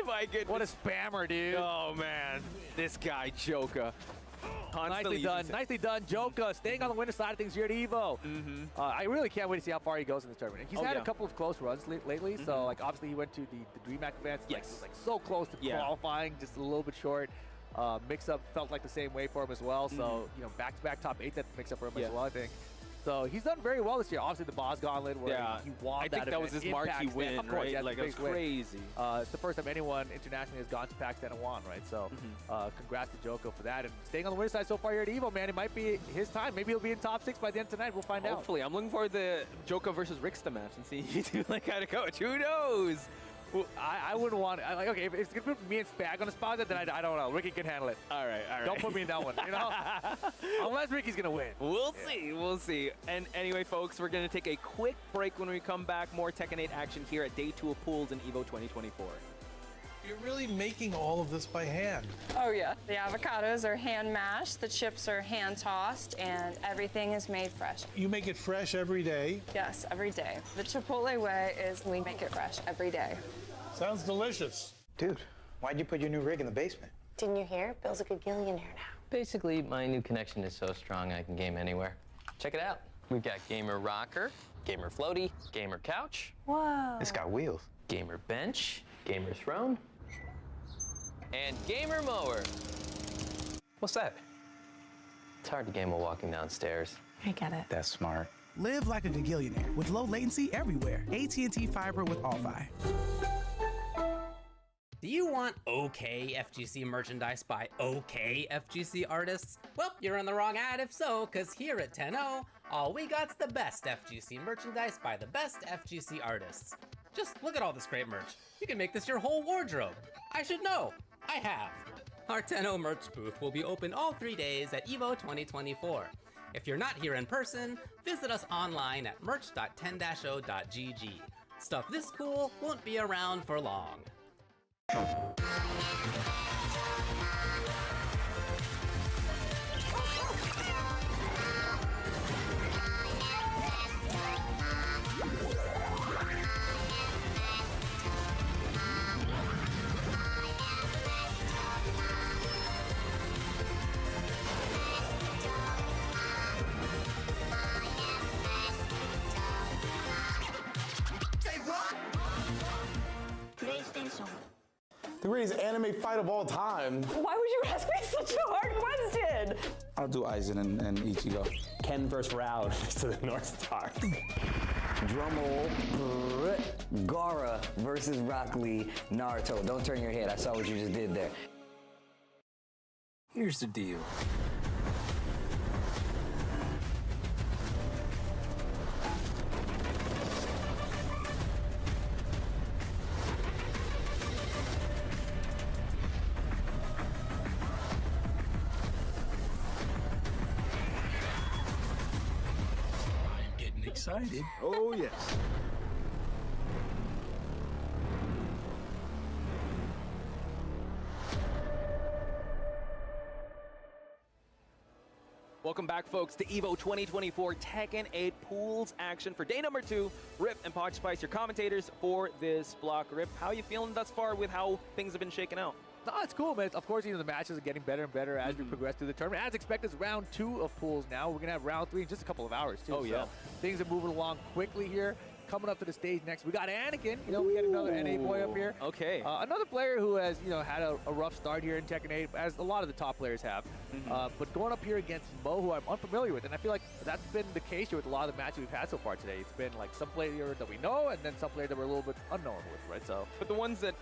My goodness. What a spammer, dude. Oh, man. This guy, Joka. Nicely done. Nicely done, Joka. Staying on the winner side of things here at EVO. I really can't wait to see how far he goes in this tournament. He's had a couple of close runs lately. So, like, obviously, he went to the DreamHack events. Yes. Like, he was, like, so close to qualifying, just a little bit short. Mix-up felt like the same way for him as well. So, you know, back-to-back top 8 that mix-up for him as well, I think. So he's done very well this year. Obviously, the Boss Gauntlet where he won I think that was his marquee win, of course, right? Like, it was crazy. It's the first time anyone internationally has gone to PAX 10 and won, right? So congrats to Joka for that. And staying on the winner's side so far here at EVO, man, it might be his time. Maybe he'll be in top 6 by the end of tonight. We'll find out. Hopefully. I'm looking forward to the Joka versus Rixta match and see you two like how to coach. Who knows? Well, I wouldn't want it. Like, okay, if it's going to put me and Spag on a spot, then I don't know. Ricky can handle it. All right. Don't put me in that one, you know? Unless Ricky's going to win. We'll see. And anyway, folks, we're going to take a quick break. When we come back, more Tekken 8 action here at Day 2 of Pools in EVO 2024. You're really making all of this by hand. Oh, yeah. The avocados are hand mashed, the chips are hand tossed, and everything is made fresh. You make it fresh every day? Yes, every day. The Chipotle way is we make it fresh every day. Sounds delicious. Dude, why'd you put your new rig in the basement? Didn't you hear? Bill's a gagillionaire now. Basically, my new connection is so strong I can game anywhere. Check it out. We've got Gamer Rocker, Gamer Floaty, Gamer Couch. Whoa. It's got wheels. Gamer Bench, Gamer Throne, and Gamer Mower. What's that? It's hard to game while walking downstairs. I get it. That's smart. Live like a gagillionaire with low latency everywhere. AT&T Fiber with All-Fi. Do you want okay FGC merchandise by okay FGC artists? Well, you're on the wrong ad if so, because here at 10-0, all we got's the best FGC merchandise by the best FGC artists. Just look at all this great merch. You can make this your whole wardrobe. I should know. I have. Our 10-0 merch booth will be open all 3 days at EVO 2024. If you're not here in person, visit us online at merch.10-0.gg. Stuff this cool won't be around for long. The greatest anime fight of all time. Why would you ask me such a hard question? I'll do Aizen and Ichigo. Ken versus Raud to the North Star. Drumroll. Gaara versus Rock Lee, Naruto. Don't turn your head. I saw what you just did there. Here's the deal. Excited. Oh, yes. Welcome back, folks, to EVO 2024 Tekken 8 Pools action for day number 2. Rip and Podge Spice, your commentators for this block. Rip, how are you feeling thus far with how things have been shaken out? No, it's cool, man. Of course, you know, the matches are getting better and better as we progress through the tournament. As expected, it's round 2 of Pools now. We're going to have round 3 in just a couple of hours, too. Oh, yeah. So things are moving along quickly here. Coming up to the stage next, we got Anakin. You know, we got another NA boy up here. Okay. Another player who has, you know, had a rough start here in Tekken 8, as a lot of the top players have. But going up here against Mo, who I'm unfamiliar with, and I feel like that's been the case here with a lot of the matches we've had so far today. It's been like some player that we know, and then some player that we're a little bit unknown with, right? So, but the ones that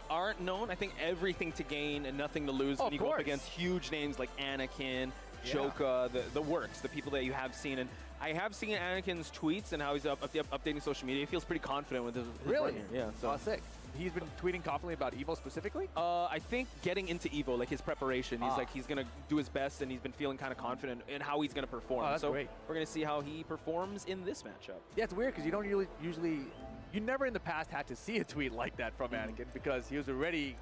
aren't known, I think everything to gain and nothing to lose when you go up against huge names like Anakin, Joka, the works, the people that you have seen. And I have seen Anakin's tweets and how he's updating social media. He feels pretty confident with his run here. Yeah, so sick. He's been tweeting confidently about EVO specifically? I think getting into EVO, like his prepreration, he's like, he's going to do his best, and he's been feeling kind of confident in how he's going to perform. Oh, that's so great. We're going to see how he performs in this matchup. Yeah, it's weird because you don't usually, you never in the past had to see a tweet like that from Anakin because he was already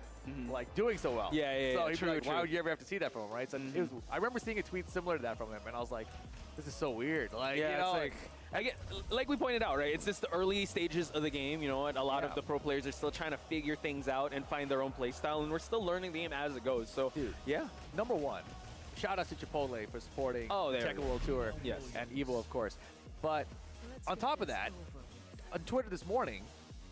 like doing so well. Yeah, so he'd be like, why would you ever have to see that from him, right? So it was, I remember seeing a tweet similar to that from him, and I was like, this is so weird. Like, yeah, you know, it's like, Again, like we pointed out, right? It's just the early stages of the game. You know what? A lot of the pro players are still trying to figure things out and find their own play style, and we're still learning the game as it goes. So, yeah. Number one, shout out to Chipotle for supporting Tekken World Tour. Yes. And Evo, of course. But on top of that, on Twitter this morning,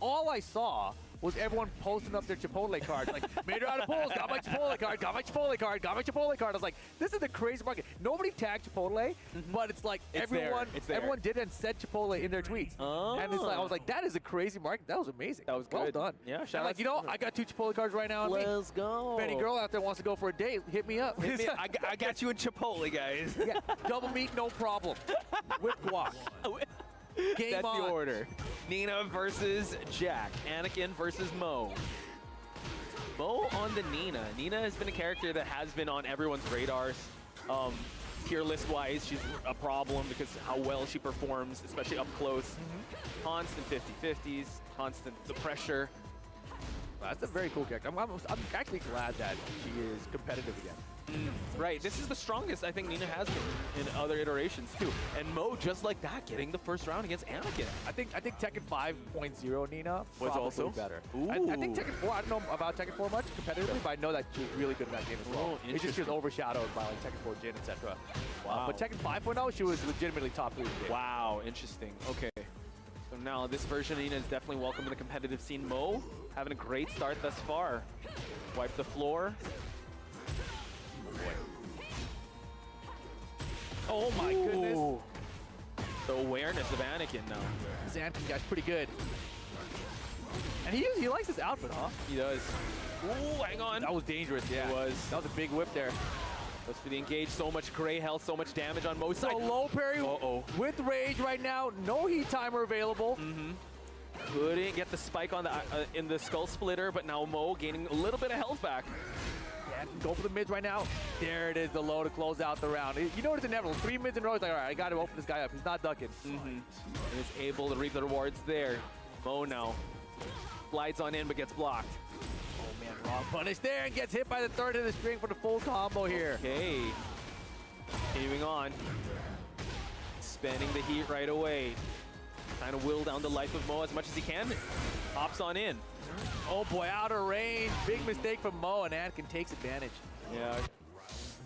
all I saw was everyone posting up their Chipotle cards. Like, made it out of polls, got my Chipotle card, got my Chipotle card, got my Chipotle card. I was like, this is the crazy market. Nobody tagged Chipotle, but it's like everyone did and said Chipotle in their tweets. And it's like, I was like, that is a crazy market. That was amazing. That was well good. done. Yeah, shout out. Like, you know, I got 2 Chipotle cards right now. Let's go. If any girl out there wants to go for a date, hit me up. I got you in Chipotle, guys. Yeah, double meat, no problem. With guac. Game That's on. the order. Nina versus Jack. Anakin versus Mo. Mo on the Nina. Nina has been a character that has been on everyone's radars. Tier list wise, she's a problem because how well she performs, especially up close. Constant 50-50s, constant the pressure. That's a very cool character. I'm actually glad that she is competitive again. Right, this is the strongest I think Nina has been in other iterations too. And Mo, just like that, getting the first round against Anakin. I think Tekken 5.0 Nina was also better. I think Tekken 4, I don't know about Tekken 4 much competitively, but I know that she was really good in that game as well. It's just she was overshadowed by like Tekken 4 Jin, etc. Wow. But Tekken 5.0, she was legitimately top 3 in the game. Wow, interesting. Okay. So now this version of Nina is definitely welcome in the competitive scene. Mo having a great start thus far. Wipe the floor. Oh my goodness. The awareness of Anakin now. This Anakin guy's pretty good. And he likes his outfit, huh? He does. Ooh, hang on. That was dangerous, yeah. It was. That was a big whip there. Let's be engaged. So much gray health, so much damage on Mo's side. So low parry with rage right now. No heat timer available. Couldn't get the spike on the in the skull splitter, but now Mo gaining a little bit of health back. Yeah, go for the mids right now. There it is, the low to close out the round. You know it's inevitable. 3 mids in a row. It's like, all right, I got to open this guy up. He's not ducking. And is able to reap the rewards there. Mo now slides on in, but gets blocked. Oh man, wrong punish there and gets hit by the third of the string for the full combo here. Okay, continuing on, spending the heat right away. Trying to will down the life of Mo as much as he can. Hops on in. Oh boy, out of range. Big mistake from Mo, and Anakin takes advantage. Yeah.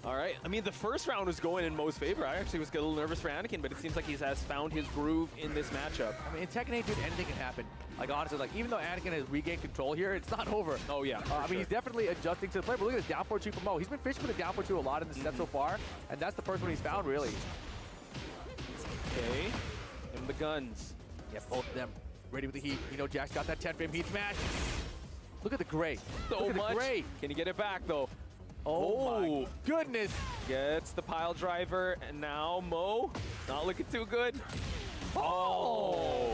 All right. I mean, the first round was going in Mo's favor. I actually was a little nervous for Anakin, but it seems like he has found his groove in this matchup. I mean, in Tekken 8, dude, anything can happen. Like, honestly, like, even though Anakin has regained control here, it's not over. Oh, yeah. I mean, he's definitely adjusting to the play, but look at this down 4-2 from Mo. He's been fishing for the down 4-2 a lot in the set so far, and that's the first one he's found, really. Okay. Give him the guns. Yeah, both of them ready with the heat. You know, Jack's got that 10-frame heat smash. Look at the gray. So much. Can you get it back, though? Oh, my goodness. Gets the pile driver, and now Mo not looking too good. Oh!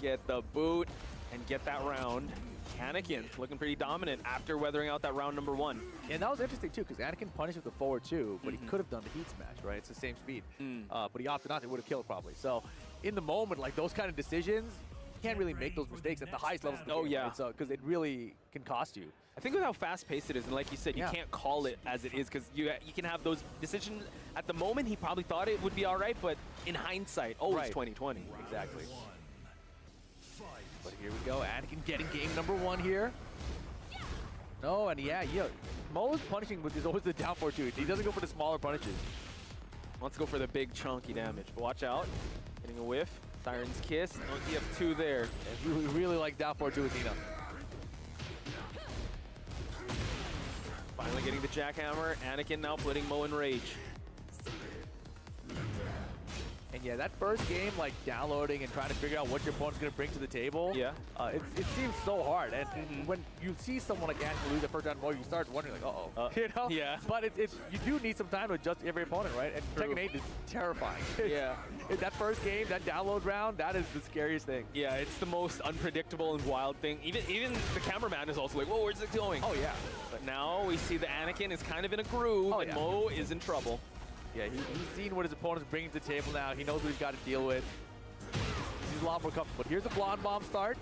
Get the boot and get that round. Anakin looking pretty dominant after weathering out that round number 1. And that was interesting, too, because Anakin punished with the forward 2, but he could have done the heat smash, right? It's the same speed. But he opted not to. It would have killed probably. So in the moment, like those kind of decisions, you can't really make those mistakes at the highest levels of the game. Yeah. Because it really can cost you. I think with how fast-paced it is, and like you said, you can't call it as it is, because you can have those decisions. At the moment, he probably thought it would be all right, but in hindsight, always 20/20. Exactly. But here we go. Anakin getting game number 1 here. No, and yeah, Mo's punishing with is always the down 4-2. He doesn't go for the smaller punishes. Wants to go for the big chunky damage. But watch out. Getting a whiff. Siren's Kiss. Oh, you have 2 there. And we really like down 4-2 with Nina. Finally getting the jackhammer. Anakin now putting Mo in rage. And yeah, that first game, like downloading and trying to figure out what your opponent's going to bring to the table, it seems so hard. And when you see someone like Anakin lose the first round, you start wondering, like, uh-oh. You know? Yeah. But you do need some time to adjust every opponent, right? And Tekken 8 is terrifying. Yeah. That first game, that download round, that is the scariest thing. Yeah, it's the most unpredictable and wild thing. Even the cameraman is also like, whoa, where's it going? Oh, yeah. But now we see the Anakin is kind of in a groove, and Mo is in trouble. Yeah, he's seen what his opponent's bringing to the table now. He knows what he's got to deal with. He's he's a lot more comfortable. Here's the blonde bomb start.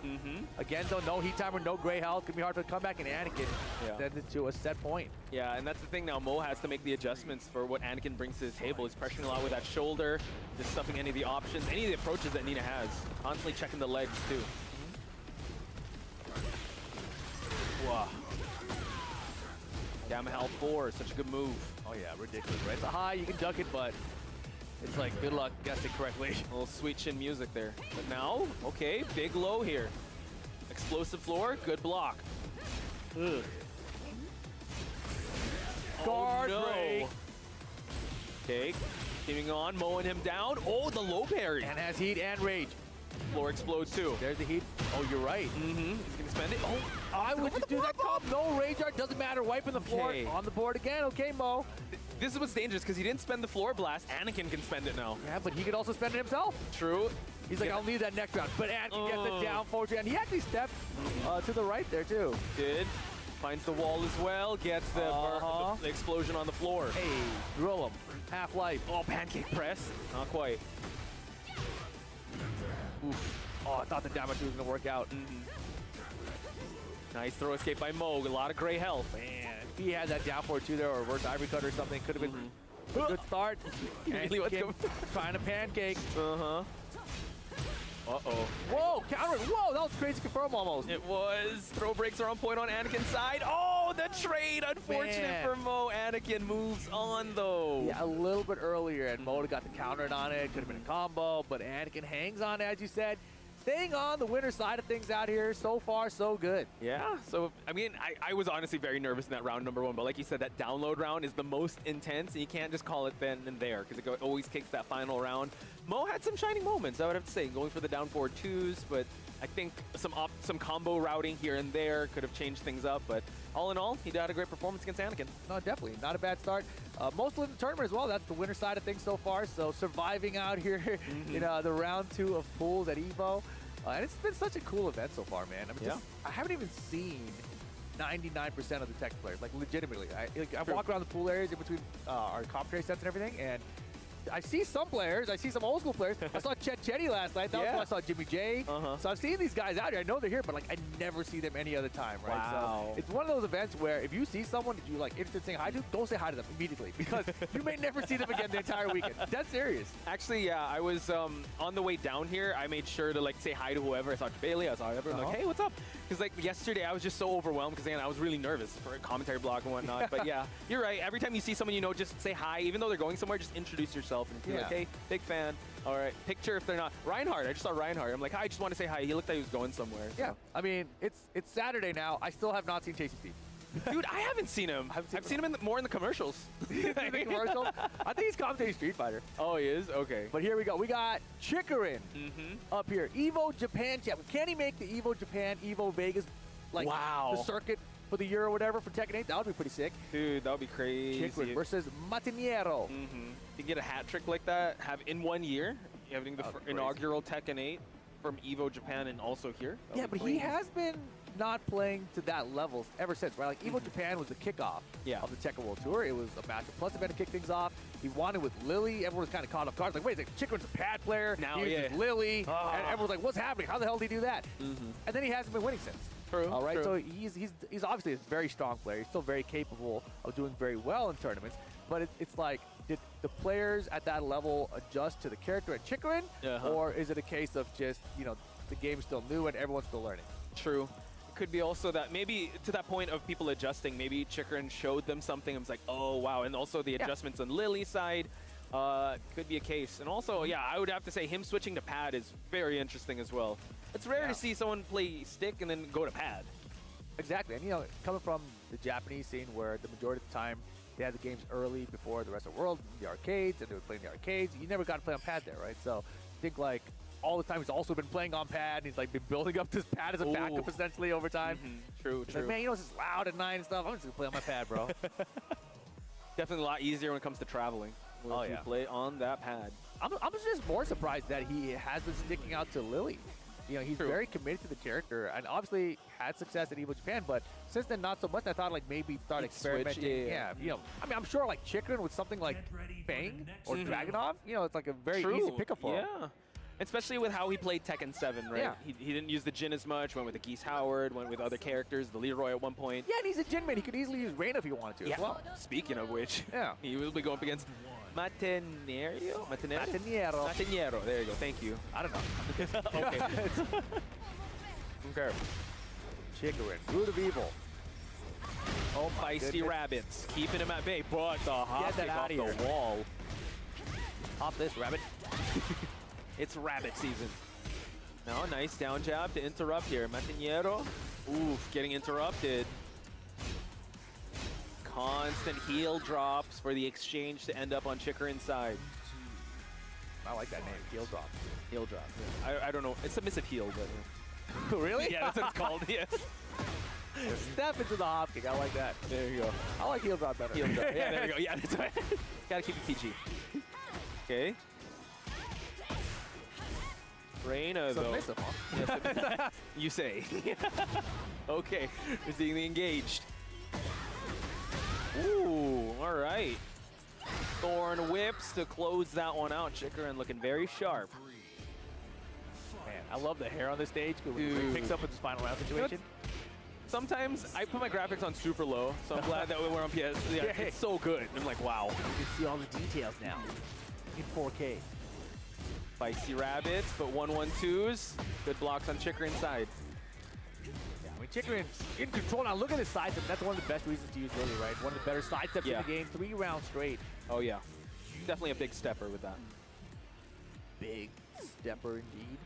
Again, though, no heat timer, no gray health. Gonna be hard to come back, and Anakin sends it to a set point. Yeah, and that's the thing now. Mo has to make the adjustments for what Anakin brings to the table. He's pressuring a lot with that shoulder, just stuffing any of the options, any of the approaches that Nina has. Constantly checking the legs, too. Wow. Gamma Hal 4, such a good move. Oh yeah, ridiculous, right? It's a high, you can duck it, but it's like, good luck guessing correctly. A little sweet chin music there. But now, okay, big low here. Explosive floor, good block. Ugh. Guard no. break. Okay, continuing on, mowing him down. Oh, the low parry. And has heat and rage. Floor explodes too. There's the heat. Oh, you're right. He's gonna spend it. Oh, I would just do that comp. No rage art, doesn't matter. Wiping the floor on the board again. Okay, Mo. This is what's dangerous because he didn't spend the floor blast. Anakin can spend it now. Yeah, but he could also spend it himself. True. He's like, I'll leave that next round. But Anakin gets the down forward, and he actually stepped to the right there too. Did. Finds the wall as well. Gets the, the explosion on the floor. Hey, drill him. Half-life. Oh, pancake press. Not quite. Oof. Oh, I thought the damage was going to work out. Nice throw escape by Mo. A lot of gray health. Man, if he had that down forward too there, or reverse ivory cut or something, could have been a good start. Really wants to trying to pancake. Uh-oh. Whoa, counter. Whoa, that was crazy confirm almost. It was. Throw breaks are on point on Anakin's side. Oh, the trade. Unfortunate for Mo. Anakin moves on, though. Yeah, a little bit earlier, and Mo got the counter on it. Could have been a combo, but Anakin hangs on, as you said. Staying on the winner side of things out here, so far, so good. Yeah, so, I mean, I was honestly very nervous in that round number 1, but like you said, that download round is the most intense, and you can't just call it then and there, because it always kicks that final round. Mo had some shining moments, I would have to say, going for the down forward twos, but I think some combo routing here and there could have changed things up, but all in all, he had a great performance against Anakin. No, definitely. Not a bad start. Mostly in the tournament as well. That's the winner side of things so far, so surviving out here in the round 2 of pools at EVO. And it's been such a cool event so far, man. I mean, I haven't even seen 99% of the Tekken players, like legitimately. I walk around the pool areas in between our commentary sets and everything, and I see some players. I see some old school players. I saw Chet Chetty last night. That was when I saw Jimmy J. So I've seen these guys out here. I know they're here, but like I never see them any other time, right? Wow. So it's one of those events where if you see someone that you like interested in saying hi to, don't say hi to them immediately because you may never see them again the entire weekend. That's serious. Actually, yeah, I was on the way down here. I made sure to like say hi to whoever. I saw Bailey. I saw everyone. Like, hey, what's up? Because like yesterday, I was just so overwhelmed because again, I was really nervous for a commentary block and whatnot. But yeah, you're right. Every time you see someone you know, just say hi. Even though they're going somewhere, just introduce yourself and be like, hey, big fan. All right, picture if they're not. Reinhardt, I just saw Reinhardt. I'm like, hi, I just want to say hi. He looked like he was going somewhere. Yeah, I mean, it's Saturday now. I still have not seen Chasey Steve. Dude, I haven't seen him. I've seen him more in the commercials. In the commercials? I think he's commentating Street Fighter. Oh, he is? Okay. But here we go. We got TEKKEN up here. EVO Japan chat. Can he make the EVO Japan, EVO Vegas, like the circuit for the year or whatever for Tekken 8? That would be pretty sick. Dude, that would be crazy. TEKKEN versus Matiniero. You get a hat trick like that, have in 1 year, having the inaugural Tekken 8 from EVO Japan and also here. Yeah, but he has been not playing to that level ever since, right? Like EVO Japan was the kickoff of the Tekken World Tour. It was a Master Plus event to kick things off. He won it with Lily. Everyone was kind of caught off guard. Like, wait, TEKKEN's a pad player. Now he uses Lily. And everyone's like, what's happening? How the hell did he do that? And then he hasn't been winning since. True. All right, so he's obviously a very strong player. He's still very capable of doing very well in tournaments. But it's like, did the players at that level adjust to the character at TEKKEN? Or is it a case of just, you know, the game's still new and everyone's still learning? True. Could be also that maybe to that point of people adjusting, maybe TEKKEN showed them something and was like, oh, wow. And also the adjustments on Lily's side could be a case. And also, yeah, I would have to say him switching to pad is very interesting as well. It's rare to see someone play stick and then go to pad. Exactly. And, you know, coming from the Japanese scene where the majority of the time they had the games early before the rest of the world, the arcades, and they were playing the arcades, you never got to play on pad there, right? So I think, like, all the time he's also been playing on pad, and he's like been building up this pad as a backup essentially over time. True. Like, man, you know, it's just loud at night and stuff. I'm just gonna play on my pad, bro. Definitely a lot easier when it comes to traveling. You play on that pad. I'm just more surprised that he has been sticking out to Lily. You know, he's very committed to the character, and obviously had success at EVO Japan, but since then not so much. I thought like maybe start experimenting. You know, I mean, I'm sure like TEKKEN with something like Bang or Dragunov, you know, it's like a very easy pickup for him. Yeah. Especially with how he played Tekken 7, right? Yeah. He didn't use the Jin as much, went with the Geese Howard, went with other characters, the Leroy at one point. Yeah, and he's a Jin man. He could easily use Reina if he wanted to as well. Speaking of which, yeah, he will be going up against Matenero? Matenero. Matenero. There you go. Thank you. I don't know. Okay. Okay. Chicorin, Root of Evil. Oh, feisty rabbits. Keeping him at bay, but the hop kick off the wall. Hop this, rabbit. It's rabbit season. Now, nice down jab to interrupt here. Matenero. Oof, getting interrupted. Constant heel drops for the exchange to end up on Chicorin's side. I like that name, heel drop. Heel drop. Yeah. I don't know. It's submissive heel, but. Yeah. Really? Yeah, that's what it's called. Yes. Step into the hop kick. I like that. There you go. I like heel drop better. Heel drop. Yeah, there you go. Yeah, that's right. Gotta keep it PG. Okay. Reina, though. Submissive, huh? Yes, you say. Okay. We're seeing the engaged. Ooh, all right. Thorn whips to close that one out. Chicorin looking very sharp. Man, I love the hair on this stage. When he picks up with this final round situation. Sometimes I put my graphics on super low, so I'm glad that we're on PS. Yeah, it's so good. I'm like, wow. You can see all the details now in 4K. Feisty rabbits, but 1-1-2s. Good blocks on Chicorin's side. Yeah, I mean, Chicorin's in control now. Look at his sidestep. That's one of the best reasons to use Lily, right? One of the better sidesteps in the game. 3 rounds straight. Oh, yeah. Definitely a big stepper with that. Big stepper indeed.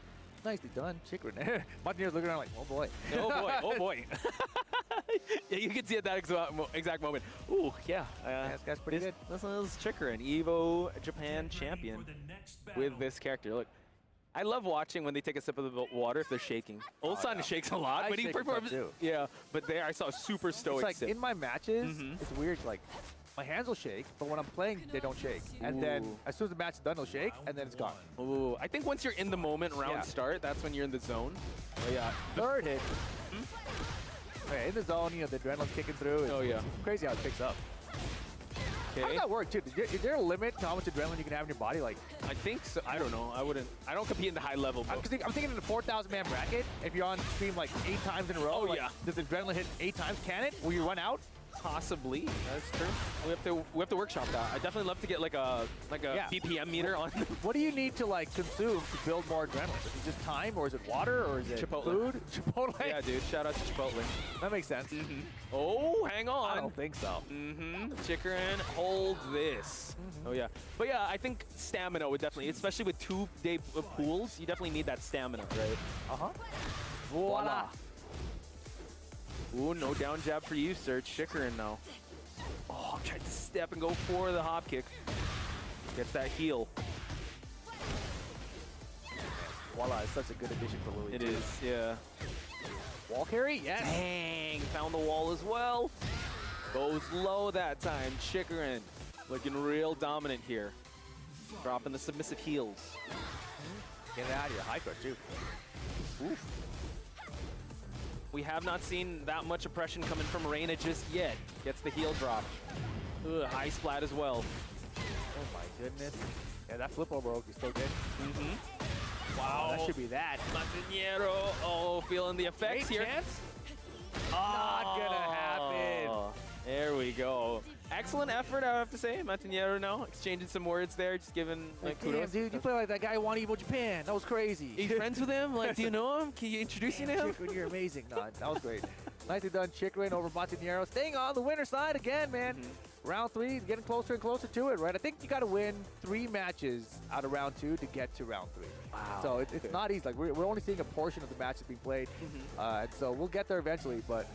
Nicely done, Chicorin. Martinier's looking around like, oh boy. Oh boy, oh boy. Yeah, you can see at that exact moment. Ooh, yeah. This guy's pretty good. This is Chicorin, Evo Japan champion with this character. Look, I love watching when they take a sip of the water if they're shaking. Ulsan shakes a lot, but he performs. Yeah, but there I saw a super stoic it's like sip. in my matches, it's weird. Like my hands will shake, but when I'm playing, they don't shake. And then as soon as the match is done, they'll shake, and then it's gone. Ooh, I think once you're in the moment, round start, that's when you're in the zone. Oh, yeah. Third hit. Okay, in the zone, you know, the adrenaline's kicking through. It's crazy how it picks up. Okay. How does that work, too? Is there a limit to how much adrenaline you can have in your body? Like, I think so. I don't know. I don't compete in the high level. I'm thinking in a 4,000-man bracket, if you're on stream like 8 times in a row, does the adrenaline hit 8 times? Can it? Will you run out? Possibly. That's true. We have to workshop that. I definitely love to get like a BPM meter on. What do you need to like consume to build more adrenaline? Is it just time, or is it water, or is it Chipotle. food? Chipotle. Yeah, dude. Shout out to Chipotle. That makes sense. Oh, hang on. I don't think so. Chicorin, hold this. Oh yeah. But yeah, I think stamina would definitely, especially with 2-day pools, you definitely need that stamina, right? Voila. Ooh, no down jab for you, sir. Chicorin now. Oh, I'm trying to step and go for the hop kick. Gets that heel. Voila, it's such a good addition for Louis. It is, yeah. Wall carry? Yes. Dang, found the wall as well. Goes low that time. Chicorin looking real dominant here. Dropping the submissive heels. Get it out of here. High crush, too. Oof. We have not seen that much oppression coming from Reina just yet. Gets the heel drop. Ugh, high splat as well. Oh my goodness. Yeah, that flip over is still good. Wow. That should be that. Matenero. Oh, feeling the effects here. Chance? Not gonna happen. There we go. Excellent effort, I have to say. Matenero now exchanging some words there, just giving like kudos. Damn, dude, you play like that guy who won Evo Japan. That was crazy. Are you friends with him? Like, do you know him? Can you introduce me to him? Chicorin, you're amazing. No, that was great. Nicely done, Chicorin over Matenero. Staying on the winner's side again, man. Round 3 is getting closer and closer to it, right? I think you got to win 3 matches out of round 2 to get to round 3. Wow. So it's not easy. Like we're only seeing a portion of the matches being played, and so we'll get there eventually. But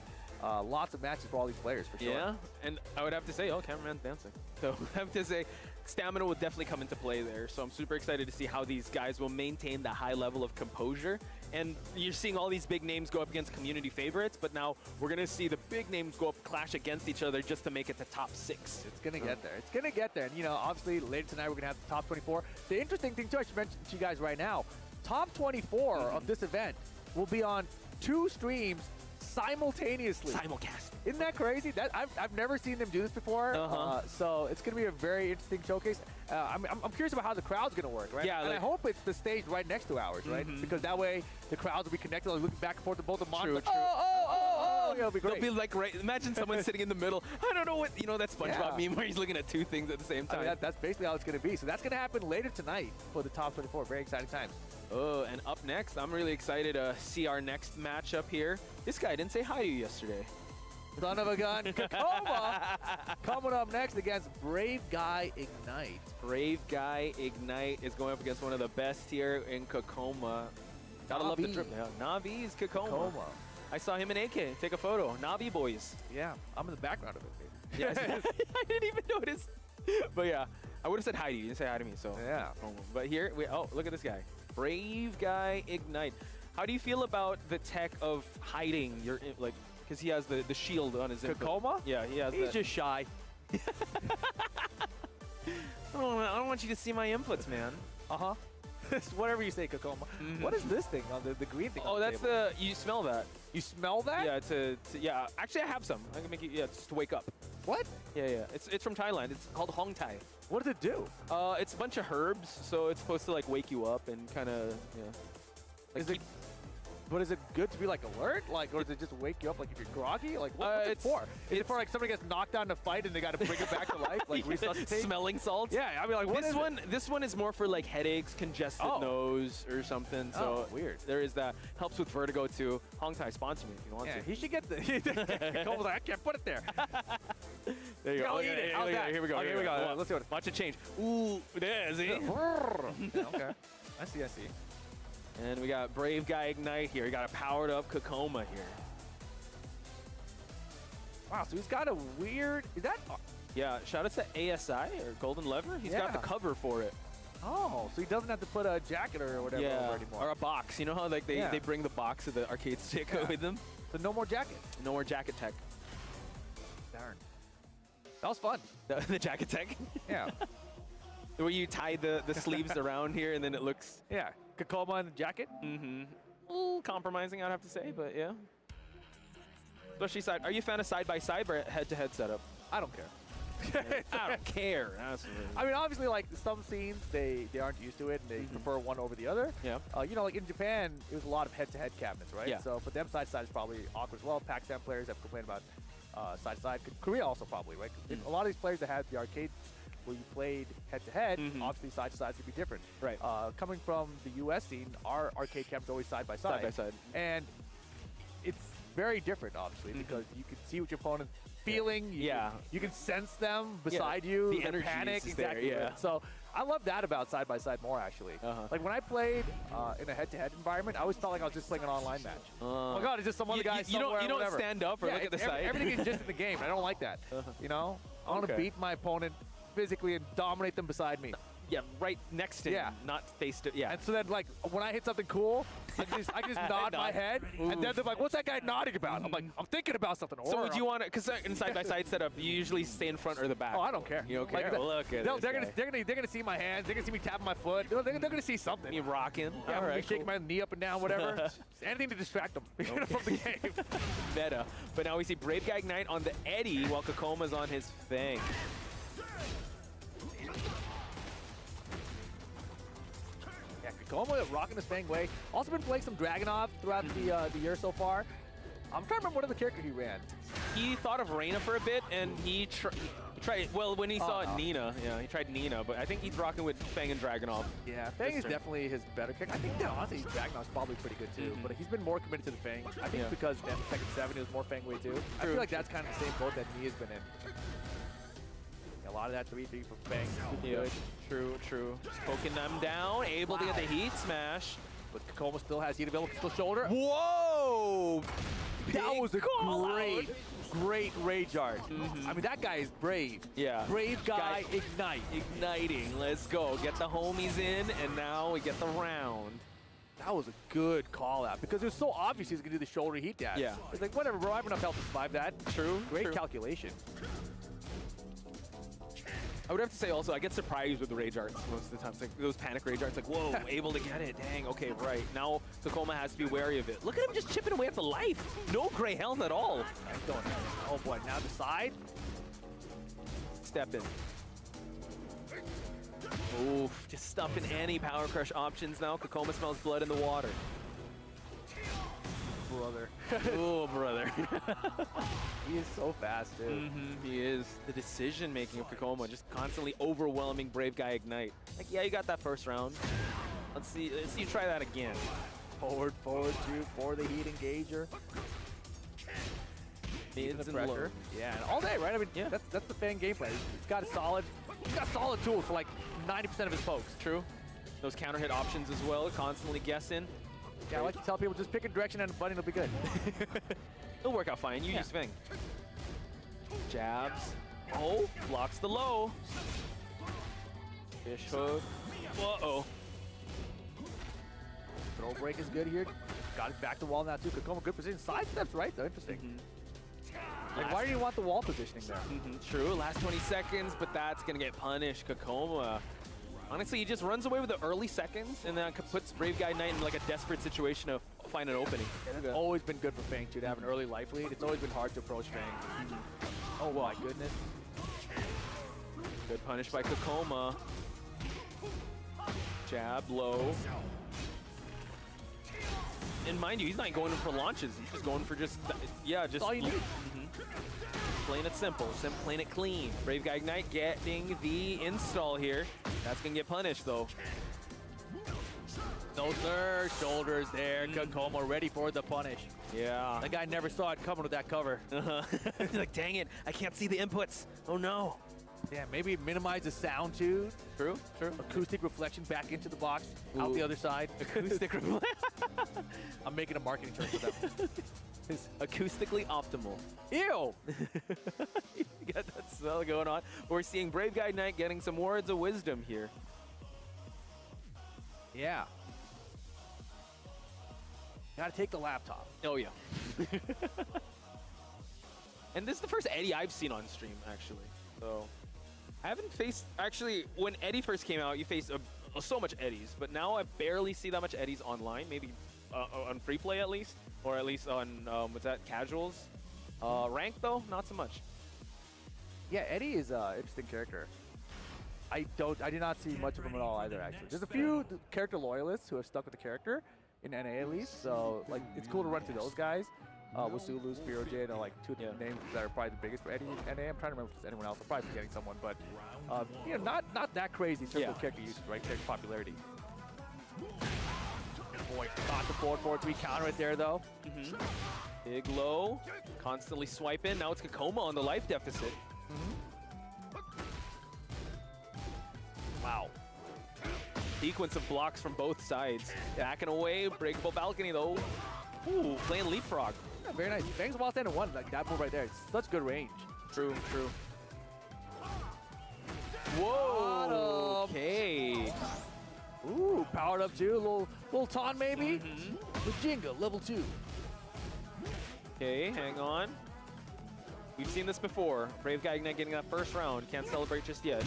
lots of matches for all these players for sure. Yeah, and I would have to say, oh, cameraman's dancing. So I have to say, stamina will definitely come into play there. So I'm super excited to see how these guys will maintain the high level of composure. And you're seeing all these big names go up against community favorites, but now we're going to see the big names go up, clash against each other just to make it to top 6. It's going to get there. It's going to get there. And, you know, obviously, later tonight, we're going to have the top 24. The interesting thing, too, I should mention to you guys right now, top 24 of this event will be on 2 streams simultaneously. Simulcast. Isn't that crazy? I've never seen them do this before. So it's going to be a very interesting showcase. I'm curious about how the crowd's going to work, right? Yeah, and I hope it's the stage right next to ours, right? Because that way the crowds will be connected, like looking back and forth to both the monitors. True. It'll be great. They'll be like, imagine someone sitting in the middle. I don't know what, that SpongeBob meme where he's looking at two things at the same time. I mean, that's basically how it's going to be. So that's going to happen later tonight for the top 24. Very exciting times. Oh, and up next, I'm really excited to see our next matchup here. This guy didn't say hi to you yesterday. Son of a gun, Kakoma, coming up next against Brave Guy Ignite. Brave Guy Ignite is going up against one of the best here in Kakoma. Gotta love the trip. Yeah, Navi's Kakoma. I saw him in AK take a photo. Navi boys. Yeah, I'm in the background of it, baby. Yes. I didn't even notice. But yeah, I would have said hi to you. You didn't say hi to me, so. Yeah. But here, look at this guy. Brave Guy Ignite. How do you feel about the tech of hiding your, because he has the shield on his Kakoma? Yeah, he has He's just shy. I don't want you to see my inputs, man. Whatever you say, Kakoma. What is this thing on the green thing? Oh, that's the, you smell that. You smell that? Yeah, yeah. Actually, I have some. I can make you, just to wake up. What? Yeah. It's from Thailand. It's called Hong Thai. What does it do? It's a bunch of herbs, so it's supposed to like wake you up and kind of, But is it good to be like alert? Like, or does it just wake you up like if you're groggy? Like, what's it for? Is it for like somebody gets knocked down in a fight and they got to bring it back to life? Like resuscitate? Smelling salts? Yeah, I mean, like, this one is more for like headaches, congested nose or something. So weird. There is that. Helps with vertigo too. Hong Thai, sponsor me if you want to. He should get the. Cole's like, I can't put it there. There you go. Eat it. Here we go. Here we go. Let's see what. Watch it change. Ooh, there, see? Okay. I see. And we got Brave Guy Ignite here. We got a powered up Kakoma here. Wow, so he's got a weird, is that? Yeah, shout out to ASI or Golden Lever. He's got the cover for it. Oh, so he doesn't have to put a jacket or whatever over anymore. Or a box. You know how like they bring the box of the arcade stick with them? So no more jacket. No more jacket tech. Darn. That was fun. The jacket tech? Yeah. Where you tie the sleeves around here and then it looks... Yeah. Kakoma in the jacket? Mm-hmm. A little compromising, I'd have to say, but yeah. Especially side. Are you a fan of side-by-side or head-to-head setup? I don't care. I don't care. I mean, obviously, like some scenes, they aren't used to it and they prefer one over the other. Yeah. Like in Japan, it was a lot of head-to-head cabinets, right? Yeah. So for them, side-to-side is probably awkward as well. Pakistan players have complained about side-to-side. Korea also probably, right? A lot of these players that had the arcade where you played head-to-head, obviously side-to-side would be different. Right. Coming from the U.S. scene, our arcade cabinets always side-by-side. Side-by-side. And it's very different, obviously, because you can see what your opponent's feeling. You can sense them beside you. The energy panic. is Exactly. there, So I love that about side-by-side more, actually. Like when I played in a head-to-head environment, I always felt like I was just playing an online match. Oh my God, it's just some other guy somewhere. You don't stand up or look at the side. Everything is just in the game. I don't like that. You know? I want to beat my opponent physically and dominate them beside me. Yeah, right next to him, not face to. Yeah. And so then, like, when I hit something cool, I can just nod my head, and then they're like, "What's that guy nodding about?" I'm like, "I'm thinking about something." So would you want to? Because in side-by-side setup, you usually stay in front or the back. Oh, I don't care. You don't care. Like, Look at they're gonna see my hands. They're gonna see me tapping my foot. They're gonna see something. Me rocking. Yeah, all right, shaking my knee up and down, whatever. Anything to distract them from the game. Meta. But now we see Brave Guy Ignite on the Eddie while Kakoma's on his Fang. Yeah, Kakoma rocking his Fang way. Also been playing some Dragunov throughout the year so far. I'm trying to remember what other character he ran. He thought of Reyna for a bit, and he tried. Well, when he saw Nina, he tried Nina, but I think he's rocking with Fang and Dragunov. Yeah, Fang is definitely his better character. I think honestly, Dragunov's probably pretty good too, but he's been more committed to the Fang. I think it's because in Tekken 7 it was more Fang way too. I feel like that's kind of the same boat that Nia's been in. A lot of that 3-3 for Fang. Good. True. Poking them down, able to get the heat smash. But Kakoma still has heat available to the shoulder. Whoa! That was a great rage art. I mean, that guy is brave. Yeah. Brave guy, Ignite. Igniting. Let's go. Get the homies in, and now we get the round. That was a good call out because it was so obvious he was going to do the shoulder heat dash. Yeah. It's like, whatever, bro. I have enough health to survive that. True. Great calculation. I would have to say also, I get surprised with the rage arts most of the time. It's like those panic rage arts, like, whoa, able to get it. Dang, okay, right. Now Kokoma has to be wary of it. Look at him just chipping away at the life. No gray helm at all. Oh boy, now the side. Step in. Oof, just stuffing any power crush options now. Kokoma smells blood in the water. Brother. Oh, brother. He is so fast, dude. He is. The decision-making of Kokoma, just constantly overwhelming Brave Guy Ignite. Like, yeah, you got that first round. Let's see you try that again. Forward, two, for the heat engager. Mids and pressure. Yeah, and all day, right? I mean, yeah, that's the fan gameplay. He's got solid tools for like 90% of his pokes. True. Those counter hit options as well, constantly guessing. Yeah, I like to tell people, just pick a direction and a button, it'll be good. It'll work out fine. You use Fang. Jabs. Oh, blocks the low. Fish hook. Uh-oh. Throw break is good here. Got it back to wall now too. Kokoma, good position. Side steps right though, interesting. Like, why do you want the wall positioning there? True, last 20 seconds, but that's gonna get punished. Kokoma. Honestly, he just runs away with the early seconds and then puts Brave Guy Knight in like a desperate situation to find an opening. It's always been good for Fang too to have an early life lead. It's always been hard to approach Fang. Oh my goodness. Good punish by Kokoma. Jab, low. And mind you, he's not going in for launches. He's just going for just all you need. Playing it simple, playing it clean. Brave Guy Ignite getting the install here. That's gonna get punished though. No sir, shoulders there. Kokoma ready for the punish. Yeah. The guy never saw it coming with that cover. Like, dang it, I can't see the inputs. Oh no. Yeah, maybe minimize the sound too. True. Acoustic reflection back into the box, out the other side. Acoustic reflection. I'm making a marketing term for that. It's acoustically optimal. Ew! You got that smell going on. We're seeing Brave Guy Knight getting some words of wisdom here. Yeah. Gotta take the laptop. Oh, yeah. And this is the first Eddie I've seen on stream, actually. So, I haven't faced... Actually, when Eddie first came out, you faced so much Eddies. But now I barely see that much Eddies online. Maybe on free play, at least. Or at least on, what's that, casuals. Ranked, though, not so much. Yeah, Eddie is an interesting character. I did not see much of him at all either, actually. There's a few character loyalists who have stuck with the character, in NA at least, so like it's cool to run through those guys. Wasulu, Spiro Jade are like two of the names that are probably the biggest for Eddie in NA. I'm trying to remember if there's anyone else. I'm probably forgetting someone, but you know, not that crazy in terms of character usage, right? Character popularity. Boy, got the forward 4-3 counter right there though. Big low, constantly swipe in. Now it's Kokoma on the life deficit. Wow. Sequence of blocks from both sides. Backing away, breakable balcony though. Ooh, playing leapfrog. Yeah, very nice. Fang's wall stand at one, like that move right there. It's such good range. True. Whoa. Okay. Ooh, powered up too. Little taunt maybe. The Jenga, level 2. Okay, hang on. We've seen this before. Brave Guy Ignite getting that first round. Can't celebrate just yet.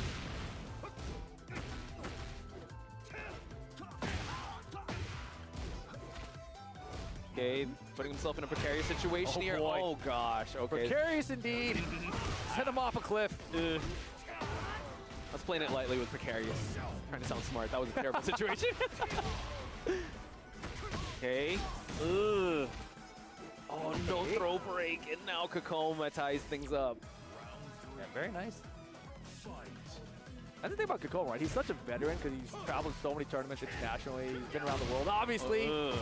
Okay, putting himself in a precarious situation here. Boy. Oh gosh, okay. Precarious indeed. Send him off a cliff. I was playing it lightly with precarious. Trying to sound smart. That was a terrible situation. Okay. Ugh. Oh, no throw break. And now Kokoma ties things up. Yeah, very nice. That's the thing about Kokoma, right? He's such a veteran because he's traveled so many tournaments internationally. He's been around the world, obviously.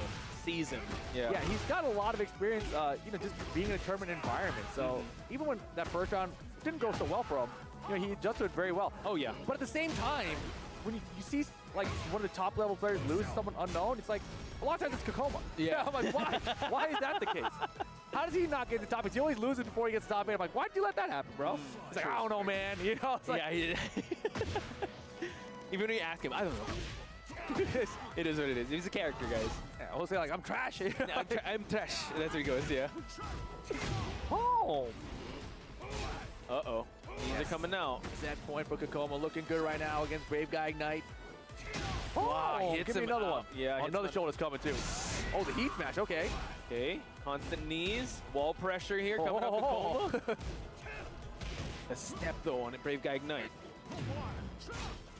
Seasoned. Yeah, he's got a lot of experience, you know, just being in a tournament environment. So even when that first round didn't go so well for him, you know, he adjusted very well. Oh, yeah. But at the same time, when you see like one of the top level players lose someone unknown, it's like a lot of times it's Kokoma. Yeah. I'm like, why? Why is that the case? How does he not get the top 8? He always loses before he gets the top 8. I'm like, why'd you let that happen, bro? He's like, I don't know, man. You know, it's like, even when you ask him, I don't know. It is what it is. He's a character, guys. Yeah, I will say like, I'm trash. I'm trash. That's where he goes. Yeah. Oh. Uh-oh. These are coming out. Set point for Kakoma, looking good right now against Brave Guy Ignite. Wow, Oh, hits give me him another out. one. Yeah, Oh, another shoulder's coming too. Oh, the heat smash, okay. Okay, constant knees, wall pressure here coming up to Kakoma. A step though on it, Brave Guy Ignite.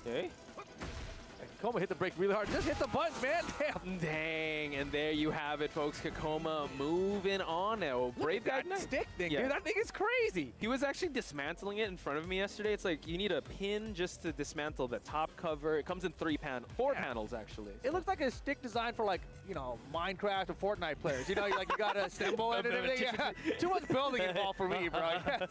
Okay. Kakoma hit the brake really hard. Just hit the buttons, man. Damn. Dang, and there you have it, folks. Kakoma moving on now. Brave Guy Ignite. Stick thing, Yeah. dude. That thing is crazy. He was actually dismantling it in front of me yesterday. It's like you need a pin just to dismantle the top cover. It comes in four panels actually. It looks like a stick designed for, like, you know, Minecraft or Fortnite players. You know, like you gotta assemble it and everything. Yeah. Too much building involved for me, bro. Yes.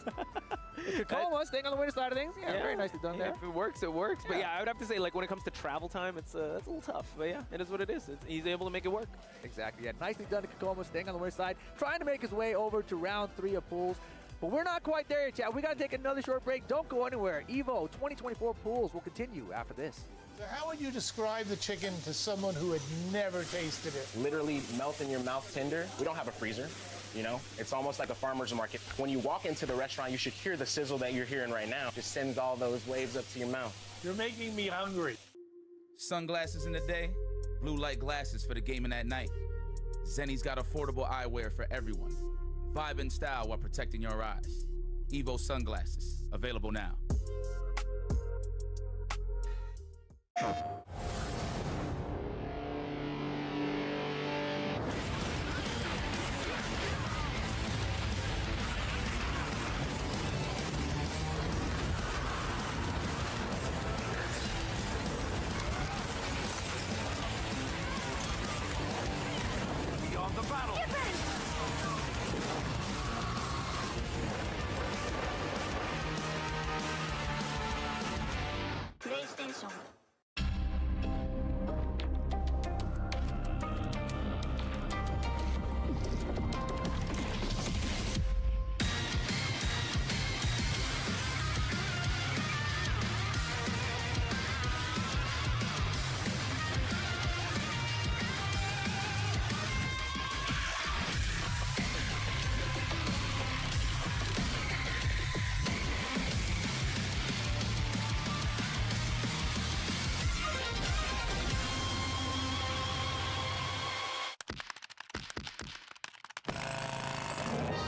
Kakoma staying on the winner side of things. Yeah, very nicely done there. If it works, it works. But yeah, I would have to say, like, when it comes to travel time, it's a little tough. But yeah, it is what it is. He's able to make it work. Exactly. Yeah, nicely done to Kakoma, staying on the winner side, trying to make his way over to round 3 of pools. But we're not quite there yet, chat. We got to take another short break. Don't go anywhere. EVO 2024 pools will continue after this. So how would you describe the chicken to someone who had never tasted it? Literally melt in your mouth tender. We don't have a freezer, you know? It's almost like a farmer's market. When you walk into the restaurant, you should hear the sizzle that you're hearing right now. Just sends all those waves up to your mouth. You're making me hungry. Sunglasses in the day, blue light glasses for the gaming at night. Zenny's got affordable eyewear for everyone. Vibe in style while protecting your eyes. Evo sunglasses, available now. Beyond the battle. PlayStation.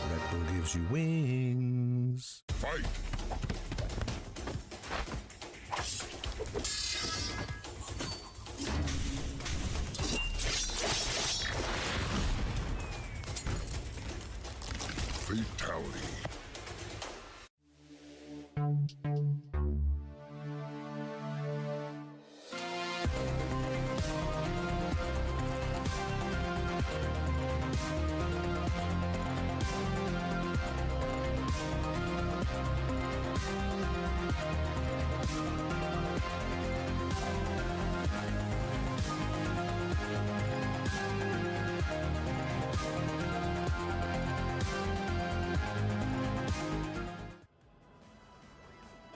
Red Bull gives you wings. Fight! Fatality.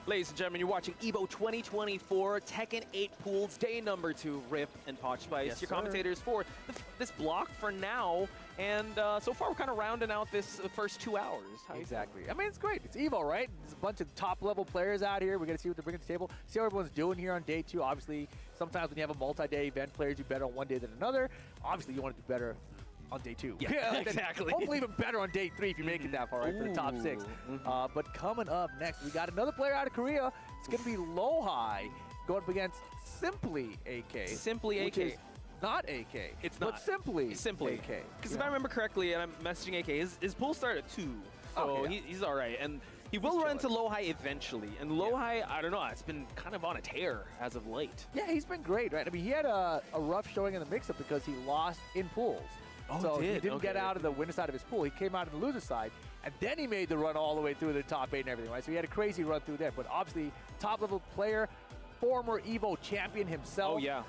Ladies and gentlemen, you're watching EVO 2024 Tekken 8 Pools, day number 2, Rip and Potch Spice. Yes, your sir. commentators for this block for now. And so far, we're kind of rounding out this first 2 hours. How you Exactly. I mean, it's great. It's EVO, right? There's a bunch of top-level players out here. We're going to see what they're bringing to the table, see how everyone's doing here on day 2. Obviously, sometimes when you have a multi-day event, players do better on one day than another. Obviously, you want to do better on day 2. Yeah, exactly. Hopefully even better on day 3 if you make it that far, right, for the top 6. But coming up next, we got another player out of Korea. It's going to be Lohai going up against Simply AK. Simply which AK. is not AK. It's but not. Simply Simply. AK. Because if I remember correctly, and I'm messaging AK, his pool started at 2. So Okay, yeah. he's all right. And he will run to Lohai eventually. And Lohai, I don't know, it's been kind of on a tear as of late. Yeah, he's been great, right? I mean, he had a rough showing in the mix-up because he lost in pools. Oh, so he he did? didn't get Okay. out of the winner side of his pool. He came out of the loser side, and then he made the run all the way through the top 8 and everything, right? So he had a crazy run through there. But obviously, top-level player, former EVO champion himself. Oh, yeah.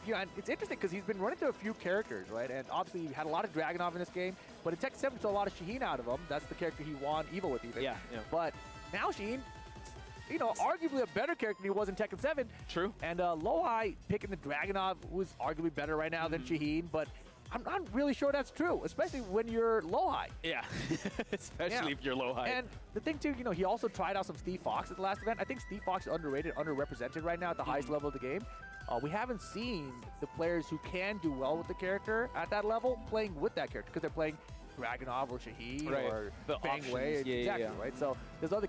You know, and it's interesting because he's been running through a few characters, right? And obviously, he had a lot of Dragunov in this game, but in Tekken 7, we saw a lot of Shaheen out of him. That's the character he won EVO with, even. Yeah. But now Shaheen, you know, arguably a better character than he was in Tekken 7. True. And Lohai picking the Dragunov, who's arguably better right now than Shaheen, but I'm not really sure that's true, especially when you're low-high. Yeah, especially if you're low-high. And the thing, too, he also tried out some Steve Fox at the last event. I think Steve Fox is underrated, underrepresented right now at the highest level of the game. We haven't seen the players who can do well with the character at that level playing with that character because they're playing Dragunov or Shaheen or Feng Wei. Exactly, right? So there's other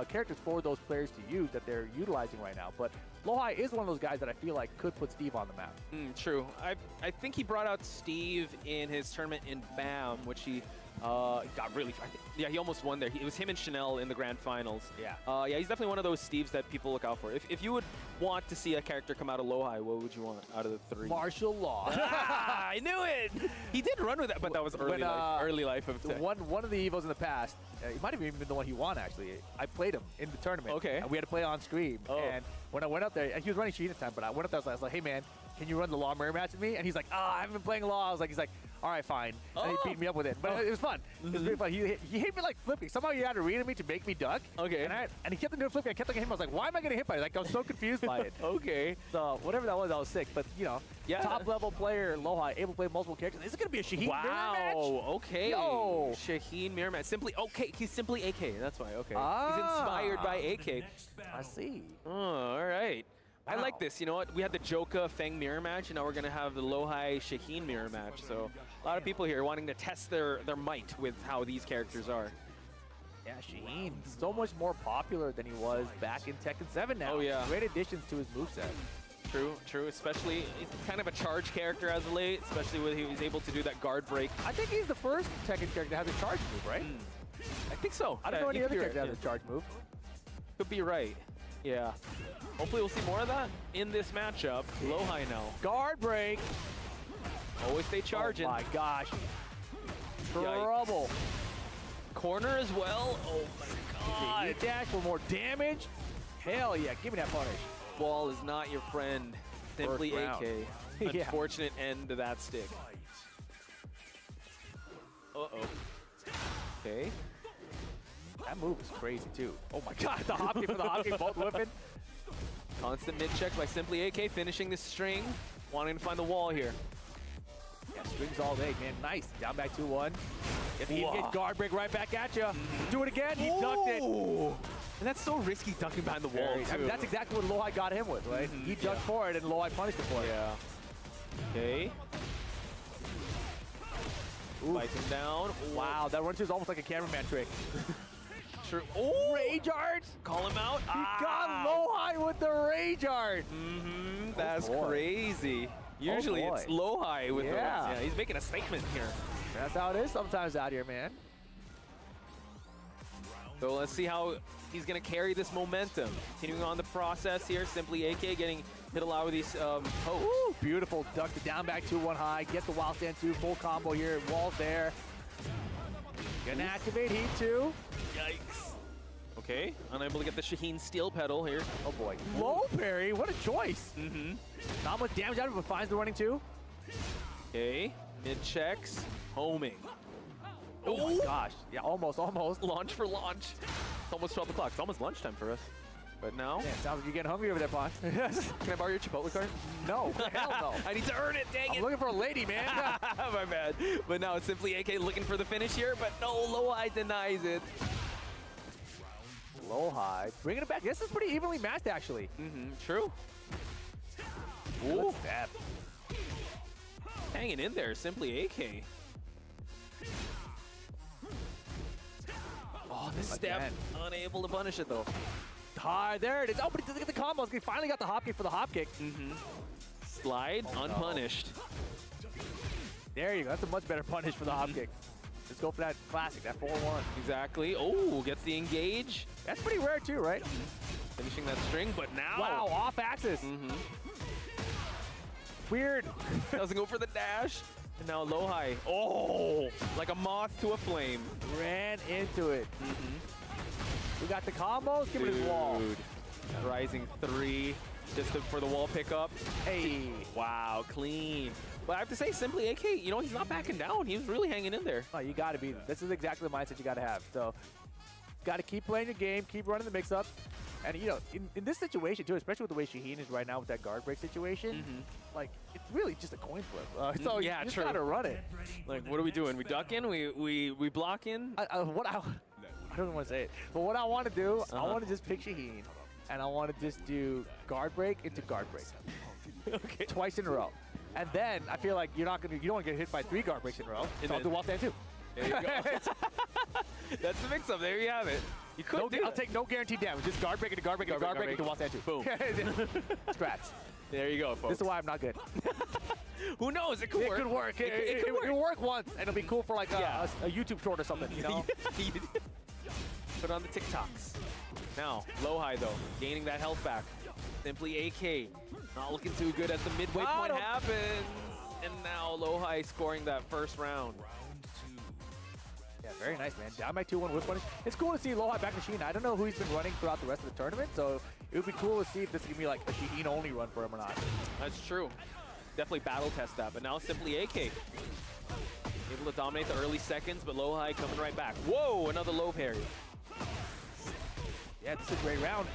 characters for those players to use that they're utilizing right now. But Lohai is one of those guys that I feel like could put Steve on the map. True. I think he brought out Steve in his tournament in BAM, which he got really. Yeah, he almost won there. It was him and Chanel in the grand finals. Yeah. Yeah, he's definitely one of those Steves that people look out for. If you would want to see a character come out of Lohai, what would you want out of the 3? Martial Law. I knew it. He did run with that, but that was early life of tech. One of the Evos in the past. It might have even been the one he won, actually. I played him in the tournament. Okay. And we had to play on stream. Oh. And when I went up there, he was running Shaheen at the time, but I went up there, I was like, hey, man, can you run the Law mirror match with me? And he's like, I haven't been playing Law. He's like, all right, fine. And he beat me up with it. But it was fun. It was really fun. He hit me like flipping. Somehow he had to read me to make me duck. Okay. And he kept on doing flipping. I kept looking at him. I was like, why am I getting hit by it? Like, I was so confused by it. Okay. So whatever that was sick. But, top level player, Lohai, able to play multiple characters. Is it going to be a Shaheen mirror match? Wow. Okay. Yo. Shaheen mirror match. He's simply AK. That's why. Okay. Ah. He's inspired by AK. I see. Oh, all right. I like this. You know what? We had the Joka Feng mirror match, and now we're going to have the Lohai Shaheen mirror match. So a lot of people here wanting to test their might with how these characters are. Yeah, Shaheen, so much more popular than he was back in Tekken 7 now. Oh, yeah. Great additions to his moveset. True. Especially, he's kind of a charge character as of late, especially when he was able to do that guard break. I think he's the first Tekken character to have a charge move, right? I think so. I don't know any other character that has a charge move. Could be right. Yeah. Hopefully we'll see more of that in this matchup. Lohai now. Guard break. Always stay charging. Oh my gosh. Trouble. Corner as well. Oh my god. Heat dash for more damage. Hell yeah, give me that punish. Ball is not your friend. Simply AK. Yeah. Unfortunate end to that stick. Uh-oh. Okay. That move is crazy too. Oh my god, the hop kick for the hop kick, both whipping. Constant mid-check by Simply AK, finishing this string. Wanting to find the wall here. Yeah, strings all day, man. Nice. Down back 2-1. He get guard break right back at you. Do it again. He ducked it. And that's so risky, ducking behind the wall, too. I mean, that's exactly what Lohai got him with, right? He ducked for it, and Lohai punished him for it. Yeah. Okay. Fight him down. Wow, that run-2 is almost like a cameraman trick. True. Oh, Rage Art! Call him out. He got Lohai with the Rage Art. That's crazy. Usually it's Lohai with the Rage. Yeah, he's making a statement here. That's how it is sometimes out here, man. So let's see how he's going to carry this momentum. Continuing on the process here, Simply AK getting hit a lot with these pokes. Beautiful. Duck the down back 2-1 high. Get the wild stand 2. Full combo here. Wall's there. Gonna activate Heat 2. Yikes. Okay, unable to get the Shaheen steel pedal here. Oh boy. Low parry, what a choice. Not much damage out of it, but finds the running 2. Okay, mid checks, homing. Oh my gosh. Yeah, almost. Launch for launch. It's almost 12 o'clock. It's almost lunchtime for us. But now... Yeah, sounds like you're getting hungry over there, Ponce. Can I borrow your Chipotle card? No, hell no. I need to earn it, dang it. I'm looking for a lady, man. My bad. But now it's Simply AK looking for the finish here, but no, Lohai denies it. Lohai bringing it back. This is pretty evenly matched, actually. True. Ooh. Stab. Hanging in there, Simply AK. Oh, this step. Unable to punish it, though. There it is. Oh, but he doesn't get the combos. He finally got the hop kick for the hop kick. Slide, unpunished. There you go. That's a much better punish for the hop kick. Let's go for that classic, that 4-1. Exactly. Oh, gets the engage. That's pretty rare too, right? Finishing that string, but now... Wow, off axis. Weird. Doesn't go for the dash. And now Lohai. Oh, like a moth to a flame. Ran into it. We got the combos. Give it his wall. Rising 3 just for the wall pickup. Hey. Wow, clean. But I have to say, Simply AK, you know, he's not backing down. He was really hanging in there. Oh, you got to be. This is exactly the mindset you got to have. So got to keep playing your game, keep running the mix-up. And, you know, in this situation, too, especially with the way Shaheen is right now with that guard break situation, like, it's really just a coin flip. So yeah, you just true. got to run it. Like, what are we doing? We duck in? We block in? I don't want to say it, but what I want to do, I want to just pick Shaheen, and I want to just do guard break into guard break. Okay. Twice in a row. And then I feel like you don't want to get hit by 3 guard breaks in a row, so I'll do wall stand 2. There you go. That's the mix-up. There you have it. You could I'll take no guaranteed damage. Just guard break into guard break into guard break into wall stand 2. Boom. Scratch. There you go, folks. This is why I'm not good. Who knows? It could work. It could work. It could work once, and it'll be cool for like a YouTube short or something, you know? Put on the TikToks. Now, Lohai, though, gaining that health back. Simply AK. Not looking too good as the midway point happens. And now Lohai scoring that first round. Yeah, very nice, man. Down by 2-1 whip punish. It's cool to see Lohai back in Shaheen. I don't know who he's been running throughout the rest of the tournament, so it would be cool to see if this is going to be like a Shaheen-only run for him or not. That's true. Definitely battle test that, but now Simply AK. Able to dominate the early seconds, but Lohai coming right back. Whoa, another low parry. Yeah, this is a great round.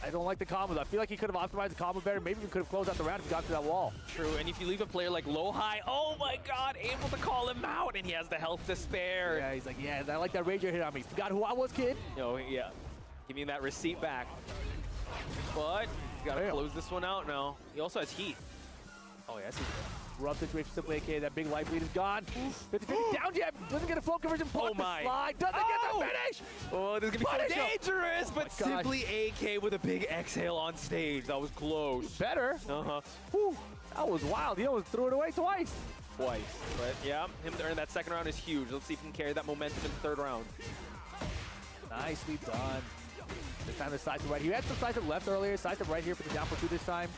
I don't like the combos. I feel like he could have optimized the combo better. Maybe we could have closed out the round if he got to that wall. True, and if you leave a player like Lohai, oh my god, able to call him out, and he has the health to spare. Yeah, he's like, yeah, I like that rage you hit on me. Forgot who I was, kid? Oh, yeah. Give me that receipt back. But he's got to close this one out now. He also has heat. Oh, yeah, rough situation, Simply AK. That big life lead is gone. 50-50 down jab. Doesn't get a float conversion. Oh my. Slide. Doesn't get the finish. Oh, this is going to be so dangerous. But Simply AK with a big exhale on stage. That was close. Better. Whew. That was wild. He almost threw it away twice. But yeah, him to earn that second round is huge. Let's see if he can carry that momentum in the third round. Nicely done. This time the side to right. He had some side to left earlier. Side to right here for the down for 2 this time.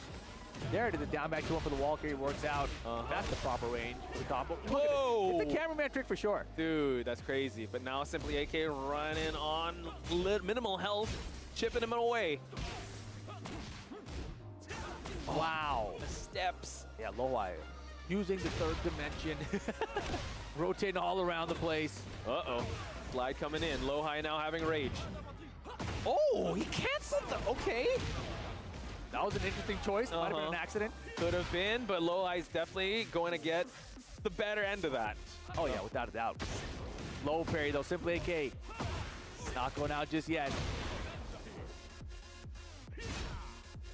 There it is, the down back to 1 for the wall carry works out. That's the proper range for the combo. Whoa! It's a cameraman trick for sure. Dude, that's crazy. But now Simply AK running on minimal health, chipping him away. Wow. The steps. Yeah, Lohai using the third dimension. Rotating all around the place. Uh-oh. Slide coming in. Lohai now having rage. Oh, he canceled the... Okay. That was an interesting choice. Might have been an accident. Could have been, but Lohai's definitely going to get the better end of that. Oh, yeah, without a doubt. Low parry, though. Simply AK. Not going out just yet.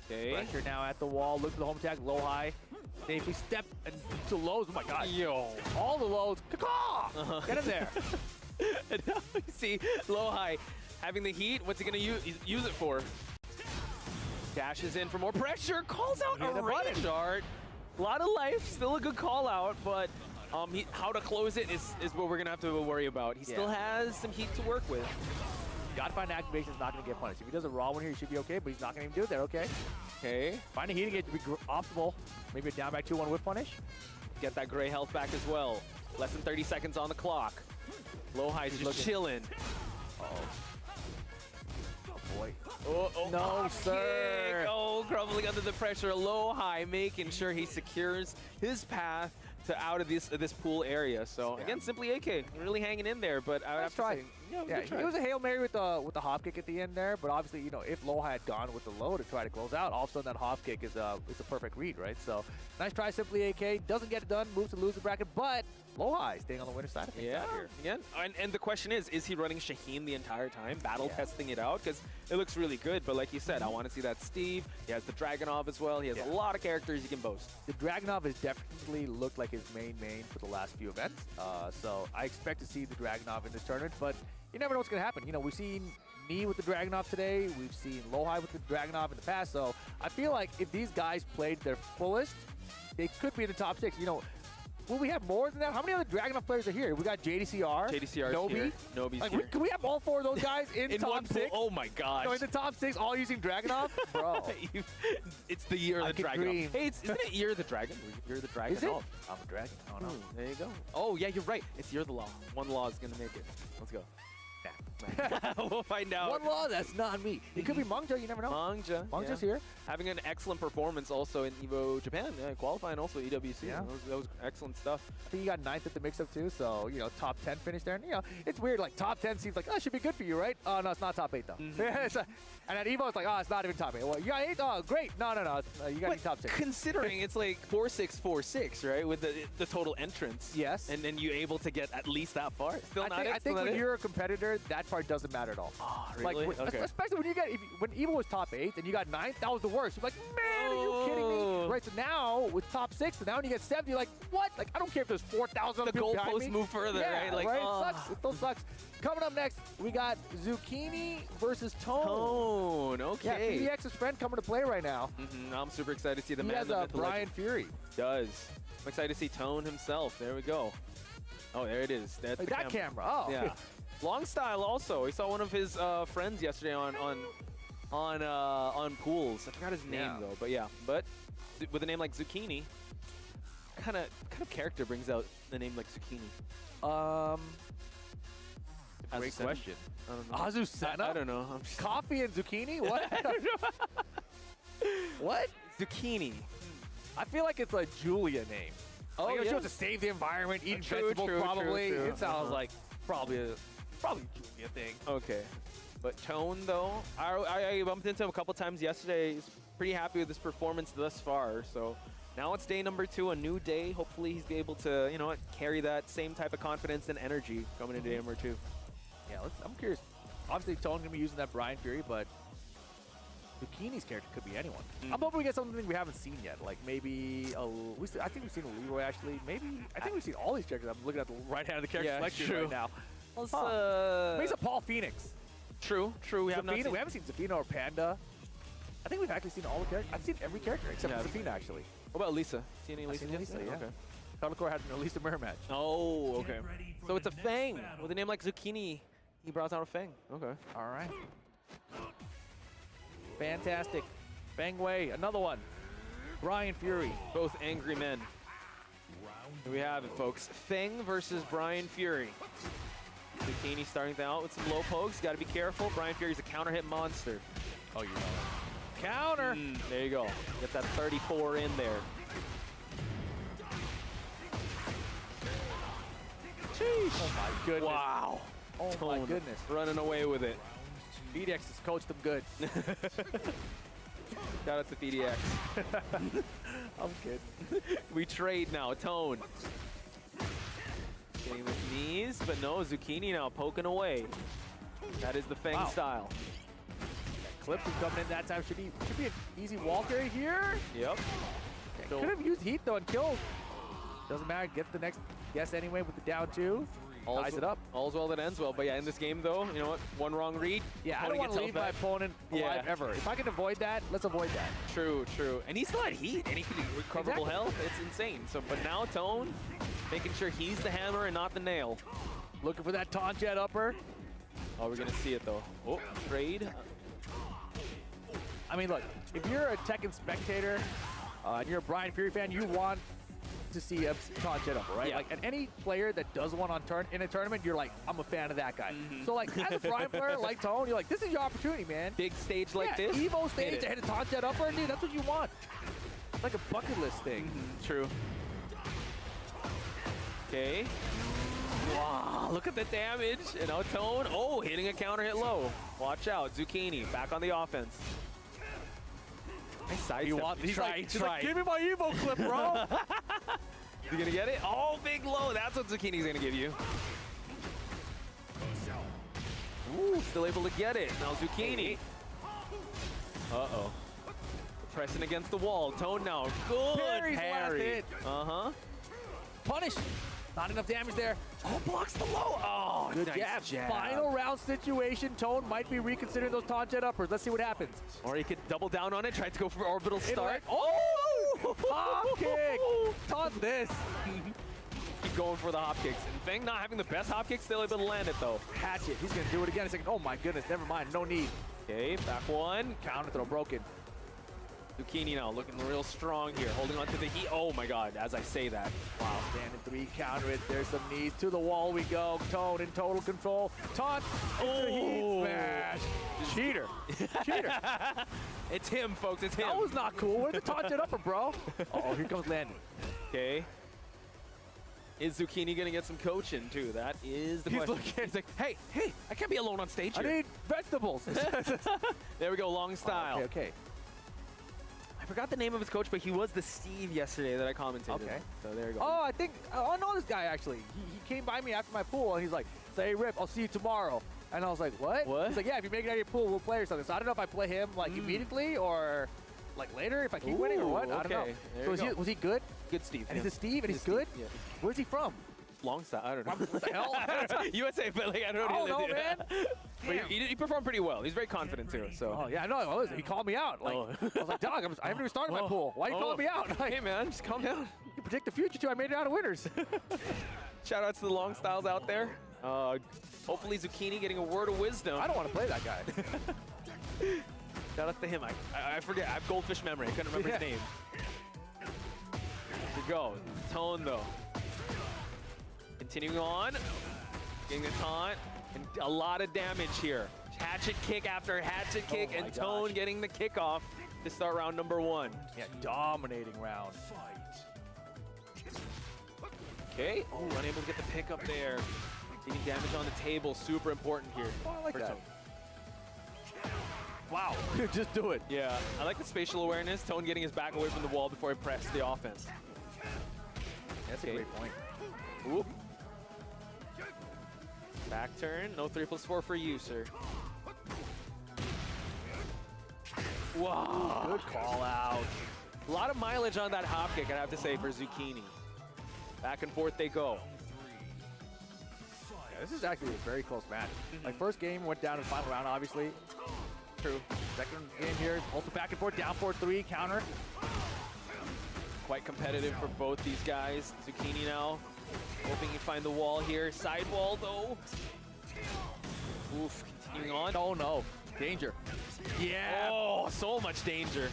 Okay. Pressure now at the wall. Look for the home attack. Lohai. Safely step into lows. Oh, my God. Yo. All the lows. Caw! Get him there. And now you see Lohai having the heat. What's he going to use it for? Dashes in for more pressure, calls out a rage art. A lot of life, still a good call out, but how to close it is what we're gonna have to worry about. He still has some heat to work with. Gotta find activation is not gonna get punished. If he does a raw one here, he should be okay, but he's not gonna even do it there, okay? Okay. Finding heat again to be optimal. Maybe a down back 2-1 whip punish. Get that gray health back as well. Less than 30 seconds on the clock. Lohai's just chilling. Boy. No, sir. Kick. Oh, crumbling under the pressure. Lohai making sure he secures his path to out of this pool area. So again, Simply AK really hanging in there, but I would have to say, it was a Hail Mary with the hop kick at the end there, but obviously, you know, if Lohai had gone with the low to try to close out, all of a sudden that hop kick is it's a perfect read, right? So nice try, Simply AK. Doesn't get it done, moves to lose the bracket, but Lohai staying on the winner's side of things out here. Yeah, and the question is he running Shaheen the entire time, battle testing it out? Because it looks really good, but like you said, I want to see that Steve. He has the Dragunov as well. He has a lot of characters he can boast. The Dragunov has definitely looked like his main for the last few events. So I expect to see the Dragunov in this tournament, but you never know what's going to happen. You know, we've seen me with the Dragunov today. We've seen Lohai with the Dragunov in the past. So I feel like if these guys played their fullest, they could be in the top 6. You know, will we have more than that? How many other Dragunov players are here? We got JDCR, Nobi. Nobi's here. Can we have all 4 of those guys in top 6? Oh my gosh. No, in the top 6, all using Dragunov? Bro. It's the year of the Dragon. Hey, isn't it Year of the Dragon? Year of the Dragon. Is it? Oh, I'm a dragon. Oh, no. There you go. Oh, yeah, you're right. It's Year of the Law. One law is going to make it. Let's go. We'll find out. One law, that's not me. It could be Mangja, you never know. Mangja's here. Having an excellent performance also in EVO Japan, qualifying also EWC. Yeah. That was excellent stuff. I think you got 9th at the mix-up too, so, you know, top 10 finish there. And, you know, it's weird, like, top 10 seems like, oh, it should be good for you, right? Oh, no, it's not top 8, though. And at EVO, it's like, oh, it's not even top 8. Well, you got 8? Oh, great. No, you got to be top 6. Considering it's like 4-6-4-6, right, with the total entrance. Yes. And then you're able to get at least that far. Still not I think when you're a competitor, that part doesn't matter at all. Oh, really? Like, okay. Especially when when EVO was top 8 and you got 9th, that was the worst. You're like, man, are you kidding me? Right, so now with top 6, and now when you get 7th, you're like, what? Like, I don't care if there's 4,000 people behind me. The goalposts move further, yeah, right? Like, right? It sucks. It still sucks. Coming up next, we got Zucchini versus Tone. Tone, okay. Yeah, PDX's friend coming to play right now. I'm super excited to see the he man. Has the Brian Fury. Does. I'm excited to see Tone himself. There we go. Oh, there it is. That's like that camera. Oh. Yeah. Long Style also. We saw one of his friends yesterday on pools. I forgot his name though, but yeah. But with a name like Zucchini, kind of character brings out the name like Zucchini? Great question. I don't know. Azucena? I don't know. Coffee and zucchini? What? What? Zucchini. I feel like it's a Julia name. Oh, like, yeah. She wants to save the environment, eat vegetables, probably. True. It sounds like probably a Julia thing. Okay. But Tone, though, I bumped into him a couple times yesterday. He's pretty happy with his performance thus far. So now it's day number 2, a new day. Hopefully he's able to, you know what, carry that same type of confidence and energy coming into day number 2. Yeah, I'm curious. Obviously, Tone's going to be using that Brian Fury, but Zucchini's character could be anyone. I'm hoping we get something we haven't seen yet. Like maybe, I think we've seen a Leroy actually. I think we've seen all these characters. I'm looking at the right hand of the character selection right now. Maybe it's a Paul Phoenix. True. We haven't seen Zafina or Panda. I think we've actually seen all the characters. I've seen every character except for Zafina, actually. What about Lisa? Seen any Lisa? Yeah. Okay. Thundercore had an Lisa mirror match. Oh, okay. So it's a Fang with a name like Zucchini. He brought out a Fang. Okay. All right. Fantastic. Fang Wei, another one. Brian Fury. Both angry men. Here we have it, folks. Fang versus Brian Fury. Zucchini starting out with some low pokes. Got to be careful. Brian Fury's a counter hit monster. Oh, you know that. Counter. There you go. Get that 34 in there. Sheesh. Oh, my goodness. Wow. Oh, Tone my goodness. Running away with it. BDX has coached them good. Shout out to BDX. I'm kidding. We trade now. Tone. Getting with knees, but no, Zucchini now poking away. That is the Fang style. Clips is coming in that time. Should be an easy wall carry here. Yep. So could have used heat though and killed. Doesn't matter. Gets the next guess anyway with the down 2. Ties it up. All's well that ends well. But yeah, in this game though, you know what? One wrong read. Yeah, I don't want to leave my opponent alive ever. If I can avoid that, let's avoid that. True. And he's still at heat, and he can recoverable health. It's insane. So, but now Tone, making sure he's the hammer and not the nail. Looking for that taunt jet upper. Oh, we're gonna see it though. Oh, trade. I mean, look, if you're a Tekken spectator and you're a Brian Fury fan, you want to see a taunt jet upper, right? Yeah. Like, and any player that does one in a tournament, you're like, I'm a fan of that guy. So, like, as a Brian player like Tone, you're like, this is your opportunity, man. Big stage like this. Evo stage to hit a taunt jet upper, dude, that's what you want. It's like a bucket list thing. True. Okay. Wow, look at the damage. And now Tone, hitting a counter hit low. Watch out, Zucchini back on the offense. Nice side step. He's like, give me my Evo clip, bro. You gonna get it? Oh, big low. That's what Zucchini's gonna give you. Ooh, still able to get it. Now Zucchini. Uh-oh. Pressing against the wall. Tone now. Good parry. Punish. Not enough damage there. Oh, blocks the low. Oh, good nice jab. Final round situation. Tone might be reconsidering those taunt jet uppers. Let's see what happens. Or he could double down on it, try to go for orbital start. Hop kick. Taunt this. Keep going for the hop kicks. And Fang not having the best hop kicks, still able to land it though. Hatchet. He's going to do it again. He's like, oh my goodness, never mind. No need. Okay, back one. Counter throw broken. Zucchini now looking real strong here, holding on to the heat. Oh my god, as I say that. Wow, standing 3, counter it. There's some knees. To the wall we go. Tone in total control. Taunt. Oh, heat smash. Cheater. Cheater. It's him, folks. It's him. That was not cool. Where's the taunted upper, bro? Uh-oh, here comes Landon. Okay. Is Zucchini going to get some coaching, too? That is the question. He's like, hey, I can't be alone on stage here. I need vegetables. There we go, long style. Oh, okay. I forgot the name of his coach, but he was the Steve yesterday that I commentated. Okay. So there you go. Oh, I know this guy, actually. He came by me after my pool, and he's like, hey, Rip, I'll see you tomorrow. And I was like, what? He's like, yeah, if you make it out of your pool, we'll play or something. So I don't know if I play him, like, immediately or, like, later if I keep winning or what. I don't know. So was he good? Good Steve. And he's a Steve, and he's good? Yeah. Where's he from? Long style. I don't know. What the hell? USA, but like, I don't know, man. But he performed pretty well. He's very confident too. So. Oh yeah, no, he called me out. Like, I was like, dog, I haven't even started my pool. Why you calling me out? Like, hey man, just calm down. You predict the future too. I made it out of winners. Shout out to the long styles out there. Hopefully Zucchini getting a word of wisdom. I don't want to play that guy. Shout out to him. I forget. I have goldfish memory. I couldn't remember his name. Here we go. Tone though. Continuing on, getting the taunt, and a lot of damage here. Hatchet kick after hatchet kick, and Tone getting the kickoff to start round number 1. Yeah, dominating round. Okay, unable to get the pick up there. Getting damage on the table, super important here. Oh, I like that. Tone. Wow, just do it. Yeah, I like the spatial awareness. Tone getting his back away from the wall before he pressed the offense. That's a great point. Whoop. Back turn, no 3+4 for you, sir. Wow. Good call out. A lot of mileage on that hop kick, I'd have to say, for Zucchini. Back and forth they go. Yeah, this is actually a very close match. Like, first game went down in the final round, obviously. True. Second game here, also back and forth, down 4-3, counter. Quite competitive for both these guys. Zucchini now hoping you find the wall here. Side wall, though. Oof, continuing on. Oh, no. Danger. Yeah. Oh, so much danger.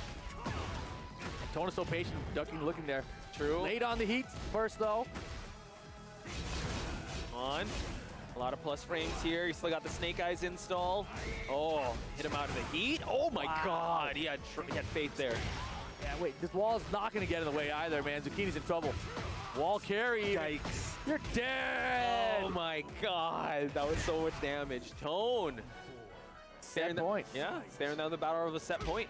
Tone is so patient, ducking, looking there. True. Late on the heat first, though. On. A lot of plus frames here. He still got the snake eyes installed. Oh, hit him out of the heat. Oh, my God. He had faith there. Yeah, wait. This wall is not going to get in the way either, man. Zucchini's in trouble. Wall carry. Yikes. You're dead. Oh, my God. That was so much damage. Tone. Set point. Yeah, staring down the battle of a set point.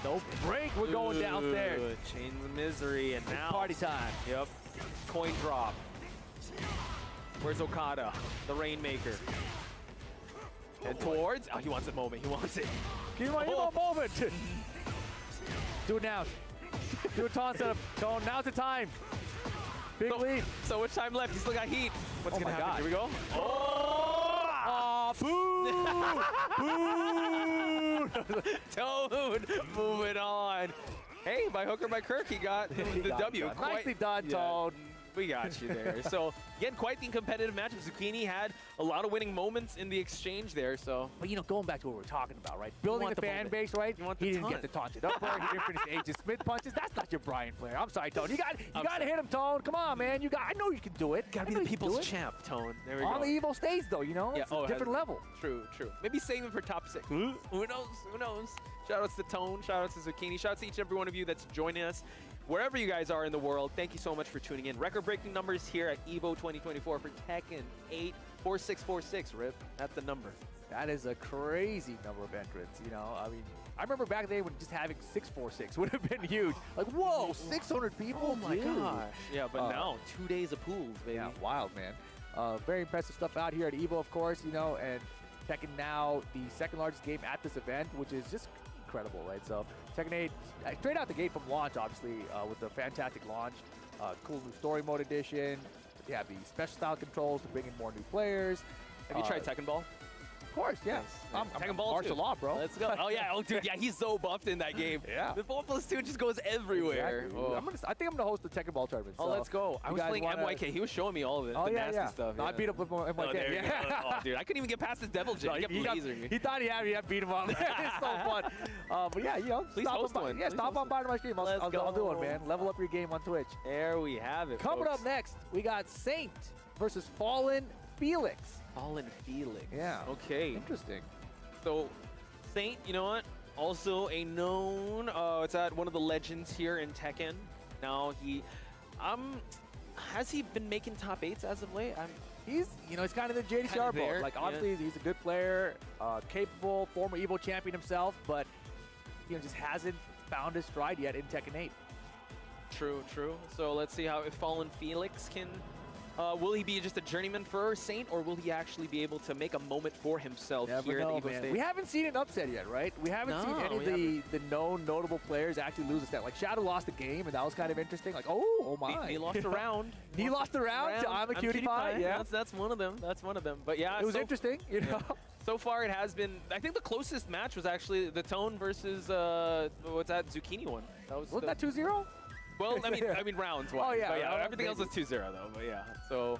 No break. We're going downstairs. Chains of misery, and now party time. Yep. Coin drop. Where's Okada, the Rainmaker? And towards. Oh, he wants a moment. He wants it. Give me a moment. Do it now. Do a taunt setup. Tone. Now's the time. Big lead. So much time left. He's still got heat. What's gonna happen? God. Here we go. Oh, boo! Tone moving on. Hey, by hook or by crook, he got the W. Nicely done, Tone. We got you there. So, again, quite the competitive matchup. Zucchini had a lot of winning moments in the exchange there, so. But, you know, going back to what we were talking about, right? Building the fan base, right? He didn't get the taunted upper. He didn't finish the Agent Smith punches. That's not your Brian Flair. I'm sorry, Tone. You got to hit him, Tone. Come on, man. I know you can do it. Got to be the people's champ, Tone. There we go. On the Evo stage, though, you know? It's a different level. True. Maybe save him for top 6. Who knows? Shout outs to Tone. Shout outs to Zucchini. Shout outs to each and every one of you that's joining us. Wherever you guys are in the world, thank you so much for tuning in. Record-breaking numbers here at EVO 2024 for Tekken 84646. Rip, that's the number. That is a crazy number of entrants, you know? I mean, I remember back then when just having 646 would have been huge. Like, whoa, 600 people? Oh my gosh. Yeah, but now 2 days of pools, baby. Yeah, wild, man. Very impressive stuff out here at EVO, of course, you know, and Tekken now the second largest game at this event, which is just incredible, right? So Tekken 8, straight out the gate from launch, obviously, with a fantastic launch, cool new story mode edition. You have the special style controls to bring in more new players. Have you tried Tekken Ball? Of course, yeah. I'm Tekken Ball martial too. law, bro. Let's go. Oh yeah, oh dude, yeah, he's so buffed in that game. Yeah. The 4+2 just goes everywhere. Exactly. Oh. I think I'm gonna host the Tekken Ball tournament. Oh, so let's go. I you was guys playing wanna- MYK. He was showing me all of it. Oh, the yeah, nasty yeah. stuff. No, I Yeah. beat up with MYK. Oh, there you yeah. go. Oh, dude, I couldn't even get past his devil jig. No, he kept lasering me. he thought he had me. I beat him up. It's so fun. But yeah, you know, Please host one. Yeah, Please stop host on by to my stream. I'll do one, man. Level up your game on Twitch. There we have it. Coming folks. up next, we got Saint versus Fallen Felix. Fallen Felix. Yeah. Okay. Interesting. So, Saint, you know what? Also a known, it's at one of the legends here in Tekken. Now he, has he been making top 8s as of late? He's kind of the JD Sharp. Like, obviously, he's a good player, capable, former Evo champion himself, but, just hasn't found his stride yet in Tekken 8. True, true. So let's see if Fallen Felix can, will he be just a journeyman for Saint, or will he actually be able to make a moment for himself here at the Evo stage? We haven't seen an upset yet, right? We haven't seen any of the known notable players actually lose a set. Like, Shadow lost the game, and that was kind of interesting. Like, oh my. He lost a round. He lost a round to I'm a Cutie Pie. Yeah. That's one of them. That's one of them. But yeah. It was interesting, you know. So far, it has been. I think the closest match was actually the Tone versus what's that Zucchini one. Wasn't that 2-0? Well, I mean rounds wise. Oh yeah, but yeah. rounds, Everything else was 2-0 though. But yeah. So,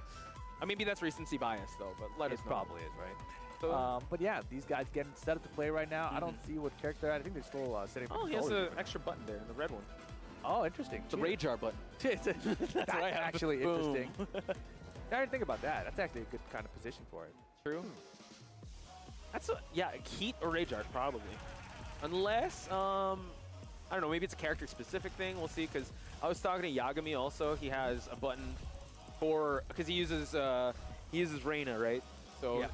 maybe that's recency bias though. But let us know. Probably is, right? So, but yeah, these guys getting set up to play right now. I don't see what character. I think they're still setting up. Oh, he has an extra button there, the red one. Oh, interesting. The Rage Jar button. That's what I have. actually Boom. interesting. I didn't think about that. That's actually a good kind of position for it. True. That's Heat or Rage Art probably, unless I don't know. Maybe it's a character specific thing. We'll see. Because I was talking to Yagami also. He has a button for because he uses Reina, right? So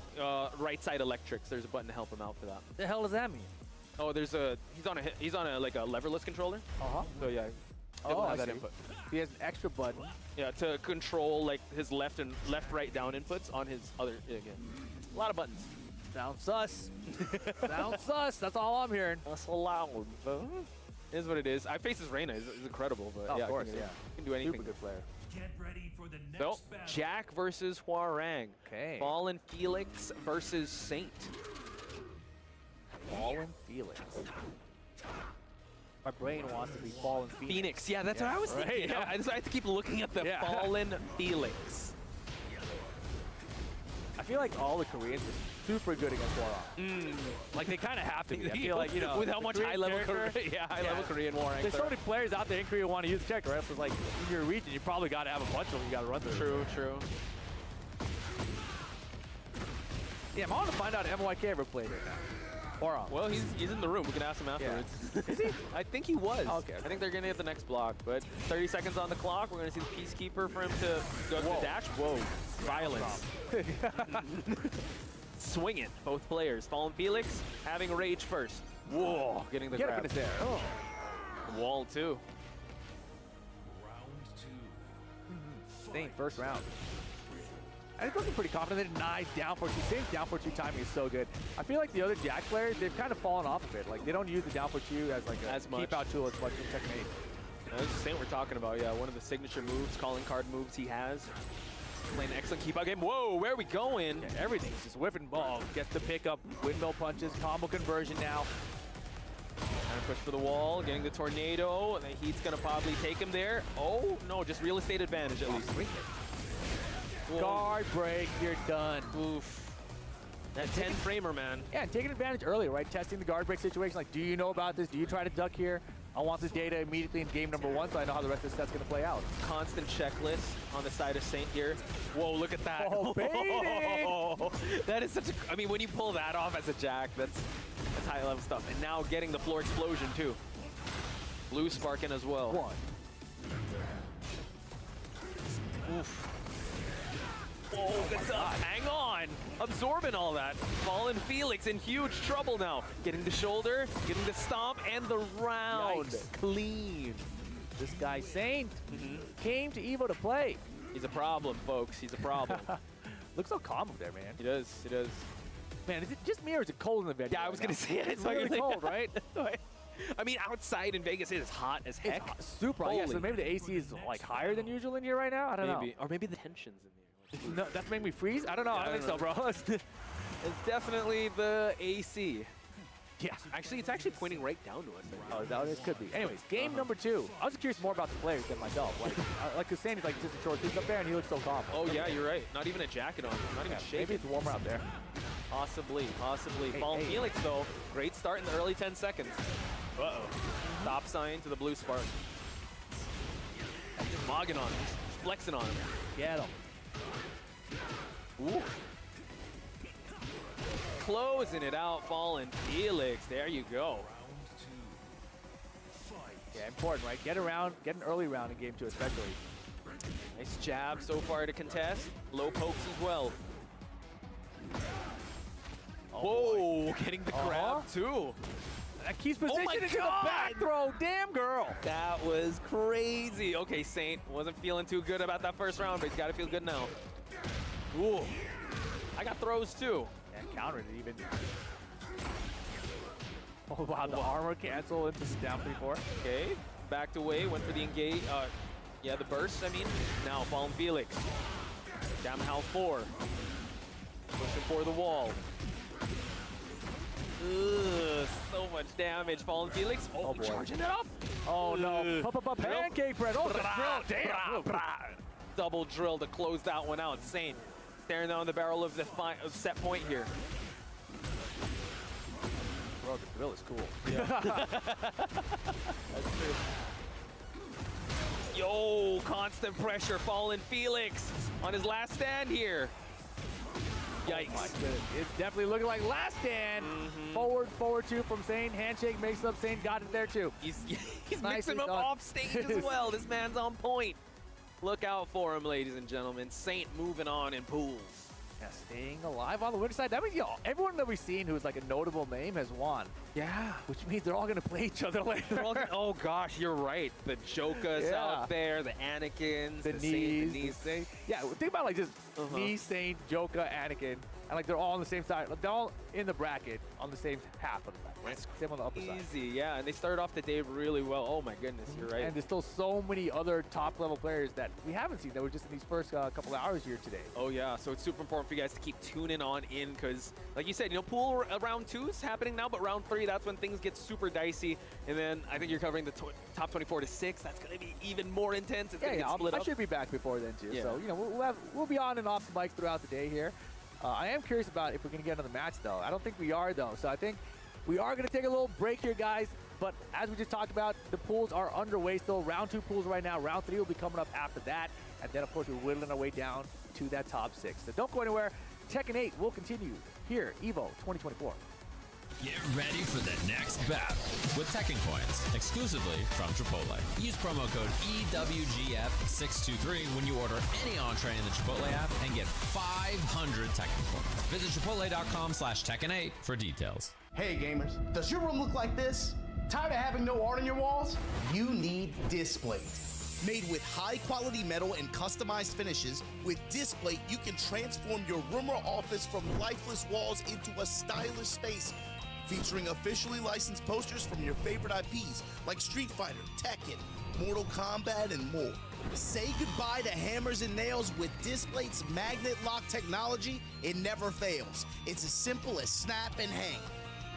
right side electrics. There's a button to help him out for that. The hell does that mean? Oh, he's on a like a leverless controller. So yeah. Oh, have I that see. input. He has an extra button. Yeah, to control like his left and right down inputs on his other. Yeah, a lot of buttons. Sounds sus. Sounds sus. That's all I'm hearing. That's loud. It is what it is. I face his Reina. It's incredible, but of course, can do anything. Super good player. Get ready for the next So, battle. Jack versus Huarang. Okay. Fallen Felix versus Saint. Fallen Felix. My brain wants to be Fallen Phoenix. Yeah, that's what I was thinking. Yeah, I have to keep looking at the Fallen Felix. I feel like all the Koreans are super good against Huarang. Like they kind of have to be. I feel like, with how much high-level Korean Huarang. There's so many players out there in Korea who want to use the character, right? So like in your region, you probably got to have a bunch of them you got to run through. True. Yeah, I want to find out if MYK ever played it now. Huarang. Well, he's in the room. We can ask him afterwards. Yeah. Is he? I think he was. Okay. I think they're going to hit the next block, but 30 seconds on the clock. We're going to see the Peacekeeper for him to go to the dash. Whoa. Violence. Swing it, both players. Fallen Felix having Rage first. Whoa. Getting the grab. There. Oh. Wall, too. Round 2. Saint, first round. I was looking pretty confident. Nice down for two. Saint's down for two timing is so good. I feel like the other Jack players, they've kind of fallen off a bit. Like, they don't use the down for two as like a keep out tool as much in Tekken 8. That's the Saint we're talking about, yeah. One of the signature moves, calling card moves he has. Playing an excellent keep out game. Whoa, where are we going? Yeah, everything's just whiffing ball. Gets the pickup, windmill punches, combo conversion now. Trying to push for the wall, getting the tornado. And the Heat's going to probably take him there. Oh, no, just real estate advantage at least. Guard break, you're done. Oof. That 10 framer, man. Yeah, and taking advantage early, right? Testing the guard break situation. Like, do you know about this? Do you try to duck here? I want this data immediately in game number 1 so I know how the rest of the set's going to play out. Constant checklist on the side of Saint here. Whoa, look at that. Oh, baby! That is such a... I mean, when you pull that off as a Jack, that's high-level stuff. And now getting the floor explosion, too. Blue sparking as well. One. Oof. Oh, good stuff. Hang on. Absorbing all that. Fallen Felix in huge trouble now. Getting the shoulder, getting the stomp, and the round. Yikes. Clean. This guy, Saint, came to Evo to play. He's a problem, folks. He's a problem. Looks so calm up there, man. He does. He does. Man, is it just me or is it cold in the venue? Yeah, I was going to say it. It's really cold, right? I mean, outside in Vegas, it is hot as heck. It's super hot. Yeah, so maybe the AC is like higher than usual in here right now? I don't know. Or maybe the tension's in there. No, that's making me freeze? I don't know. I don't think so, bro. is definitely the AC. Yeah. Actually, it's actually pointing right down to us. Oh, is that what it could be? Anyways, game number 2. I was curious more about the players than myself. Like cause Sandy's like just a short dude up there, and he looks so calm. Oh yeah, you're right. Not even a jacket on. Not even shaking. Maybe it's warmer out there. Possibly. Hey, Fallen hey. Felix though, great start in the early 10 seconds. Uh-oh. Stop sign to the blue spark. Just mogging on him. Just flexing on him. Get him. Ooh. Closing it out, Fallen Felix. There you go. Yeah, important, right? Get an early round in game 2 especially. Nice jab so far to contest. Low pokes as well. Whoa, getting the grab too. That keeps position my into the God! back throw. Damn girl. That was crazy. Okay, Saint wasn't feeling too good about that first round, but he's got to feel good now. Ooh. I got throws too. And countered it even. Oh wow, the armor cancel into down 3-4. Okay, backed away, went for the engage. Yeah, the burst, I mean. Now, Fallen Felix. Down Hal 4. Pushing for the wall. Ugh, so much damage, Fallen Felix. Oh, boy. charging it up. Oh no, up, pancake bread. Oh, the drill, damn. Double drill to close that one out. Saint staring down the barrel of the set point here. Bro, the drill is cool. Yeah. That's true. Yo, constant pressure, Fallen Felix on his last stand here. Yikes. Oh my goodness. It's definitely looking like last stand. Forward 2 from Sane. Handshake makes up. Sane got it there too. He's mixing him up off stage as well. This man's on point. Look out for him, ladies and gentlemen. Saint moving on in pools. Yeah, staying alive on the winner side. That means everyone that we've seen who's like a notable name has won. Yeah. Which means they're all going to play each other later. Oh gosh, you're right. The Jokas out there, the Anakins, the knees. Yeah, think about like just Knee, Saint, Joka, Anakin. And like they're all on the same side. They're all in the bracket on the same half of the bracket. Right? Same on the upper side. Easy, yeah. And they started off the day really well. Oh my goodness, you're right. And there's still so many other top level players that we haven't seen that were just in these first couple of hours here today. Oh yeah, so it's super important for you guys to keep tuning on in because, like you said, pool round 2 is happening now, but round 3, that's when things get super dicey. And then I think you're covering the top 24 to 6. That's going to be even more intense. It's gonna get split up. I should be back before then too. Yeah. So we'll be on and off the mics throughout the day here. I am curious about if we're going to get another match though. I don't think we are though. So I think we are going to take a little break here, guys. But as we just talked about, the pools are underway still. Round 2 pools right now. Round 3 will be coming up after that. And then, of course, we're whittling our way down to that top 6. So don't go anywhere. Tekken 8 will continue here, EVO 2024. Get ready for the next battle with Tekken coins exclusively from Chipotle. Use promo code EWGF623 when you order any entree in the Chipotle app and get 500 Tekken coins. Visit chipotle.com/Tekken8 for details. Hey gamers, does your room look like this? Tired of having no art on your walls? You need Displate. Made with high-quality metal and customized finishes, with Displate you can transform your room or office from lifeless walls into a stylish space. Featuring officially licensed posters from your favorite IPs like Street Fighter, Tekken, Mortal Kombat, and more. Say goodbye to hammers and nails with Displate's magnet lock technology. It never fails. It's as simple as snap and hang.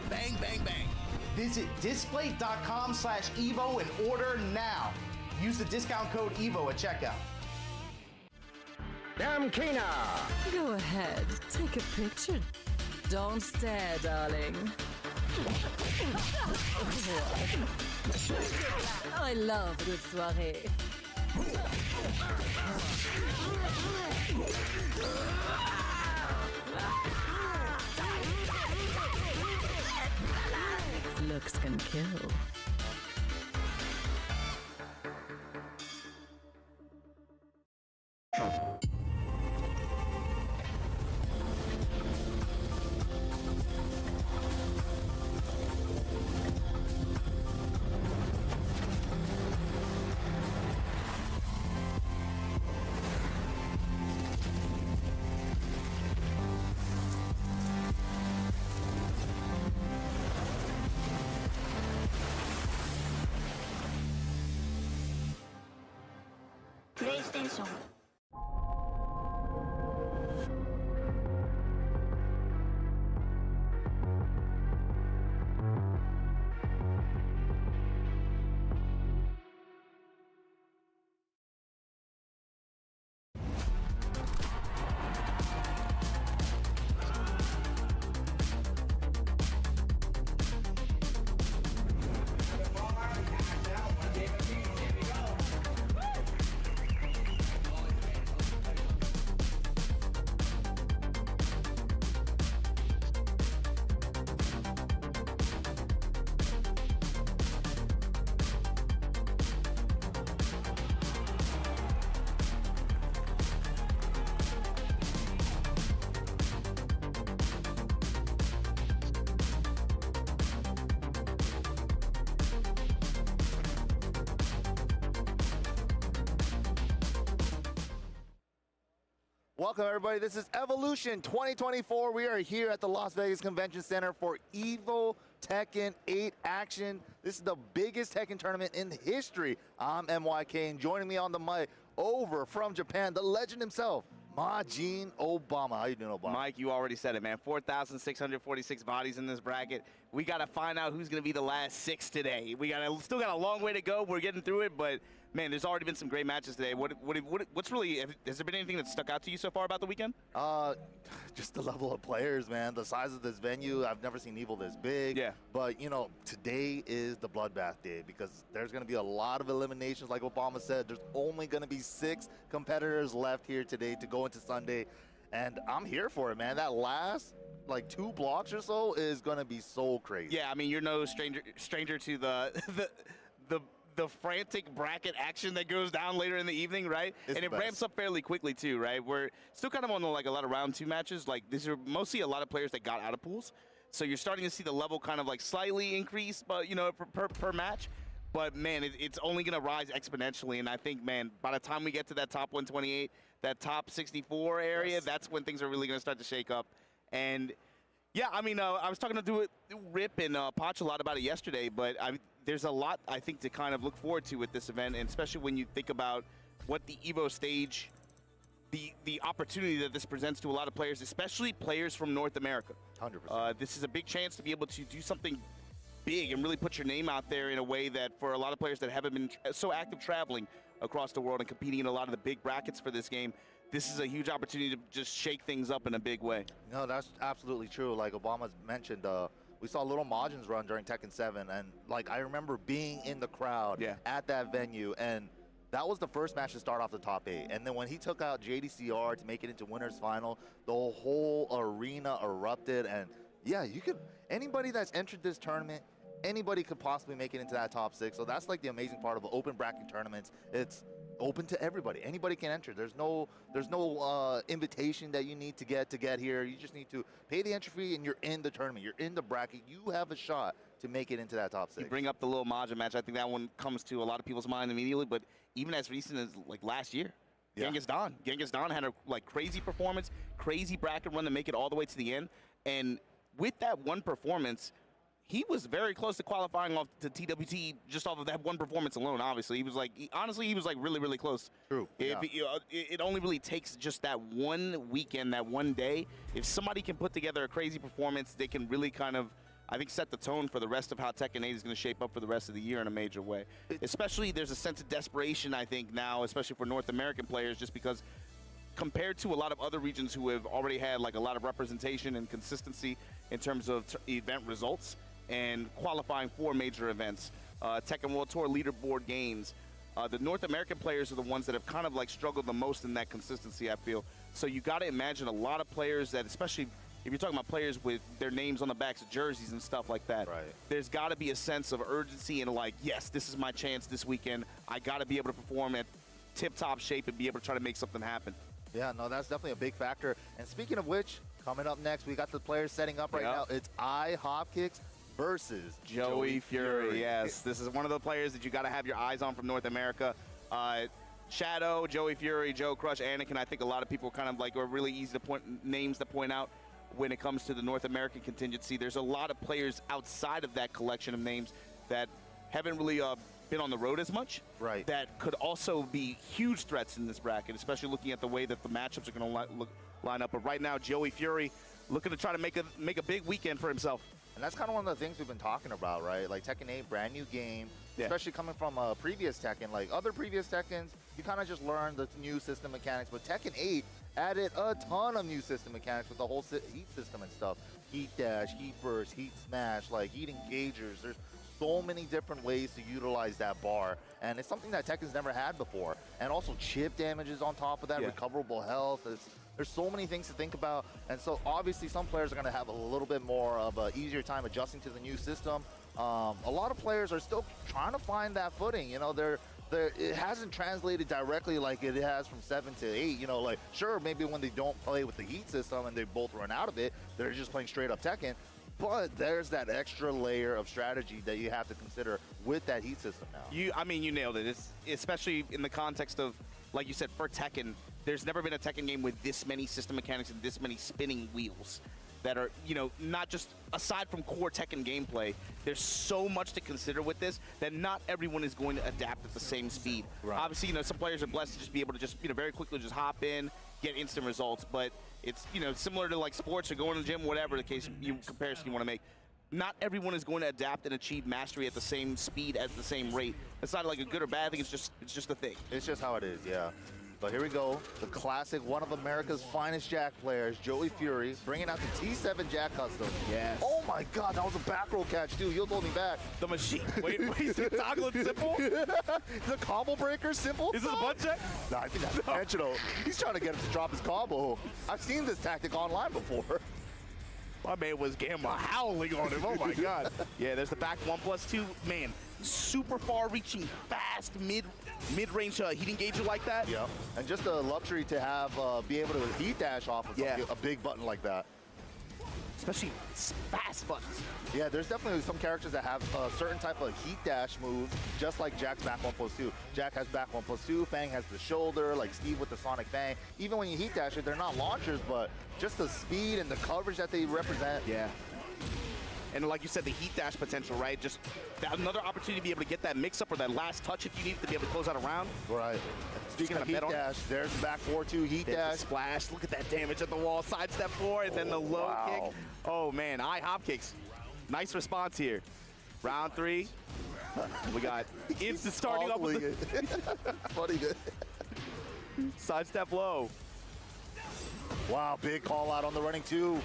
Bang, bang, bang. Visit displate.com/EVO and order now. Use the discount code EVO at checkout. Damkina! Go ahead, take a picture. Don't stare, darling. I love a good soirée. Looks can kill. PlayStation. テンション。 「Welcome, everybody. This is Evolution 2024. We are here at the Las Vegas Convention Center for EVO Tekken 8 action. This is the biggest Tekken tournament in history. I'm MYK, and joining me on the mic over from Japan, the legend himself, Majin Obama. How you doing, Obama? Mike, you already said it, man. 4,646 bodies in this bracket. We got to find out who's going to be the last 6 today. Still got a long way to go. We're getting through it, but man, there's already been some great matches today. What's really, has there been anything that stuck out to you so far about the weekend? Just the level of players, man. The size of this venue. I've never seen EVO this big. Yeah. But, you know, today is the bloodbath day because there's going to be a lot of eliminations. Like Obama said, there's only going to be 6 competitors left here today to go into Sunday. And I'm here for it, man. That last, like, 2 blocks or so is going to be so crazy. Yeah, I mean, you're no stranger to the frantic bracket action that goes down later in the evening, right? And it ramps up fairly quickly too, right? We're still kind of on like a lot of round 2 matches. Like these are mostly a lot of players that got out of pools. So you're starting to see the level kind of like slightly increase, but you know, per match. But man, it's only going to rise exponentially. And I think, man, by the time we get to that top 128, that top 64 area, that's when things are really going to start to shake up. And yeah, I mean, I was talking to Rip and Potch a lot about it yesterday, but there's a lot, I think, to kind of look forward to with this event, and especially when you think about what the EVO stage, the opportunity that this presents to a lot of players, especially players from North America. 100%. This is a big chance to be able to do something big and really put your name out there in a way that for a lot of players that haven't been so active traveling across the world and competing in a lot of the big brackets for this game, this is a huge opportunity to just shake things up in a big way. No, that's absolutely true. Like Obama's mentioned, we saw Little Majin's run during Tekken 7, and like I remember being in the crowd at that venue, and that was the first match to start off the top 8. And then when he took out JDCR to make it into winners final, the whole arena erupted. And yeah, anybody that's entered this tournament, anybody could possibly make it into that top 6. So that's like the amazing part of the open bracket tournaments. It's open to everybody. Anybody can enter. There's no invitation that you need to get here. You just need to pay the entry fee and you're in the tournament. You're in the bracket. You have a shot to make it into that top 6. You bring up the Little Majin match. I think that one comes to a lot of people's mind immediately, but even as recent as like last year, Genghis Don had a like crazy performance, crazy bracket run to make it all the way to the end. And with that one performance, he was very close to qualifying off to TWT just off of that one performance alone, obviously. He was like, honestly, he was like really, really close. True. It only really takes just that one weekend, that one day. If somebody can put together a crazy performance, they can really kind of, I think, set the tone for the rest of how Tekken 8 is going to shape up for the rest of the year in a major way. Especially, there's a sense of desperation, I think, now, especially for North American players, just because compared to a lot of other regions who have already had like a lot of representation and consistency in terms of event results, and qualifying for major events, Tekken World Tour leaderboard gains. The North American players are the ones that have kind of like struggled the most in that consistency, I feel. So you got to imagine a lot of players that, especially if you're talking about players with their names on the backs of jerseys and stuff like that, there's got to be a sense of urgency and like, yes, this is my chance this weekend. I got to be able to perform at tip-top shape and be able to try to make something happen. Yeah, no, that's definitely a big factor. And speaking of which, coming up next, we got the players setting up right now. It's Hopkicks versus Joey Fury. Yes, this is one of the players that you got to have your eyes on from North America. Shadow, Joey Fury, Joe Crush, Anakin. I think a lot of people kind of like are really easy to names to point out when it comes to the North American contingency. There's a lot of players outside of that collection of names that haven't really been on the road as much. Right. That could also be huge threats in this bracket, especially looking at the way that the matchups are going to line up. But right now, Joey Fury looking to try to make a big weekend for himself. And that's kind of one of the things we've been talking about, right? Like Tekken 8, brand new game, especially coming from a previous Tekken. Like other previous Tekkens, you kind of just learn the new system mechanics. But Tekken 8 added a ton of new system mechanics with the whole heat system and stuff. Heat dash, heat burst, heat smash, like heat engagers. There's so many different ways to utilize that bar. And it's something that Tekken's never had before. And also chip damages on top of that, recoverable health. There's so many things to think about, and so obviously some players are going to have a little bit more of an easier time adjusting to the new system. A lot of players are still trying to find that footing. You know, it hasn't translated directly like it has from 7 to 8. You know, like sure, maybe when they don't play with the heat system and they both run out of it, they're just playing straight up Tekken. But there's that extra layer of strategy that you have to consider with that heat system now. I mean, you nailed it. It's especially in the context of, like you said, for Tekken, there's never been a Tekken game with this many system mechanics and this many spinning wheels that are, you know, not just aside from core Tekken gameplay, there's so much to consider with this that not everyone is going to adapt at the same speed. Right. Obviously, you know, some players are blessed to just be able to just, you know, very quickly just hop in, get instant results, but it's, you know, similar to like sports or going to the gym, whatever the case, comparison you want to make. Not everyone is going to adapt and achieve mastery at the same speed, at the same rate. It's not like a good or bad thing, it's just a thing. It's just how it is, yeah. But here we go, the classic, one of America's finest Jack players, Joey Fury, bringing out the T7 Jack custom. Yes. Oh my God, that was a back roll catch, dude. You'll hold me back. The machine. Wait, is it toggling simple? The combo breaker simple? Is this a butt check? No, I think that's intentional. He's trying to get him to drop his combo. I've seen this tactic online before. My man was Gamma howling on him. Oh my God. Yeah, there's the back 1+2. Man, super far reaching, fast mid-range heat engager like that. Yeah, and just the luxury to have be able to heat dash off of a big button like that. Especially fast buttons. Yeah, there's definitely some characters that have a certain type of heat dash moves, just like Jack's back 1+2. Jack has back 1+2, Fang has the shoulder, like Steve with the Sonic Fang. Even when you heat dash it, they're not launchers, but just the speed and the coverage that they represent. Yeah. And like you said, the heat dash potential, right? Just another opportunity to be able to get that mix-up or that last touch if you need to be able to close out a round. Right. Speaking of heat dash, there's the back 4-2 heat dash. Splash. Look at that damage at the wall. Sidestep 4, and then the low kick. Oh, man. High hop kicks. Nice response here. Round 3. We got instant starting up with the funny good. Sidestep low. Wow, big call out on the running 2.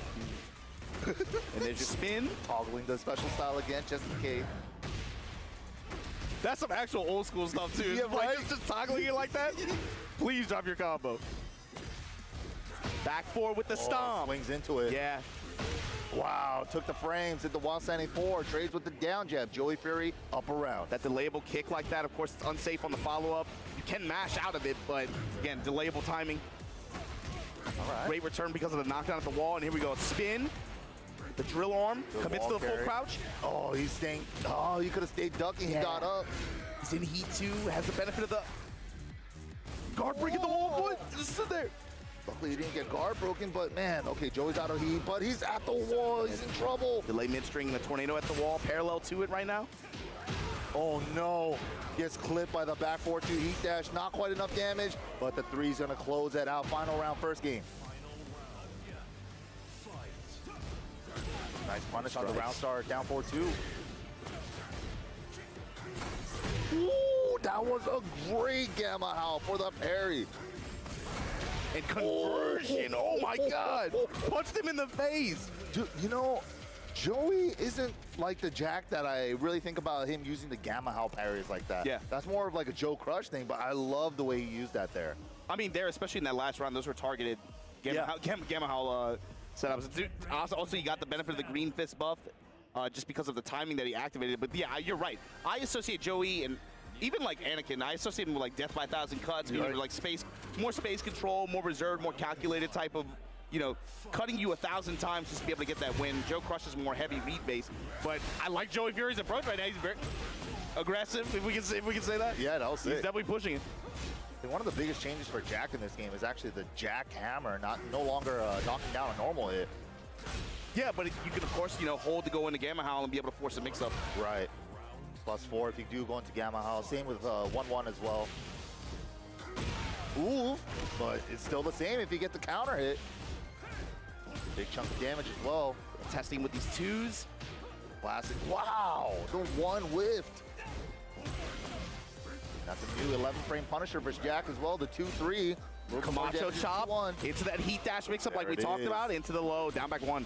And there's your spin. Toggling the special style again, just in case. That's some actual old school stuff, too. Yeah, right? Like, just toggling it like that. Please drop your combo. Back 4 with the stomp. Swings into it. Yeah. Wow, took the frames, hit the wall standing 4, trades with the down jab. Joey Fury up around. That delayable kick like that, of course, it's unsafe on the follow-up. You can mash out of it, but again, delayable timing. All right. Great return because of the knockdown at the wall, and here we go. Spin. The drill arm commits to the full crouch. Oh, he's staying. Oh, he could have stayed ducking. He got up. He's in heat 2, has the benefit of the guard breaking the wall foot. Just sit there. Luckily, he didn't get guard broken, but man, okay, Joey's out of heat, but he's at the wall. He's in trouble. Delay mid-string, the tornado at the wall, parallel to it right now. Oh no, gets clipped by the back 4-2 heat dash. Not quite enough damage, but the 3's gonna close that out. Final round, first game. Nice punish on the round start, down 4-2. Ooh, that was a great Gamma Howl for the parry. And conversion, oh my God. Punched him in the face. Dude, you know, Joey isn't like the Jack that I really think about him using the Gamma Howl parries like that. Yeah. That's more of like a Joe Crush thing, but I love the way he used that there. I mean, there, especially in that last round, those were targeted Gamma Howl setups. Dude, also, you got the benefit of the green fist buff just because of the timing that he activated. But yeah, you're right. I associate Joey and even like Anakin, I associate him with like Death by 1,000 Cuts, meaning like more space control, more reserved, more calculated type of, you know, cutting you 1,000 times just to be able to get that win. Joe Crush is more heavy read base, but I like Joey Fury's approach right now. He's very aggressive, if we can say that. Yeah, that was sick. He's definitely pushing it. And one of the biggest changes for Jack in this game is actually the Jack Hammer, no longer knocking down a normal hit. Yeah, but you can, of course, you know, hold to go into Gamma Howl and be able to force a mix-up. Right. +4 if you do go into Gamma Howl. Same with 1-1 as well. Ooh, but it's still the same if you get the counter hit. Big chunk of damage as well. Testing with these 2s. Classic. Wow, the 1 whiffed. That's a new 11-frame Punisher versus Jack as well. The 2-3. Camacho chop into that heat dash mix-up like we talked about. Into the low, down back 1.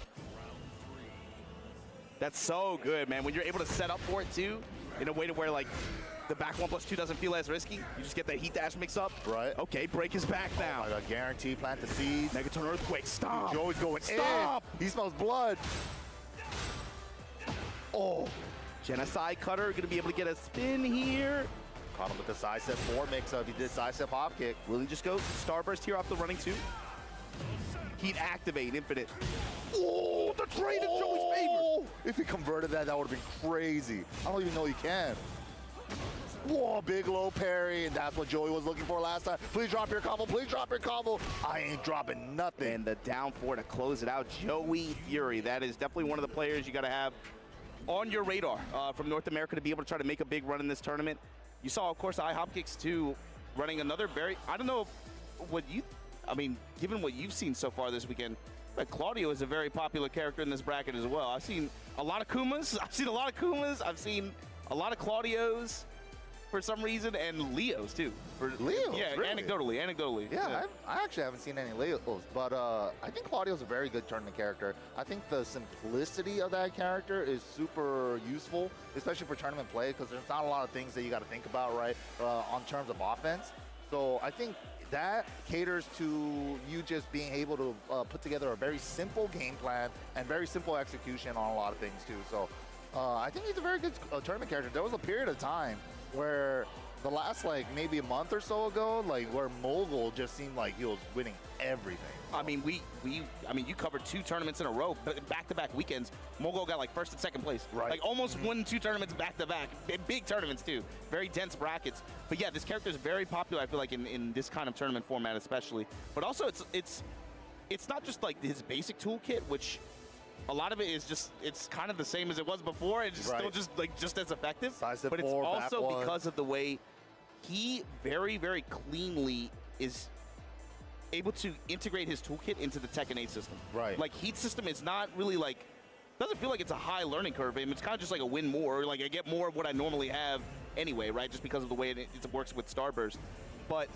That's so good, man. When you're able to set up for it, too, in a way to where, like, the back 1+2 doesn't feel as risky. You just get that heat dash mix-up. Right. Okay, break his back now. Oh, my God, guarantee plant the seeds. Megaton Earthquake, stop. Joey's going stop. in. He smells blood. Oh. Genocide Cutter, gonna be able to get a spin here. Caught him with the side step 4 mix-up. He did side step hop kick. Will he just go Starburst here off the running 2? Heat activate, infinite. Oh, the trade in Joey's favor. If he converted that, that would have been crazy. I don't even know he can. Whoa, big low parry, and that's what Joey was looking for last time. Please drop your combo, please drop your combo. I ain't dropping nothing. And the down 4 to close it out, Joey Fury. That is definitely one of the players you got to have on your radar from North America to be able to try to make a big run in this tournament. You saw, of course, iHopkicks too, running another very, I don't know what you, I mean, given what you've seen so far this weekend, but Claudio is a very popular character in this bracket as well. I've seen a lot of Kumas. I've seen a lot of Claudios for some reason, and Leos too. Leos? Yeah, really? anecdotally. Yeah, I actually haven't seen any Leos, but I think Claudio's a very good tournament character. I think the simplicity of that character is super useful, especially for tournament play, because there's not a lot of things that you got to think about, right, on terms of offense. So I think that caters to you just being able to put together a very simple game plan and very simple execution on a lot of things too. So I think he's a very good tournament character. There was a period of time where the last maybe a month or so ago, where Mogul just seemed like he was winning everything. I mean, you covered 2 tournaments in a row, back-to-back weekends. Mogul got first and second place. Right. Almost won 2 tournaments back-to-back. Big tournaments too. Very dense brackets. But yeah, this character is very popular, I feel like, in this kind of tournament format especially. But also it's not just his basic toolkit, which a lot of it is just, it's kind of the same as it was before. It's still just as effective. But it's also because of the way he very, very cleanly is able to integrate his toolkit into the Tekken 8 system. Right. Heat system is not really doesn't feel like it's a high learning curve. It's kind of just like a win more. I get more of what I normally have anyway, right? Just because of the way it works with Starburst. But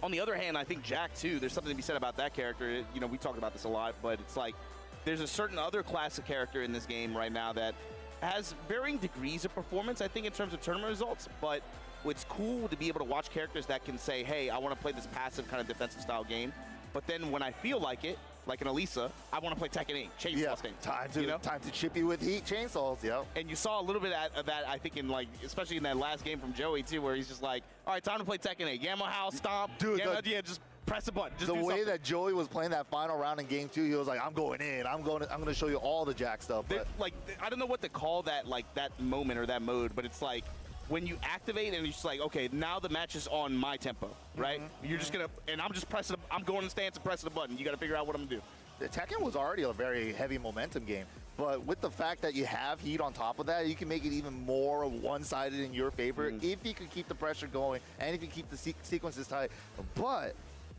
on the other hand, I think Jack too, there's something to be said about that character. We talk about this a lot, but it's there's a certain other class of character in this game right now that has varying degrees of performance, I think, in terms of tournament results. But it's cool to be able to watch characters that can say, hey, I want to play this passive kind of defensive style game. But then when I feel like it, like an Elisa, I want to play Tekken 8, Chainsaw game. Time to chip you with heat chainsaws, And you saw a little bit of that, I think, in especially in that last game from Joey too, where he's just all right, time to play Tekken 8. Gamma House, stomp, dude. Just press a button. Just the way that Joey was playing that final round in game 2, he was like, I'm going in. I'm going to show you all the Jack stuff. But I don't know what to call that, that moment or that mode, but it's when you activate and it's just okay, now the match is on my tempo, right? You're just gonna, and I'm just pressing, I'm going in stance and pressing the button. You got to figure out what I'm gonna do. The Tekken was already a very heavy momentum game, but with the fact that you have heat on top of that, you can make it even more one-sided in your favor if you can keep the pressure going and if you keep the sequences tight. But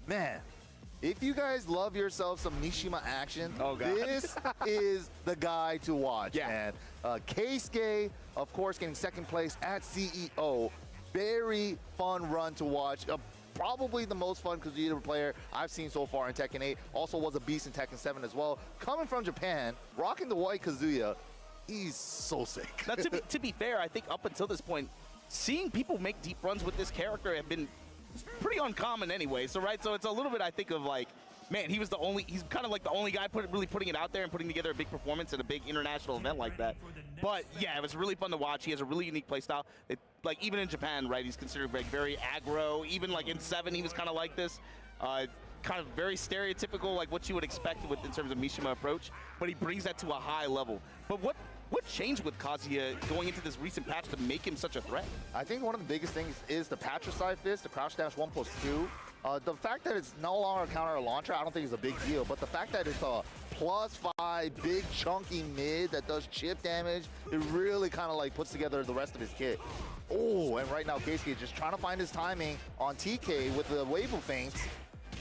man, if you guys love yourself some Mishima action, this is the guy to watch, man. Keisuke, of course, getting second place at CEO. Very fun run to watch. Probably the most fun Kazuya player I've seen so far in Tekken 8. Also was a beast in Tekken 7 as well. Coming from Japan, rocking the white Kazuya, he's so sick. Now, to be fair, I think up until this point, seeing people make deep runs with this character have been pretty uncommon anyway. So it's a little bit, I think, of man, he's kind of the only guy really putting it out there and putting together a big performance at a big international event like that. But yeah, it was really fun to watch. He has a really unique play style. Even in Japan, right, he's considered very aggro. Even in 7, he was kind of like this. Kind of very stereotypical, what you would expect in terms of Mishima approach. But he brings that to a high level. But what changed with Kazuya going into this recent patch to make him such a threat? I think one of the biggest things is the patricide fist, the crouch dash 1+2. The fact that it's no longer counter a launcher, I don't think is a big deal. But the fact that it's a +5 big chunky mid that does chip damage, it really kind of puts together the rest of his kit. Oh, and right now Keisuke is just trying to find his timing on TK with the wave of feints,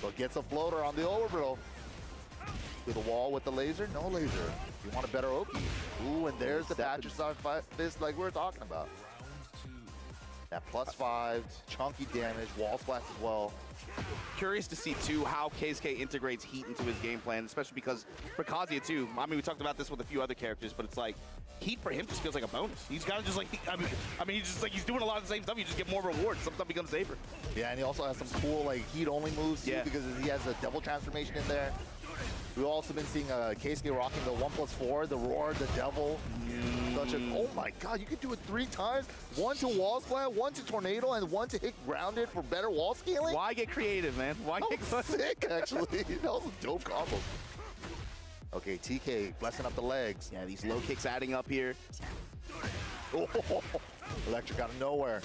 but gets a floater on the orbital. To the wall with the laser, no laser. You want a better Oki. Ooh, and there's the patricide fist like we were talking about. That +5, chunky damage, wall splash as well. Curious to see, too, how Keisuke integrates heat into his game plan, especially because for Kazuya, too, I mean, we talked about this with a few other characters, but it's heat for him just feels like a bonus. He's kind of just he's just he's doing a lot of the same stuff. You just get more rewards. Some stuff becomes safer. Yeah, and he also has some cool, heat-only moves, too, because he has a double transformation in there. We've also been seeing Keisuke rocking the 1+4, the roar, the devil. Oh my god, you can do it 3 times. 1 to wall splat, 1 to tornado, and 1 to hit grounded for better wall scaling. Why get creative, man? Why get sick, actually. That was a dope combo. Okay, TK blessing up the legs. Yeah, these low kicks adding up here. Oh, electric out of nowhere.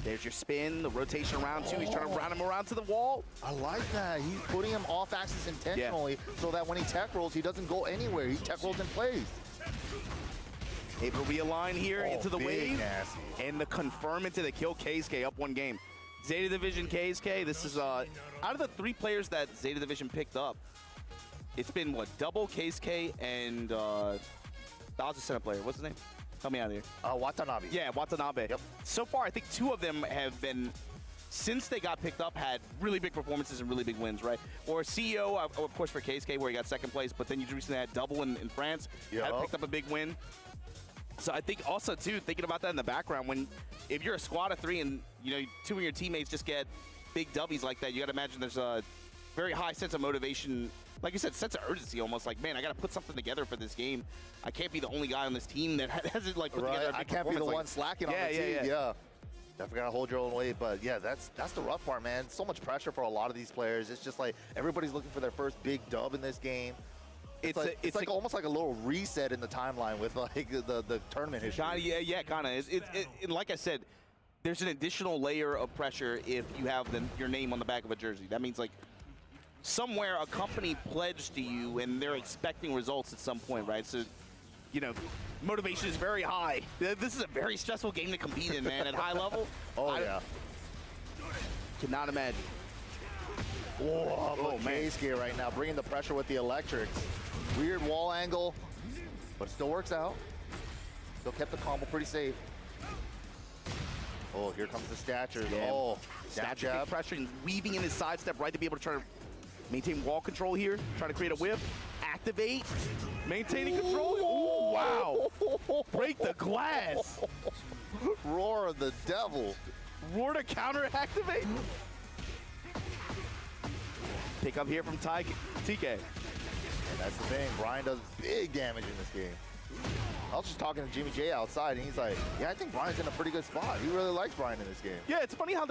There's your spin, the rotation around two. He's trying to round him around to the wall. I like that. He's putting him off axis intentionally so that when he tech rolls, he doesn't go anywhere. He tech rolls in place. Able to realign here into the wave. Nasty. And the confirm into the kill. KSK up 1 game. Zeta Division KSK, this is out of the 3 players that Zeta Division picked up, it's been what, double KSK and that was the center player. What's his name? Help me out here. Watanabe. Yeah, Watanabe. Yep. So far, I think 2 of them have been, since they got picked up, had really big performances and really big wins, right? Or CEO, of course, for KSK, where he got 2nd place, but then you recently had double in France. Had picked up a big win. So I think also, too, thinking about that in the background, if you're a squad of 3 and, 2 of your teammates just get big W's like that, you got to imagine there's a very high sense of motivation. Like you said, sense of urgency almost. Like, man, I got to put something together for this game. I can't be the only guy on this team that hasn't, put together a big I can't be the one slacking on the team. Yeah. Definitely got to hold your own weight. But, yeah, that's the rough part, man. So much pressure for a lot of these players. It's just like everybody's looking for their first big dub in this game. It's like almost like a little reset in the timeline with, the tournament history. Yeah, kind of. And like I said, there's an additional layer of pressure if you have your name on the back of a jersey. That means, somewhere a company pledged to you and they're expecting results at some point, right? So, motivation is very high. This is a very stressful game to compete in, man, at high level. Yeah. Cannot imagine. Oh, man. KSK right now, bringing the pressure with the electrics. Weird wall angle, but it still works out. Still kept the combo pretty safe. Oh, here comes the stature. Yeah. Oh, stature, big pressure, and weaving in his sidestep right to be able to try to maintain wall control here. Trying to create a whip. Activate. Maintaining control. Oh, wow. Break the glass. Roar of the devil. Roar to counter activate. Pick up here from TK. And that's the thing. Brian does big damage in this game. I was just talking to Jimmy J outside, and he's like, yeah, I think Brian's in a pretty good spot. He really likes Brian in this game. Yeah, it's funny how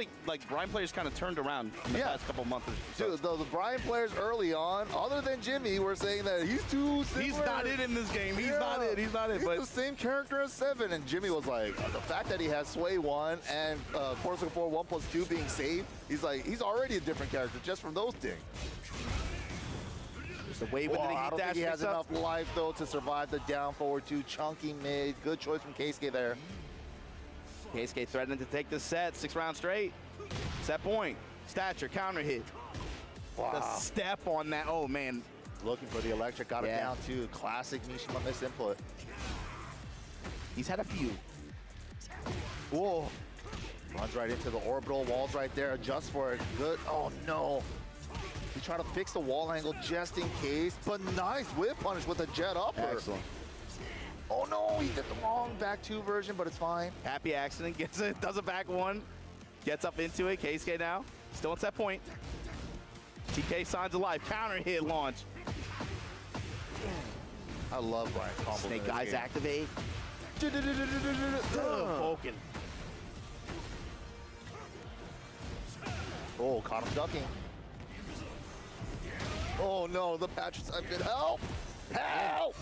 Brian players kind of turned around in the past couple months. Dude, the Brian players early on, other than Jimmy, were saying that he's too similar. He's not in this game. He's not it. He's the same character as Seven. And Jimmy was like, the fact that he has Sway 1 and Corsica 4 1+2 being saved, he's like, he's already a different character just from those things. The wave into the heat I don't dash think he has up. enough life, though, to survive the down forward 2. Chunky mid. Good choice from KSK there. KSK threatening to take this set. 6 rounds straight. Set point. Stature. Counter hit. Wow. The step on that. Oh, man. Looking for the electric. Got it down, too. Classic Mishima misinput. He's had a few. Whoa. Runs right into the orbital. Wall's right there. Adjusts for it. Good. Oh, no. He tried to fix the wall angle just in case, but nice whip punish with a jet upper. Excellent. Oh no, he did the wrong back 2 version, but it's fine. Happy accident, gets it, does a back 1, gets up into it. KSK now, still at set point. TK signs alive, counter hit launch. I love Brian's combos. Snake Eyes activate. Vulcan. Oh, caught him ducking. Oh no, the patches I've been help! Help!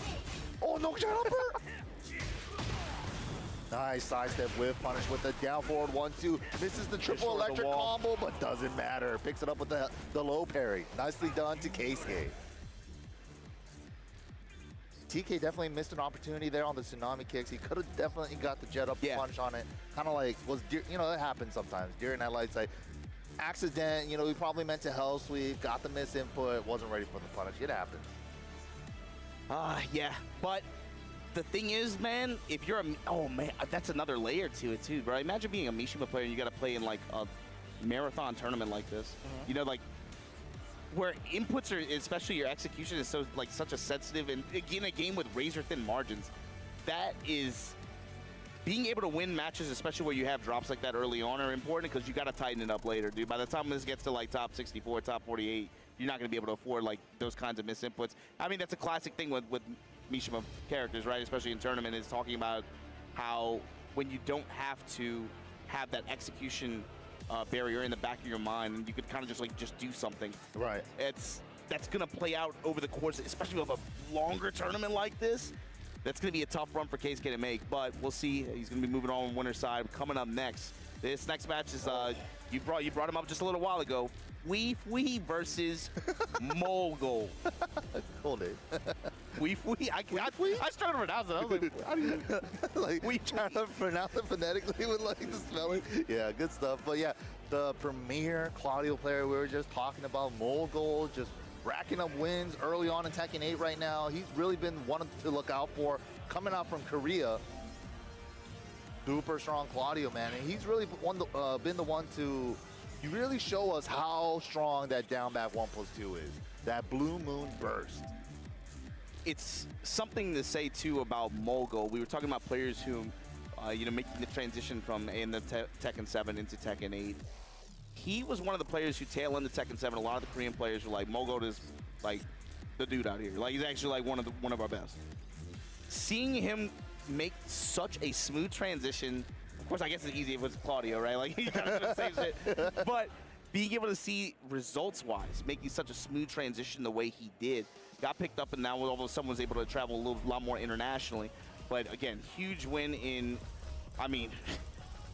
Oh no, jet upper! Nice sidestep whip punish with the down forward 1-2. Misses the triple electric combo, but doesn't matter. Picks it up with the low parry. Nicely done to KSK. TK definitely missed an opportunity there on the tsunami kicks. He could have definitely got the jet up punch on it. Kind of like that happens sometimes. During that light side. Accident, he probably meant to hell sweep, got the miss input, wasn't ready for the punish. It happens. Yeah, but the thing is, man, if you're oh man, that's another layer to it too, bro. Imagine being a Mishima player and you got to play in a marathon tournament like this. Where inputs are, especially your execution, is so such a sensitive, and again, a game with razor thin margins. That is. Being able to win matches, especially where you have drops like that early on, are important because you got to tighten it up later, dude. By the time this gets to top 64, top 48, you're not going to be able to afford those kinds of misinputs. I mean, that's a classic thing with Mishima characters, right? Especially in tournament, is talking about how when you don't have to have that execution barrier in the back of your mind, and you could kind of just do something. Right. That's going to play out over the course, especially with a longer tournament like this. That's going to be a tough run for KSK to make, but we'll see. He's going to be moving on winner's side. Coming up next, this next match is you brought him up just a little while ago. Wee versus Mogul. That's a cool name. I started to pronounce it. I was like, how do you like we trying to pronounce it phonetically with like the spelling? Yeah, good stuff. But yeah, the premier Claudio player we were just talking about, Mogul, just racking up wins early on in Tekken 8 right now. He's really been one to look out for, coming out from Korea. Super strong Claudio, man, and he's really been the one to really show us how strong that down back 1+2 is. That blue moon burst. It's something to say too about Mogul. We were talking about players who, making the transition from Tekken 7 into Tekken 8. He was one of the players who tail into Tekken 7. A lot of the Korean players were like, Mogul is like the dude out here. Like he's actually like one of our best. Seeing him make such a smooth transition. Of course, I guess it's easy if it's Claudio, right? Like he kind of saves it. But being able to see results-wise, making such a smooth transition the way he did, got picked up, and now all of a sudden was able to travel a lot more internationally. But again, huge win in, I mean,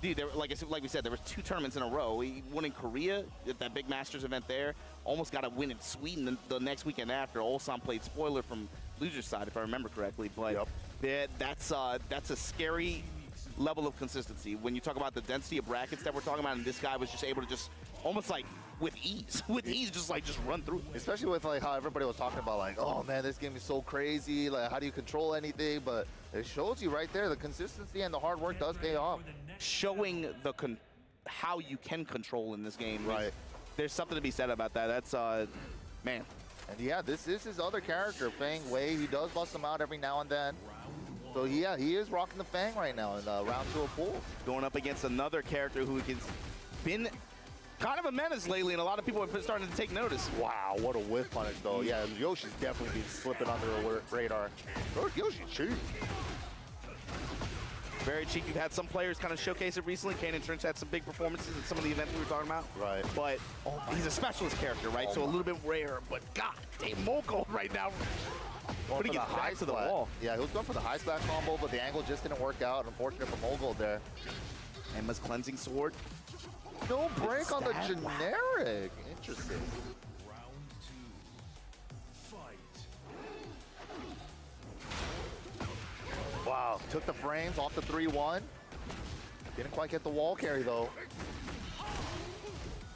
dude, like we said, there were 2 tournaments in a row. He won in Korea at that big Masters event there. Almost got a win in Sweden the next weekend after. Ulsan played spoiler from loser's side, if I remember correctly. But that's a scary level of consistency. When you talk about the density of brackets that we're talking about, and this guy was just able to just almost like with ease just run through. Especially with like how everybody was talking about like, oh man, this game is so crazy, like how do you control anything? But it shows you right there, the consistency and the hard work does pay off. Showing how you can control in this game. Right. There's something to be said about that. That's man. And yeah, this is his other character, Fang Wei. He does bust him out every now and then. So yeah, he is rocking the Fang right now in round 2 of pool. Going up against another character who has been kind of a menace lately, and a lot of people have been starting to take notice. Wow, what a whiff punish though. Yeah, Yoshi's definitely been slipping under the radar. Yoshi's cheap. Very cheap. You've had some players kind of showcase it recently. Kane and Trench had some big performances in some of the events we were talking about. Right. But he's a specialist character, right? So a little bit rare, but god damn, Mogul right now. Putting his back to the wall. Yeah, he was going for the high splat combo, but the angle just didn't work out. Unfortunate for Mogul there. Emma's cleansing sword. No break on the generic. Interesting. Wow, took the frames off the 3-1. Didn't quite get the wall carry though.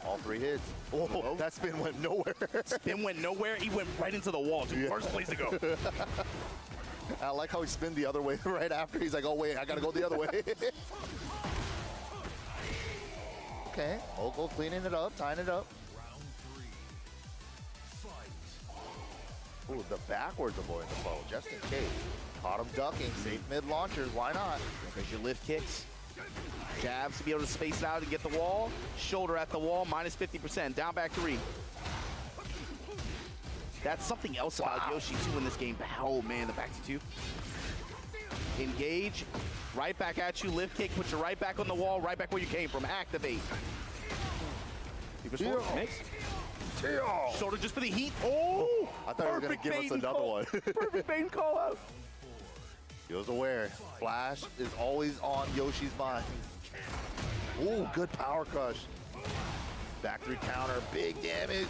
All 3 hits. Oh, that spin went nowhere. Spin went nowhere. He went right into the wall. Dude, first place to go. I like how he spun the other way right after. He's like, oh wait, I gotta go the other way. Okay, Mogul cleaning it up, tying it up. Ooh, the backwards avoiding the foe, just in case. Caught him ducking, safe mid launchers, why not? There's your lift kicks. Jabs to be able to space it out and get the wall. Shoulder at the wall, minus 50%. Down back 3. That's something else about Yoshi too in this game. Oh man, the back to 2. Engage. Right back at you. Lift kick. Put you right back on the wall. Right back where you came from. Activate. Mix. Shoulder just for the heat. Oh! I thought you were going to give us another one. Perfect bait call out. He was aware. Flash is always on Yoshi's mind. Ooh, good power crush. Back 3 counter. Big damage.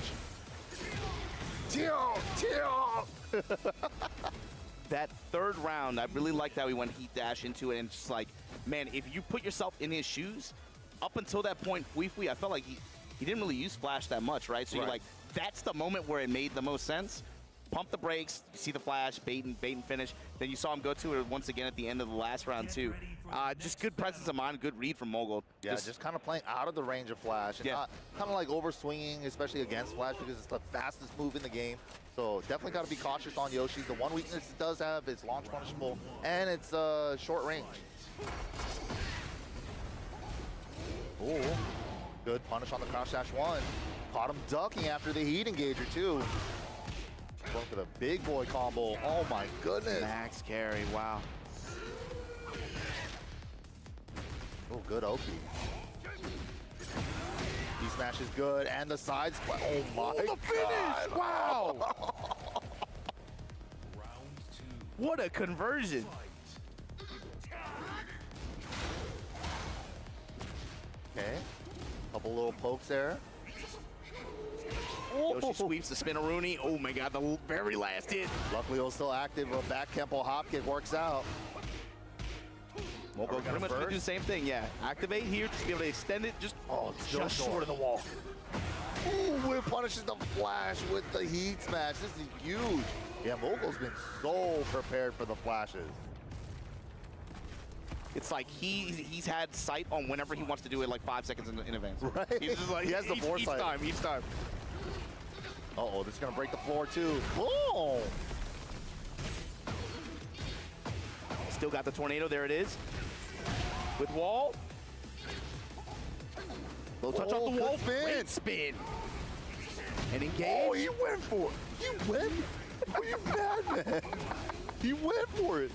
That 3rd round, I really liked how he went heat dash into it, and just like, man, if you put yourself in his shoes, up until that point, I felt like he didn't really use Flash that much, right? So you're like, that's the moment where it made the most sense. Pump the brakes, you see the Flash, bait and finish. Then you saw him go to it once again at the end of the last round too. Just good presence of mind, good read from Mogul. Yeah, just kind of playing out of the range of Flash, and not kind of like over swinging, especially against Flash, because it's the fastest move in the game. So definitely got to be cautious on Yoshi. The one weakness it does have is launch punishable, and it's short range. Ooh, good punish on the crouch dash 1. Caught him ducking after the heat engager too. Going for the big boy combo. Oh my goodness. Max carry, wow. Oh, good OP. E-smash is good, and the side split. Oh my the finish! God. Wow! What a conversion. Okay. Couple little pokes there. Yoshi sweeps the spinneroonie. Oh my god, the very last hit. Luckily, it was still active. A back Kempo hop kick works out. Moko pretty much do the same thing, yeah. Activate here, just be able to extend it, just just short of the wall. Ooh, it punishes the flash with the heat smash. This is huge. Yeah, Moko's been so prepared for the flashes. It's like he's had sight on whenever he wants to do it like 5 seconds in advance. Right. He's just like, he has the foresight. Each time. Uh-oh, this is going to break the floor too. Boom! Still got the tornado, there it is. With wall. Low touch off the wall. Spin. Great spin. And engage. Oh, he went for it. He went. Are you mad, man? He went for it.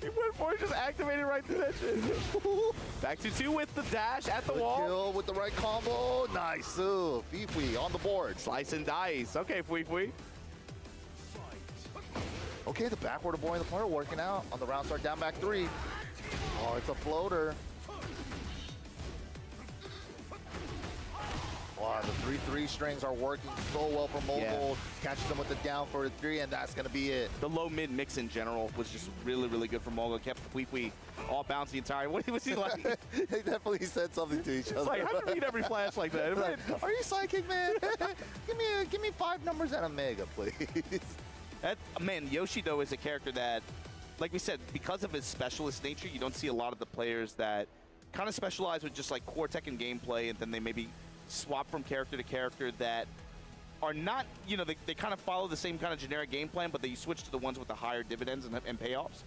He went for it, just activated right through that shit. Back to 2 with the dash at the wall. Kill with the right combo. Nice. Fui on the board. Slice and dice. Okay, Fui. Okay, the backward avoiding the player working out on the round start down back 3. Oh, it's a floater. Wow, the 3-3 strings are working so well for Mogul. Yeah. Catches them with the down for the 3, and that's going to be it. The low-mid mix in general was just really, really good for Mogul. Kept Fui all bounce the entire. What was he like? They definitely said something to each other. It's like, how do you beat every flash like that? Like, are you psychic, man? give me 5 numbers and a mega, please. Man, Yoshi, though, is a character that, like we said, because of his specialist nature, you don't see a lot of the players that kind of specialize with just like core Tekken gameplay, and then they maybe swap from character to character that are not, you know, they kind of follow the same kind of generic game plan, but they switch to the ones with the higher dividends and payoffs.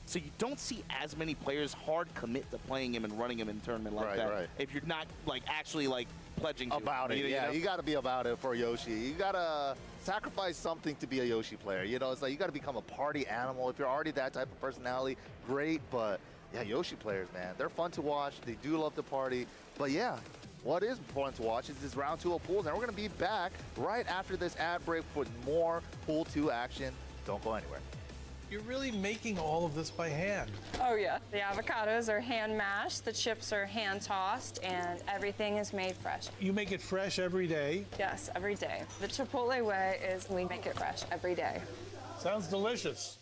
So you don't see as many players hard commit to playing him and running him in tournament like that. Right. If you're not like actually like pledging to about it. Yeah, you got to be about it for Yoshi. You got to sacrifice something to be a Yoshi player. You know, it's like you got to become a party animal. If you're already that type of personality, great. But yeah, Yoshi players, man, they're fun to watch. They do love to party. But yeah, what is fun to watch is this round 2 of pools, and we're going to be back right after this ad break for more Pool 2 action. Don't go anywhere. You're really making all of this by hand. Oh yeah. The avocados are hand mashed, the chips are hand tossed, and everything is made fresh. You make it fresh every day? Yes, every day. The Chipotle way is we make it fresh every day. Sounds delicious.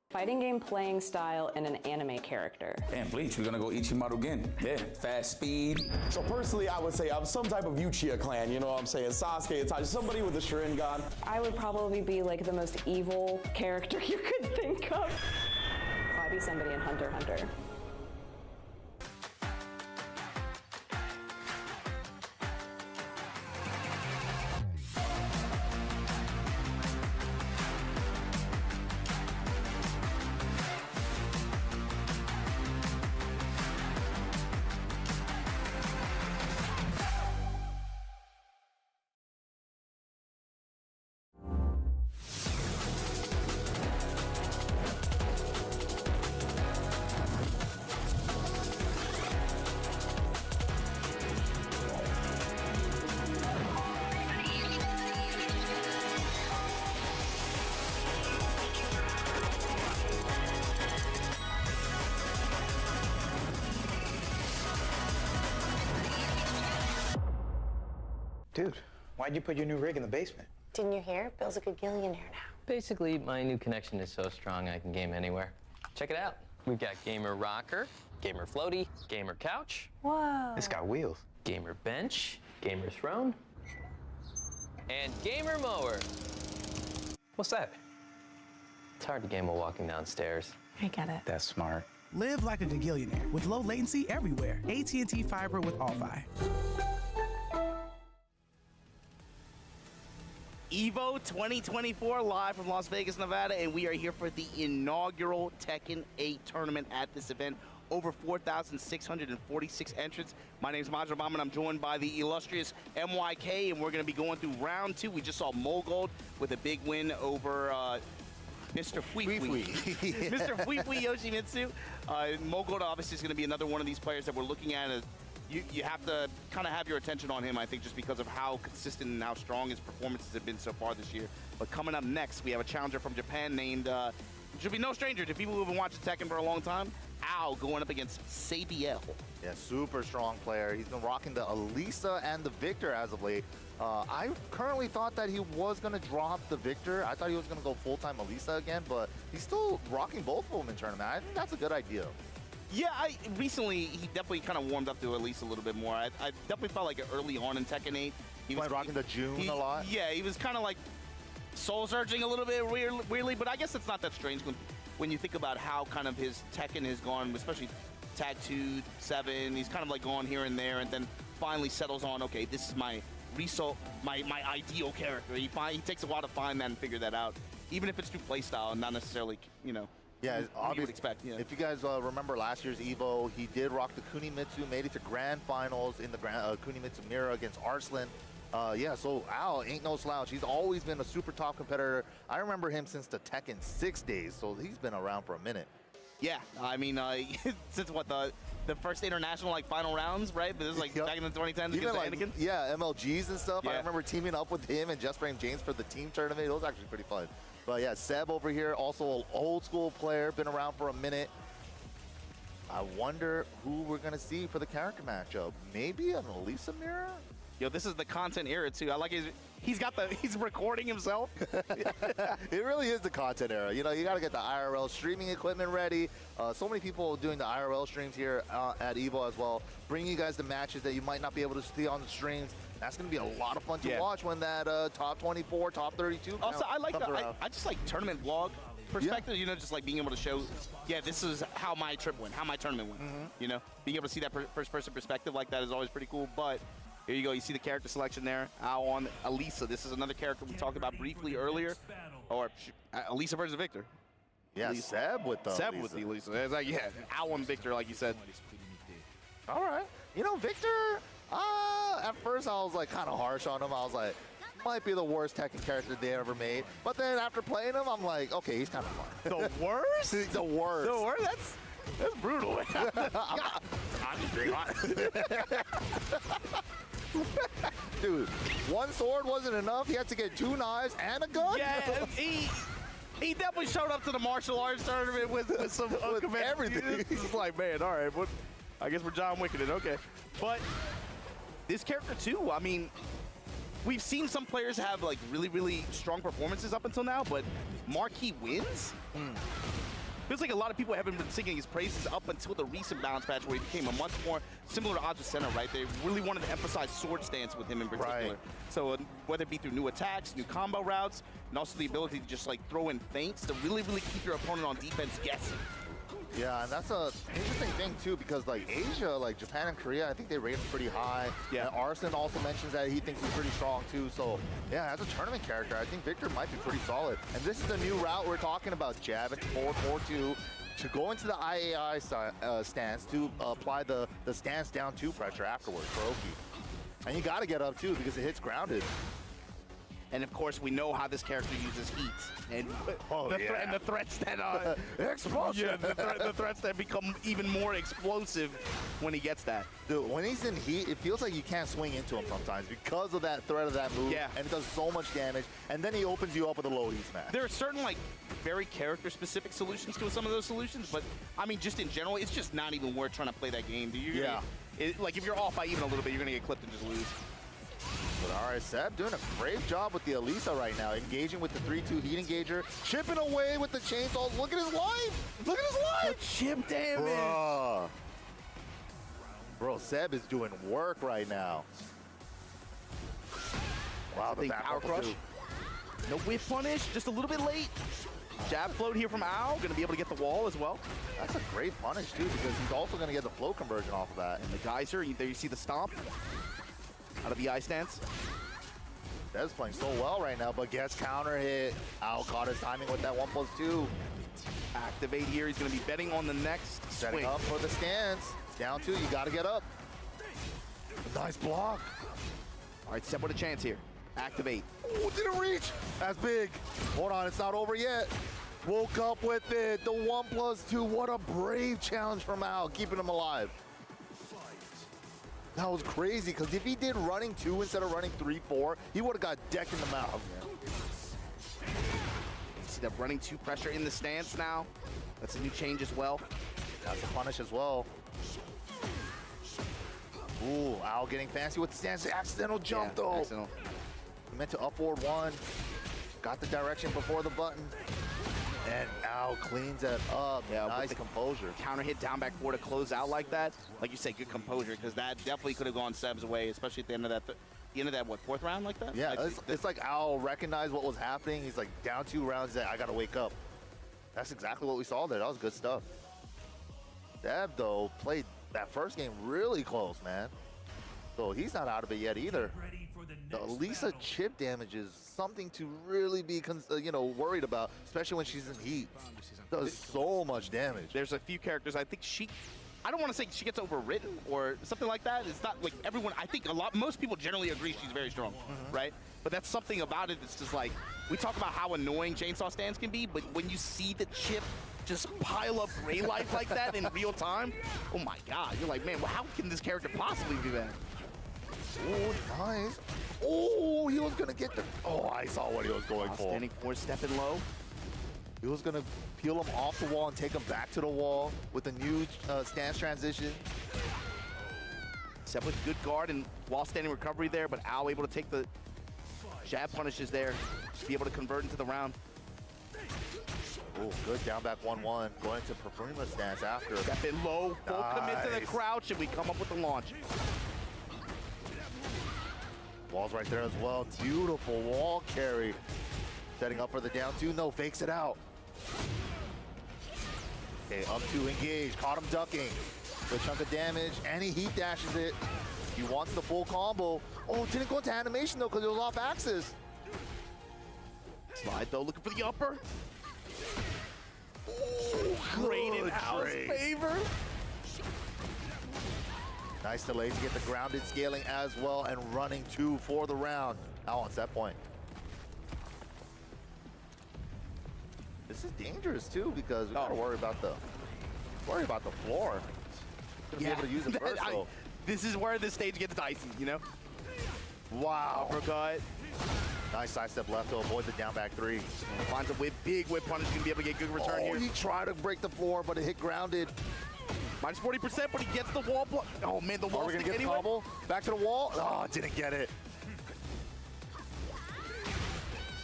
Fighting game playing style and an anime character. And Bleach, we're gonna go Ichimaru again. Yeah, fast speed. So personally, I would say I'm some type of Uchiha clan, you know what I'm saying? Sasuke, Itachi, somebody with a Sharingan. I would probably be like the most evil character you could think of. I'd be somebody in Hunter x Hunter. Dude, why'd you put your new rig in the basement? Didn't you hear? Bill's a gagillionaire now. Basically, my new connection is so strong I can game anywhere. Check it out. We've got Gamer Rocker, Gamer Floaty, Gamer Couch. Whoa. It's got wheels. Gamer Bench, Gamer Throne, and Gamer Mower. What's that? It's hard to game while walking downstairs. I get it. That's smart. Live like a gagillionaire with low latency everywhere. AT&T Fiber with All-Fi. EVO 2024 live from Las Vegas, Nevada, and we are here for the inaugural Tekken 8 tournament at this event. Over 4,646 entrants. My name is Majra Bam, and I'm joined by the illustrious MYK, and we're going to be going through round 2. We just saw Mogold with a big win over Mr. Fui-Fui. Mr. Fui-Fui Yoshimitsu. Mogold obviously is going to be another one of these players that we're looking at. You have to kind of have your attention on him, I think, just because of how consistent and how strong his performances have been so far this year. But coming up next, we have a challenger from Japan named, should be no stranger to people who have been watching Tekken for a long time, Ao going up against Sabiel. Yeah, super strong player. He's been rocking the Elisa and the Victor as of late. I currently thought that he was going to drop the Victor. I thought he was going to go full-time Elisa again, but he's still rocking both of them in tournament. I think that's a good idea. Yeah, recently he definitely kind of warmed up to Elise a little bit more. I definitely felt like early on in Tekken 8, he was rocking the June a lot. Yeah, he was kind of like soul searching a little bit weirdly, but I guess it's not that strange when you think about how kind of his Tekken has gone, especially Tag 2, 7. He's kind of like gone here and there, and then finally settles on, okay, this is my ideal character. He takes a while to find that and figure that out, even if it's through playstyle and not necessarily, you know. Yeah, obviously. You would expect. Yeah. If you guys remember last year's EVO, he did rock the Kunimitsu, made it to grand finals in the Kunimitsu Mirror against Arslan. Yeah, so Ao ain't no slouch. He's always been a super top competitor. I remember him since the Tekken 6 days, so he's been around for a minute. Yeah, I mean, since what, the first international final rounds, right? But this is like back in the 2010s against Anakin. Yeah, MLGs and stuff. Yeah. I remember teaming up with him and Just Frame James for the team tournament. It was actually pretty fun. But yeah, Seb over here, also an old school player, been around for a minute. I wonder who we're going to see for the character matchup. Maybe an Elisa mirror? Yo, this is the content era too. I like he's recording himself. It really is the content era. You know, you got to get the IRL streaming equipment ready. So many people doing the IRL streams here at EVO as well, bringing you guys the matches that you might not be able to see on the streams. That's going to be a lot of fun to watch when that top 24, top 32 Also, I just like tournament vlog perspective, you know, just like being able to show, yeah, this is how my trip went, how my tournament went. You know, being able to see that first-person perspective like that is always pretty cool. But here you go. You see the character selection there. Ao on Elisa. This is another character we talked about briefly earlier. Or Elisa versus Victor. Yeah, Elisa. Seb with the Seb Elisa. with the Elisa. It's like, yeah, Ao and Victor, like you said. All right. You know, Victor, at first I was like kind of harsh on him. I was like, might be the worst Tekken character they ever made. But then after playing him, I'm like, okay, he's kind of fun. The worst? The worst. The worst? That's brutal. I'm just being honest. Dude, one sword wasn't enough. He had to get 2 knives and a gun. Yeah, he definitely showed up to the martial arts tournament with some with everything. He's like, man, all right, I guess we're John Wicking it, okay. But this character too, I mean, we've seen some players have like really, really strong performances up until now, but marquee wins? Feels like a lot of people haven't been singing his praises up until the recent balance patch where he became a much more similar to Odds with Center, right? They really wanted to emphasize sword stance with him in particular. Right. So whether it be through new attacks, new combo routes, and also the ability to just like throw in feints to really, really keep your opponent on defense guessing. Yeah, and that's a interesting thing too, because like Asia, like Japan and Korea, I think they rate him pretty high. Yeah. And Arslan also mentions that he thinks he's pretty strong too. So yeah, as a tournament character, I think Victor might be pretty solid. And this is the new route we're talking about, jab into forward 4-2 to go into the IAI stance to apply the stance down 2 pressure afterwards for Oki. And you got to get up too because it hits grounded. And of course, we know how this character uses heat, and and the threats that explosion. Yeah, the threats that become even more explosive when he gets that. Dude, when he's in heat, it feels like you can't swing into him sometimes because of that threat of that move. Yeah, and it does so much damage. And then he opens you up with a low heat smash. There are certain like very character-specific solutions to some of those solutions, but I mean, just in general, it's just not even worth trying to play that game. Like if you're off by even a little bit, you're gonna get clipped and just lose. But all right, Seb doing a great job with the Elisa right now, engaging with the 3-2 heat engager, chipping away with the chainsaw. Look at his life! Look at his life! The chip damage! Bro, Seb is doing work right now. Wow, the power crush. No whiff punish, just a little bit late. Jab float here from Al, gonna be able to get the wall as well. That's a great punish too, because he's also gonna get the flow conversion off of that. And the geyser, there you see the stomp out of the ice stance. Seb's playing so well right now, but gets counter hit. Al caught his timing with that 1+2. Activate here, he's gonna be betting on the next Setting swing. up for the stance. Down 2, you gotta get up. Nice block. All right, Seb with a chance here. Activate. Oh, didn't reach. That's big. Hold on, it's not over yet. Woke up with it. The 1+2. What a brave challenge from Al, keeping him alive. That was crazy, because if he did running 2 instead of running 3-4, he would have got decked in the mouth. See that running 2 pressure in the stance now. That's a new change as well. That's a punish as well. Ooh, Al getting fancy with the stance. Accidental jump, though. Accidental. He meant to up forward 1. Got the direction before the button. And Al cleans it up. Yeah, nice composure. Counter hit down back 4 to close out like that. Like you said, good composure, because that definitely could have gone Seb's way, especially at the end of that, what, 4th round like that? Yeah, it's like Al recognized what was happening. He's like, down 2 rounds, he's like, I got to wake up. That's exactly what we saw there. That was good stuff. Deb, though, played that first game really close, man. So he's not out of it yet either. The Elisa chip damage is something to really be, worried about, especially when she's in heat. Does so much damage. There's a few characters, I think I don't want to say she gets overwritten or something like that. It's not like everyone, I think most people generally agree she's very strong, right? But that's something about it that's just like, we talk about how annoying chainsaw stands can be, but when you see the chip just pile up gray life like that in real time, oh my God, you're like, man, well, how can this character possibly do that? Oh, nice. Oh, he was going to get the... Oh, I saw what he was going for. Standing 4, stepping low. He was going to peel him off the wall and take him back to the wall with a new stance transition. Seb with good guard and while standing recovery there, but Al able to take the jab punishes there, to be able to convert into the round. Oh, good down back 1-1. Going to Prima stance after. Step in low, full commit to the crouch, and we come up with the launch. Wall's right there as well. Beautiful wall carry. Setting up for the down 2. No, fakes it out. Okay, up 2, engage. Caught him ducking. Good chunk of damage, and he heat dashes it. He wants the full combo. Oh, didn't go into animation though because it was off axis. Slide though, looking for the upper. Oh, great in Al's favor. Nice delay to get the grounded scaling as well, and running 2 for the round. Al on set point. This is dangerous too, because we gotta worry about the floor. Gonna be able to use it first though. This is where the stage gets dicey, you know? Wow. Uppercut. Nice sidestep left to avoid the down back 3. Finds a big whip punish, gonna be able to get good return here. He tried to break the floor, but it hit grounded. Minus 40%, but he gets the wall block. Oh man, the wall gonna get anyway. combo. Back to the wall. Oh, didn't get it.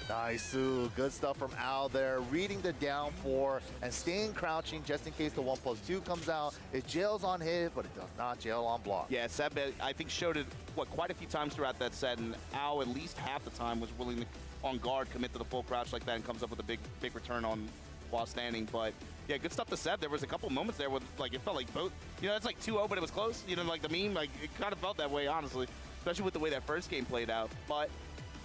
Nice, good stuff from Al there. Reading the down 4 and staying crouching just in case the 1+2 comes out. It jails on hit, but it does not jail on block. Yeah, Seb, I think showed it quite a few times throughout that set, and Al at least half the time was willing to, on guard, commit to the full crouch like that and comes up with a big return on while standing. But yeah, good stuff to Seb. There was a couple moments there where it felt like both, it's like 2-0, but it was close. Like the meme, it kind of felt that way, honestly, especially with the way that first game played out. But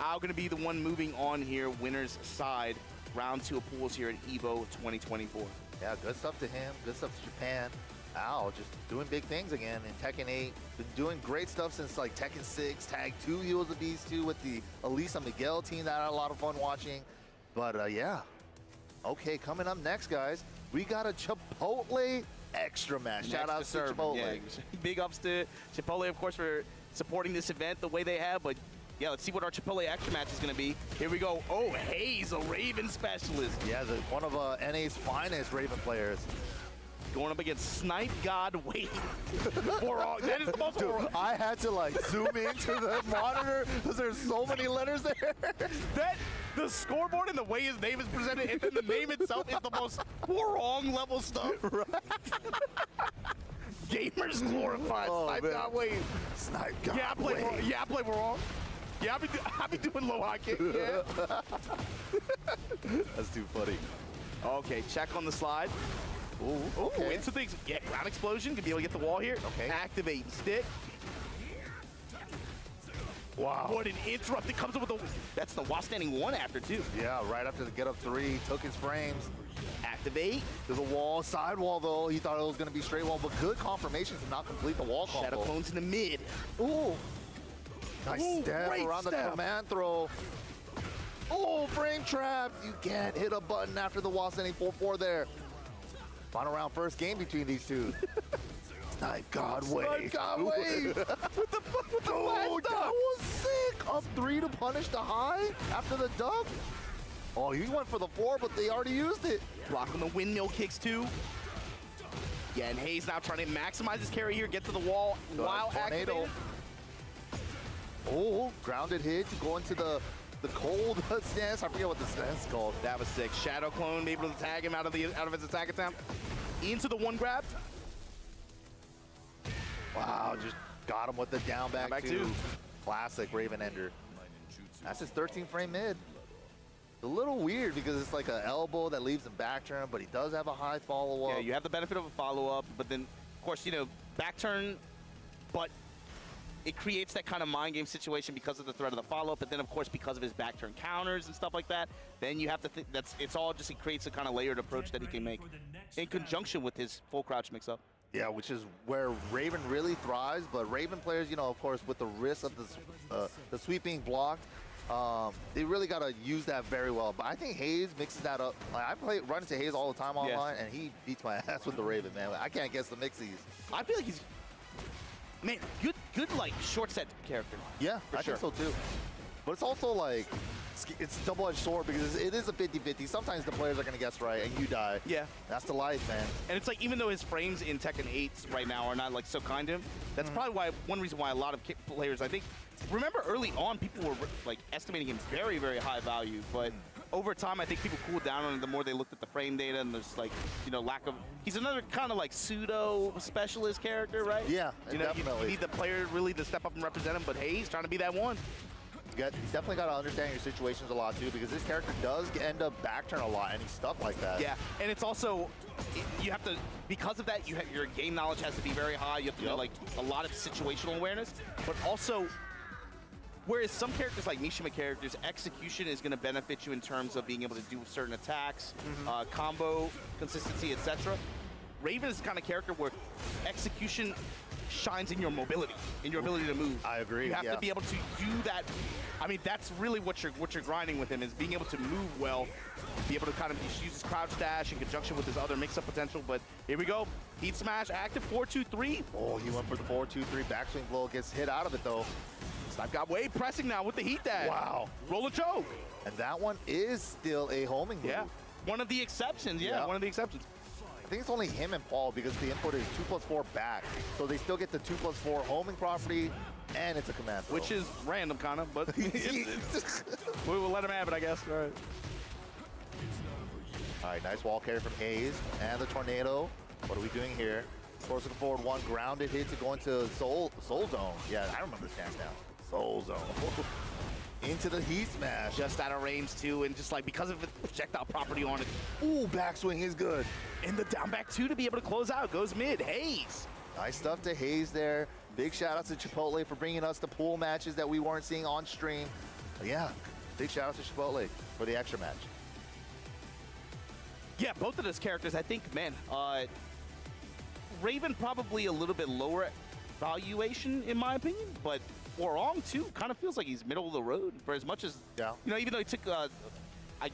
Al going to be the one moving on here, winner's side, round 2 of pools here at EVO 2024. Yeah, good stuff to him. Good stuff to Japan. Al just doing big things again in Tekken 8. Been doing great stuff since Tekken 6. Tag 2, he was a beast too with the Elisa Miguel team that I had a lot of fun watching. But yeah. Okay, coming up next, guys, we got a Chipotle extra match. Shout out to Chipotle. Yeah, big ups to Chipotle, of course, for supporting this event the way they have. But yeah, let's see what our Chipotle extra match is going to be. Here we go. Oh, Hayes, a Raven specialist. Yeah, one of NA's finest Raven players. going up against Snipe God Wade. That is the most Dude, I had to like zoom into the monitor because there's so many letters there. The scoreboard and the way his name is presented, and then the name itself is the most wrong level stuff. Gamers glorified. Snipe God Wade. Snipe God Wade. I play wrong. Yeah, I be doing low high kick. Yeah. That's too funny. Okay, check on the slide. Ooh, okay. Into things. Yeah, ground explosion. Could be able to get the wall here. Okay. Activate stick. Wow. What an interrupt. It comes up with that's the while standing 1 after 2. Yeah, right after the get up 3, took his frames. Activate. There's a wall, side wall though. He thought it was going to be straight wall, but good confirmation to not complete the wall combo. Shadow clones in the mid. Ooh. Nice step around the command throw. Oh, frame trapped. You can't hit a button after the wall standing 4-4 there. Final round, first game between these two. Snipe God Wade. Snipe God Wade. with the Dude, that was sick. Up 3 to punish the high after the dunk. Oh, he went for the 4, but they already used it. Blocking the windmill kicks too. Yeah, and Hayes now trying to maximize his carry here, get to the wall while activated. Oh, grounded hit to go into the cold stance. I forget what the stance is called. That was sick. Shadow clone able to tag him out of his attack attempt. Into the 1 grab. Wow, just got him with the down back two. Classic Raven Ender. That's his 13 frame mid. A little weird because it's like an elbow that leaves him back turn, but he does have a high follow up. Yeah, you have the benefit of a follow up, but then of course, back turn, but it creates that kind of mind game situation because of the threat of the follow up, but then of course because of his back turn counters and stuff like that, then you have to think it creates a kind of layered approach that he can make in conjunction with his full crouch mix up. Yeah, which is where Raven really thrives, but Raven players, of course, with the risk of the sweep being blocked, they really got to use that very well. But I think Hayes mixes that up. Like, I run into Hayes all the time online, and he beats my ass with the Raven, man. I can't guess the mixies. I feel like he's, man, good like short set character. Yeah, I think so too. But it's also like, it's a double-edged sword because it is a 50-50. Sometimes the players are going to guess right and you die. Yeah. That's the life, man. And it's like, even though his frames in Tekken 8 right now are not like so kind to him, that's probably one reason why a lot of players, I think, remember early on people were like estimating him very, very high value, but over time I think people cooled down on it the more they looked at the frame data, and there's like, lack of, he's another kind of like pseudo specialist character, right? Yeah, definitely. You need the player really to step up and represent him, but hey, he's trying to be that one. You definitely got to understand your situations a lot too, because this character does end up back turn a lot and stuff like that. Yeah, and it's also, you have to, because of that, your game knowledge has to be very high. You have to know like a lot of situational awareness, but also, whereas some characters like Mishima characters, execution is going to benefit you in terms of being able to do certain attacks, combo consistency, etc. Raven is the kind of character where execution shines in your mobility, in your ability to move. I agree. You have to be able to do that. I mean, that's really what you're grinding with him, is being able to move well, be able to kind of use his crouch dash in conjunction with his other mix-up potential. But here we go. Heat smash, active 4-2-3. Oh, he went for the 4-2-3 backswing blow. Gets hit out of it though. Snipe got Wade pressing now with the heat dash. Wow. Roll a choke. And that one is still a homing move. Yeah. One of the exceptions. Yeah, one of the exceptions. I think it's only him and Paul because the input is 2+4 back. So they still get the 2+4 homing property, and it's a command throw. Which is random, kind of, but we will let him have it, I guess. All right. All right, nice wall carry from Hayes. And the tornado. What are we doing here? Force looking forward, one grounded hit to go into Soul Zone. Yeah, I remember this dance now. Soul Zone. Into the heat smash. Just out of range, too, and just like because of the projectile property on it. Ooh, backswing is good. And the down back, too, to be able to close out. Goes mid. Hayes. Nice stuff to Hayes there. Big shout out to Chipotle for bringing us the pool matches that we weren't seeing on stream. But yeah, big shout out to Chipotle for the extra match. Yeah, both of those characters, I think, man, Raven probably a little bit lower valuation, in my opinion, but Warong, too, kind of feels like he's middle of the road for as much as, even though he took, I'm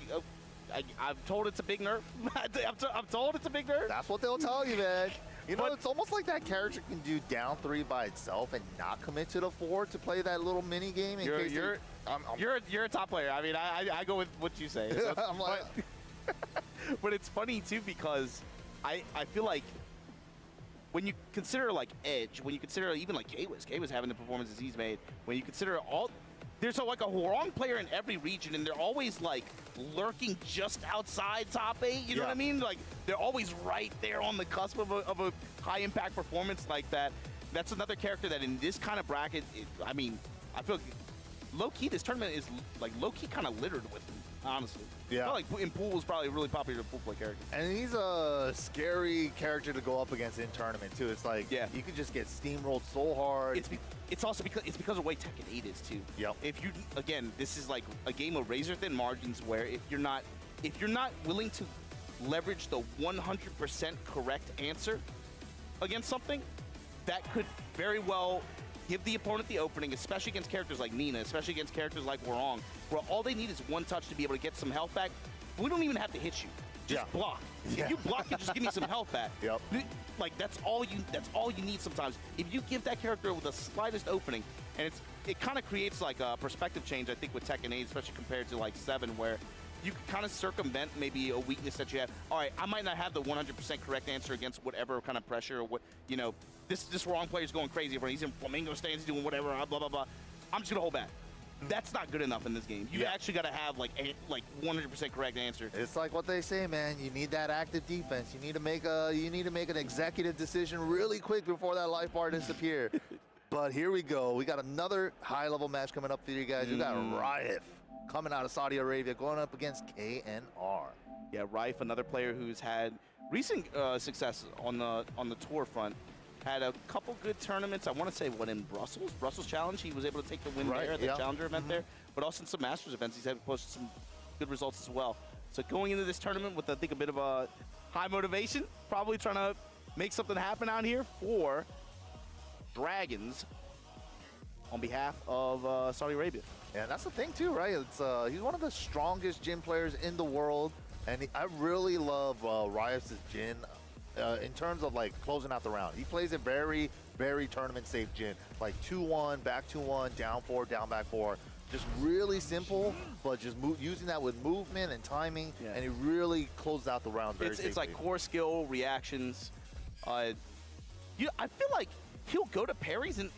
told it's a big nerf. I'm told it's a big nerf. That's what they'll tell you, man. It's almost like that character can do down 3 by itself and not commit to the 4 to play that little mini game. You're a top player. I mean, I go with what you say. So, but it's funny, too, because I feel like when you consider like Edge, when you consider even like K-Wiz having the performances he's made, when you consider all, there's like a wrong player in every region, and they're always like lurking just outside top 8. You know what I mean? Like they're always right there on the cusp of a high impact performance like that. That's another character that in this kind of bracket, I mean, I feel low key this tournament is like low key kind of littered with him, honestly. Yeah. I feel like in pool is probably a really popular pool play character. And he's a scary character to go up against in tournament too. It's like you could just get steamrolled so hard. It's also because it's because of the way Tekken 8 is too. Yep. If you again, this is like a game of razor thin margins where if you're not willing to leverage the 100% correct answer against something, that could very well give the opponent the opening, especially against characters like Nina, especially against characters like Warong, where all they need is one touch to be able to get some health back. We don't even have to hit you. Just block. If you block it, just give me some health back. Like that's all you need sometimes. If you give that character with the slightest opening, and it kind of creates like a perspective change, I think, with Tekken 8, especially compared to like 7, where you can kind of circumvent maybe a weakness that you have. All right, I might not have the 100% correct answer against whatever kind of pressure or what, you know, this wrong player's going crazy, where he's in flamingo stance doing whatever, blah, blah, blah. I'm just going to hold back. That's not good enough in this game. You actually got to have like 100% correct answer. It's like what they say, man. You need that active defense. You need to make an executive decision really quick before that life bar disappears. But here we go. We got another high-level match coming up for you guys. We got Riot coming out of Saudi Arabia, going up against KNR. Yeah, Rife, another player who's had recent success on the tour front. Had a couple good tournaments. I want to say in Brussels Challenge. He was able to take the win there at the Challenger event there. But also in some Masters events, he's had posted some good results as well. So going into this tournament with, I think, a bit of a high motivation, probably trying to make something happen out here for Dragons on behalf of Saudi Arabia. Yeah, that's the thing too, right? It's he's one of the strongest Jhin players in the world, and I really love Riot's Jhin. In terms of like closing out the round, he plays a very, very tournament-safe Jhin, like 2-1, back 2-1, down 4, down back 4. Just really simple, but just using that with movement and timing, and he really closes out the round very safely. It's like core skill, reactions. I feel like he'll go to parries, and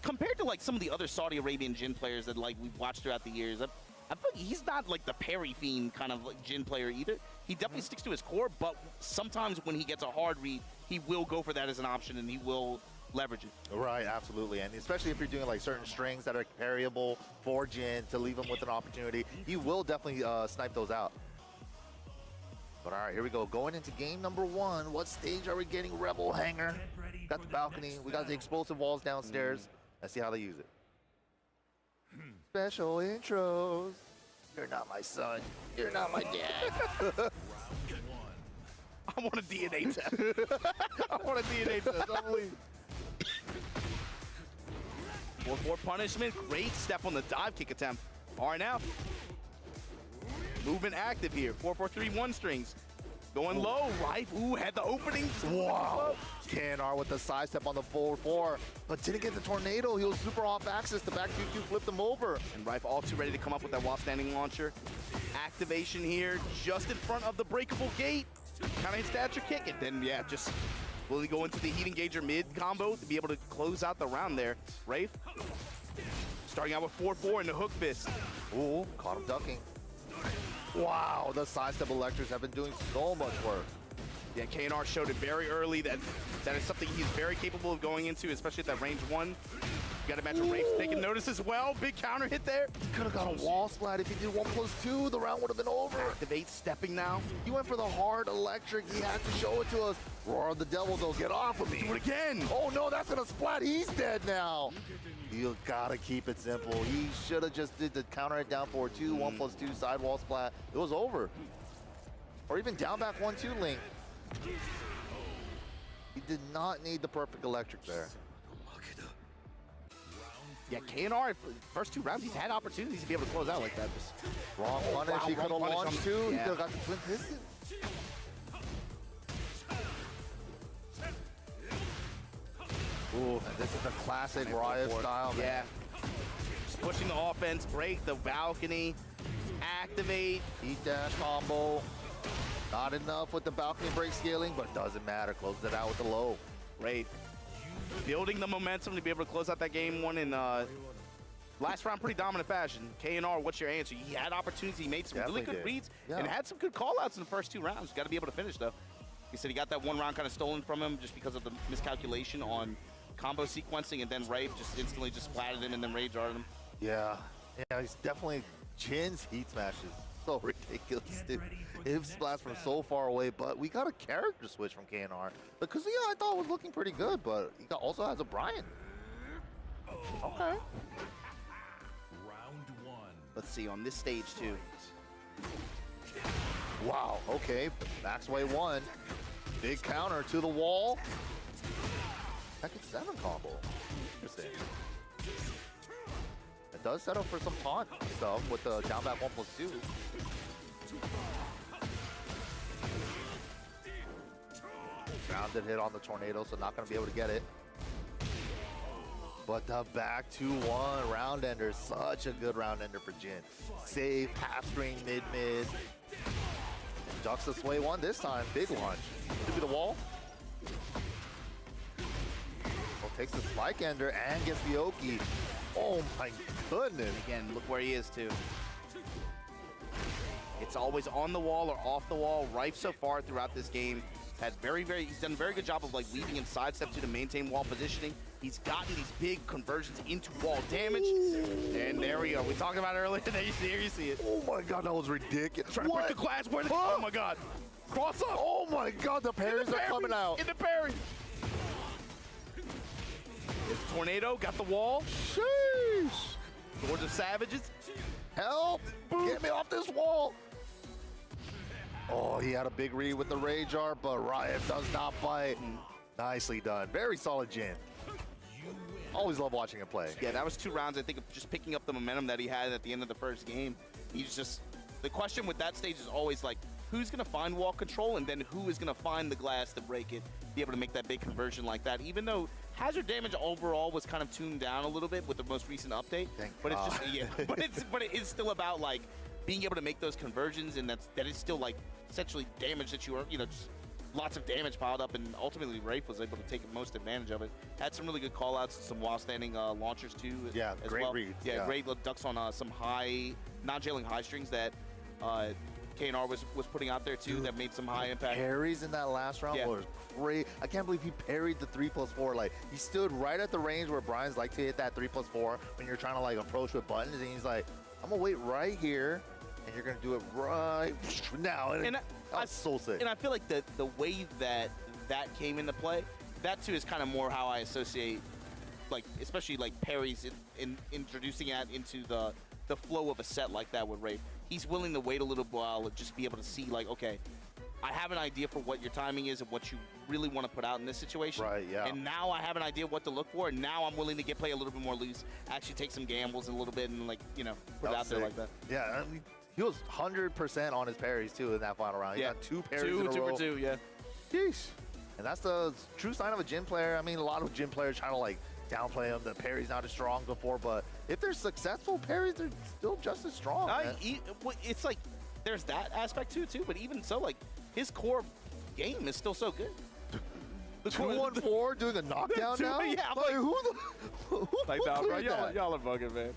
compared to like some of the other Saudi Arabian Jhin players that like we've watched throughout the years, I feel like he's not like the parry fiend kind of like Jhin player either. He definitely sticks to his core, but sometimes when he gets a hard read, he will go for that as an option, and he will leverage it. Right, absolutely. And especially if you're doing like certain strings that are parryable for Jhin to leave him with an opportunity, he will definitely snipe those out. But all right, here we go. Going into game number 1. What stage are we getting? Rebel Hangar. Got the balcony. We got the explosive walls downstairs. Let's see how they use it. Special intros. You're not my son. You're not my dad. I want a DNA test. I want a DNA test. I believe. 4-4 punishment. Great step on the dive kick attempt. All right, now. Movement active here. 4-4-3-1 strings. Going low, right? Ooh, had the opening. Wow. KNR with the side step on the 4-4, but didn't get the tornado. He was super off axis. The back 2-2 flipped him over. And Rife all too ready to come up with that while standing launcher. Activation here, just in front of the breakable gate. Kind of stature kick, and then, yeah, just will he go into the heat engager mid combo to be able to close out the round there. Rife starting out with 4-4 in the hook fist. Ooh, caught him ducking. Wow, the sidestep electrics have been doing so much work. Yeah, KNR showed it very early that is something he's very capable of going into, especially at that range 1. You got to imagine Rafe taking notice as well. Big counter hit there. He could have got a wall splat. If he did 1+2, the round would have been over. Activate stepping now. He went for the hard electric. He had to show it to us. Roar of the Devil, though. Get off of me. Do it again. Oh, no, that's going to splat. He's dead now. You got to keep it simple. He should have just did the counter hit down 4-2, 1+2, sidewall splat. It was over. Or even down back 1-2 link. He did not need the perfect electric there. Yeah, KNR, first 2 rounds, he's had opportunities to be able to close out like that. Just wrong punish. He could have launched too. He still got the twin piston. Ooh, and this is a classic Riot style, man. Yeah. Just pushing the offense, break the balcony, activate. Heat dash combo. Not enough with the balcony break scaling, but doesn't matter. Closes it out with the low. Rafe building the momentum to be able to close out that game one in last round, pretty dominant fashion. KNR, what's your answer? He had opportunities. He made some really good reads and had some good call-outs in the first 2 rounds. Got to be able to finish, though. He said he got that 1 round kind of stolen from him just because of the miscalculation on combo sequencing, and then Rafe just instantly just splatted him and then rage arted him. Yeah, he's definitely Jin's heat smash is so ridiculous, dude. It splats from so far away, but we got a character switch from KNR. Because I thought was looking pretty good, but he also has a Brian. Okay. Round 1. Let's see, on this stage, too. Wow, okay. Maxway 1. Big counter to the wall. Tekken 7 combo. Interesting. It does set up for some taunt stuff with the down back 1+2. Grounded hit on the tornado, so not going to be able to get it. But the back 2-1 round ender, such a good round ender for Jin. Safe, half string, mid. Ducks the sway 1 this time, big launch. Could be the wall. Well, takes the spike ender and gets the Oki. Oh my goodness. Again, look where he is, too. It's always on the wall or off the wall. Rife so far throughout this game has he's done a very good job of like weaving in sidestep to maintain wall positioning. He's gotten these big conversions into wall damage. And there we go. We talked about it earlier. Here you see it. Oh my God, that was ridiculous. Trying to break the glass. Oh my God. Cross up. Oh my God, the parries are coming out. In the parry. It's Tornado, got the wall. Sheesh. Swords of Savages. Help. Get me off this wall. Oh, he had a big read with the Rage Art, but Riot does not bite. Nicely done. Very solid Jin. Always love watching him play. Yeah, that was 2 rounds, I think, of just picking up the momentum that he had at the end of the first game. He's just, the question with that stage is always like, who's going to find wall control, and then who is going to find the glass to break it, be able to make that big conversion like that, even though hazard damage overall was kind of tuned down a little bit with the most recent update. But it's just, yeah, but it is still about like being able to make those conversions, and that is still like essentially damage that you are, just lots of damage piled up, and ultimately Rafe was able to take most advantage of it. Had some really good call-outs, some while-standing launchers too. Yeah, as great well. reads. Yeah, great ducks on some high, non-jailing high strings that KNR was putting out there too. Dude, that made some high impact. Parries in that last round was great. I can't believe he parried the 3+4. Like, he stood right at the range where Brian's like to hit that 3+4 when you're trying to like approach with buttons, and he's like, I'm gonna wait right here, and you're gonna do it right now. And that's so sick. And I feel like the way that came into play, that too is kind of more how I associate, like, especially like parries in introducing it into the flow of a set like that with Rafe. He's willing to wait a little while and just be able to see, like, okay, I have an idea for what your timing is and what you really want to put out in this situation. Right, yeah. And now I have an idea what to look for, and now I'm willing to play a little bit more loose, actually take some gambles a little bit and, like, put it out there like that. Yeah, I mean, he was 100% on his parries, too, in that final round. He got 2 parries in a row. 2 for 2, yeah. Sheesh. And that's the true sign of a Jin player. I mean, a lot of Jin players try to, like, downplay him. The parry's not as strong before, but if they're successful parries, they're still just as strong. It's like, there's that aspect too, but even so, like, his core game is still so good. The 2-1-4 doing a knockdown now? Yeah, like, who like that, bro. that? Y'all are bugging, man.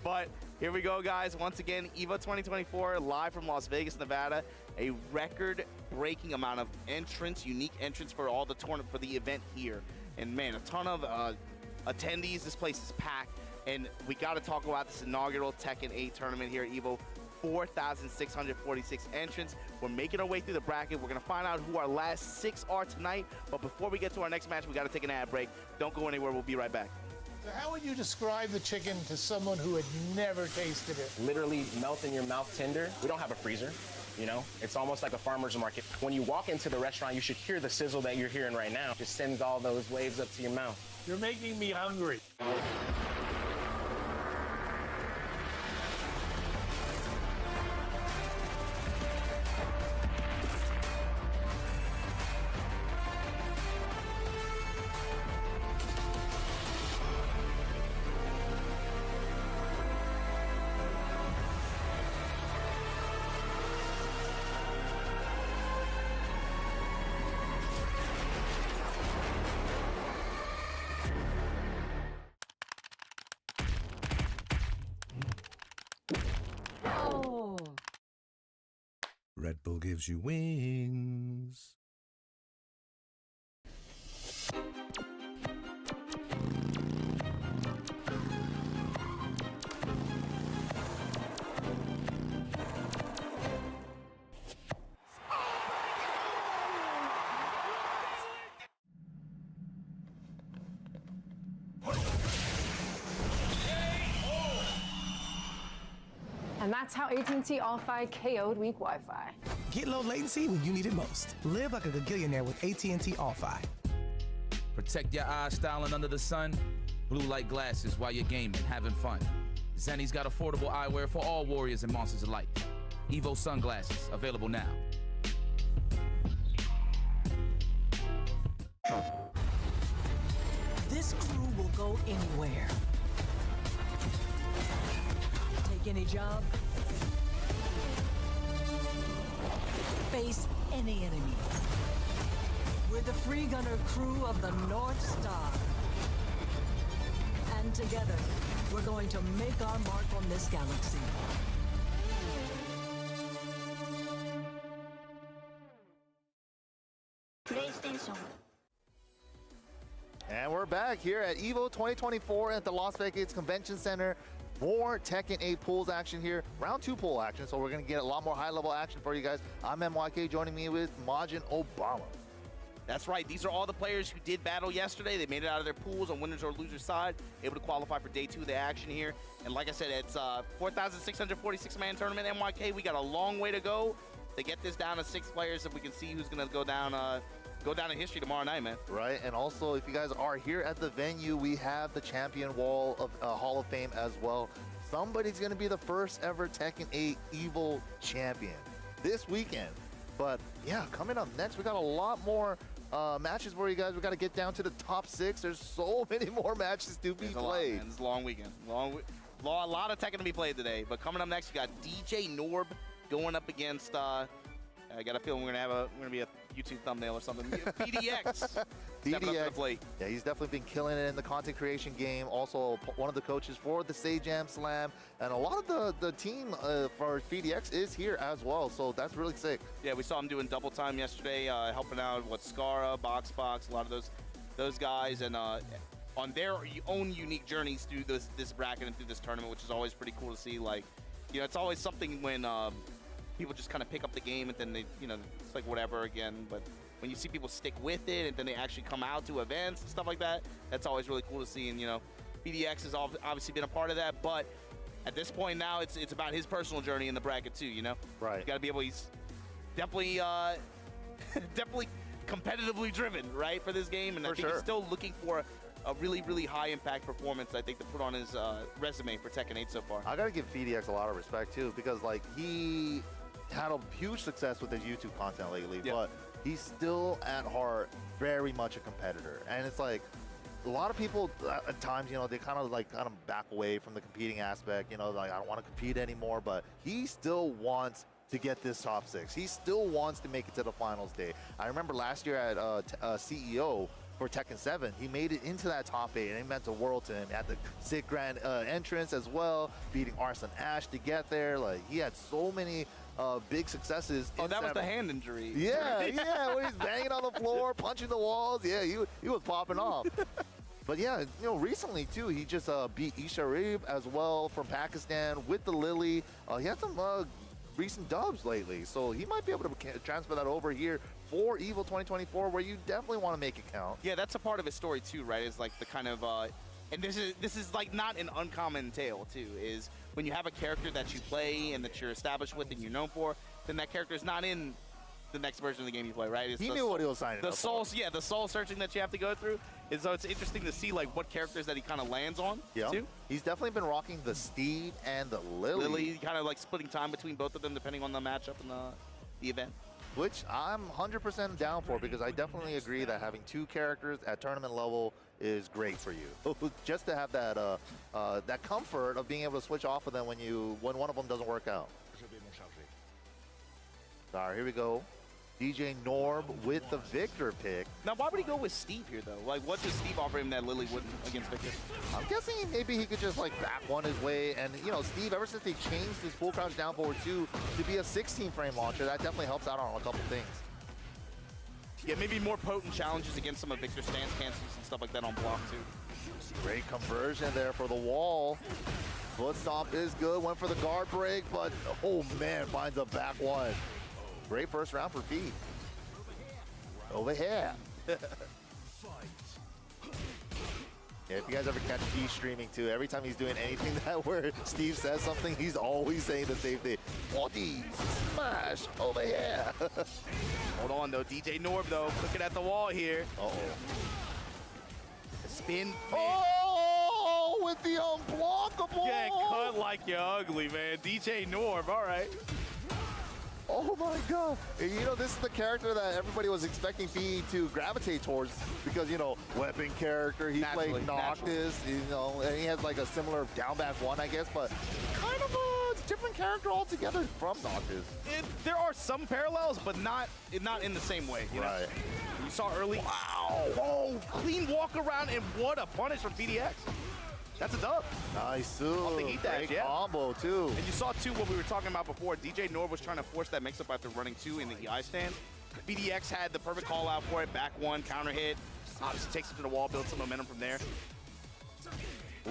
But here we go, guys. Once again, EVO 2024, live from Las Vegas, Nevada. A record-breaking amount of entrants, unique entrants for all the tournament, for the event here. And, man, a ton of attendees. This place is packed. And we got to talk about this inaugural Tekken 8 tournament here at EVO. 4,646 entrants. We're making our way through the bracket. We're going to find out who our last 6 are tonight. But before we get to our next match, we got to take an ad break. Don't go anywhere. We'll be right back. So how would you describe the chicken to someone who had never tasted it? Literally melt in your mouth tender. We don't have a freezer. It's almost like a farmer's market. When you walk into the restaurant, you should hear the sizzle that you're hearing right now. Just sends all those waves up to your mouth. You're making me hungry. Red Bull gives you wings. And that's how AT&T All-Fi KO'd weak Wi-Fi. Get low latency when you need it most. Live like a gagillionaire with AT&T All-Fi. Protect your eyes styling under the sun. Blue light glasses while you're gaming, having fun. Zenny's got affordable eyewear for all warriors and monsters alike. Evo sunglasses, available now. This crew will go anywhere. Take any job. Face any enemy. We're the free gunner crew of the North Star. And together, we're going to make our mark on this galaxy. PlayStation. And we're back here at EVO 2024 at the Las Vegas Convention Center. More Tekken 8 pools action here. Round 2 pool action, so we're going to get a lot more high-level action for you guys. I'm MYK, joining me with Majin Obama. That's right. These are all the players who did battle yesterday. They made it out of their pools on winners or losers side, able to qualify for day 2 of the action here. And like I said, it's 4,646-man tournament, MYK. We got a long way to go to get this down to 6 players, if we can see who's going to go down in history tomorrow night, man. Right, and also if you guys are here at the venue, we have the Champion Wall of Hall of Fame as well. Somebody's going to be the first ever Tekken 8 EVO champion this weekend. But yeah, coming up next, we got a lot more matches for you guys. We got to get down to the top 6. There's so many more matches to be played. It's a long weekend. A lot of Tekken to be played today. But coming up next, we got DJ Norb going up against. I got a feeling we're gonna be a YouTube thumbnail or something. PDX. DDX. Yeah, he's definitely been killing it in the content creation game. Also, one of the coaches for the Sajam Slam, and a lot of the team for PDX is here as well. So that's really sick. Yeah, we saw him doing double time yesterday, helping out with Scara, Box, a lot of those guys, and on their own unique journeys through this bracket and through this tournament, which is always pretty cool to see. Like, you know, it's always something when people just kind of pick up the game and then they, you know, it's like whatever again. But when you see people stick with it and then they actually come out to events and stuff like that, that's always really cool to see. And, you know, PDX has obviously been a part of that. But at this point now, it's about his personal journey in the bracket too, you know? Right. You got to be able, he's definitely, definitely competitively driven, right, for this game. And I think he's still looking for a really, really high impact performance, I think, to put on his resume for Tekken 8 so far. I got to give PDX a lot of respect too, because like he had a huge success with his YouTube content lately, but he's still at heart very much a competitor. And it's like a lot of people at times, you know, they kind of back away from the competing aspect, you know, like I don't want to compete anymore, but he still wants to get this top 6. He still wants to make it to the finals day. I remember last year at CEO for Tekken 7, he made it into that top 8, and it meant the world to him. At the sick grand entrance as well, beating Arson Ash to get there. Like, he had so many big successes. Oh, that was the hand injury. Yeah, yeah, when he's banging on the floor, punching the walls. Yeah, he was popping off. But yeah, you know, recently too, he just beat Isharib as well from Pakistan with the Lily. He had some recent dubs lately, so he might be able to transfer that over here for EVO 2024, where you definitely want to make it count. Yeah, that's a part of his story too, right? Is like the kind of, and this is like not an uncommon tale too, is when you have a character that you play and that you're established with and you're known for, then that character is not in the next version of the game you play, right? He knew what he was signing up for. Yeah, the soul searching that you have to go through. And so it's interesting to see like what characters that he kind of lands on. Yeah, too. He's definitely been rocking the Steed and the Lily. Lily, kind of like splitting time between both of them depending on the matchup and the event. Which I'm 100% down for, because I definitely agree that having 2 characters at tournament level is great for you. Just to have that that comfort of being able to switch off of them when one of them doesn't work out. All right, here we go. DJ Norb with the Victor pick. Now, why would he go with Steve here, though? Like, what does Steve offer him that Lily wouldn't against Victor? I'm guessing maybe he could just, like, back one his way. And, you know, Steve, ever since they changed his full crouch down forward 2 to be a 16-frame launcher, that definitely helps out on a couple things. Yeah, maybe more potent challenges against some of Victor's stance cancels and stuff like that on block, too. Great conversion there for the wall. Foot stomp is good. Went for the guard break, but, oh, man, finds a back one. Great first round for Pete. Over here. Yeah, if you guys ever catch Pete streaming too, every time he's doing anything that where Steve says something, he's always saying the same thing. Body smash over here. Hold on though, DJ Norb though, looking at the wall here. Uh-oh. Spin. Oh, with the unblockable. Get cut like you're ugly, man. DJ Norb, all right. Oh my God. And you know, this is the character that everybody was expecting P to gravitate towards because, you know, weapon character, he played Noctis, you know, and he has like a similar down back one, I guess, but kind of a different character altogether from Noctis. There are some parallels, but not in the same way, you know? You saw early. Wow. Oh, clean walk around, and what a punish from PDX. That's a dub. Nice, Great combo, too. And you saw, too, what we were talking about before. DJ Norb was trying to force that mix-up after running 2 in the EI stand. BDX had the perfect call out for it. Back one, counter hit. Obviously takes it to the wall, builds some momentum from there.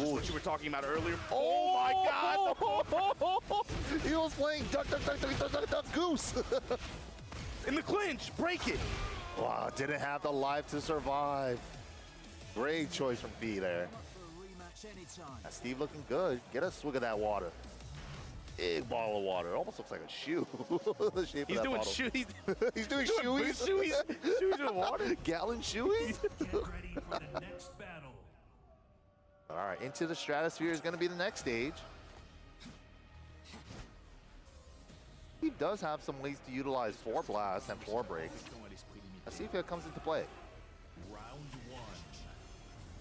Ooh, what you were talking about earlier. Oh, my God. He was playing duck, goose. In the clinch, break it. Wow, didn't have the life to survive. Great choice from B there. Now Steve looking good. Get a swig of that water. Big bottle of water. Almost looks like a shoe. The shape He's of that doing bottle. shoeies. He's doing shoeies. Shoeies with water. Gallon shoeies. Get ready for the next battle. All right, Into the Stratosphere is going to be the next stage. He does have some ways to utilize floor blast and floor break. Let's see if it comes into play. Round 1.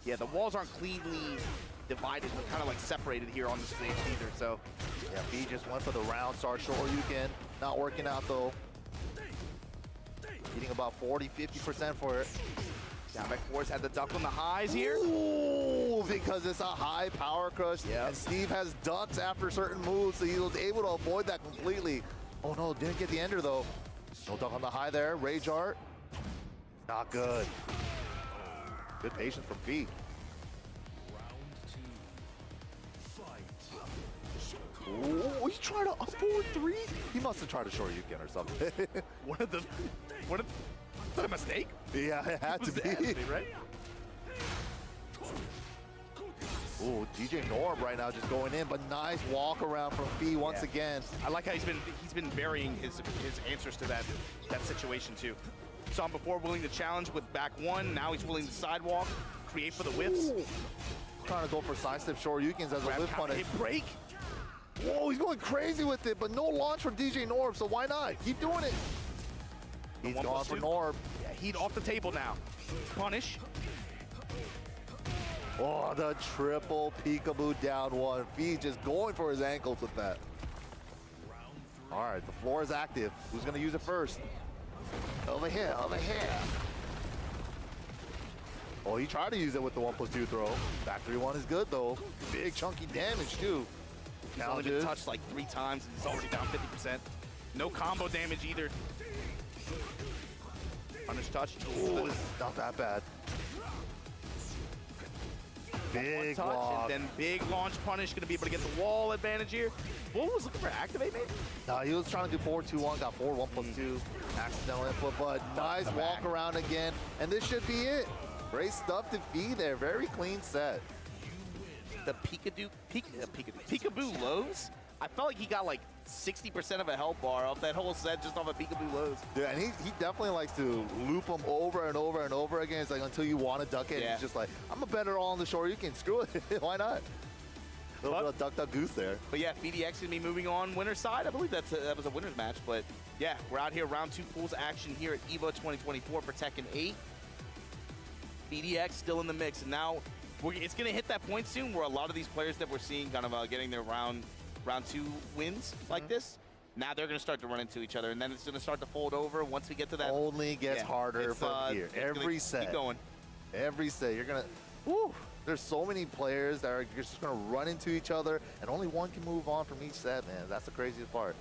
Yeah, the walls aren't cleanly divided. They're kind of like separated here on the stage either, so. Yeah, B just went for the round star Shoryuken. Not working out though. Getting about 40-50% for it. Down back force had the duck on the highs here. Ooh, because it's a high power crush. Yeah. And Steve has ducks after certain moves, so he was able to avoid that completely. Oh no, didn't get the ender though. No duck on the high there. Rage art. Not good. Good patience from B. Oh, he's trying to up forward 3? He must have tried to Shoryuken or something. Was that a mistake? Yeah, it had to be. Right? Ooh, DJ Norb right now just going in, but nice walk around from B once again. I like how he's been varying his answers to that situation too. Saw him before willing to challenge with back one. Now he's willing to sidewalk, create for the whiffs. Ooh. Trying to go for sidestep Shoryukens as a whiff punish. Hit break. Whoa, he's going crazy with it, but no launch from DJ Norb, so why not? Keep doing it. He's gone for Norb. Yeah, heat off the table now. Punish. Oh, the triple peekaboo down one. Fee just going for his ankles with that. All right, the floor is active. Who's going to use it first? Over here, over here. Oh, he tried to use it with the 1+2 throw. Back 3-1 is good, though. Big chunky damage, too. He's only been touched like 3 times, and he's already down 50%. No combo damage either. Punish touch. Ooh, not that bad. Big touch, block. and then big launch punish. Going to be able to get the wall advantage here. Bull was looking for activate, maybe? No, he was trying to do 4-2-1, got 4-1+2. Accidental input, but nice walk around again. And this should be it. Great stuff to feed there. Very clean set. The peekaboo lows. I felt like he got like 60% of a health bar off that whole set just off of peekaboo lows. Yeah, and he definitely likes to loop them over and over and over again. It's like until you want to duck it, he's just like, I'm a better all on the shore. You can screw it. Why not? A little bit of duck goose there. But yeah, BDX gonna be moving on winner's side. I believe that was a winner's match. But yeah, we're out here round 2 pools action here at EVO 2024 for Tekken 8. BDX still in the mix, and now it's gonna hit that point soon where a lot of these players that we're seeing kind of getting their round 2 wins like this, Now they're going to start to run into each other, and then it's going to start to fold over once we get to that. Only gets harder from here. Every set. Keep going. Every set. You're going to... Woo! There's so many players that are just going to run into each other, and only one can move on from each set, man. That's the craziest part.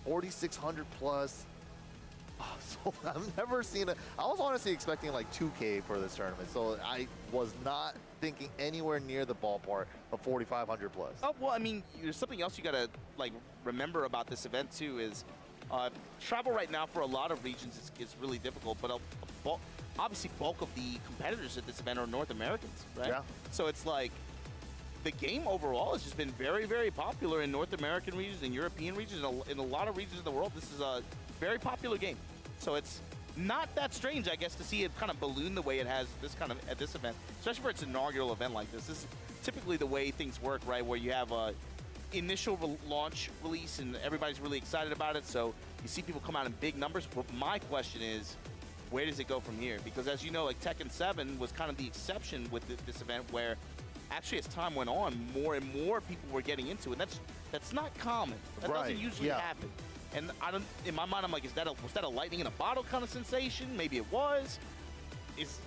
4,600 plus. So I've never seen it. I was honestly expecting like 2K for this tournament, so I was not thinking anywhere near the ballpark of 4,500 plus. Oh, well, I mean, there's something else you got to like remember about this event too is travel right now for a lot of regions is really difficult, but obviously bulk of the competitors at this event are North Americans, right? Yeah. So it's like the game overall has just been very, very popular in North American regions and European regions, in a lot of regions of the world. This is a very popular game. So it's not that strange, I guess, to see it kind of balloon the way it has at this event, especially for its inaugural event like this. This is typically the way things work, right? Where you have a initial launch release and everybody's really excited about it. So you see people come out in big numbers. But my question is, where does it go from here? Because as you know, like Tekken 7 was kind of the exception with this event, where actually as time went on, more and more people were getting into it. That's not common. That doesn't usually happen. And in my mind, I'm like, was that a lightning in a bottle kind of sensation? Maybe it was. Is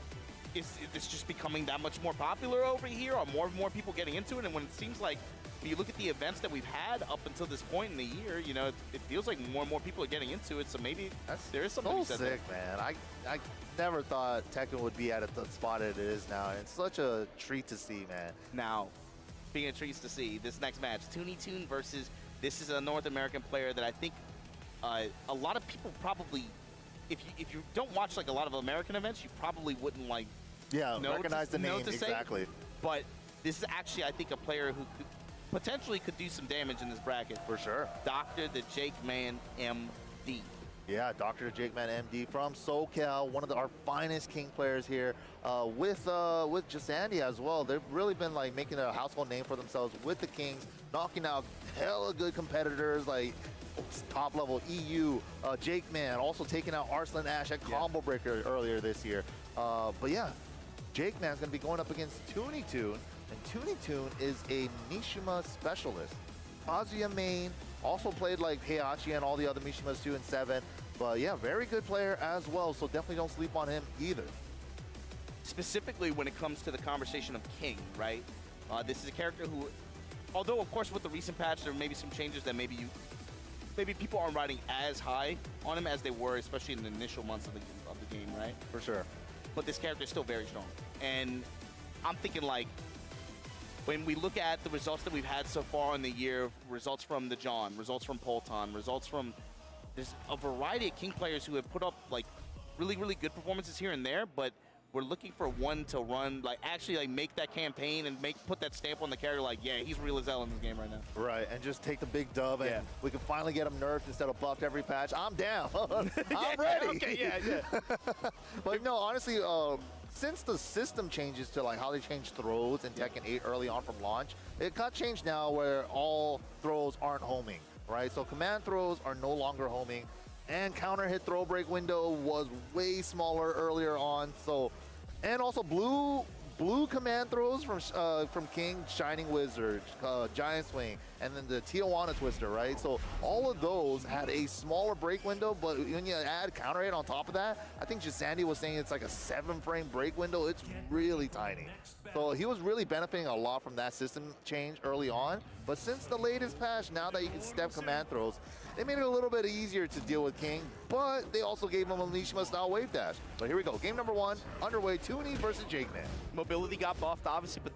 this just becoming that much more popular over here? Are more and more people getting into it? And when it seems like, if you look at the events that we've had up until this point in the year, you know, it feels like more and more people are getting into it. So maybe there is something. So sick, man. I never thought Tekken would be at the spot it is now. And it's such a treat to see, man. Now, being a treat to see, this next match, Toon versus, this is a North American player that I think a lot of people probably, if you don't watch like a lot of American events, you probably wouldn't like recognize the name exactly. But this is actually, I think, a player who potentially could do some damage in this bracket. For sure. Dr. the Jake Man MD. Yeah, Dr. the Jake Man MD from SoCal, one of our finest King players here, with Jasandy as well. They've really been like making a household name for themselves with the Kings, knocking out hella good competitors like top level EU, Jake Man, also taking out Arslan Ash at Combo Breaker earlier this year. But yeah, Jake Man's going to be going up against Toon, and Toon is a Mishima specialist. Kazuya main, also played like Heihachi and all the other Mishimas 2 and 7. But yeah, very good player as well, so definitely don't sleep on him either. Specifically when it comes to the conversation of King, right? This is a character who, although of course with the recent patch there may be some changes that maybe people aren't riding as high on him as they were, especially in the initial months of the game, right? For sure. But this character is still very strong. And I'm thinking like, when we look at the results that we've had so far in the year, results from the John, results from Polton, results from, there's a variety of King players who have put up like really, really good performances here and there, but we're looking for one to run, like actually like make that campaign and put that stamp on the character like, yeah, he's real as hell in this game right now. Right, and just take the big dub and we can finally get him nerfed instead of buffed every patch. I'm down. I'm ready. Okay, yeah. But no, honestly, since the system changes to like how they change throws in Tekken 8 early on from launch, it got changed now where all throws aren't homing, right? So command throws are no longer homing, and counter hit throw break window was way smaller earlier on. So, and also blue command throws from King, Shining Wizard, Giant Swing, and then the Tijuana Twister, right? So all of those had a smaller break window, but when you add counter hit on top of that, I think Jasandy was saying it's like a 7-frame break window. It's really tiny. So he was really benefiting a lot from that system change early on. But since the latest patch, now that you can step command throws, they made it a little bit easier to deal with King, but they also gave him a Mishima-style wave dash. So here we go. Game number 1, underway, Tooney versus Jake Man. Mobility got buffed, obviously, but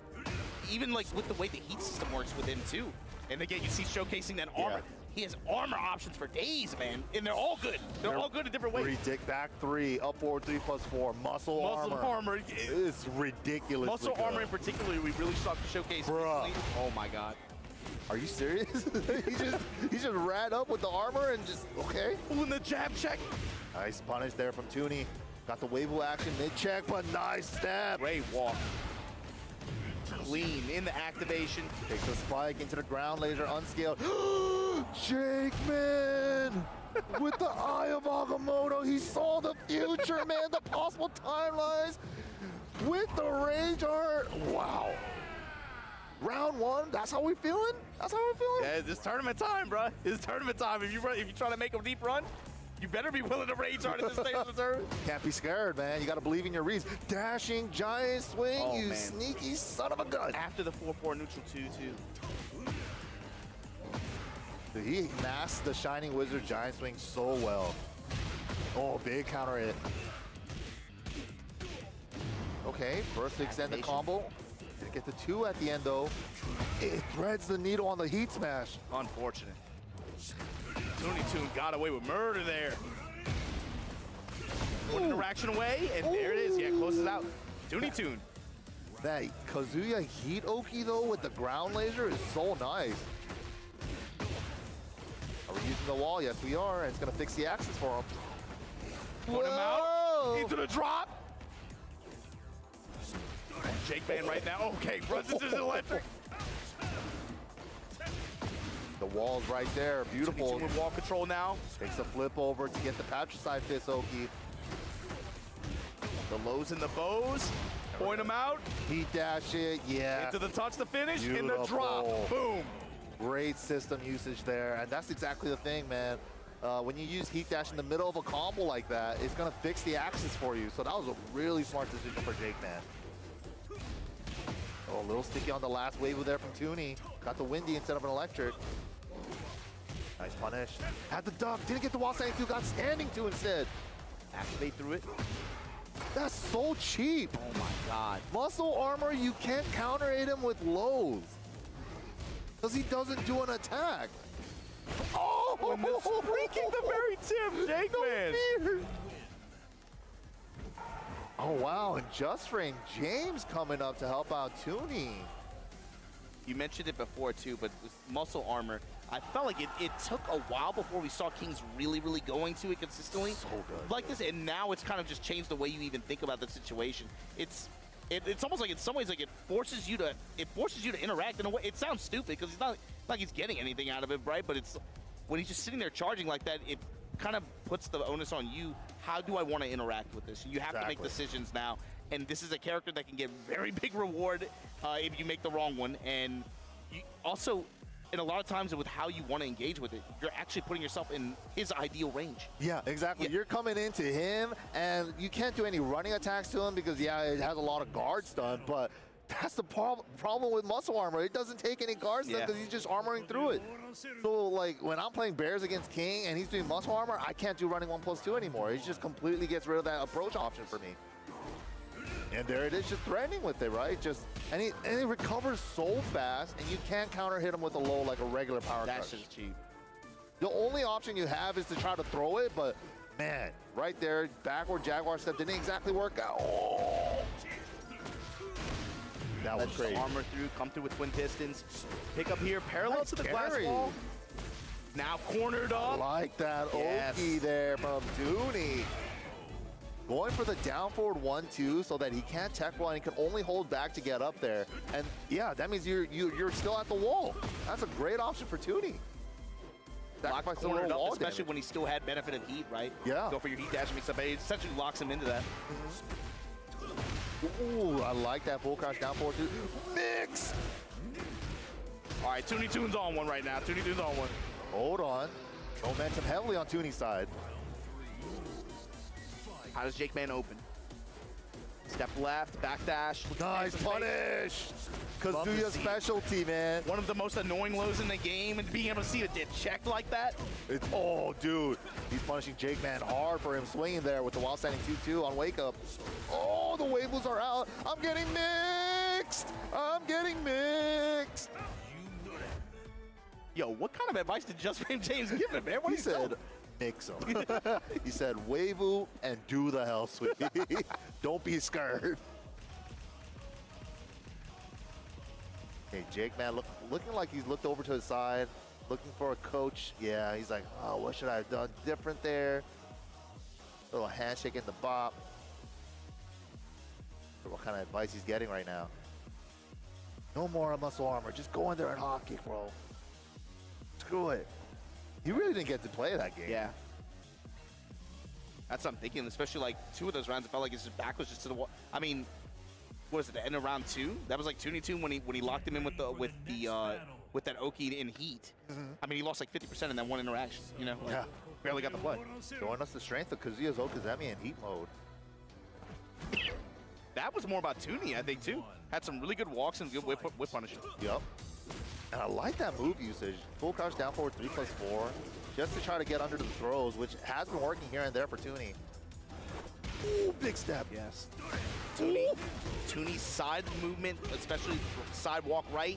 even like with the way the heat system works with him too. And again, you see showcasing that armor. He has armor options for days, man, and they're all good. They're all good in different ways. Dick back 3, up forward 3+4, muscle armor. It's ridiculous. Muscle armor in particular, we really saw to showcase. Bruh. Oh my God. Are you serious? he just ran up with the armor and just, okay. Ooh, the jab check. Nice punish there from Tooney. Got the Weibo action mid-check, but nice stab. Great walk. Clean in the activation. Takes the spike into the ground laser, unscaled. Jake Man! With the Eye of Agamotto, he saw the future, man, the possible timelines with the Rage Art. Wow. Round 1, that's how we feeling? That's how we're feeling? Yeah, it's tournament time, bro. It's tournament time. If you try to make a deep run, you better be willing to rage hard at this stage of the tournament. Can't be scared, man. You got to believe in your reads. Dashing giant swing, Oh, you man. sneaky son of a gun. After the 4-4 neutral 2-2. He masked the Shining Wizard giant swing so well. Oh, big counter hit. Okay, first to extend the combo. Didn't get the 2 at the end, though. It threads the needle on the heat smash. Unfortunate. Toonie Toon got away with murder there. One interaction away, and there it is. Yeah, closes out. Toonie Toon. That Kazuya Heat Oki, though, with the ground laser is so nice. Are we using the wall? Yes, we are. And it's going to fix the axis for him. Put him out. Into the drop. Jake Man right now. Okay, runs into the electric. The wall's right there. Beautiful. With wall control now. Takes a flip over to get the patricide fist, Oki. The lows and the bows. Point him out. Heat dash it. Yeah. Into the touch to finish. Beautiful. In the drop. Boom. Great system usage there. And that's exactly the thing, man. When you use heat dash in the middle of a combo like that, it's going to fix the axis for you. So that was a really smart decision for Jake Man. Oh, a little sticky on the last wave there from Toonie. Got the windy instead of an electric. Nice punish. Had the duck. Didn't get the wall standing 2. Got standing 2 instead. Activate through it. That's so cheap. Oh my God. Muscle armor, you can't counter hit him with lows. Because he doesn't do an attack. Oh! Freaking the very tip, Jake Man. Oh, wow. And just frame James coming up to help out Toonie. You mentioned it before, too, but with muscle armor, I felt like it took a while before we saw Kings really going to it consistently. So good. Like this, and now it's kind of just changed the way you even think about the situation. It's almost like in some ways like it forces you to interact in a way. It sounds stupid because he's not like he's getting anything out of it, right? But it's when he's just sitting there charging like that, it kind of puts the onus on you. How do I want to interact with this? You have to make decisions now, and this is a character that can get very big reward if you make the wrong one. And you also, and a lot of times with how you want to engage with it, you're actually putting yourself in his ideal range. Yeah, exactly. Yeah. You're coming into him, and you can't do any running attacks to him because, yeah, it has a lot of guard stun, but that's the problem with muscle armor. It doesn't take any guard stun because he's just armoring through it. So, like, when I'm playing Bears against King and he's doing muscle armor, I can't do running 1+2 anymore. He just completely gets rid of that approach option for me. And there it is, just threatening with it, right? And he recovers so fast, and you can't counter hit him with a low like a regular power crush. That's just cheap. The only option you have is to try to throw it, but man, right there, backward Jaguar step didn't exactly work out. Oh. That was crazy. Armor through, come through with twin pistons. Pick up here, parallel to the glass wall. Now cornered up. Like that Oki there from Toonie. Going for the down forward 1-2 so that he can't tech one. He can only hold back to get up there. And yeah, that means you're still at the wall. That's a great option for Toonie. Lock cornered up, especially when he still had benefit of heat, right? Yeah. Go for your heat dash mix up. It essentially locks him into that. Ooh, I like that full crash down forward too. Mix! All right, Toonie Toon's on one right now. Toonie Toon's on one. Hold on. Momentum heavily on Toonie's side. How does Jake Man open? Step left, backdash. Nice punish! Kazuya specialty, man. One of the most annoying lows in the game, and being able to see it checked like that. Oh, dude. He's punishing Jake Man hard for him swinging there with the wild standing 2-2 on wake up. Oh, the wavelets are out. I'm getting mixed. I'm getting mixed. Yo, what kind of advice did Just Frame James give him, man? What he said? Mix them. He said, Wavu and do the hell sweep. Don't be scared. Hey, Jake Man looking like he's looked over to his side, looking for a coach. Yeah, he's like, oh, what should I have done different there? Little handshake in the bop. What kind of advice he's getting right now. No more muscle armor. Just go in there and hop kick, bro. Screw it. He really didn't get to play that game. Yeah. That's what I'm thinking, especially like 2 of those rounds, it felt like his back was just to the wall. I mean, what was it, the end of round 2? That was like Toonie Toon when he locked him in with that Oki in heat. I mean, he lost like 50% in that one interaction. You know, like, barely got the play. Showing us the strength of Kazuya's Okazemi in heat mode. That was more about Toonie, I think, too. Had some really good walks and good whip punishing. Yep. And I like that move usage. Full crouch down forward 3+4, just to try to get under the throws, which has been working here and there for Toonie. Ooh, big step. Yes. Toonie's side movement, especially sidewalk right,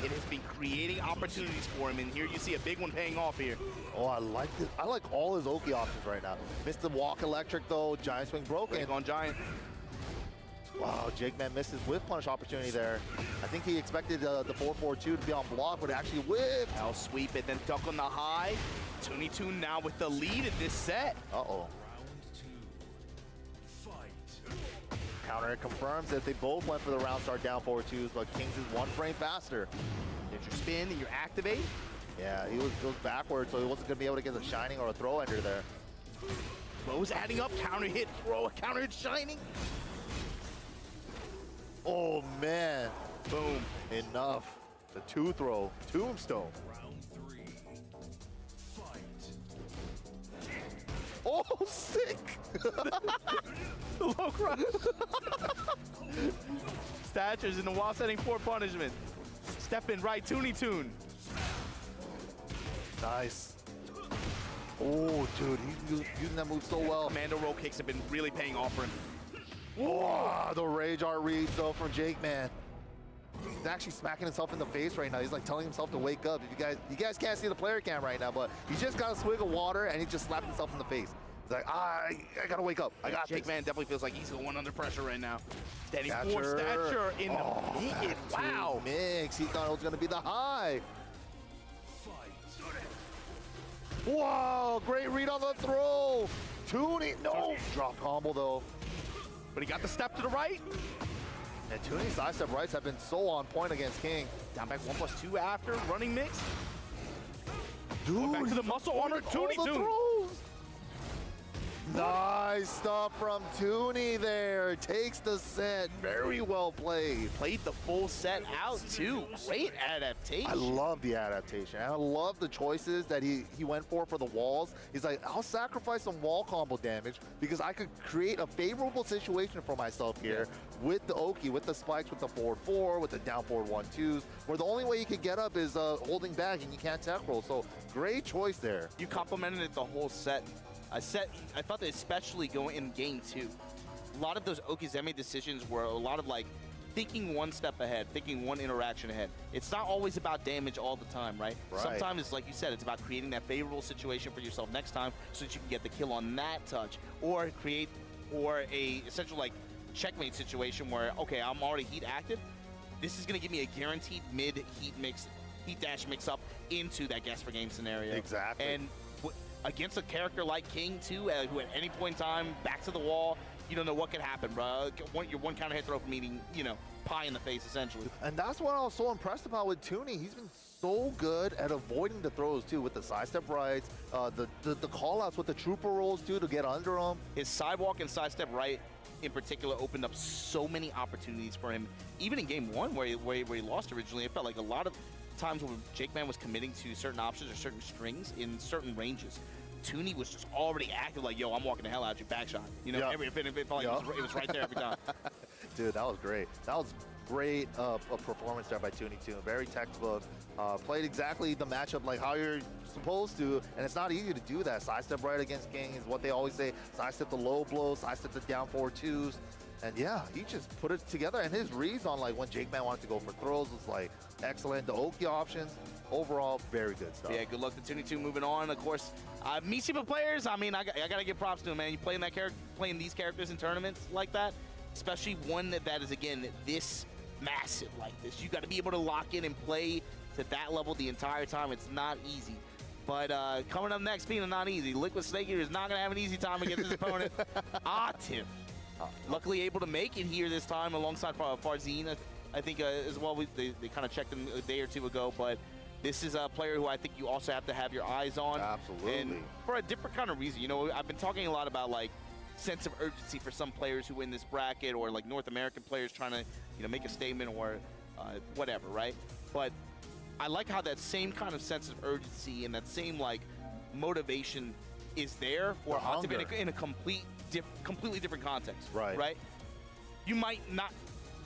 it has been creating opportunities for him. And here you see a big one paying off here. Oh, I like this. I like all his Oki options right now. Missed the walk electric though. Giant swing broken. Break on Giant. Wow, Jake Man missed his whip punish opportunity there. I think he expected the 4-4-2 to be on block, but it actually whipped. I'll sweep it, then duck on the high. Toonie Toon now with the lead in this set. Uh-oh. Counter it confirms that they both went for the round start down 4-2s, but Kings is 1 frame faster. Did your spin and your activate? Yeah, he goes backwards, so he wasn't going to be able to get a shining or a throw ender there. Throws adding up, counter hit, throw, a counter hit, shining. Oh, man. Boom. Enough. The 2-throw. Tombstone. Oh, sick. Low cross. Statures in the wall setting for punishment. Step in right, Toonie Toon. Nice. Oh, dude, he's using that move so well. Commando roll kicks have been really paying off for him. Oh, the rage art reads though from Jake Man. He's actually smacking himself in the face right now. He's like telling himself to wake up. If you guys can't see the player cam right now, but he just got a swig of water and he just slapped himself in the face. He's like, I gotta wake up. I got Jake this. Man definitely feels like he's the one under pressure right now. Standing Stature. for stature in the hit. Wow. Mix. He thought it was gonna be the high. Whoa, great read on the throw. Toonie, no. Drop combo though. But he got the step to the right. And Toonie's side step rights have been so on point against King. Down back 1+2 after running mix. Dude, back to the muscle armor, Toonie Toon. Nice stuff from Toonie there. Takes the set. Very well played. Played the full set out too. Great adaptation. I love the adaptation. I love the choices that he went for the walls. He's like, I'll sacrifice some wall combo damage because I could create a favorable situation for myself here with the Oki, with the spikes, with the forward 4, with the down forward 1-2s, where the only way you can get up is holding back and you can't tech roll. So great choice there. You complimented it the whole set. I thought that especially going in game 2, a lot of those Okizeme decisions were a lot of like thinking one step ahead, thinking one interaction ahead. It's not always about damage all the time, right? Sometimes it's like you said, it's about creating that favorable situation for yourself next time so that you can get the kill on that touch, or create a essential like checkmate situation where, okay, I'm already heat active. This is gonna give me a guaranteed mid heat dash mix up into that guess for game scenario. Exactly. And against a character like King, too, who at any point in time, back to the wall, you don't know what could happen, bro. Your one counter hit throw from eating, pie in the face, essentially. And that's what I was so impressed about with Toonie. He's been so good at avoiding the throws, too, with the sidestep rights, the call-outs with the trooper rolls, too, to get under him. His sidewalk and sidestep right, in particular, opened up so many opportunities for him. Even in game 1, where he lost originally, it felt like a lot of times when Jake Man was committing to certain options or certain strings in certain ranges, Toonie was just already active like, yo, I'm walking the hell out your back shot. It felt like it was right there every time. Dude, that was great. That was great a performance there by Toonie Toon. Very textbook. Played exactly the matchup like how you're supposed to, and it's not easy to do that. Sidestep right against King is what they always say. Sidestep the low blow, sidestep the down 4-2s. And yeah, he just put it together. And his reads on like when Jake Man wanted to go for throws was like excellent. The Oki options, overall, very good stuff. Yeah, good luck to Toonie Toon moving on. Of course, Michiba players, I mean, I got to give props to him, man. You playing these characters in tournaments like that, especially one that is, again, this massive like this. You got to be able to lock in and play to that level the entire time. It's not easy. But coming up next, being not easy, Liquid Snake Eater is not going to have an easy time against his opponent, Atif. Luckily able to make it here this time alongside Farzine, I think, as well. They kind of checked him a day or two ago, but this is a player who I think you also have to have your eyes on. Absolutely. And for a different kind of reason. I've been talking a lot about, like, sense of urgency for some players who win this bracket, or like North American players trying to, you know, make a statement or whatever, right? But I like how that same kind of sense of urgency and that same like motivation is there for Atif in a completely different context, right? You might not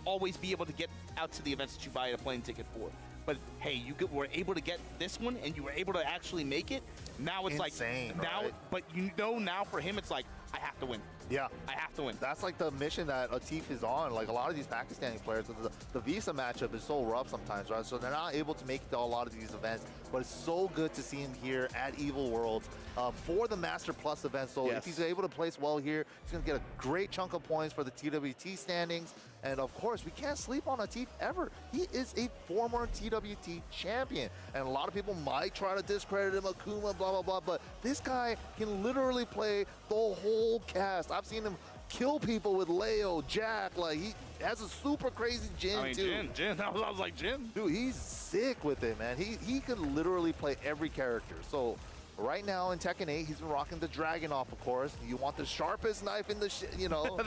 always be able to get out to the events that you buy a plane ticket for, but hey, you were able to get this one and you were able to actually make it. Now it's insane, like now, right? but you know now for him it's like I have to win. Yeah, I have to win. That's like the mission that Atif is on. Like a lot of these Pakistani players, the visa matchup is so rough sometimes, right? So they're not able to make it to a lot of these events. But it's so good to see him here at Evil Worlds for the Master Plus event. So if he's able to place well here, he's going to get a great chunk of points for the TWT standings. And of course, we can't sleep on Atif ever. He is a former TWT champion. And a lot of people might try to discredit him, Akuma, blah, blah, blah. But this guy can literally play the whole cast. I've seen him kill people with Leo, Jack. Like, he has a super crazy Jin, too. Jin. I was like, Jin? Dude, he's sick with it, man. He could literally play every character. So right now in Tekken 8, he's been rocking the Dragunov, of course. You want the sharpest knife in the you know.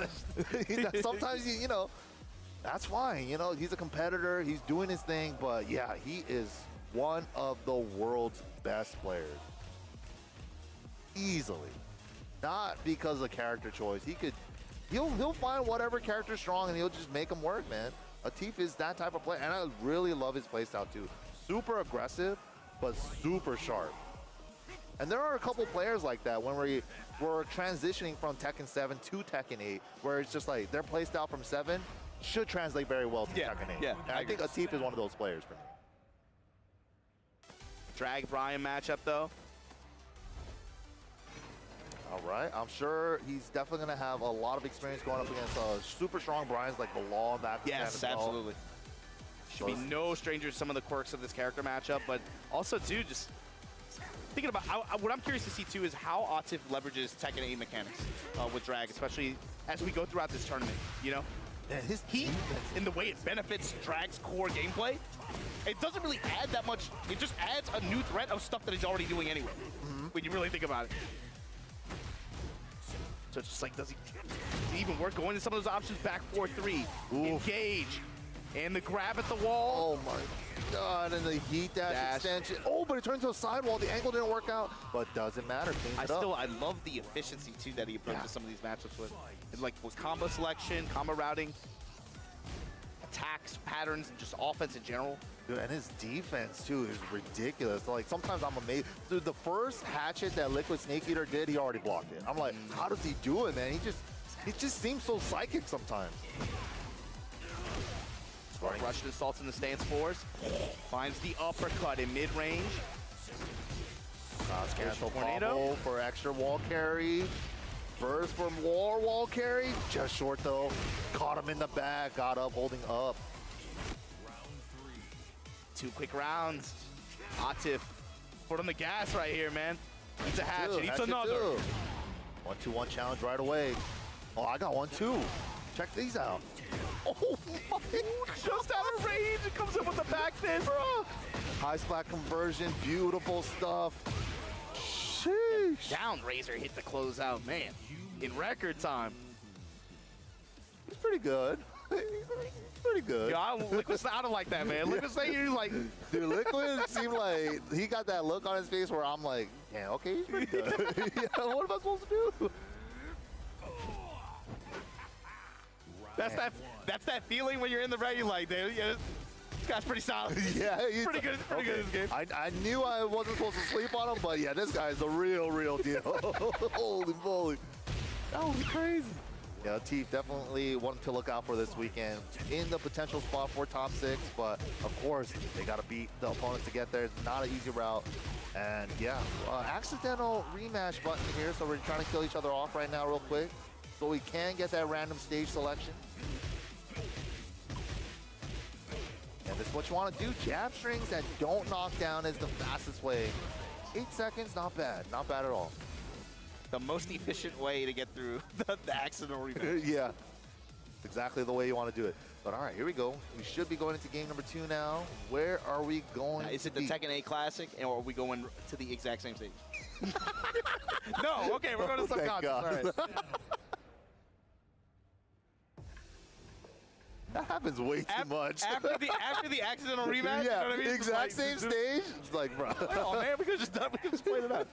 Sometimes, you know, that's fine. You know, he's a competitor. He's doing his thing. But, yeah, he is one of the world's best players. Easily. Not because of character choice. He'll find whatever character's strong and he'll just make them work, man. Atif is that type of player, and I really love his playstyle too. Super aggressive, but super sharp. And there are a couple players like that when we're transitioning from Tekken 7 to Tekken 8, where it's just like their playstyle from 7 should translate very well to Tekken 8. Yeah, and I think Atif is one of those players for me. Drag Brian matchup though. All right, I'm sure he's definitely going to have a lot of experience going up against super strong Brian's like the law of that. Yes, absolutely. Should be no stranger to some of the quirks of this character matchup, but also too, just thinking about what I'm curious to see too is how Atif leverages Tekken 8 mechanics with Drag, especially as we go throughout this tournament. You know, and his heat in the way it benefits Drag's core gameplay. It doesn't really add that much. It just adds a new threat of stuff that he's already doing anyway. When you really think about it. So it's just like, does he even work? Going to some of those options, back 4-3, engage, and the grab at the wall. Oh my God, and the heat dash extension. Oh, but it turned to a sidewall. The angle didn't work out, but doesn't matter. I love the efficiency too that he approaches some of these matchups with. And like with combo selection, combo routing, attacks, patterns, and just offense in general. Dude, and his defense too is ridiculous. Like sometimes I'm amazed. Dude, the first hatchet that Liquid Snake Eater did, he already blocked it. I'm like, how does he do it, man? He just seems so psychic sometimes. Russian assaults in the stance fours. Finds the uppercut in mid-range. Cancel combo for extra wall carry. Burst for more wall carry. Just short though. Caught him in the back. Got up, holding up. 2 quick rounds. Atif, put on the gas right here, man. Eats a hatchet, eats another. 1-2-1 challenge right away. Oh, I got 1-2. Check these out. Oh my! Just out of range, it comes in with the back fist, bro. High splat conversion, beautiful stuff. Sheesh. Down Razor hit the closeout, man, in record time. He's pretty good. Pretty good. Yo, Liquid sounded like that, man. Liquid say you're like, dude, Liquid seemed like he got that look on his face where I'm like, yeah, okay, he's pretty good. Yeah, what am I supposed to do? That's that feeling when you're in the red. You're like, dude, yeah, this guy's pretty solid. Yeah, he's pretty good. Pretty good in this game. I knew I wasn't supposed to sleep on him, but yeah, this guy's the real deal. Holy moly, that was crazy. Yeah, Atif definitely one to look out for this weekend in the potential spot for top 6, but of course they got to beat the opponents to get there. It's not an easy route, and yeah, accidental rematch button here, so we're trying to kill each other off right now real quick, so we can get that random stage selection. And this is what you want to do. Jab strings that don't knock down is the fastest way. 8 seconds, not bad at all. The most efficient way to get through the accidental rematch. Yeah, exactly the way you want to do it. But all right, here we go. We should be going into game number 2 now. Where are we going? Is it the Tekken 8 Classic, or are we going to the exact same stage? No, okay, we're going to subconscious. All right. That happens way too much. After the accidental rematch, yeah, you know what I mean? exact Like, same stage. It's like, bro. Oh man, we could just played it out.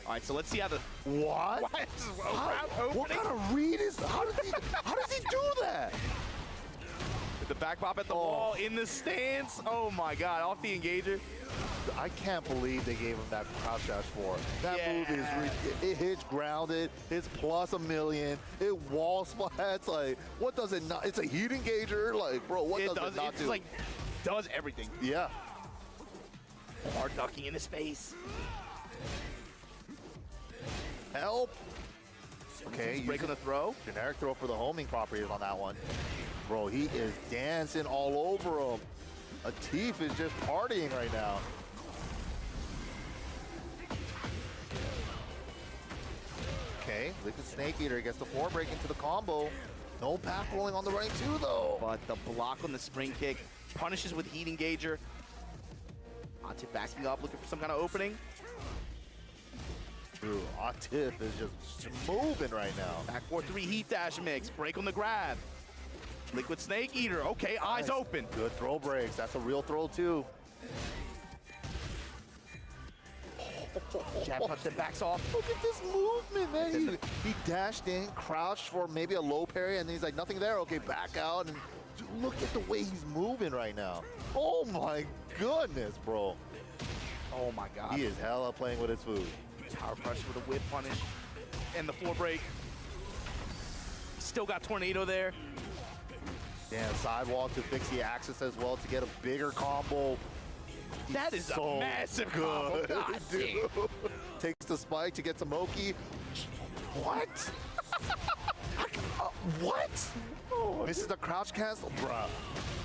All right, so let's see how the what? What kind of read is? How does he do that? With the back pop at the wall in the stance. Oh my God, off the engager. I can't believe they gave him that crouch dash for. That move is it hits grounded. It's plus a million. It wall splats. Like, what does it not? It's a heat engager. Like, bro, what does it not do? It's like does everything. Yeah. Hard ducking into space. Help. Okay, breaking the throw. Generic throw for the homing properties on that one. Bro, he is dancing all over him. Atif is just partying right now. Okay, Liquid Snake Eater gets the floor break into the combo. No back rolling on the running two though. But the block on the spring kick punishes with heat engager. Atif backing up, looking for some kind of opening. Dude, Atif is just moving right now. Back 4-3 heat dash mix, break on the grab. Liquid Snake Eater, okay, eyes open. Good throw breaks, that's a real throw too. Jab punch that backs off. Look at this movement, man. He dashed in, crouched for maybe a low parry, and then he's like, nothing there. Okay, back out, and dude, look at the way he's moving right now. Oh my goodness, bro. Oh my God. He is hella playing with his food. Power pressure with a whip punish and the floor break. Still got Tornado there. Damn, sidewalk to fix the axis as well to get a bigger combo. That is so a massive good, combo. God, dude. Takes the spike to get some Moki. What? What? Misses the crouch cancel, bruh.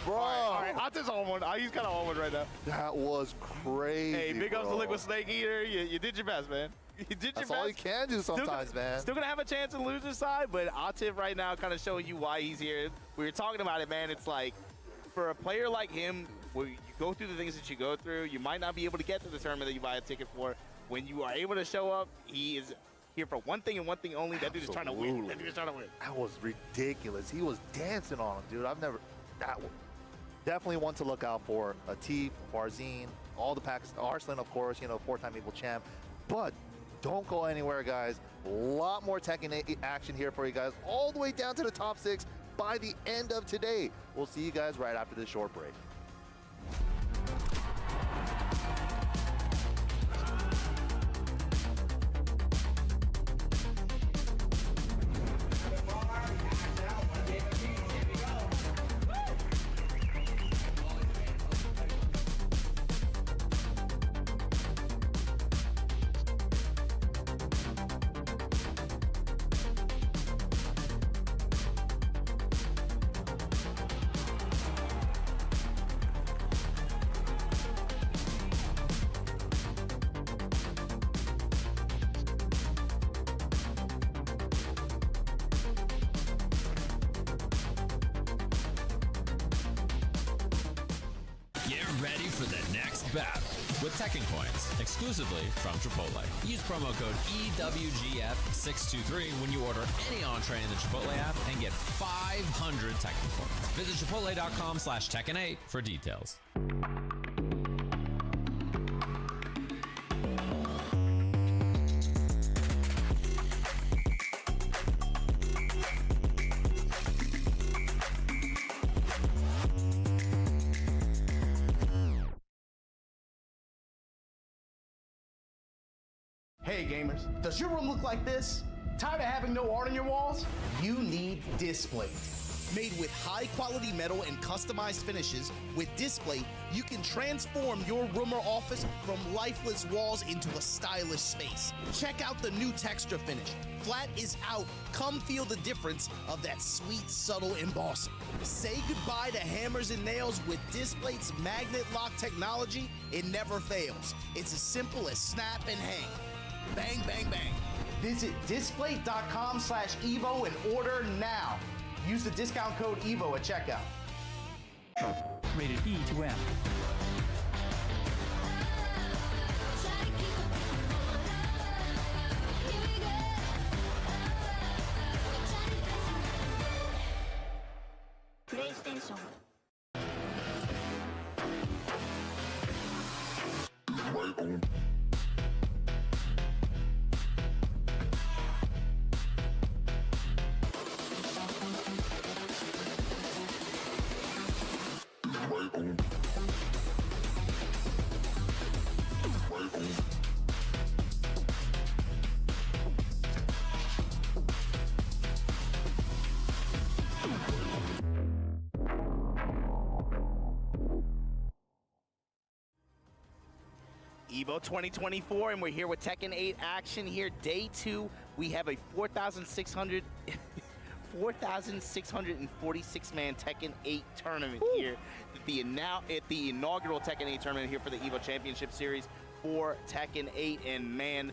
Bro. All right, Atif's on one. He's kind of on one right now. That was crazy. Hey, big ups to Liquid Snake Eater. You did your best, man. You did your best. That's all you can do sometimes, man. Still gonna have a chance on the loser side, but Atif right now kind of showing you why he's here. We were talking about it, man. It's like, for a player like him, where you go through the things that you go through, you might not be able to get to the tournament that you buy a ticket for. When you are able to show up, he is here for one thing and one thing only. That dude is trying to win. That dude is trying to win. That was ridiculous. He was dancing on him, dude. Definitely one to look out for. Atif, Farzine, all the packs. Arslan, of course, you know, 4-time Eagle champ. But don't go anywhere, guys. A lot more Tekken 8 action here for you guys, all the way down to the top 6 by the end of today. We'll see you guys right after this short break. Ready for the next battle with Tekken coins exclusively from Chipotle. Use promo code EWGF623 when you order any entree in the Chipotle app and get 500 Tekken coins. Visit chipotle.com/Tekken8 for details. Hey gamers, does your room look like this? Tired of having no art on your walls? You need Displate. Made with high-quality metal and customized finishes, with Displate, you can transform your room or office from lifeless walls into a stylish space. Check out the new texture finish. Flat is out. Come feel the difference of that sweet, subtle embossing. Say goodbye to hammers and nails with Displate's magnet lock technology. It never fails. It's as simple as snap and hang. Bang, bang, bang. Visit displate.com/Evo and order now. Use the discount code EVO at checkout. Rated E to M. PlayStation. EVO 2024, and we're here with Tekken 8 action here. Day 2, we have a 4,646-man Tekken 8 tournament here at the inaugural Tekken 8 tournament here for the EVO Championship Series for Tekken 8. And man,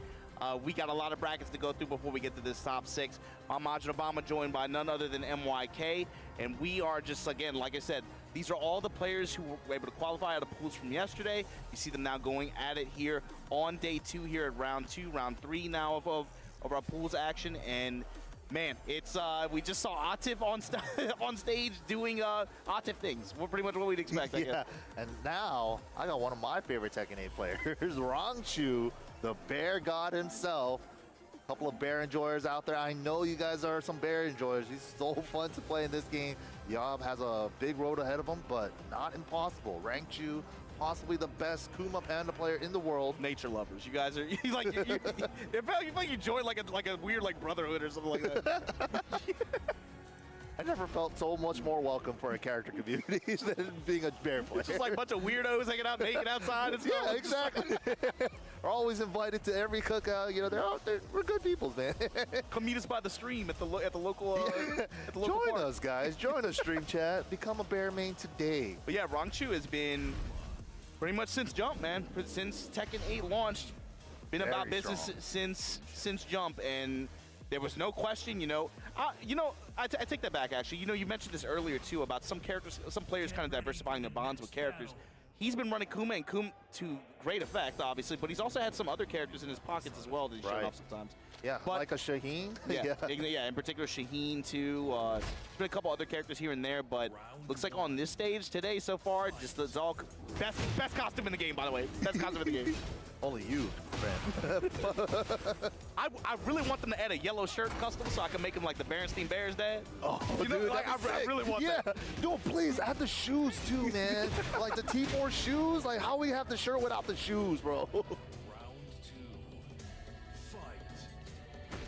we got a lot of brackets to go through before we get to this top 6. I'm Majin Obama, joined by none other than MYK, and we are just, again, like I said, these are all the players who were able to qualify out of pools from yesterday. You see them now going at it here on day 2 here at round 2, round 3 now of our pools action. And man, it's we just saw Atif on stage doing Atif things. Well, pretty much what we'd expect. I guess. And now I got one of my favorite Tekken 8 players, Rangchu, the bear god himself. A couple of bear enjoyers out there. I know you guys are some bear enjoyers. He's so fun to play in this game. Yob has a big road ahead of him, but not impossible. Rangchu, possibly the best Kuma Panda player in the world. Nature lovers, you guys are it felt like you joined like a weird brotherhood or something like that. I never felt so much more welcome for a character community than being a bear player. It's just like a bunch of weirdos hanging out naked outside and stuff. Yeah, exactly. We're always invited to every cookout. You know, we're good people, man. Come meet us by the stream at the local. Join us, guys. Join us, stream chat. Become a bear main today. But yeah, Rangchu has been pretty much since jump, man. Since Tekken 8 launched, been about business since jump, and there was no question. I take that back. Actually, you mentioned this earlier too about some players kind of diversifying their bonds with characters. He's been running Kuma and Kuma to great effect, obviously, but he's also had some other characters in his pockets as well that he's shown off sometimes. Yeah, but, like a Shaheen. Yeah, in particular Shaheen too. There's been a couple other characters here and there, but looks like on this stage today so far, just it's all best costume in the game, by the way. Best costume in the game. Only you, friend. I really want them to add a yellow shirt custom so I can make him like the Berenstein Bears dad. Oh, dude, I really want that. Dude, please add the shoes too, man. Like the T4 shoes. Like how we have the shirt without the shoes, bro. All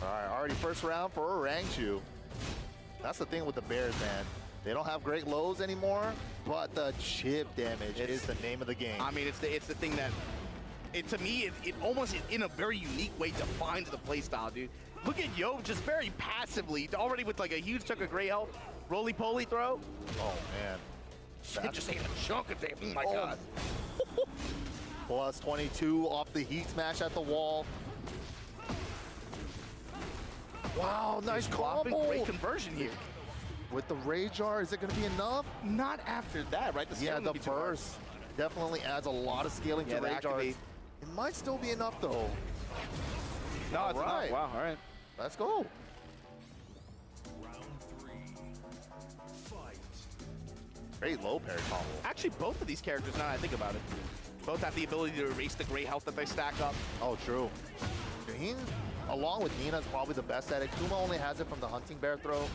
right, already first round for Rangchu. That's the thing with the Bears, man. They don't have great lows anymore, but the chip damage is the name of the game. I mean, it's the thing that, to me, it almost in a very unique way defines the playstyle, dude. Look at Yob just very passively, already with like a huge chunk of gray health, roly-poly throw. Oh, man. Shit just ate a chunk of it. Oh, my God. Plus 22 off the heat smash at the wall. Wow, nice combo. Great conversion here. With the Rage Jar, is it going to be enough? Not after that, right? The burst definitely adds a lot of scaling to Rage Jar. It might still be enough, though. No, it's not. Wow, all right. Let's go. Round 3, fight. Great low parry combo. Actually, both of these characters, now that I think about it, both have the ability to erase the gray health that they stack up. Oh, true. Shaheen, along with Nina, is probably the best at it. Kuma only has it from the hunting bear throw.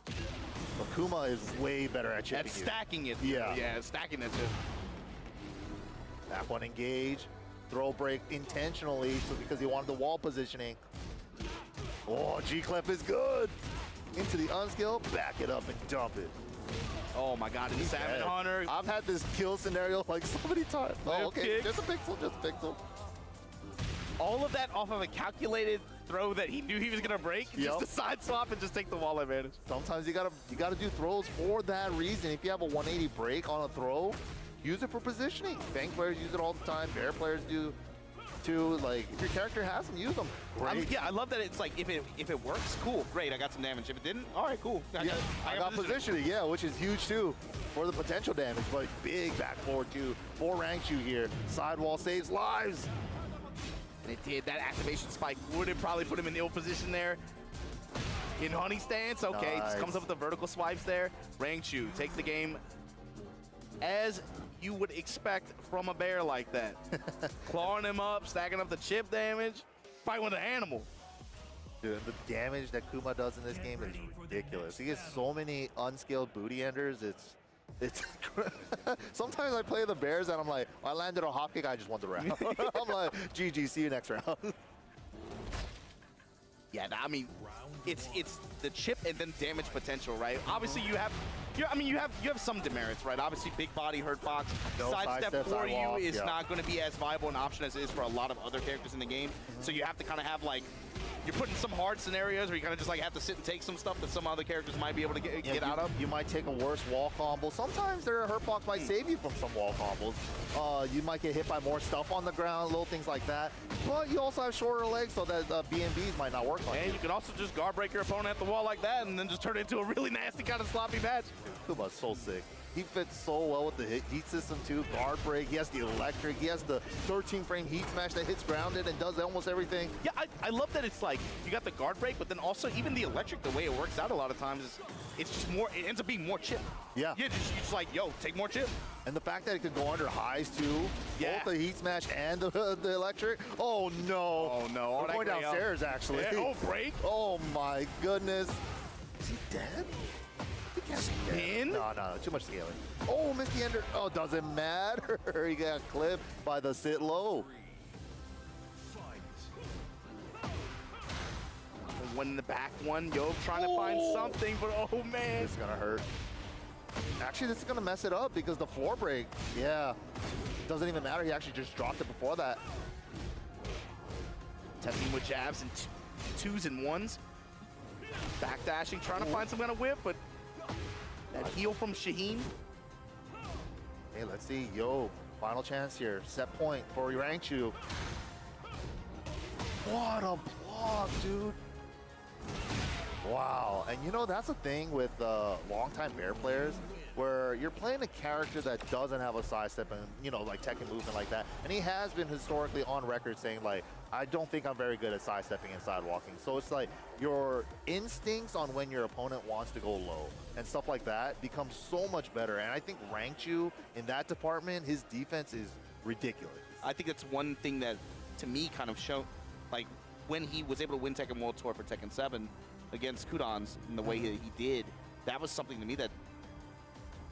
But Kuma is way better at chipping At stacking it. Yeah, stacking that shit. Back one engage. Throw break intentionally because he wanted the wall positioning. Oh, G-Clef is good. Into the unskill, back it up and dump it. Oh my God, he's Salmon Hunter. I've had this kill scenario like so many times. Oh, okay, just a pixel, just a pixel. All of that off of a calculated throw that he knew he was gonna break. Just to side swap and just take the wall advantage. Sometimes you gotta do throws for that reason. If you have a 180 break on a throw, use it for positioning. Bank players use it all the time. Bear players do too. Like if your character has them, use them. I love that it's like if it works, cool, great. I got some damage. If it didn't, all right, cool. I got positioning, which is huge too for the potential damage. But big back forward too for Rangchu here. Sidewall saves lives. And it did. That activation spike would have probably put him in ill position there. In honey stance, okay, Nice. just comes up with the vertical swipes there. Rangchu takes the game as you would expect from a bear like that. Clawing him up, stacking up the chip damage, fighting with an animal. Dude, the damage that Kuma does in this game is ridiculous. He gets so many unskilled booty enders. It's sometimes I play the Bears and I'm like, I landed a hop kick, I just won the round. I'm like, GG, see you next round. Yeah, I mean, it's the chip and then damage potential, right? Obviously, you have some demerits, right? Obviously, big body hurt box, sidestep for you is not going to be as viable an option as it is for a lot of other characters in the game. So you have to kind of have like, you're put in some hard scenarios where you kind of just like have to sit and take some stuff that some other characters might be able to get out of. You might take a worse wall combo. Sometimes their hurt box might save you from some wall combos. You might get hit by more stuff on the ground, little things like that. But you also have shorter legs, so that BNBs might not work on you. And you can also just guard break your opponent at the wall like that and then just turn it into a really nasty kind of sloppy match. Kuma's so sick. He fits so well with the heat system too. Guard break, he has the electric, he has the 13-frame heat smash that hits grounded and does almost everything. Yeah, I love that it's like, you got the guard break, but then also even the electric, the way it works out a lot of times is, it's just more, it ends up being more chip. Yeah. You're just like, yo, take more chip. And the fact that it could go under highs too, both the heat smash and the electric. Oh no. Oh no. We're going downstairs actually. Yeah, oh, break. Oh my goodness. Is he dead? Spin? No, too much scaling. Oh, missed the ender. Oh, doesn't matter. He got clipped by the sit low. One in the back one, yo, trying to find something, but oh man. This is gonna hurt. Actually, this is gonna mess it up because the floor break, doesn't even matter. He actually just dropped it before that. Testing with jabs and twos and ones. Backdashing, trying to find some kind of whip, but that heal from Shaheen. Hey, let's see. Yo, final chance here. Set point for Rangchu. What a block, dude. Wow. And you know, that's the thing with longtime Bear players, where you're playing a character that doesn't have a sidestep and, you know, like Tekken movement like that. And he has been historically on record saying, like, I don't think I'm very good at sidestepping and sidewalking. So it's like your instincts on when your opponent wants to go low and stuff like that becomes so much better. And I think Rangchu, in that department, his defense is ridiculous. I think that's one thing that, to me, kind of showed, like, when he was able to win Tekken World Tour for Tekken 7 against Kudans in the way that he did, that was something to me that,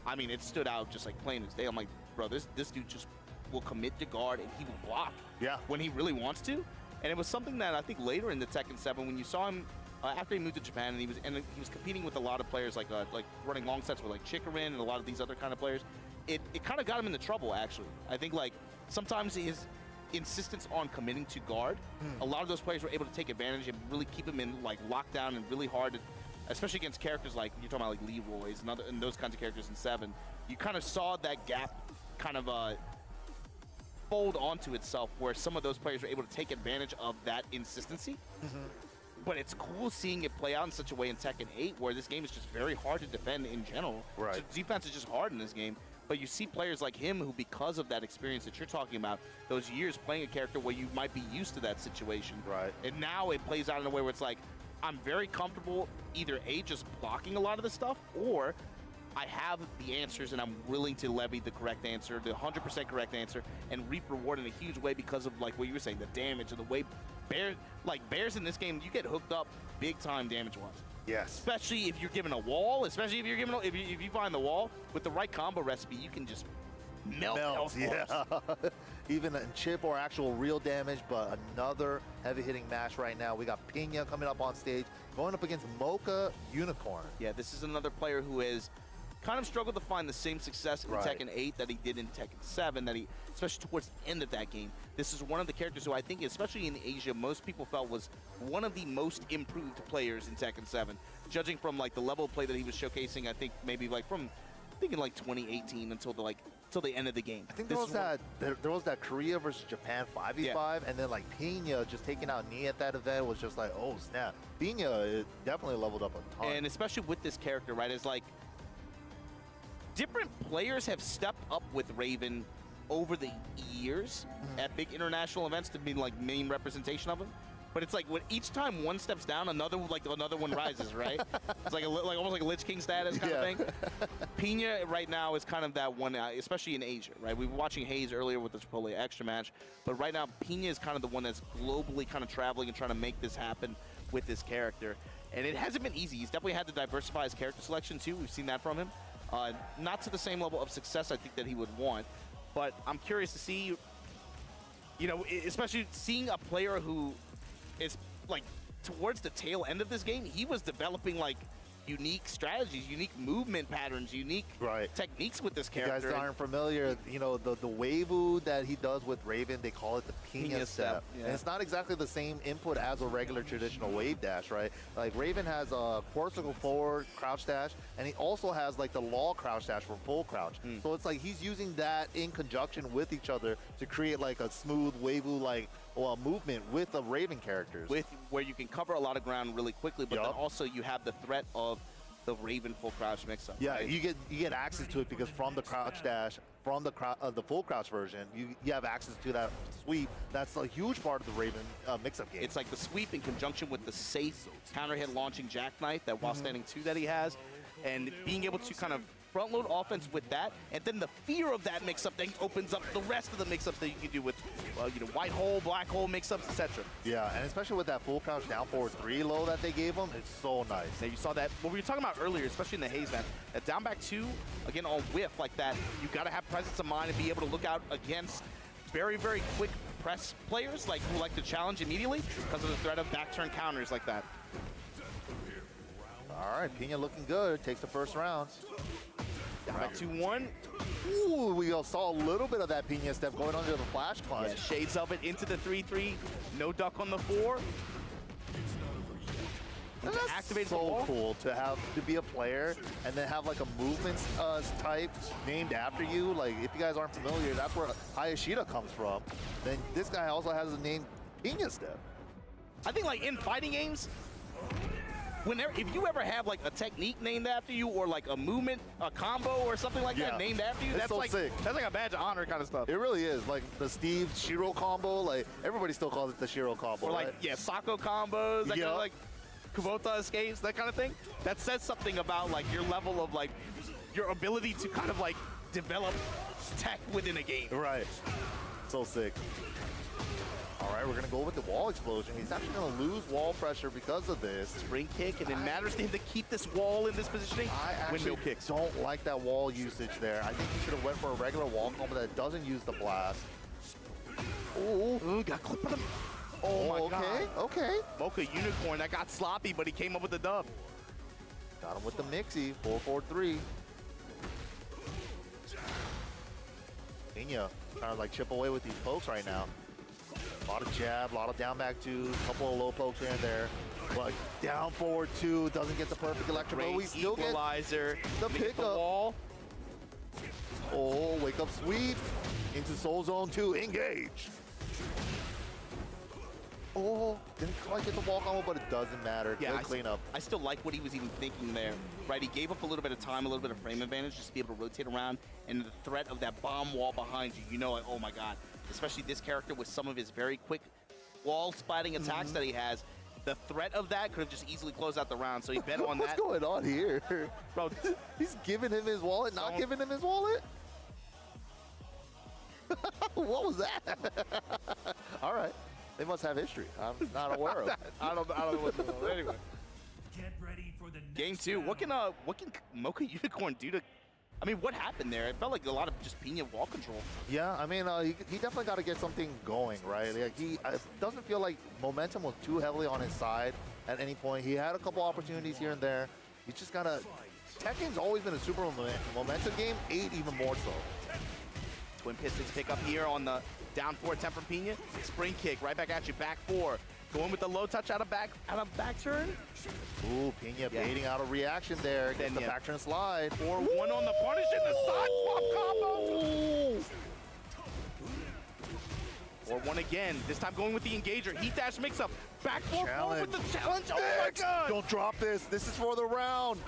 I mean, it stood out just like plain as day. I'm like, bro, this dude just will commit to guard and he will block when he really wants to. And it was something that I think later in the Tekken 7, when you saw him after he moved to Japan, and he was competing with a lot of players like running long sets with like Chikarin and a lot of these other kind of players, it kind of got him into trouble actually. I think like sometimes his insistence on committing to guard, a lot of those players were able to take advantage and really keep him in like lockdown and really hard, especially against characters like, you're talking about like Leroy's and those kinds of characters in 7. You kind of saw that gap kind of fold onto itself where some of those players were able to take advantage of that insistency. But it's cool seeing it play out in such a way in Tekken 8 where this game is just very hard to defend in general. Right. So defense is just hard in this game. But you see players like him who, because of that experience that you're talking about, those years playing a character where you might be used to that situation. Right. And now it plays out in a way where it's like, I'm very comfortable either A, just blocking a lot of the stuff, or I have the answers and I'm willing to levy the correct answer, the 100% correct answer, and reap reward in a huge way because of, like what you were saying, the damage and the way bears in this game, you get hooked up big time damage-wise. Yes. Especially if you're given a wall, if you find the wall, with the right combo recipe, you can just melt health bars. Even in chip or actual real damage, but another heavy-hitting match right now. We got Pina coming up on stage, going up against Mocha Unicorn. Yeah, this is another player who has kind of struggled to find the same success in Tekken 8 that he did in Tekken 7, especially towards the end of that game. This is one of the characters who I think, especially in Asia, most people felt was one of the most improved players in Tekken 7. Judging from like the level of play that he was showcasing, I think maybe like from thinking like 2018 until the end of the game. I think there was that Korea versus Japan 5v5, and then like Pina just taking out Knee at that event was just like, oh snap. Pina definitely leveled up a ton. And especially with this character, right, is like different players have stepped up with Raven over the years at big international events to be like main representation of him. But it's like when each time one steps down, another one rises, right? It's like almost like a Lich King status kind of thing. Pina right now is kind of that one, especially in Asia, right? We were watching Hayes earlier with the Chipotle Extra match, but right now Pina is kind of the one that's globally kind of traveling and trying to make this happen with this character. And it hasn't been easy. He's definitely had to diversify his character selection too. We've seen that from him. Not to the same level of success I think that he would want, but I'm curious to see, you know, especially seeing a player who is like towards the tail end of this game, he was developing like unique strategies, unique movement patterns, unique techniques with this character. You guys aren't familiar, you know, the Weiwu that he does with Raven, they call it the Pina step. Yeah. And it's not exactly the same input as a regular traditional wave dash, right? Like Raven has a quarter circle forward crouch dash, and he also has like the law crouch dash for full crouch. So it's like he's using that in conjunction with each other to create like a smooth Weiwu like movement with the Raven characters. With where you can cover a lot of ground really quickly, but then also you have the threat of the Raven full crouch mix-up. Yeah, right? you get access to it because from the crouch dash, from the full crouch version, you have access to that sweep. That's a huge part of the Raven mix-up game. It's like the sweep in conjunction with the safe counter hit launching jackknife, that while standing 2 that he has, and being able to kind of front load offense with that, and then the fear of that mix-up then opens up the rest of the mix-ups that you can do with, you know, white hole, black hole mix-ups, etc. Yeah, and especially with that full crouch down forward 3 low that they gave him, it's so nice. Now you saw that, what we were talking about earlier, especially in the Hayes match, that down back 2, again on whiff like that, you got to have presence of mind and be able to look out against very, very quick press players like who like to challenge immediately because of the threat of back turn counters like that. All right, Pina looking good, takes the first round. Down back 2-1. Ooh, we saw a little bit of that Pina step going under the flash punch. Yeah, shades of it into the 3-3. No duck on the 4. That's so cool to be a player and then have like a movement type named after you. Like if you guys aren't familiar, that's where Hayashida comes from. Then this guy also has the name Pina step. I think like in fighting games, if you ever have like a technique named after you or like a movement, a combo or something like that named after you, it's that's so like sick. That's like a badge of honor kind of stuff. It really is. Like the Steve Shiro combo, like everybody still calls it the Shiro combo. Or like right? Sako combos, that kind of like Kubota escapes, that kind of thing. That says something about like your level of like your ability to kind of like develop tech within a game. Right. So sick. All right, we're going to go with the wall explosion. He's actually going to lose wall pressure because of this. Spring kick, and it matters to him to keep this wall in this positioning. I actually don't like that wall usage there. I think he should have went for a regular wall combo that doesn't use the blast. Ooh, got clipped with him. Oh my god. Okay. Mocha Unicorn, that got sloppy, but he came up with the dub. Got him with the mixie, 4-4-3. Pina trying to like chip away with these pokes right now. A lot of jab, a lot of down back 2, couple of low pokes here and there. But down forward 2, doesn't get the perfect electro. But we still equalizer. Get the pickup. Wall. Oh, wake up sweep into Soul Zone 2, engage. Oh, didn't quite get the wall combo, but it doesn't matter. Yeah, Good cleanup. I still like what he was even thinking there, right? He gave up a little bit of time, a little bit of frame advantage just to be able to rotate around, and the threat of that bomb wall behind you, you know, like, oh my god. Especially this character with some of his very quick wall splatting attacks that he has. The threat of that could have just easily closed out the round, so he bet on that. What's going on here? Bro, he's giving him his wallet, not giving him his wallet? What was that? All right. They must have history. I'm not aware of. I don't know what's going on. Anyway. Get ready for the Game 2. What can Mocha Unicorn do to... I mean, what happened there? It felt like a lot of just Pina wall control. Yeah, I mean, he definitely got to get something going, right? Like he doesn't feel like momentum was too heavily on his side at any point. He had a couple opportunities here and there. He just got to... Tekken's always been a super momentum game, 8 even more so. Twin Pistons pick up here on the down 4 attempt from Pina. Spring kick right back at you, back 4. Going with the low touch out of back turn. Ooh, Pina baiting out a reaction there. Gets the back turn slide. 4-1 on the punish and the side swap combo. 4-1 again. This time going with the engager. Heat dash mix-up. Back 4-4 with the challenge. Oh my god! Don't drop this. This is for the round.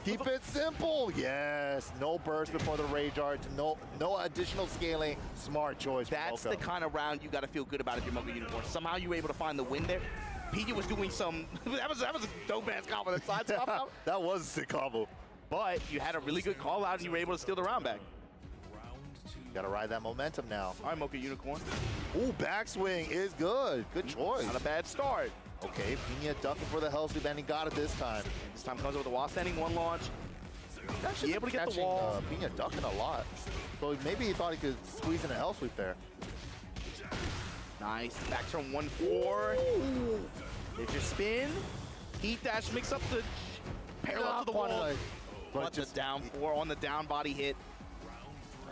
Keep it simple. Yes. No burst before the Rage Art. No additional scaling. Smart choice. That's the kind of round you got to feel good about if you're Mocha Unicorn. Somehow you were able to find the win there. Pina was doing some. that was a dope ass combo. That side swap. That was a sick combo. But you had a really good call out and you were able to steal the round back. Gotta ride that momentum now. All right, Mocha Unicorn. Ooh, backswing is good. Good choice. Not a bad start. Okay, Pina ducking for the hell sweep, and he got it this time. This time comes up with a wall standing one launch. Be able to get the wall. Pina ducking a lot. So maybe he thought he could squeeze in a hell sweep there. Nice. Back turn 1-4. There's your spin. Heat dash mix up the parallel to the wall. But just down 4 on the down body hit.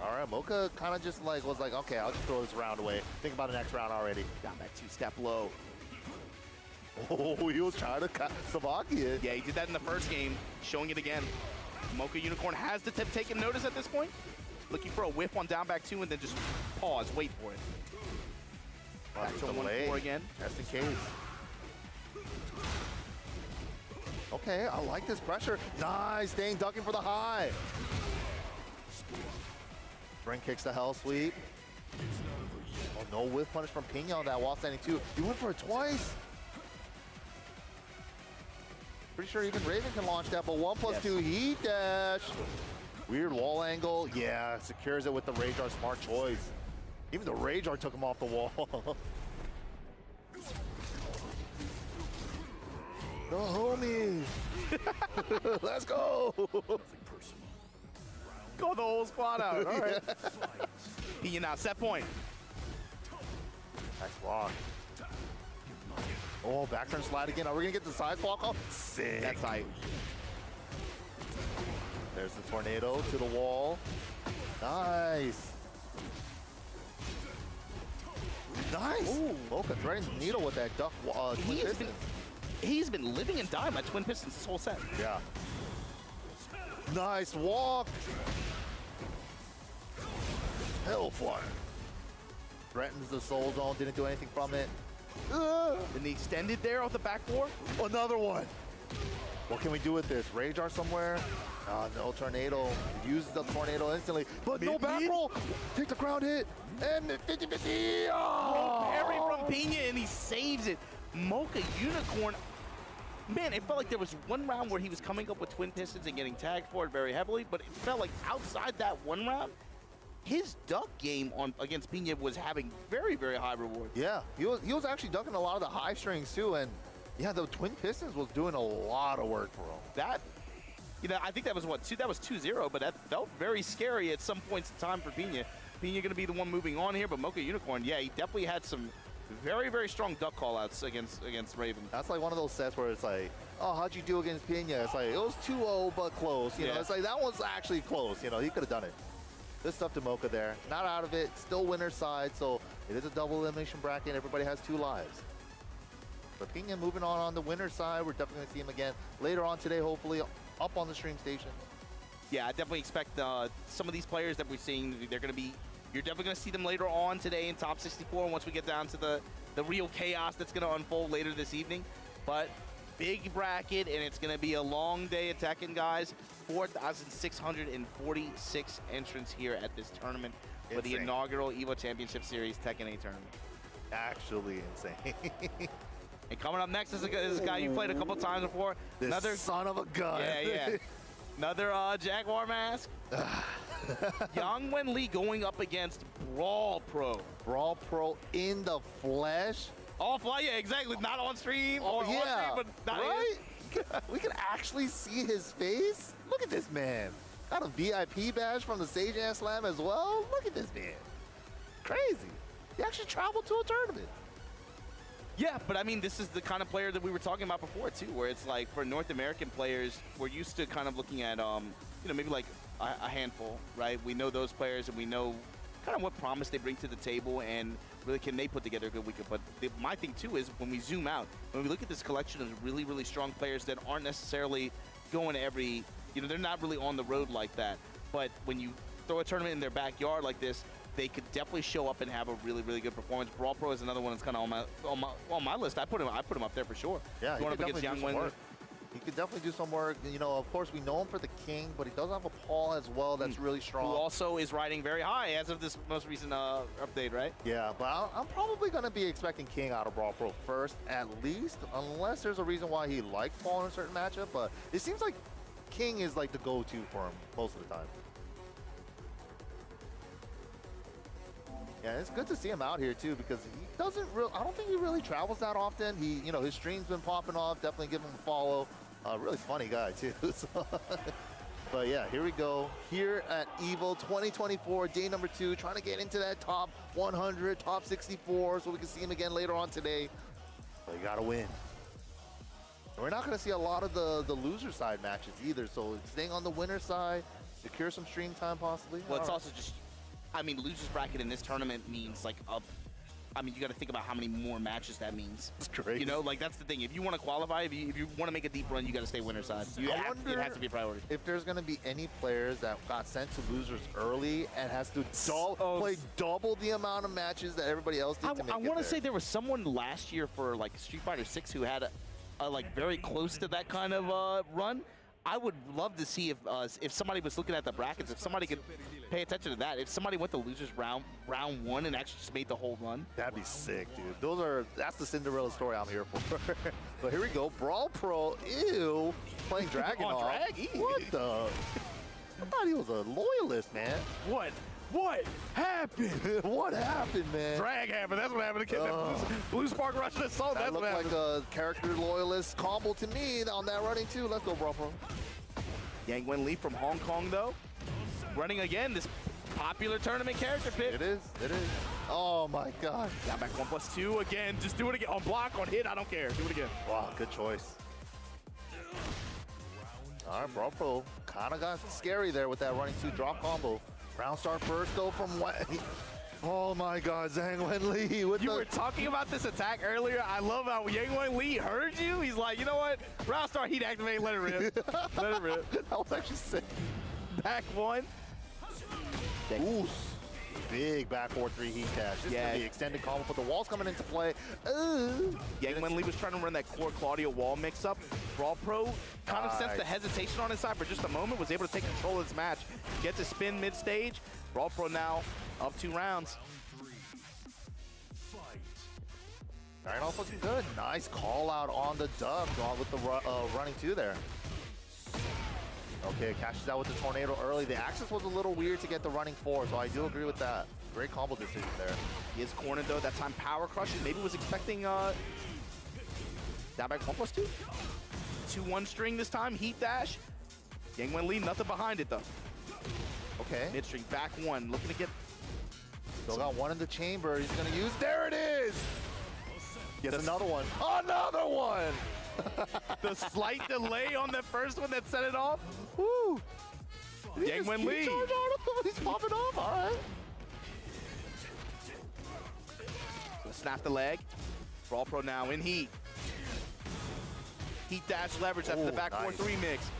All right, Mocha kind of just like was like, okay, I'll just throw this round away. Think about the next round already. Down back 2-step low. Oh, he was trying to Sabaki it. Yeah, he did that in the first game, showing it again. Mocha Unicorn has the tip taken notice at this point. Looking for a whiff on down back 2 and then just pause, wait for it. Back to 1-4 again. Just in case. Okay, I like this pressure. Nice, staying ducking for the high. Spring kicks the hell sweep. Oh, no whiff punish from Pina on that wall standing 2. He went for it twice. Pretty sure even Raven can launch that, but 1+2 heat dash. Weird wall angle. Yeah, secures it with the Rage Art. Smart choice. Even the Rage Art took him off the wall. The homies. Let's go. Go the whole squad out. All right. Pina now, set point. Nice block. Oh, back turn slide again. Are we going to get the side block off? Sick. That's tight. There's the tornado to the wall. Nice. Nice. Ooh, Mocha threading the needle with that duck twin piston. He's been living and dying by twin pistons this whole set. Yeah. Nice walk. Hellfire. Threatens the soul zone. Didn't do anything from it. Then the extended there off the back 4. Another one. What can we do with this? Rage Art somewhere? No tornado. Uses the tornado instantly, but no back roll. Take the ground hit and 50-50. Oh, parry from Pina and he saves it. Mocha Unicorn. Man, it felt like there was one round where he was coming up with twin pistons and getting tagged for it very heavily, but it felt like outside that one round, his duck game against Pina was having very, very high reward. Yeah, he was actually ducking a lot of the high strings too, and yeah, the twin pistons was doing a lot of work for him. That, I think that was what, that was 2-0, but that felt very scary at some points in time for Pina. Pina going to be the one moving on here, but Mocha Unicorn, yeah, he definitely had some very, very strong duck callouts against Raven. That's like one of those sets where it's like, oh, how'd you do against Pina? It's like, it was 2-0, but close. You know, it's like, that one's actually close. He could have done it. Good stuff to Mocha there. Not out of it. Still winner's side, so it is a double elimination bracket. Everybody has 2 lives. But Pina moving on the winner's side. We're definitely going to see him again later on today, hopefully, up on the stream station. Yeah, I definitely expect some of these players that we're seeing, you're definitely going to see them later on today in top 64 once we get down to the real chaos that's going to unfold later this evening. But big bracket, and it's going to be a long day at Tekken, guys. 4,646 entrants here at this tournament for the inaugural EVO Championship Series Tekken 8 tournament. Actually insane. And coming up next is a guy you played a couple times before. Another son of a gun. Yeah. Another Jaguar mask. Yang Wen Lee going up against Brawl Pro. Brawl Pro in the flesh. Offline, yeah, exactly. Not on stream. Oh, or yeah. on stream, but not right? We can actually see his face. Look at this man. Got a VIP badge from the Sage Ant Slam as well. Look at this man. Crazy. He actually traveled to a tournament. Yeah, but I mean, this is the kind of player that we were talking about before, too, where it's like for North American players, we're used to kind of looking at, maybe like a handful, right? We know those players and we know kind of what promise they bring to the table and really can they put together a good weekend. But my thing, too, is when we zoom out, when we look at this collection of really, really strong players that aren't necessarily going every, they're not really on the road like that. But when you throw a tournament in their backyard like this, they could definitely show up and have a really, really good performance. Brawl Pro is another one that's kind of on my list. I put him up there for sure. Yeah, going up against Young Wen. He could definitely do some work. You know, of course, we know him for the King, but he does have a Paul as well that's really strong. Who also is riding very high as of this most recent update, right? Yeah, but I'm probably going to be expecting King out of Brawl Pro first, at least, unless there's a reason why he likes Paul in a certain matchup. But it seems like King is like the go-to for him most of the time. Yeah, it's good to see him out here too, because he doesn't I don't think he really travels that often. He, you know, his stream's been popping off. Definitely give him a follow. Really funny guy too. So, but yeah, here we go. Here at EVO 2024, day number 2, trying to get into that top 100, top 64, so we can see him again later on today. But you gotta win. And we're not gonna see a lot of the loser side matches either. So staying on the winner side, secure some stream time possibly. Well, it's also just, I mean, losers bracket in this tournament means like I mean, you got to think about how many more matches that means. It's crazy. You know, like that's the thing. If you want to qualify, if you want to make a deep run, you got to stay winner side. It has to be a priority. If there's going to be any players that got sent to losers early and has to play double the amount of matches that everybody else did to make it I want to say there was someone last year for like Street Fighter 6 who had a like very close to that kind of run. I would love to see if somebody was looking at the brackets, if somebody could pay attention to that. If somebody went to losers round 1 and actually just made the whole run. That'd be sick, dude. That's the Cinderella story I'm here for. So here we go. Brawl Pro, ew. Playing Dragon On Drag? What the? I thought he was a loyalist, man. What happened? What happened, man? Drag happened. That's what happened. Blue Spark Rush that soul. That's what happened. That looked like a character loyalist combo to me on that running too. Let's go, Brawl Pro. Yang Wen Lee from Hong Kong, though, running again. This popular tournament character pick. It is. Oh my God. Got back 1+2 again. Just do it again. On block, on hit, I don't care. Do it again. Wow, good choice. All right, Brawl Pro kind of got scary there with that running 2 drop combo. Round start first though from oh my God, Zhang Wen Lee. You were talking about this attack earlier. I love how Yang Wen Lee heard you. He's like, you know what? Round start, heat activate, let it rip. Let it rip. That was actually sick. Back 1. Ooh, big back 4-3 heat dash. This is gonna be extended combo, but the wall's coming into play. Yang Wen Lee was trying to run that core Claudia wall mix-up. Brawl Pro kind of sensed the hesitation on his side for just a moment, was able to take control of this match. Gets a spin mid-stage. Brawl Pro now up 2 rounds. All right, also looking good. Nice call out on the dub with the running 2 there. Okay, cashes out with the tornado early. The access was a little weird to get the running 4, so I do agree with that. Great combo decision there. He is cornered though. That time power crushing. Maybe was expecting down back 1+2. 2-1 string this time. Heat dash. Yang Wen Lee, nothing behind it though. Okay. Mid string back 1. Looking to get. Still got 1 in the chamber. He's gonna use. There it is. Yes, another one. Another one. The slight delay on the first one that set it off. Woo. Yang Wen Lee. He's popping off. All right. So snap the leg. Brawl Pro now in heat. Heat dash leverage after the back 4-3 mix.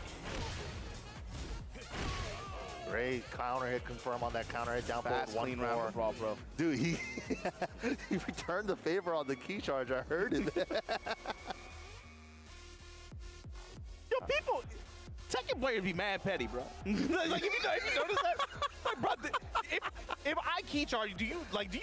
Great counter hit confirm on that counter hit down fast, clean round for Brawl Pro. Dude, he returned the favor on the key charge. I heard it. Yo, people, Tekken players be mad petty, bro. Like, if you notice that, like, bro, if I key charge, do you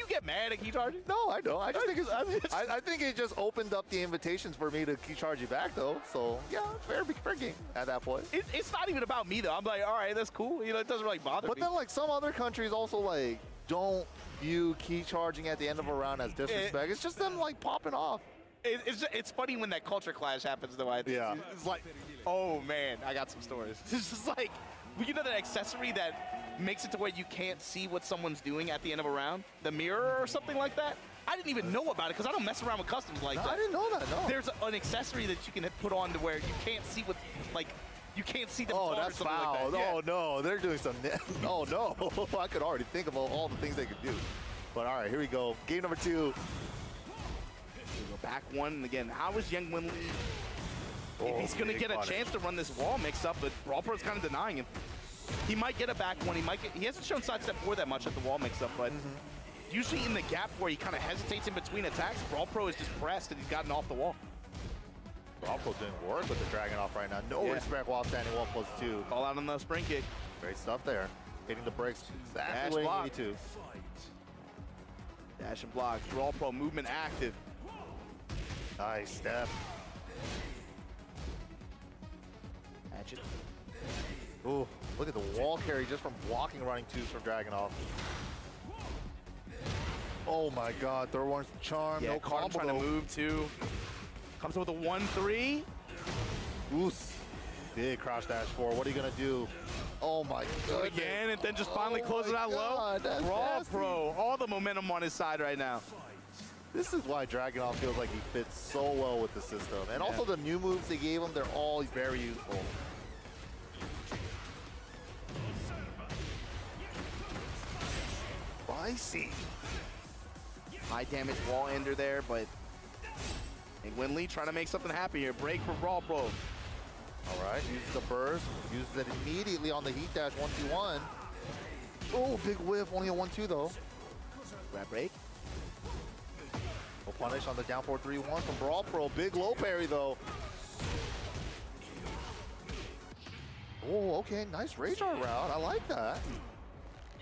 get mad at key charging? No, I don't. I just think I think it just opened up the invitations for me to key charge you back, though. So yeah, fair game at that point. It's not even about me though. I'm like, all right, that's cool. You know, it doesn't really bother me. But then, like, some other countries also like don't view key charging at the end of a round as disrespect. It's just them like popping off. It's funny when that culture clash happens, though. I think. Yeah. It's like, oh man, I got some stories. It's just like, you know that accessory that makes it to where you can't see what someone's doing at the end of a round? The mirror or something like that? I didn't even know about it because I don't mess around with customs like that. I didn't know that, no. There's an accessory that you can put on to where you can't see what, like, you can't see them. Oh, that's or something foul. Like that. Yeah. Oh, no, they're doing some. Oh, no. I could already think of all the things they could do. But all right, here we go. Game number 2. Back 1, and again, how is Yang Wen Lee? If he's going to get a chance to run this wall mix-up, but Brawl Pro's kind of denying him. He might get a back one. He hasn't shown sidestep 4 that much at the wall mix-up, but usually in the gap where he kind of hesitates in between attacks, Brawl Pro is just pressed and he's gotten off the wall. Brawl Pro doing work with the Dragunov right now. No respect while standing 1+2. Call out on the spring kick. Great stuff there. Hitting the brakes exactly Dash where block. you need to. Dash and block. Brawl Pro movement active. Nice step. Hatchet. Ooh, look at the wall carry just from walking running twos from Dragunov. Oh my god, third one's charm. Yeah, No Carm combo. trying to move too. Comes up with a 1-3. Oos. Big crouch dash 4. What are you gonna do? Oh my god. Again, and then just finally close it out low. Brawl Pro, all the momentum on his side right now. This is why Dragunov feels like he fits so well with the system. And also the new moves they gave him, they're all very useful. Spicy. High damage wall ender there, but Winley trying to make something happen here. Break for Brawl Pro. All right, uses the burst, uses it immediately on the heat dash 1-2-1. Oh, big whiff, only a 1-2 though. Grab break. Will punish on the down 4-3-1 from Brawl Pro. Big low parry though. Oh, okay, nice Rage Art route. I like that.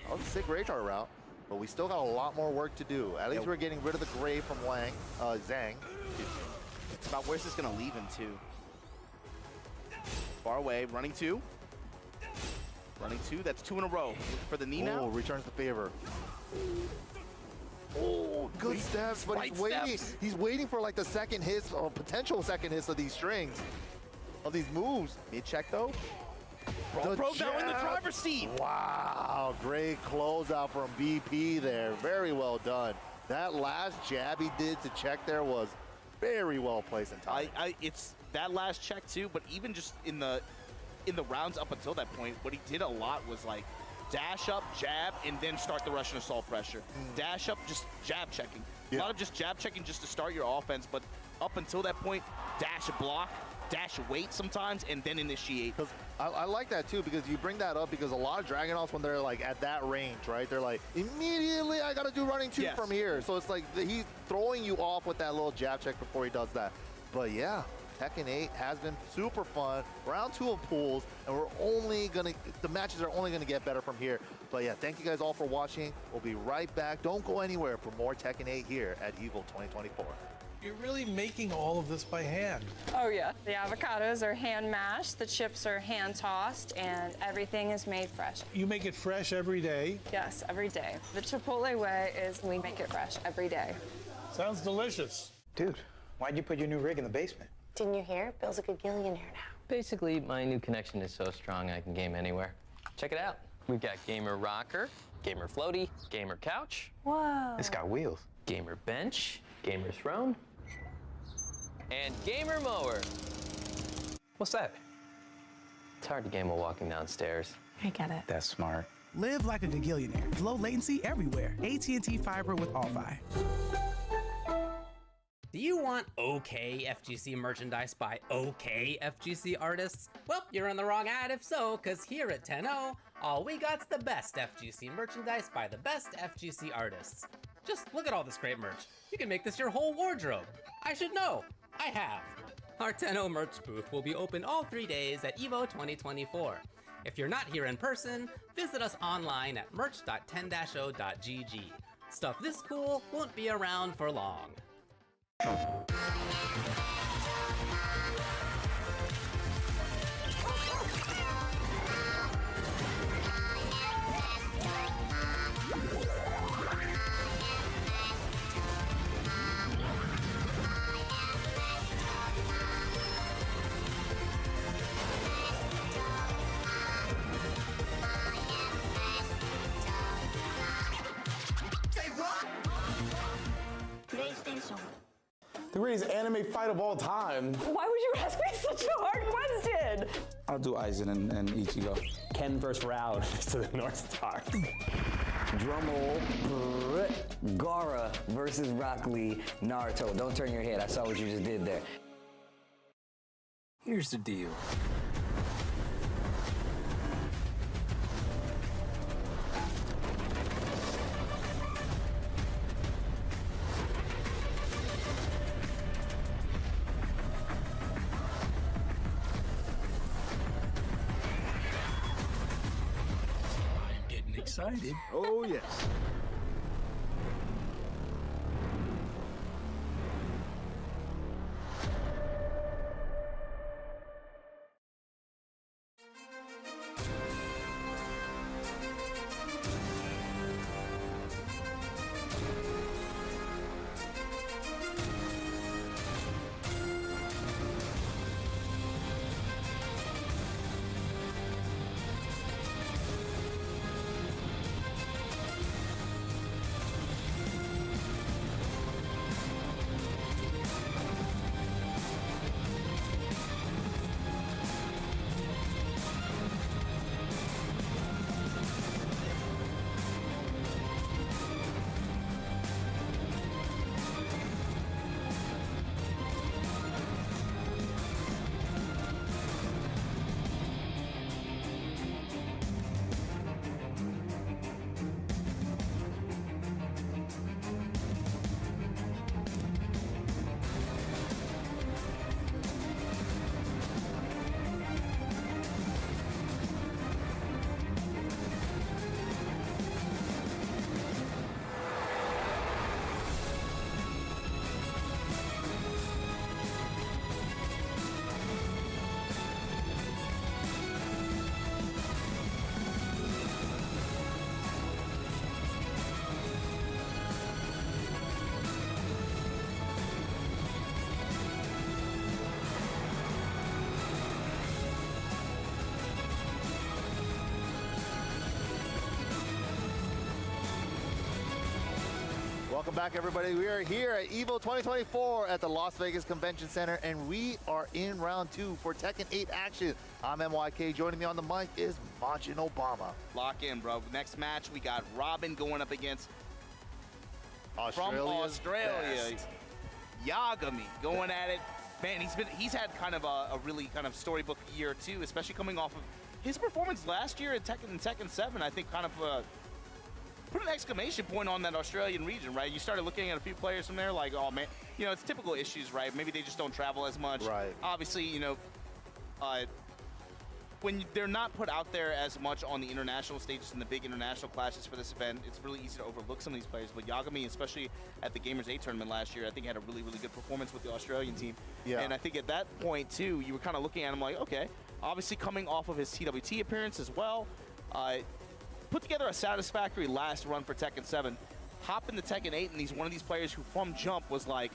That was a sick Rage Art route. But we still got a lot more work to do. At least we're getting rid of the gray from Zhang. It's about where's this gonna leave him to. Far away, running 2. Running 2, that's 2 in a row. For the knee now. Oh, returns the favor. Oh, good steps, but he's waiting. He's waiting for like the second hits or potential second hits of these strings, of these moves. Mid check though. Brawl Pro now in the driver's seat. Wow, great closeout from BP there. Very well done. That last jab he did to check there was very well placed in time. It's that last check too, but even just in the rounds up until that point, what he did a lot was like dash up, jab, and then start the Russian assault pressure. Dash up, just jab checking. A lot of just jab checking just to start your offense, but up until that point, dash block, dash wait sometimes, and then initiate. Because I like that too, because you bring that up because a lot of Dragunovs, when they're like at that range, right, they're like, immediately I gotta do running 2 from here. So it's like he's throwing you off with that little jab check before he does that. But yeah, Tekken 8 has been super fun. Round 2 of pools, and the matches are only gonna get better from here. But yeah, thank you guys all for watching. We'll be right back. Don't go anywhere for more Tekken 8 here at EVO 2024. You're really making all of this by hand. Oh yeah. The avocados are hand mashed, the chips are hand tossed, and everything is made fresh. You make it fresh every day. Yes, every day. The Chipotle way is we make it fresh every day. Sounds delicious. Dude, why'd you put your new rig in the basement? Didn't you hear? Bill's a good gillionaire now. Basically, my new connection is so strong I can game anywhere. Check it out. We've got Gamer Rocker, Gamer Floaty, Gamer Couch. Whoa. It's got wheels. Gamer Bench, Gamer Throne, and Gamer Mower. What's that? It's hard to game while walking downstairs. I get it. That's smart. Live like a gagillionaire with low latency everywhere. AT&T Fiber with Wi-Fi. Do you want okay FGC merchandise by okay FGC artists? Well, you're on the wrong ad if so, because here at 10-0, all we got's the best FGC merchandise by the best FGC artists. Just look at all this great merch. You can make this your whole wardrobe. I should know. I have. Our 10-0 merch booth will be open all 3 days at EVO 2024. If you're not here in person, visit us online at merch.10-0.gg. Stuff this cool won't be around for long. The greatest anime fight of all time. Why would you ask me such a hard question? I'll do Aizen and Ichigo. Ken versus Raud to the North Star. Drumroll. Gaara versus Rock Lee, Naruto. Don't turn your head. I saw what you just did there. Here's the deal. excited. Oh, yes. Welcome back, everybody. We are here at EVO 2024 at the Las Vegas Convention Center, and we are in round 2 for Tekken 8 action. I'm MYK. Joining me on the mic is Majin Obama. Lock in, bro. Next match, we got Robin going up against Australia's from Australia, best. Yagami going at it. Man, he's had kind of a really kind of storybook year too, especially coming off of his performance last year at Tekken 7. I think kind of put an exclamation point on that Australian region, right? You started looking at a few players from there, like, oh man, you know, it's typical issues, right? Maybe they just don't travel as much. Right. Obviously, you know, when they're not put out there as much on the international stages and the big international clashes for this event, it's really easy to overlook some of these players. But Yagami, especially at the Gamers 8 tournament last year, I think had a really, really good performance with the Australian team. Yeah. And I think at that point, too, you were kind of looking at him like, okay, obviously coming off of his TWT appearance as well, put together a satisfactory last run for Tekken 7. Hop into Tekken 8, and he's one of these players who from jump was like,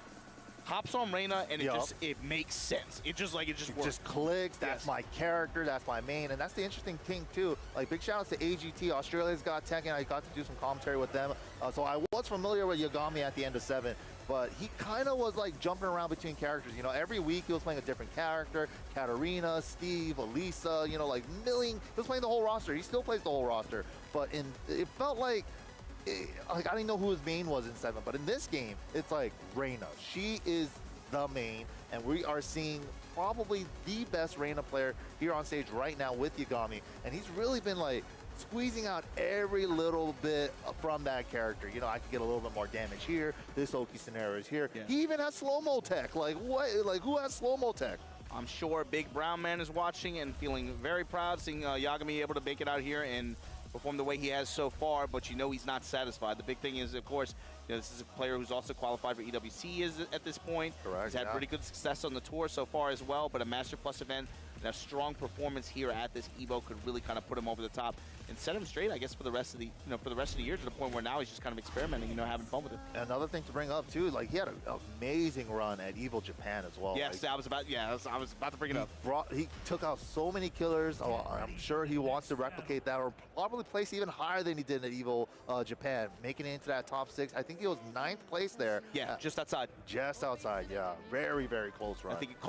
hops on Reina, and it makes sense. It just works. It just clicks. That's my character. That's my main. And that's the interesting thing, too. Like, big shout out to AGT. Australia's got Tekken. I got to do some commentary with them. So I was familiar with Yagami at the end of 7. But he kind of was like jumping around between characters. You know, every week he was playing a different character. Katarina, Steve, Elisa, you know, like he was playing the whole roster. He still plays the whole roster. But it felt like I didn't know who his main was in 7. But in this game, it's like Reina. She is the main. And we are seeing probably the best Reina player here on stage right now with Yagami. And he's really been like squeezing out every little bit from that character. You know, I could get a little bit more damage here. This Oki scenario is here. Yeah. He even has slow-mo tech. Like, what? Like, who has slow-mo tech? I'm sure Big Brown Man is watching and feeling very proud seeing Yagami able to make it out here and perform the way he has so far, but you know he's not satisfied. The big thing is, of course, you know, this is a player who's also qualified for EWC at this point. Correct. He's had pretty good success on the tour so far as well, but a Master Plus event and a strong performance here at this EVO could really kind of put him over the top and set him straight, I guess, for the rest of the year, to the point where now he's just kind of experimenting, you know, having fun with it. Another thing to bring up too, like he had an amazing run at EVO Japan as well. Yes, like, I was about to bring it up. He took out so many killers. I'm sure he wants to replicate that, or probably place even higher than he did at EVO Japan, making it into that top 6. I think he was 9th place there. Yeah, just outside. Just outside, yeah. Very, very close run. I think it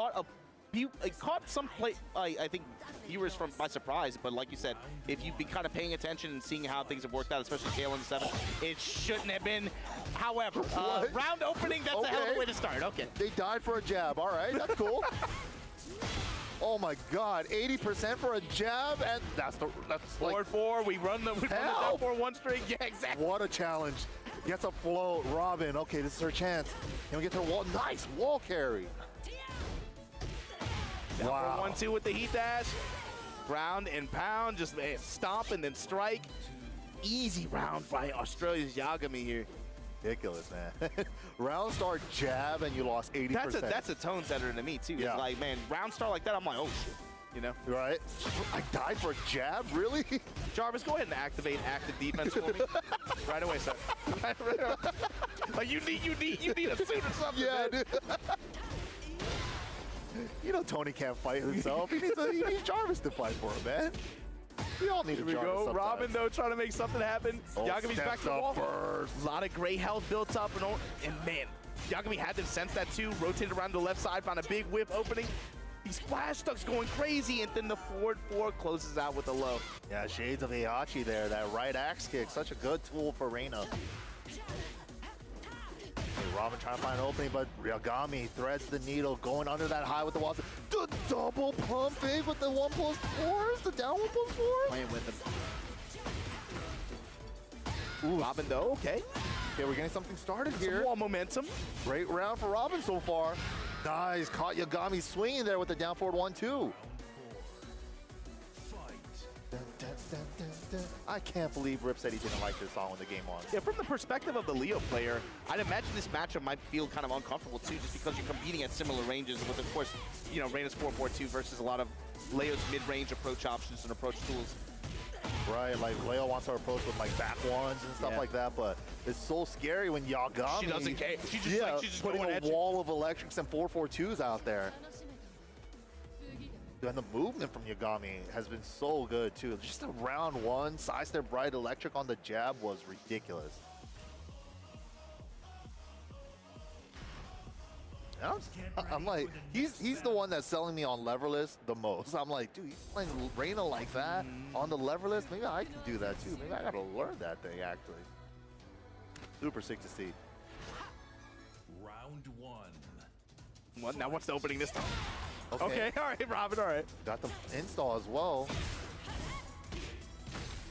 caught some I think viewers by surprise, but like you said, if you've been kind of paying attention and seeing how things have worked out, especially tail end 7, it shouldn't have been. However, round opening, that's a hell of a way to start. Okay. They died for a jab. All right, that's cool. Oh my God, 80% for a jab, and that's 4-4. We run the down 4-1 string. Yeah, exactly. What a challenge. Gets a float. Robin. Okay, this is her chance. Can we get to the wall? Nice wall carry. Wow. 1-2 with the heat dash. Ground and pound, just stomp and then strike. easy round by Australia's Yagami here. Ridiculous, man. Round start jab and you lost 80%. That's a tone setter to me too. Yeah. It's like, man, round start like that, I'm like, oh shit. You know? Right? I died for a jab? Really? Jarvis, go ahead and activate active defense for me. Right away, sir. Like you need a suit or something. Yeah, man. dude. You know Tony can't fight himself. He needs Jarvis to fight for him, man. We all need Here a we Jarvis go. sometimes. Robin, though, trying to make something happen. Oh, Yagami's back to the wall. first. A lot of great health built up. And man, Yagami had them sense that too. Rotated around to the left side, found a big whip opening. These flash stucks going crazy, and then the forward four closes out with a low. Yeah, shades of Heihachi there. That right axe kick, such a good tool for Reina. Hey, Robin trying to find an opening, but Yagami threads the needle, going under that high with the walls. The double pump fake with the 1+4s, the down 1+4s. Playing with him. Ooh, Robin though, okay. Okay, we're getting something started here. Some wall momentum. Great round for Robin so far. Nice, caught Yagami swinging there with the down forward 1-2. I can't believe Rip said he didn't like this song when the game on. Yeah, from the perspective of the Leo player, I'd imagine this matchup might feel kind of uncomfortable too, just because you're competing at similar ranges with, of course, you know, Reina's 4-4-2 versus a lot of Leo's mid-range approach options and approach tools. Right, like Leo wants to approach with like back ones and stuff like that, but it's so scary when Yagami. She doesn't care. She's just putting going a wall of electrics and 4-4-2s out there. And the movement from Yagami has been so good too. Just a round one, side step right electric on the jab was ridiculous. I'm like, he's the one that's selling me on leverless the most. I'm like, dude, he's playing Reina like that on the leverless. Maybe I can do that too. Maybe I gotta learn that thing actually. Super sick to see. Round one. What? Now what's the opening this time? Okay, all right, Robin, all right. Got the install as well.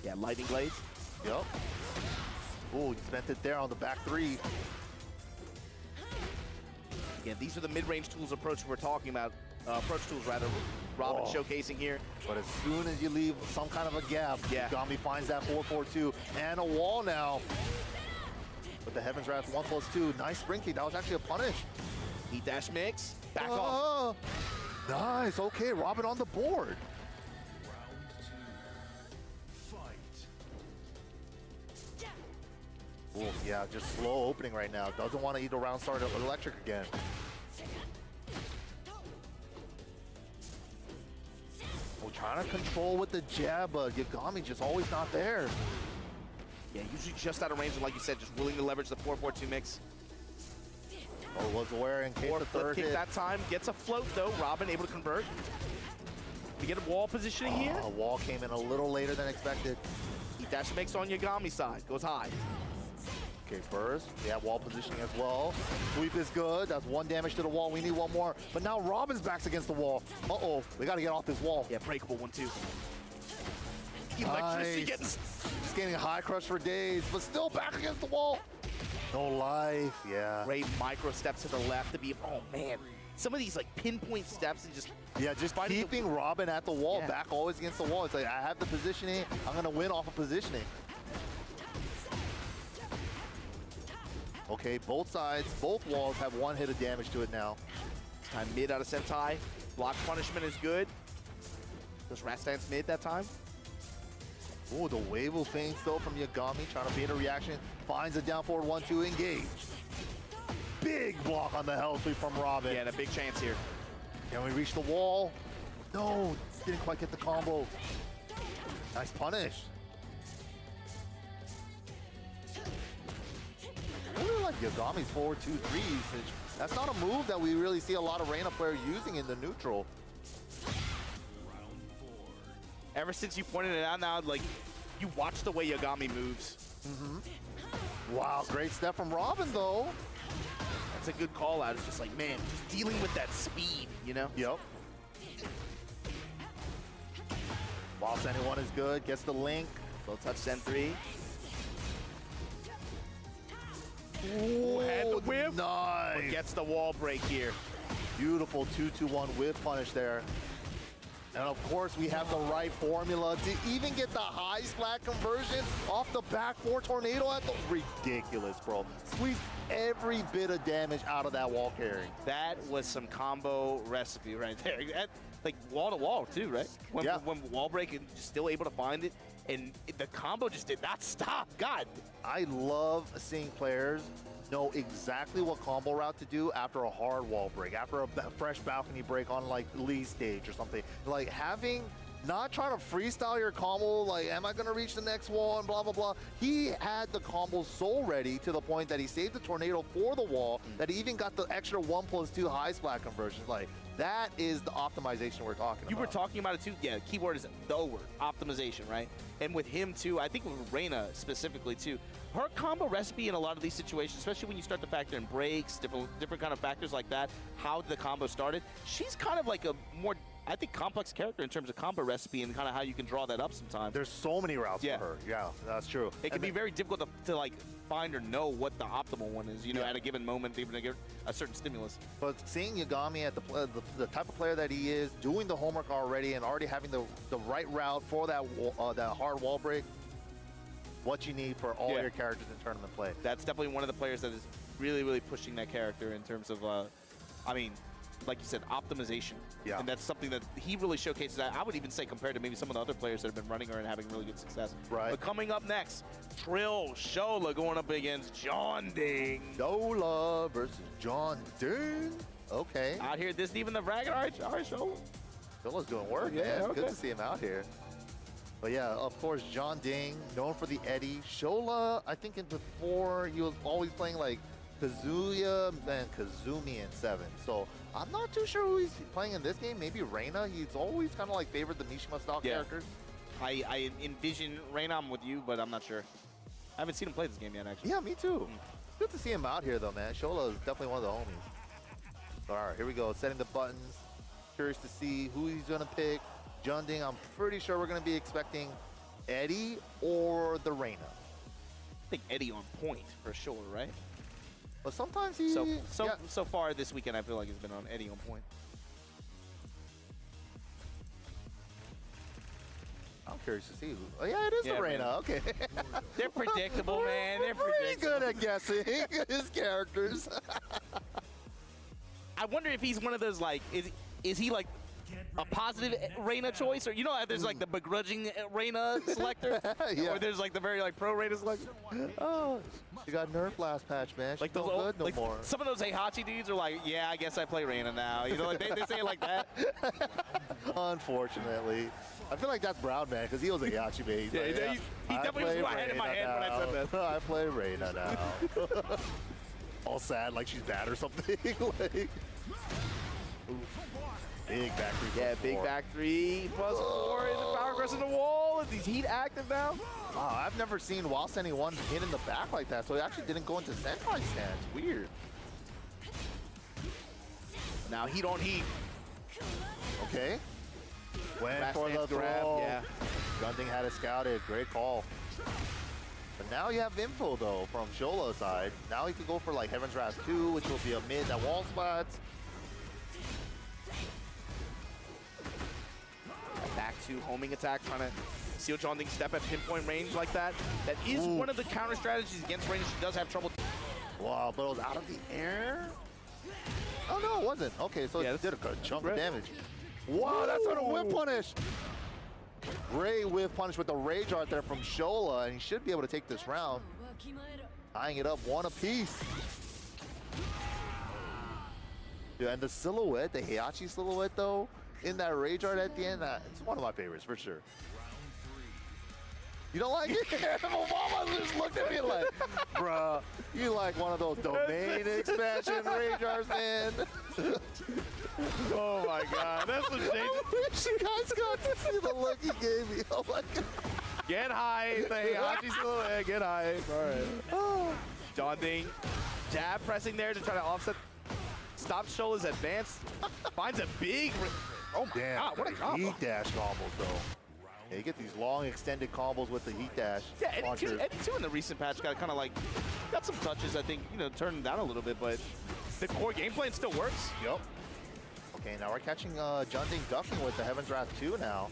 Yeah, lightning blades. Yep. Ooh, he spent it there on the back three. Yeah, these are the mid-range tools approach we're talking about. Approach tools, rather. Robin showcasing here. But as soon as you leave some kind of a gap, Yagami finds that 4-4-2 and a wall now. With the Heaven's Wrath 1+2. Nice spring kick. That was actually a punish. Heat dash mix. Back off. Nice. Okay, Robin on the board. Ooh, yeah, just slow opening right now. Doesn't want to eat a round start electric again. We're trying to control with the jab, but Yagami just always not there. Yeah, usually just out of range, and like you said, just willing to leverage the 4-4-2 mix. Oh, was aware in case the third kick hit. that time. Gets a float, though. Robin able to convert. We get a wall positioning here. A wall came in a little later than expected. He dash mix on Yagami's side. Goes high. Okay, first, we have wall positioning as well. Sweep is good. That's one damage to the wall. We need one more. But now Robin's back's against the wall. Uh-oh, we got to get off this wall. Yeah, breakable 1-2. Electricity getting... He's getting a high crush for days, but still back against the wall. No life, yeah. Great micro steps to the left to be, oh man. Some of these like pinpoint steps and just... Yeah, just keeping Robin at the wall, back always against the wall. It's like, I have the positioning, I'm gonna win off of positioning. Okay, both sides, both walls have one hit of damage to it now. Time mid out of Sentai. Block punishment is good. Does Rat Stance mid that time? Ooh, the wave of feints though from Yagami, trying to bait a reaction. Finds a down forward 1-2, engage. Big block on the hell sweep from Robin. Yeah, and a big chance here. Can we reach the wall? No, didn't quite get the combo. Nice punish. I really like Yagami's forward 2-3 usage. That's not a move that we really see a lot of Reina players using in the neutral. Ever since you pointed it out now, like, you watch the way Yagami moves. Wow, great step from Robin, though. That's a good call out. It's just like, man, just dealing with that speed, you know? Yep. Whilst anyone is good, gets the link. Low touch send 3. Ooh, had the whip. Nice. But gets the wall break here. Beautiful 2-2-1 whip punish there. And of course, we have the right formula to even get the high splat conversion off the back 4 tornado at the ridiculous, bro. Squeeze every bit of damage out of that wall carry. That was some combo recipe right there. Like wall to wall too, right? When wall break and still able to find it, and the combo just did not stop. God, I love seeing players know exactly what combo route to do after a hard wall break, after a fresh balcony break on like Lee's stage or something. Like having, not trying to freestyle your combo, like am I gonna reach the next wall and blah, blah, blah. He had the combo so ready to the point that he saved the tornado for the wall, that he even got the extra 1+2 high splat conversion. Like that is the optimization we're talking about. You were talking about it too. Yeah, keyword is the word, optimization, right? And with him too, I think with Reina specifically too, her combo recipe in a lot of these situations, especially when you start to factor in breaks, different kind of factors like that, how the combo started, she's kind of like a more, I think, complex character in terms of combo recipe and kind of how you can draw that up sometimes. There's so many routes for her. Yeah, that's true. It can be very difficult to like find or know what the optimal one is, you know, at a given moment, even to get a certain stimulus. But seeing Yagami at the type of player that he is, doing the homework already and already having the right route for that hard wall break, what you need for all your characters in tournament play. That's definitely one of the players that is really, really pushing that character in terms of, I mean, like you said, optimization. Yeah. And that's something that he really showcases. I would even say compared to maybe some of the other players that have been running her and having really good success. Right. But coming up next, Trill Shola going up against John Ding. Shola versus John Ding. Okay. Out here, this even the bracket. All right, Shola. Shola's doing work, yeah, man. okay. Good to see him out here. But yeah, of course, John Ding, known for the Eddie. Shola, I think before he was always playing like Kazuya and Kazumi in 7. So I'm not too sure who he's playing in this game. Maybe Reina. He's always kind of like favored the Mishima style characters. I envision Reina. I'm with you, but I'm not sure. I haven't seen him play this game yet, actually. Yeah, me too. Good to see him out here, though, man. Shola is definitely one of the homies. All right, here we go. Setting the buttons. Curious to see who he's going to pick. John Ding, I'm pretty sure we're going to be expecting Eddie or the Reina. I think Eddie on point for sure, right? But sometimes he... So far this weekend, I feel like it's been on Eddie on point. I'm curious to see who... Oh, yeah, it is the Reina. Okay. They're predictable, man. They're pretty good at guessing his characters. I wonder if he's one of those, like, is he like a positive Reina choice, or you know, there's like the begrudging Reina selector, or there's like the very like pro Reina selector. Oh, she got nerfed last patch, man. She's like no good no more. Some of those Heihachi dudes are like, yeah, I guess I play Reina now. You know, like they say it like that. Unfortunately, I feel like that's Brown, man, because he was a Heihachi bait. Yeah, like, he definitely was ahead in my head when I said that. I play Reina now. All sad, like she's bad or something. Like, big back 3. Yeah, big back 3 plus 4 is a power crest in the wall. Is these heat active now? Wow, I've never seen whilst anyone hit in the back like that, so he actually didn't go into senpai stance. Weird. Now heat on heat. Okay. Went Fast for the grab, throw. yeah. John Ding had it scouted. Great call. But now you have info, though, from Shola's side. Now he could go for, like, Heaven's Wrath 2, which will be a mid that wall spots. Back to homing attack, trying to seal John Ding's step at pinpoint range like that. That is one of the counter strategies against Reina. She does have trouble. Wow, but it was out of the air? Oh, no, it wasn't. Okay, so it did a good chunk of damage. Wow, that's on a whip punish. Great whip punish with the rage art there from Shola, and he should be able to take this round. Tying it up 1 apiece. Yeah, and the silhouette, the Heihachi silhouette, though, in that rage art at the end, it's one of my favorites for sure. You don't like it? Obama just looked at me like, bruh, you like one of those domain expansion rage arts, man. Oh my God, that's what I wish you guys got to see the look he gave me. Oh my God. Get high, the Heihachi silhouette, get high. All right. Oh. John Ding, jab pressing there to try to offset. Stops Shola's advance. Finds a big. Oh my God, what a combo. Heat dash combos, though. Yeah, you get these long extended combos with the heat dash. Yeah, Eddie 2 in the recent patch got kind of like, got some touches, I think, you know, turned down a little bit, but the core game plan still works. Yep. Okay, now we're catching Junding ducking with the Heaven's Wrath 2 now.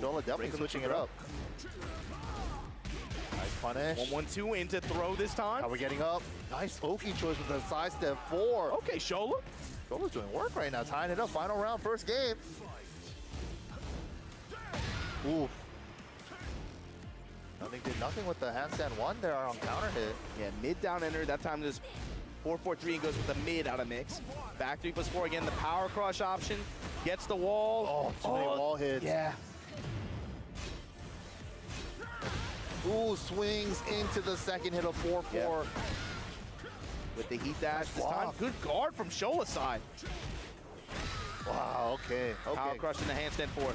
Shola definitely switching it up. Nice punish. 1-1-2 into throw this time. How are we getting up? Nice Oki choice with the sidestep 4. Okay, Shola. Shola's doing work right now, tying it up. Final round, first game. Oof. Junding did nothing with the handstand 1 there on counter hit. Yeah, mid down enter. That time just 4-4-3 and goes with the mid out of mix. Back 3+4 again. The power crush option gets the wall. Oh, too many wall hits. Yeah. Ooh, swings into the second hit of 4-4. Yep. With the heat dash this time. Good guard from Shola's side. Wow, okay. Power crush in the handstand 4.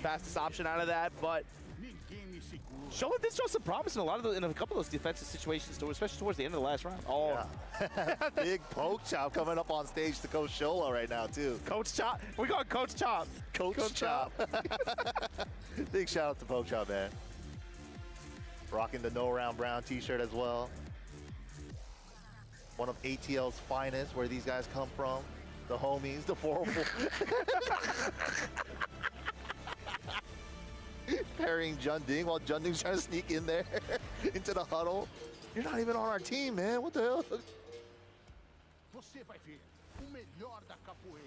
Fastest option out of that, but Shola did show some promise in a couple of those defensive situations, especially towards the end of the last round. Oh, yeah. Big poke chop coming up on stage to Coach Shola right now too. Coach Chop. We got Coach Chop. Coach Chop. Big shout out to Poke Chop, man. Rocking the No Round Brown t-shirt as well. One of ATL's finest, where these guys come from. The homies, the 404. Parrying Junding while Junding's trying to sneak in there into the huddle. You're not even on our team, man. What the hell? Você vai ver o melhor da capoeira.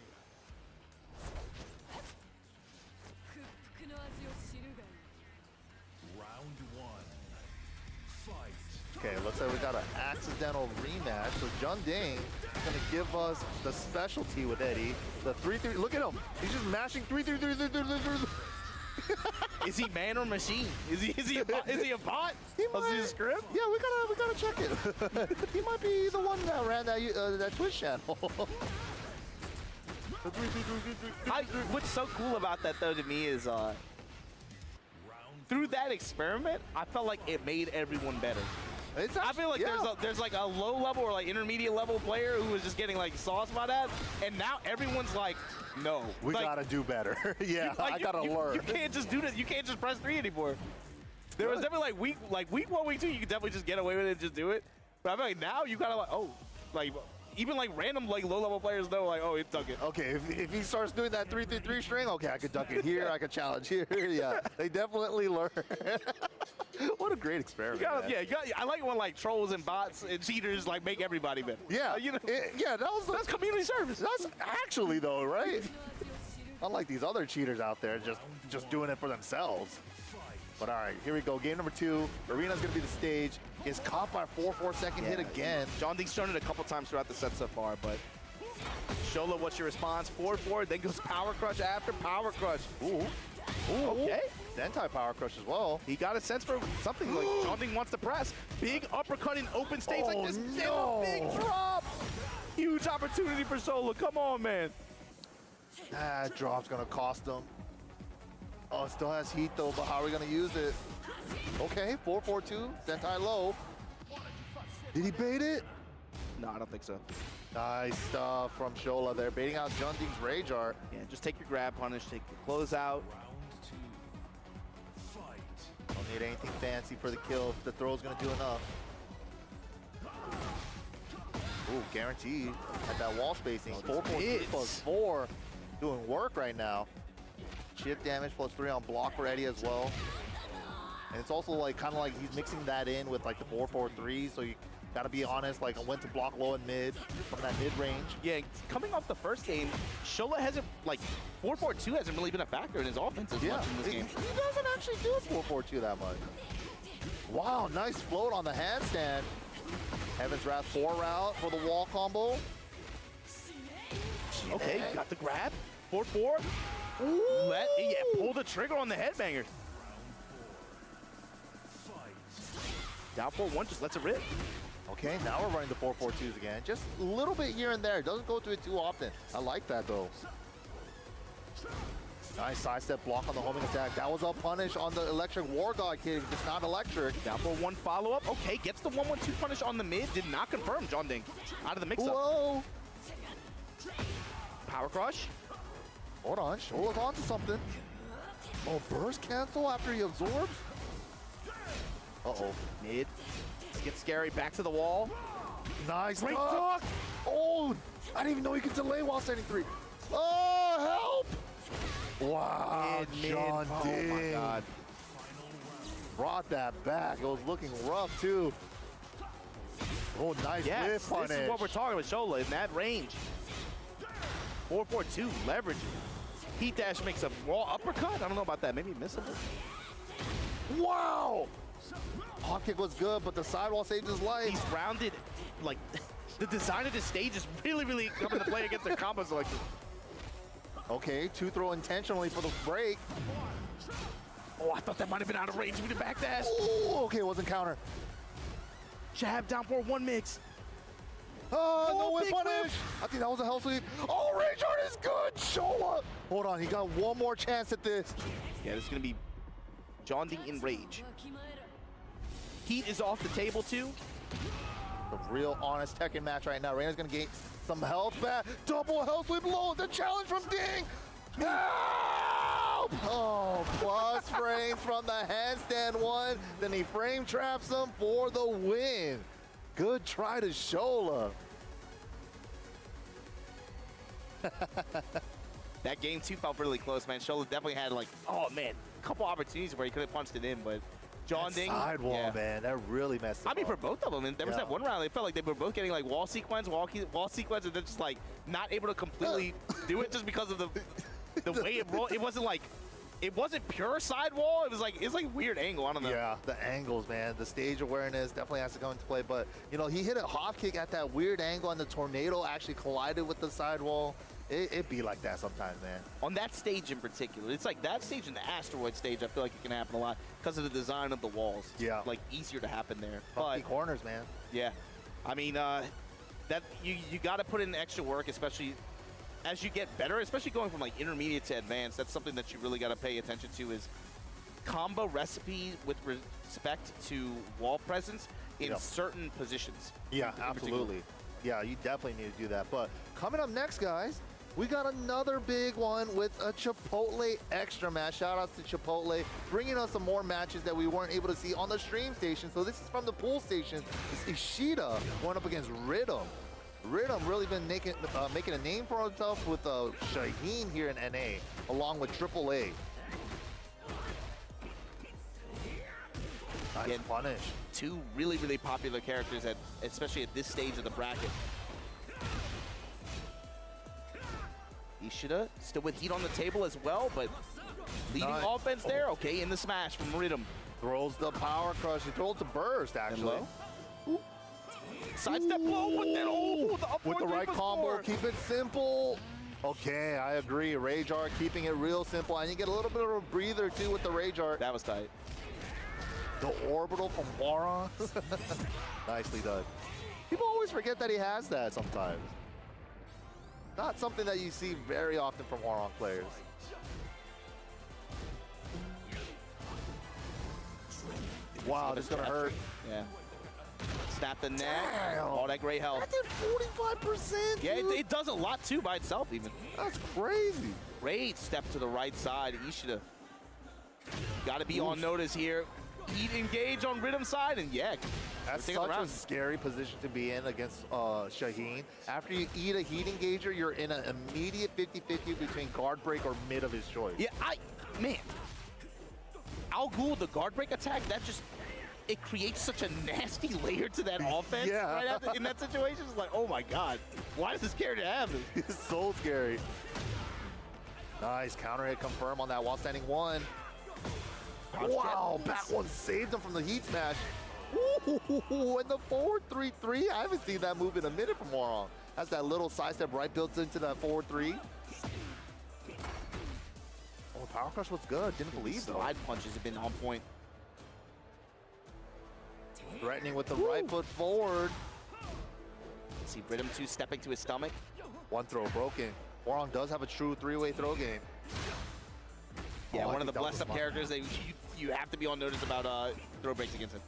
Round 1. Fight. Okay, looks like we got an accidental rematch. So Junding is gonna give us the specialty with Eddie. The 3-3. Look at him. He's just mashing 3-3-3-3-3-3. Is he man or machine? Is he a bot? Is he a bot? Is he a script? Yeah, we gotta check it. He might be the one that ran that Twitch channel. What's so cool about that though to me is through that experiment, I felt like it made everyone better. I feel like there's like a low level or like intermediate level player who was just getting like sauced by that, and now everyone's like, no, we gotta do better. Yeah, I gotta learn. You can't just do this. You can't just press 3 anymore. There was definitely week 1, week 2, you could definitely just get away with it and just do it. But I feel like now you gotta even like random like low level players know like, oh, it's duck it. Okay, if he starts doing that 3-3-3 string, okay, I could duck it here, I could challenge here. Yeah, they definitely learn. What a great experiment. I like when like trolls and bots and cheaters like make everybody better. Yeah, that's community service. That's actually though, right? Unlike these other cheaters out there, just doing it for themselves. But all right, here we go. Game number 2. Arena's gonna be the stage. Is caught by 4-4 second hit again. Junding's shown it a couple times throughout the set so far, but Shola, what's your response? 4-4, then goes power crush after power crush. Ooh, okay. Sentai power crush as well. He got a sense for something like Junding wants to press. Big uppercut in open stage like this. No. Big drop. Huge opportunity for Shola. Come on, man. That drop's gonna cost him. Oh, it still has heat though, but how are we gonna use it? Okay, 4-4-2, Sentai low. Did he bait it? No, I don't think so. Nice stuff from Shola there, baiting out Junding's Rage Art. Yeah, just take your grab punish, take your close out. Don't need anything fancy for the kill. The throw's gonna do enough. Ooh, guaranteed at that wall spacing. 4-4-3 plus 4, doing work right now. Chip damage plus 3 on block for Eddie as well. And it's also like kind of like he's mixing that in with like the 4-4-3, so you gotta be honest, like when to block low and mid from that mid range. Yeah, coming off the first game, Shola hasn't, like, 4-4-2 hasn't really been a factor in his offense as much in this game. He doesn't actually do 4-4-2 that much. Wow, nice float on the handstand. Heaven's Wrath 4 route for the wall combo. Okay, got the grab. 4-4. Pull the trigger on the headbanger. Down 4-1, just lets it rip. Okay, now we're running the 4-4-2s again. Just a little bit here and there. Doesn't go to it too often. I like that though. Nice sidestep block on the homing attack. That was a punish on the electric War God kid. It's not electric. Down 4-1 follow-up. Okay, gets the 1-1-2 punish on the mid. Did not confirm Junding out of the mix-up. Whoa. Power crush. Hold on, Shola's onto something. Oh, burst cancel after he absorbs? Uh-oh. Mid. Gets scary, back to the wall. Nice. Great duck. Oh, I didn't even know he could delay while standing 3. Oh, help! Wow, John Ding. Oh my God. Brought that back. It was looking rough too. Oh, nice whip punish. This is what we're talking about, Shola, in that range. 4-4-2, leverage. Heat dash makes a raw uppercut. I don't know about that. Maybe missable. Wow! Hop kick was good, but the sidewall saved his life. He's rounded. Like, the design of this stage is really, really coming to play against their combos like this. Okay, 2-throw intentionally for the break. Oh, I thought that might have been out of range with the back dash. Ooh, okay, it wasn't counter. Jab down for one mix. Oh, no whip big punish. whip. I think that was a hell sweep. Oh, Rage Art is good. Shola. Hold on, he got one more chance at this. Yeah, this is going to be John Ding in rage. Heat is off the table, too. A real honest Tekken match right now. Reina's going to gain some health back. Double hell sweep low. The challenge from Ding. Help! Oh, plus frames from the handstand one. Then he frame traps him for the win. Good try to Shola. That game, too, felt really close, man. Shola definitely had, like, oh, man, a couple opportunities where he could have punched it in, but John Ding. Sidewall, man, that really messed up. I mean, for both of them, and there was that one round, it felt like they were both getting, like, wall sequence, and then just, like, not able to completely do it just because of the way it rolled. It wasn't, like, it wasn't pure sidewall. It was like weird angle. I don't know. Yeah, the angles, man. The stage awareness definitely has to come into play. But, you know, he hit a hop kick at that weird angle, and the tornado actually collided with the sidewall. It be like that sometimes, man. On that stage in particular, it's like that stage and the asteroid stage, I feel like it can happen a lot because of the design of the walls. Yeah. Like, easier to happen there. Funky corners, man. Yeah. I mean, that you got to put in extra work, especially as you get better, especially going from, like, intermediate to advanced. That's something that you really got to pay attention to is combo recipe with respect to wall presence in certain positions. Yeah, absolutely. Yeah, you definitely need to do that. But coming up next, guys, we got another big one with a Chipotle extra match. Shout out to Chipotle, bringing us some more matches that we weren't able to see on the stream station. So this is from the pool station. It's Ishida going up against Rhythm. Rhythm really been making a name for himself with Shaheen here in NA, along with AAA. Nice punish. Two really, really popular characters, especially at this stage of the bracket. Ishida still with heat on the table as well, but leading offense there. Okay, in the smash from Rhythm. Throws the power crush. He throws the burst, actually. Sidestep low with it. Oh, the up with the right combo. Keep it simple. Okay, I agree. Rage Art keeping it real simple. And you get a little bit of a breather, too, with the Rage Art. That was tight. The orbital from Waron. Nicely done. People always forget that he has that sometimes. Not something that you see very often from Waron players. Wow, this is going to hurt. Yeah. Snap the neck. Damn. All that great health. That did 45%. Yeah, it does a lot, too, by itself, even. That's crazy. Great step to the right side. Ishida. Got to be on notice here. Heat engage on Rhythm side, and yeah. That's such a scary position to be in against Shaheen. After you eat a heat engager, you're in an immediate 50-50 between guard break or mid of his choice. Yeah, man. Al Ghul, the guard break attack, it creates such a nasty layer to that offense right after, in that situation. It's like, oh my God, why does this character have it? It's so scary. Nice counter hit confirm on that while standing one. Wow, back one saved him from the heat smash. Ooh, and the forward 3-3. I haven't seen that move in a minute from Waron. That's that little sidestep right built into that forward 3. Oh, power crush was good. Didn't believe though. Slide punches have been on point. Threatening with the right foot forward. See Rhythm 2 stepping to his stomach. One throw broken. Waron does have a true three-way throw game. Yeah, one of the blessed up characters that you have to be on notice about throw breaks against him.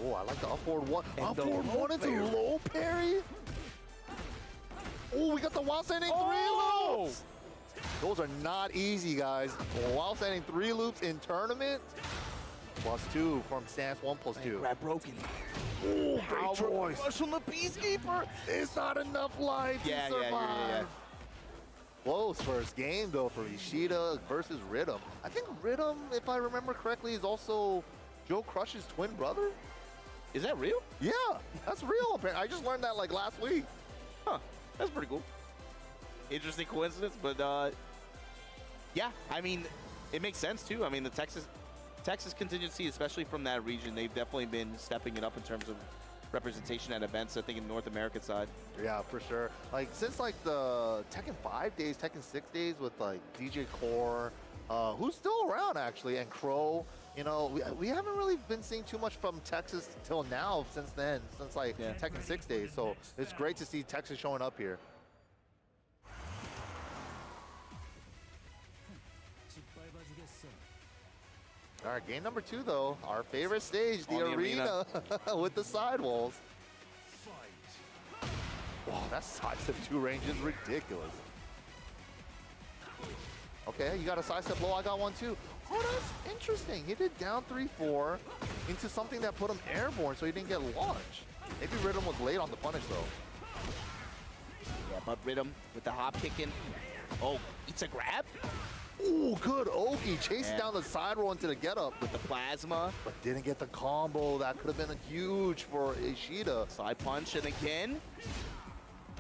Oh, I like the up forward one. Up forward one into low parry. Oh, we got the while standing 3 loops. Those are not easy, guys. While standing 3 loops in tournament. +2 from stance 1+2. Grab broken. Ooh, Power rush from the Peacekeeper. It's not enough life to survive. Close first game, though, for Ishida versus Rhythm. I think Rhythm, if I remember correctly, is also Joe Crush's twin brother. Is that real? Yeah, that's real, apparently. I just learned that, like, last week. Huh, that's pretty cool. Interesting coincidence, but, yeah, I mean, it makes sense, too. I mean, the Texas contingency, especially from that region, they've definitely been stepping it up in terms of representation at events, I think, in North American side. Yeah, for sure. Like, since, like, the Tekken 5 days, Tekken 6 days with, like, DJ Core, who's still around, actually, and Crow, you know, we haven't really been seeing too much from Texas till now, since then, since, like, Tekken 6 days. So it's great to see Texas showing up here. All right, game number 2, though. Our favorite stage, the arena with the sidewalls. Wow, that sidestep 2 range is ridiculous. Okay, you got a sidestep low, I got one too. Oh, that's interesting. He did down 3-4 into something that put him airborne, so he didn't get launched. Maybe Rhythm was late on the punish, though. Yeah, but Rhythm with the hop kicking. Oh, it's a grab? Ooh, good Oki. Chasing down the side roll into the getup. With the plasma. But didn't get the combo. That could have been huge for Ishida. Side punch, and again,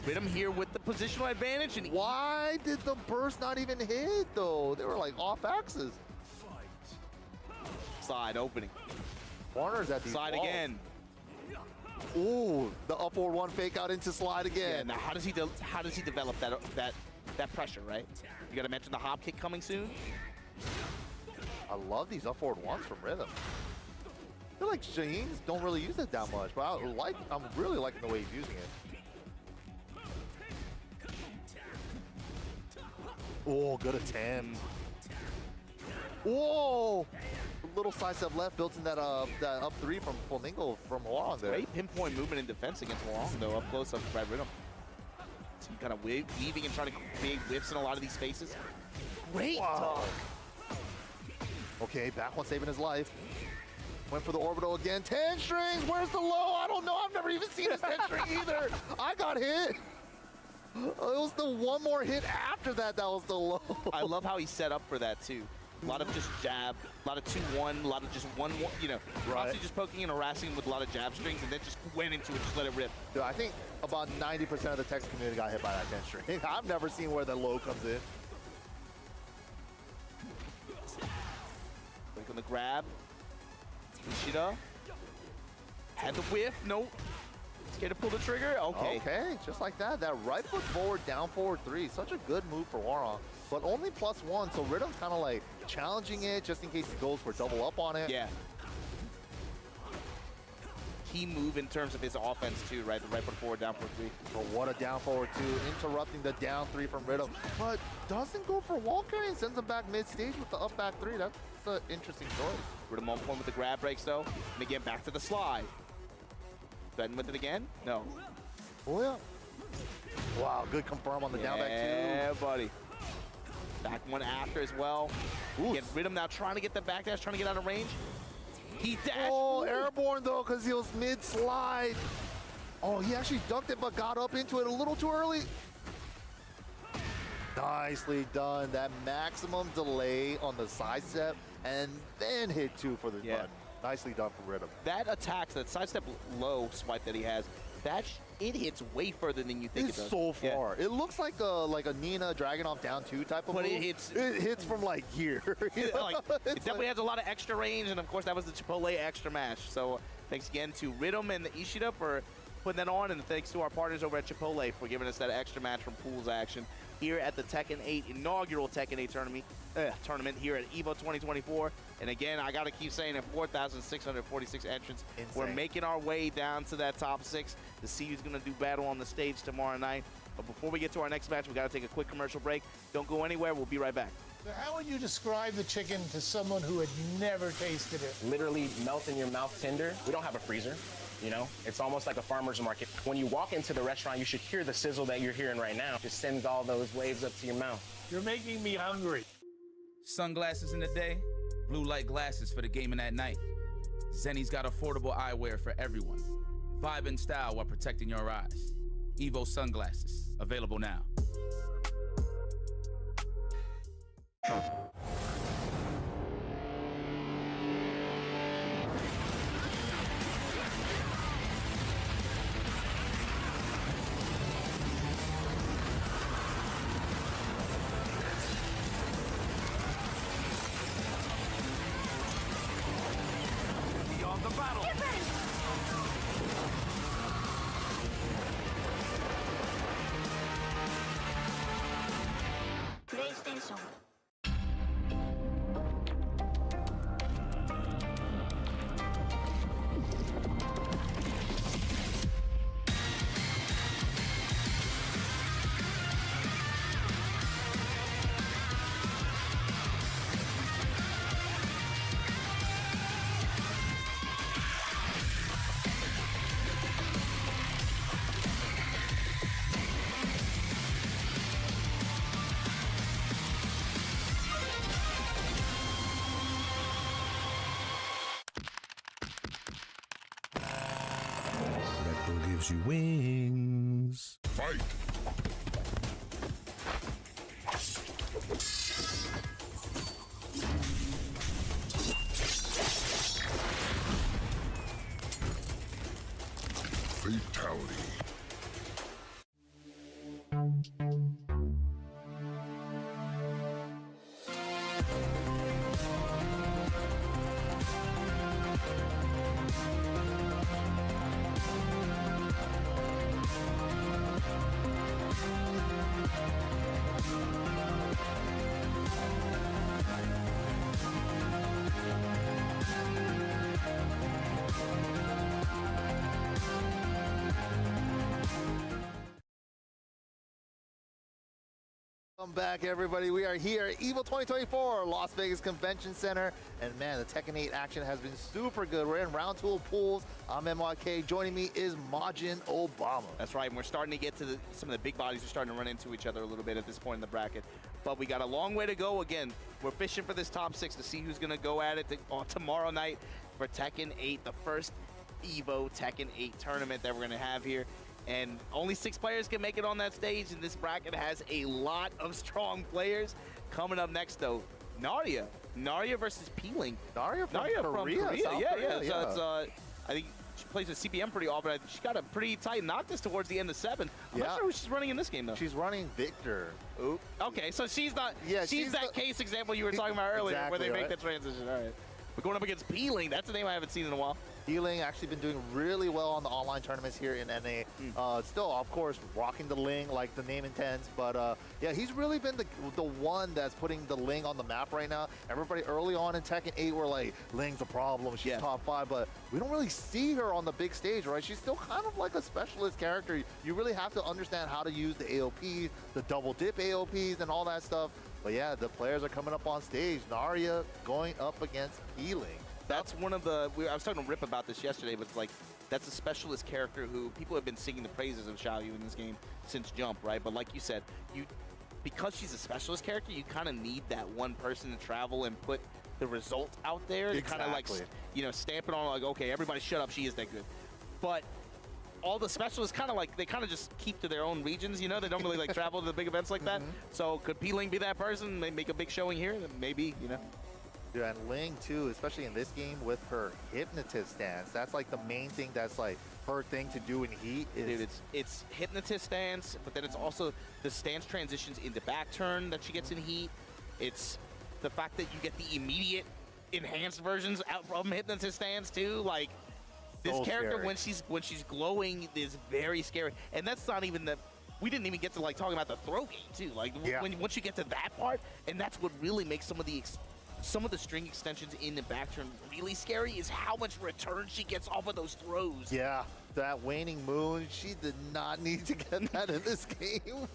Rhythm here with the positional advantage. And why did the burst not even hit, though? They were like off axis. Side opening. Warner's at the side walls. again. Ooh, the up forward 1 fake out into slide again. Yeah, now how does he develop that pressure, right? You got to mention the hop kick coming soon. I love these up forward 1s from Rhythm. I feel like Shaheen's don't really use it that much, but I'm really liking the way he's using it. Oh, good attempt. Whoa! A little sidestep left built in that up 3 from Flamingo from Wong there. Great pinpoint movement in defense against Wong, though, up close up by Rhythm. So kind of weaving and trying to create whiffs in a lot of these spaces. Great dog. Okay, back one saving his life. Went for the orbital again. 10 strings, where's the low? I don't know, I've never even seen his 10 string either. I got hit. It was the one more hit after that was the low. I love how he set up for that too. A lot of just jab, a lot of 2-1, a lot of just 1-1, you know, right. Just poking and harassing with a lot of jab strings and then just went into it, just let it rip. Dude, I think about 90% of the Texas community got hit by that 10 string. I've never seen where the low comes in. Look on the grab. Ishida. Had the whiff, nope. Scared to pull the trigger, okay. Okay, just like that. That right foot forward, down forward 3. Such a good move for Warong. But only +1, so Rhythm's kind of like challenging it just in case he goes for double up on it. Yeah. Key move in terms of his offense too, right? The right foot forward, down forward 3. But what a down forward 2, interrupting the down 3 from Rhythm. But doesn't go for wall carry and sends him back mid-stage with the up back 3. That's an interesting choice. Rhythm on point with the grab breaks though. And again, back to the slide. Button with it again? No. Oh yeah. Wow, good confirm on the down back 2. Yeah, buddy. Back one after as well. Again, Rhythm now trying to get the back dash, trying to get out of range. He dashed. Oh, airborne though, because he was mid-slide. Oh, he actually ducked it, but got up into it a little too early. Nicely done. That maximum delay on the sidestep, and then hit 2 for the button. Nicely done from Rhythm. That attack, that sidestep low swipe that he has, it hits way further than you think it does. It's so far. Yeah. It looks like a Nina Dragunov down 2 type of move. But it hits from like here. It definitely has a lot of extra range, and of course that was the Chipotle extra mash. So thanks again to Rhythm and the Ishida for putting that on, and thanks to our partners over at Chipotle for giving us that extra match from pools action here at the Tekken 8 inaugural Tekken 8 tournament here at EVO 2024. And again, I got to keep saying it, 4,646 entrants. Insane. We're making our way down to that top 6 to see who's going to do battle on the stage tomorrow night. But before we get to our next match, we got to take a quick commercial break. Don't go anywhere. We'll be right back. So how would you describe the chicken to someone who had never tasted it? Literally melt in your mouth tender. We don't have a freezer. You know, it's almost like a farmer's market. When you walk into the restaurant, you should hear the sizzle that you're hearing right now. Just sends all those waves up to your mouth. You're making me hungry. Sunglasses in the day, blue light glasses for the gaming at night. Zenny's got affordable eyewear for everyone. Vibe in style while protecting your eyes. Evo sunglasses, available now. Beyond the battle. Get ready. PlayStation. Red Bull gives you wings. Fight! Fatality. Welcome back, everybody. We are here at EVO 2024, Las Vegas Convention Center. And man, the Tekken 8 action has been super good. We're in round 2 of pools. I'm MYK. Joining me is Majin Obama. That's right, and we're starting to get to some of the big bodies are starting to run into each other a little bit at this point in the bracket. But we got a long way to go. Again, we're fishing for this top 6 to see who's going to go at it tomorrow night for Tekken 8, the first EVO Tekken 8 tournament that we're going to have here. And only 6 players can make it on that stage, and this bracket has a lot of strong players. Coming up next, though, Narya versus Peeling. Narya from Korea. Yeah. So it's, I think she plays with CPM pretty often. She got a pretty tight noctis towards the end of 7. I'm not sure who she's running in this game, though. She's running Victor. Ooh. Okay, so she's not. Yeah, she's that case example you were talking about earlier, exactly, where they make the transition. All right. We're going up against Peeling. That's a name I haven't seen in a while. Peeling actually been doing really well on the online tournaments here in NA. Still, of course, rocking the Ling like the name intends. But yeah, he's really been the one that's putting the Ling on the map right now. Everybody early on in Tekken 8 were like, Ling's a problem. She's top 5. But we don't really see her on the big stage, right? She's still kind of like a specialist character. You really have to understand how to use the AOPs, the double dip AOPs, and all that stuff. But yeah, the players are coming up on stage. Narya going up against Peeling. That's one of the, I was talking to Rip about this yesterday, but it's like, that's a specialist character who people have been singing the praises of Xiaoyu in this game since Jump, right? But like you said, because she's a specialist character, you kind of need that one person to travel and put the result out there to kind of like, stamp it on like, okay, everybody shut up, she is that good. But all the specialists kind of like, they kind of just keep to their own regions, they don't really like travel to the big events like that. So could Peeling be that person? They make a big showing here? Maybe, Yeah, and Ling too, especially in this game with her hypnotist stance. That's like the main thing that's like her thing to do in Heat. Dude, it's hypnotist stance, but then it's also the stance transitions into back turn that she gets in Heat. It's the fact that you get the immediate enhanced versions out from hypnotist stance too. Like this character when she's glowing is very scary, and that's not even the. We didn't even get to like talking about the throw game too. Like once you get to that part, and that's what really makes some of the string extensions in the back turn really scary is how much return she gets off of those throws. Yeah, that waning moon, she did not need to get that in this game.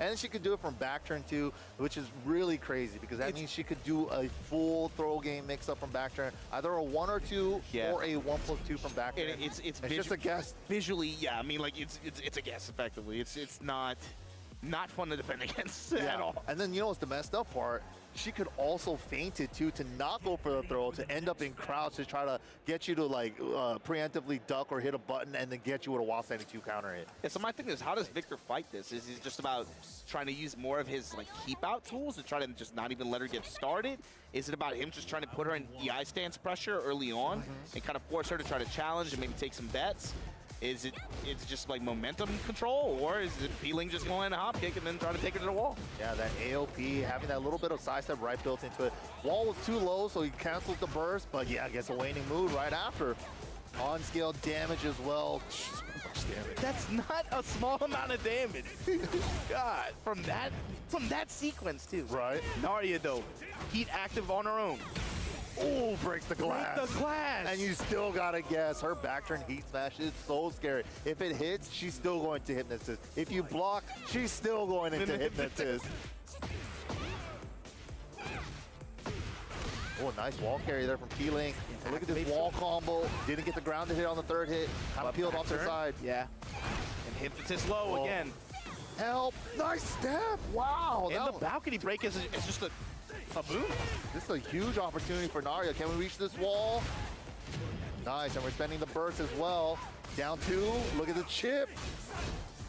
And she could do it from back turn too, which is really crazy because that means she could do a full throw game mix up from back turn, either a 1 or 2 or a 1+2 from back turn. It's just a guess. Visually, yeah, I mean like it's a guess effectively. It's not fun to defend against at all. And then what's the messed up part? she could also feint it too to not go for the throw, to end up in crouch to try to get you to like preemptively duck or hit a button and then get you with a wall standing 2 counter hit. Yeah, so my thing is, how does Victor fight this? Is he just about trying to use more of his like keep out tools to try to just not even let her get started? Is it about him just trying to put her in EI stance pressure early on and kind of force her to try to challenge and maybe take some bets? Is it just like momentum control, or is it feeling just going a hop kick and then trying to take her to the wall? Yeah, that AOP, having that little bit of sidestep right built into it. Wall was too low, so he canceled the burst, but yeah, gets a waning mood right after. On scale damage as well. So much damage. That's not a small amount of damage. God, from that sequence too. Right. Narya though, heat active on her own. Oh, breaks the glass. Break the glass. And you still gotta guess. Her back turn heat smash is so scary. If it hits, she's still going to hypnotize. If you block, she's still going into hypnotize. Oh, nice wall carry there from P-Link. Look at this wall combo. Didn't get the grounded hit on the 3rd hit. Kind of peeled off the side. Yeah. And hypnotize low again. Help. Nice step. Wow. And the balcony break is just a boom. This is a huge opportunity for Narya. Can we reach this wall? Nice, and we're spending the burst as well. Down 2, look at the chip.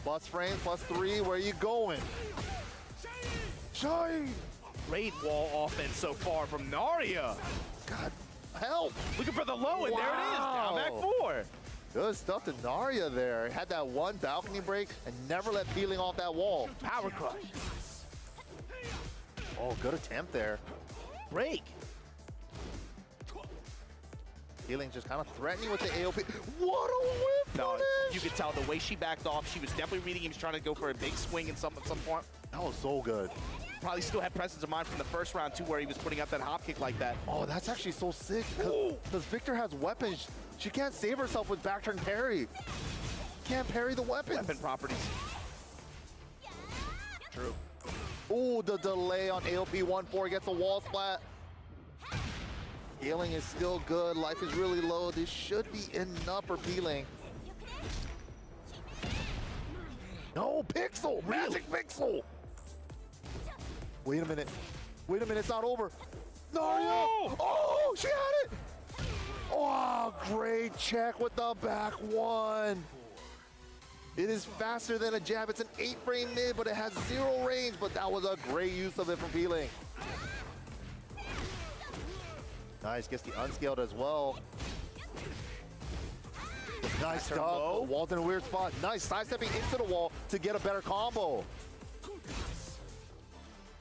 Plus frames, plus 3, where are you going? Shine! Great wall offense so far from Narya. God, help! Looking for the low, and there it is, down back 4. Good stuff to Narya there. Had that one balcony break and never let Feeling off that wall. Power crush. Oh, good attempt there. Break. Feeling just kind of threatening with the AOP. What a whip punish! You could tell the way she backed off. She was definitely reading him. He was trying to go for a big swing at some point. That was so good. Probably still had presence of mind from the first round too, where he was putting out that hop kick like that. Oh, that's actually so sick. Because Victor has weapons. She can't save herself with back turn parry. Can't parry the weapons. Weapon properties. True. Ooh, the delay on AOP 1-4 gets a wall splat. Healing is still good. Life is really low. This should be enough for Peeling. No, Pixel! Magic Pixel! Wait a minute. Wait a minute, it's not over. Narya! Oh, she had it! Oh, great check with the back 1. It is faster than a jab. It's an 8-frame mid, but it has 0 range. But that was a great use of it from Peeling. Nice, gets the unscaled as well. Nice stuff. Wall's in a weird spot. Nice, sidestepping into the wall to get a better combo.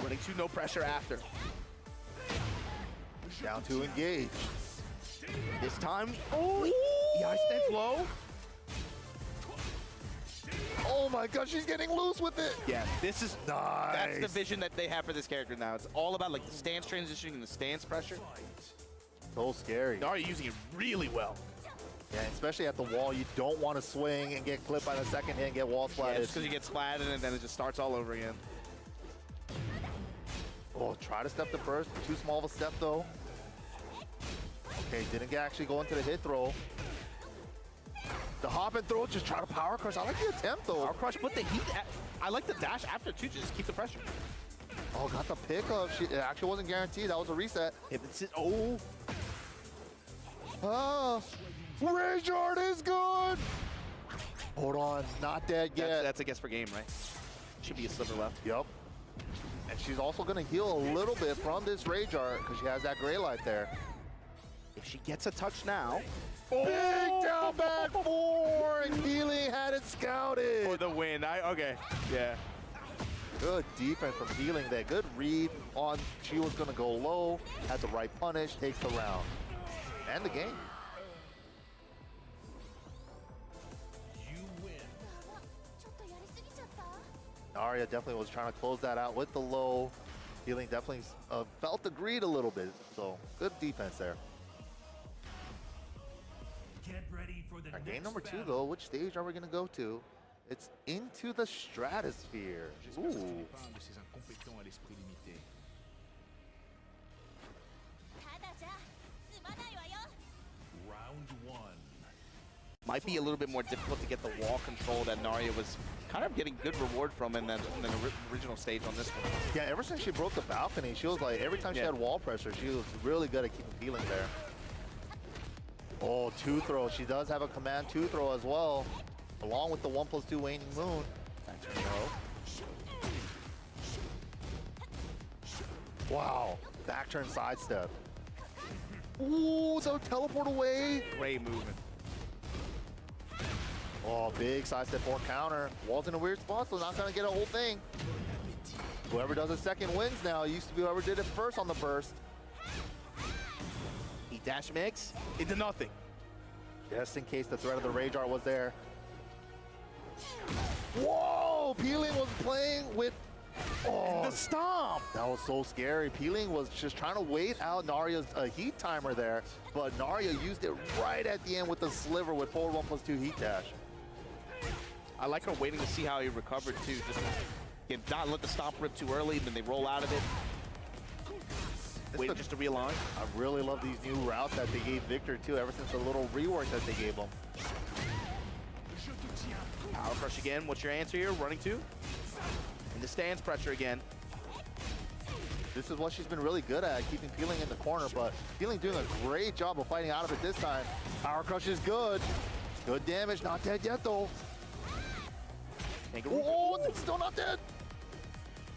Running 2, no pressure after. Down 2, engage. This time, EI stance low. Oh my gosh, she's getting loose with it. Yeah, this is nice. That's the vision that they have for this character now. It's all about like the stance transitioning and the stance pressure. So scary. Narya using it really well. Yeah, especially at the wall, you don't want to swing and get clipped by the second hit and get wall splatted. Yeah, just because you get splatted and then it just starts all over again. Oh, try to step the burst. Too small of a step though. Okay, didn't actually go into the hit throw. The hop and throw, just try to power crush. I like the attempt though. Power crush, put the heat. I like the dash after too, just keep the pressure. Oh, got the pickup. It actually wasn't guaranteed. That was a reset. Oh. Ah, Rage Art is good. Hold on, not dead yet. That's a guess for game, right? Should be a sliver left. Yep. And she's also gonna heal a little bit from this Rage Art because she has that gray light there. If she gets a touch now. Big down back 4, and Healing had it scouted. For the win. Okay, yeah. Good defense from Healing there. Good read on she was gonna go low, had the right punish, takes the round. And the game. Narya definitely was trying to close that out with the low. Healing definitely felt the greed a little bit, so good defense there. Get ready for the Game number 2 though, which stage are we gonna go to? It's into the stratosphere. Ooh. Round 1. Might be a little bit more difficult to get the wall control that Narya was kind of getting good reward from in the original stage on this one. Yeah, ever since she broke the balcony, she was like, every time she had wall pressure, she was really good at keeping Peeling there. Oh, 2-throw. She does have a command 2-throw as well, along with the 1+2 waning moon. Back turn low. Wow, back turn sidestep. Ooh, so teleport away. Great movement. Oh, big sidestep for counter. Wall's in a weird spot, so not gonna get a whole thing. Whoever does it second wins now. It used to be whoever did it first on the burst. He dash mix into nothing. Just in case the threat of the Rage Art was there. Whoa! Peeling was playing with the stomp. That was so scary. Peeling was just trying to wait out Narya's heat timer there, but Narya used it right at the end with the sliver with forward 1+2 heat dash. I like her waiting to see how he recovered too. Just not let the stomp rip too early, then they roll out of it. Wait just to realign. I really love these new routes that they gave Victor too, ever since the little rework that they gave him. Power crush again. What's your answer here? Running 2? In the stance pressure again. This is what she's been really good at, keeping Peeling in the corner, but Peeling doing a great job of fighting out of it this time. Power crush is good. Good damage, not dead yet though. Oh, it's still not dead.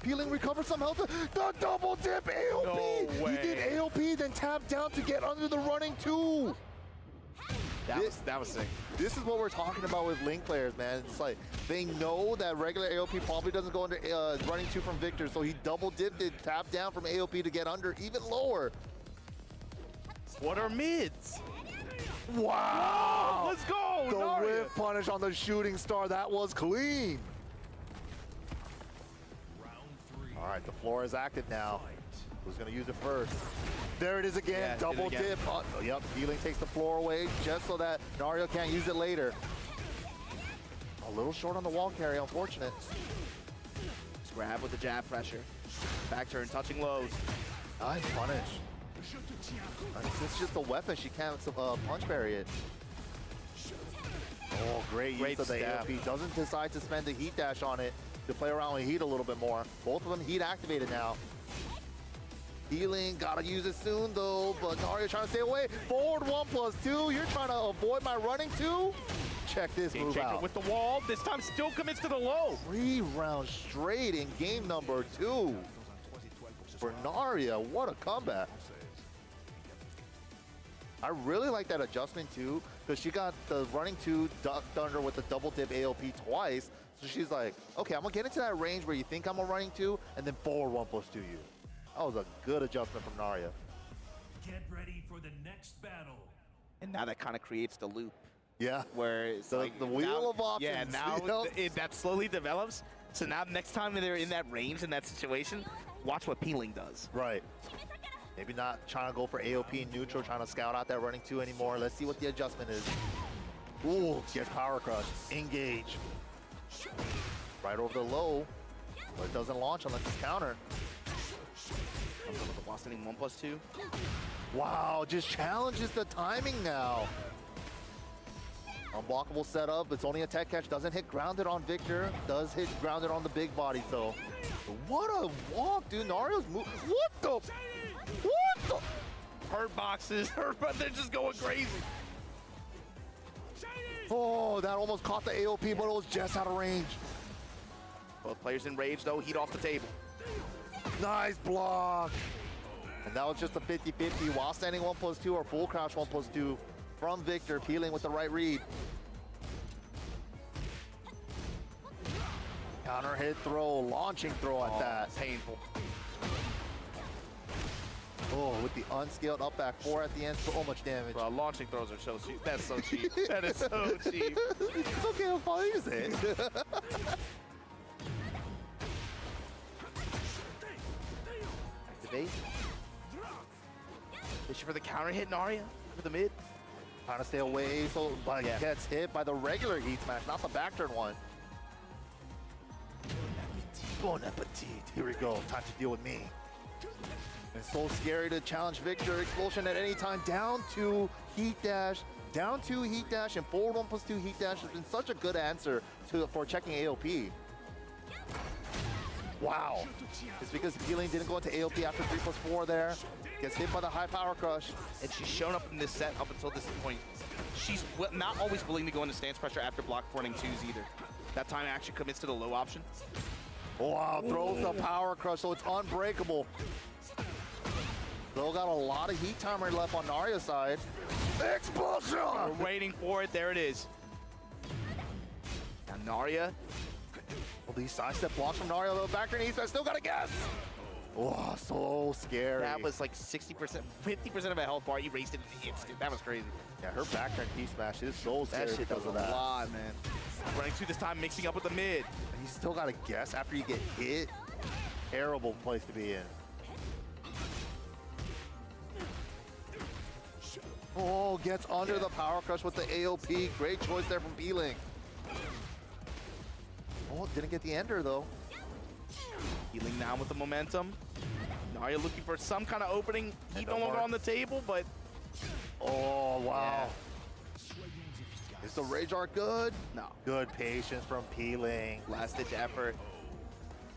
Peeling recovers some health. The double dip AOP. No way. He did AOP, then tapped down to get under the running 2. That was sick. This is what we're talking about with Link players, man. It's like they know that regular AOP probably doesn't go under running 2 from Victor, so he double dipped it, tapped down from AOP to get under even lower. What are mids? Wow! Let's go! The Narya. whip punish on the shooting star, that was clean. All right, the floor is active now. Who's gonna use it first? There it is again, Yeah, double did it again. dip. Oh, yep, Peeling takes the floor away just so that Narya can't use it later. A little short on the wall carry, unfortunate. Just grab with the jab pressure. Back turn, touching lows. Nice punish. It's just a weapon, she can't punch parry it. Oh, great use of the AOP. Doesn't decide to spend the heat dash on it to play around with heat a little bit more. Both of them heat activated now. Healing, gotta use it soon though, but Narya trying to stay away. Forward 1+2, you're trying to avoid my running 2? Check this move out. With the wall, this time still commits to the low. 3 rounds straight in game number 2. For Narya, what a comeback. I really like that adjustment too, because she got the running 2 ducked under with the double dip AOP twice. So she's like, okay, I'm gonna get into that range where you think I'm a running 2, and then forward 1+2 you. That was a good adjustment from Narya. Get ready for the next battle. And now that kind of creates the loop. Yeah. Where it's the wheel now, of options. Yeah, now that slowly develops. So now next time they're in that range, in that situation, watch what Peeling does. Right. Maybe not trying to go for AOP and neutral, trying to scout out that running 2 anymore. Let's see what the adjustment is. Ooh, gets power crush. Engage. Right over the low, but it doesn't launch unless it's counter. Comes up with the Boston 1+2. Wow, just challenges the timing now. Unblockable setup. It's only a tech catch. Doesn't hit grounded on Victor. Does hit grounded on the big body though. What a walk, dude. Narya's move. What the? What the? Hurt boxes. They're just going crazy. Oh, that almost caught the AOP, but it was just out of range. Both players in rage though. Heat off the table. Nice block. And that was just a 50-50 while standing 1+2 or full crouch 1+2 from Victor, Peeling with the right read. Counter hit throw, launching throw at that. Painful. Oh, with the unscaled up back 4 at the end, so much damage. Bro, launching throws are so cheap. That's so cheap. That is so cheap. It's okay, I'll use it. Activate. Fishing for the counter hit, Narya, for the mid. Trying to stay away, so gets hit by the regular heat smash, not the back turn one. Bon appetit. Here we go. Time to deal with me. It's so scary to challenge Victor. Expulsion at any time. Down to heat dash. Down 2 heat dash and forward 1+2 heat dash has been such a good answer for checking AOP. Wow. It's because Peeling didn't go into AOP after 3+4 there. Gets hit by the high power crush. And she's shown up in this set up until this point. She's not always willing to go into stance pressure after block forwarding 2s either. That time actually commits to the low option. Wow, throws the power crush, so it's unbreakable. Still got a lot of heat timer left on Narya's side. Explosion! We're waiting for it. There it is. Now Narya. Well, these sidestep blocks from Narya, though. Back grenade, I still got to guess. Oh, so scary. That was like 60%, 50% of a health bar. Erased it in an instant. That was crazy. Yeah, her back turn key smash is so scary. That shit does a lot, man. Running 2 this time, mixing up with the mid. And you still got to guess after you get hit. Terrible place to be in. Oh, gets under the power crush with the AOP. Great choice there from Peeling. Oh, didn't get the ender though. Healing now with the momentum. Narya looking for some kind of opening. Heat no longer on the table, but... Oh, wow. Is the Rage Art good? No. Good patience from Peeling. Last-ditch effort.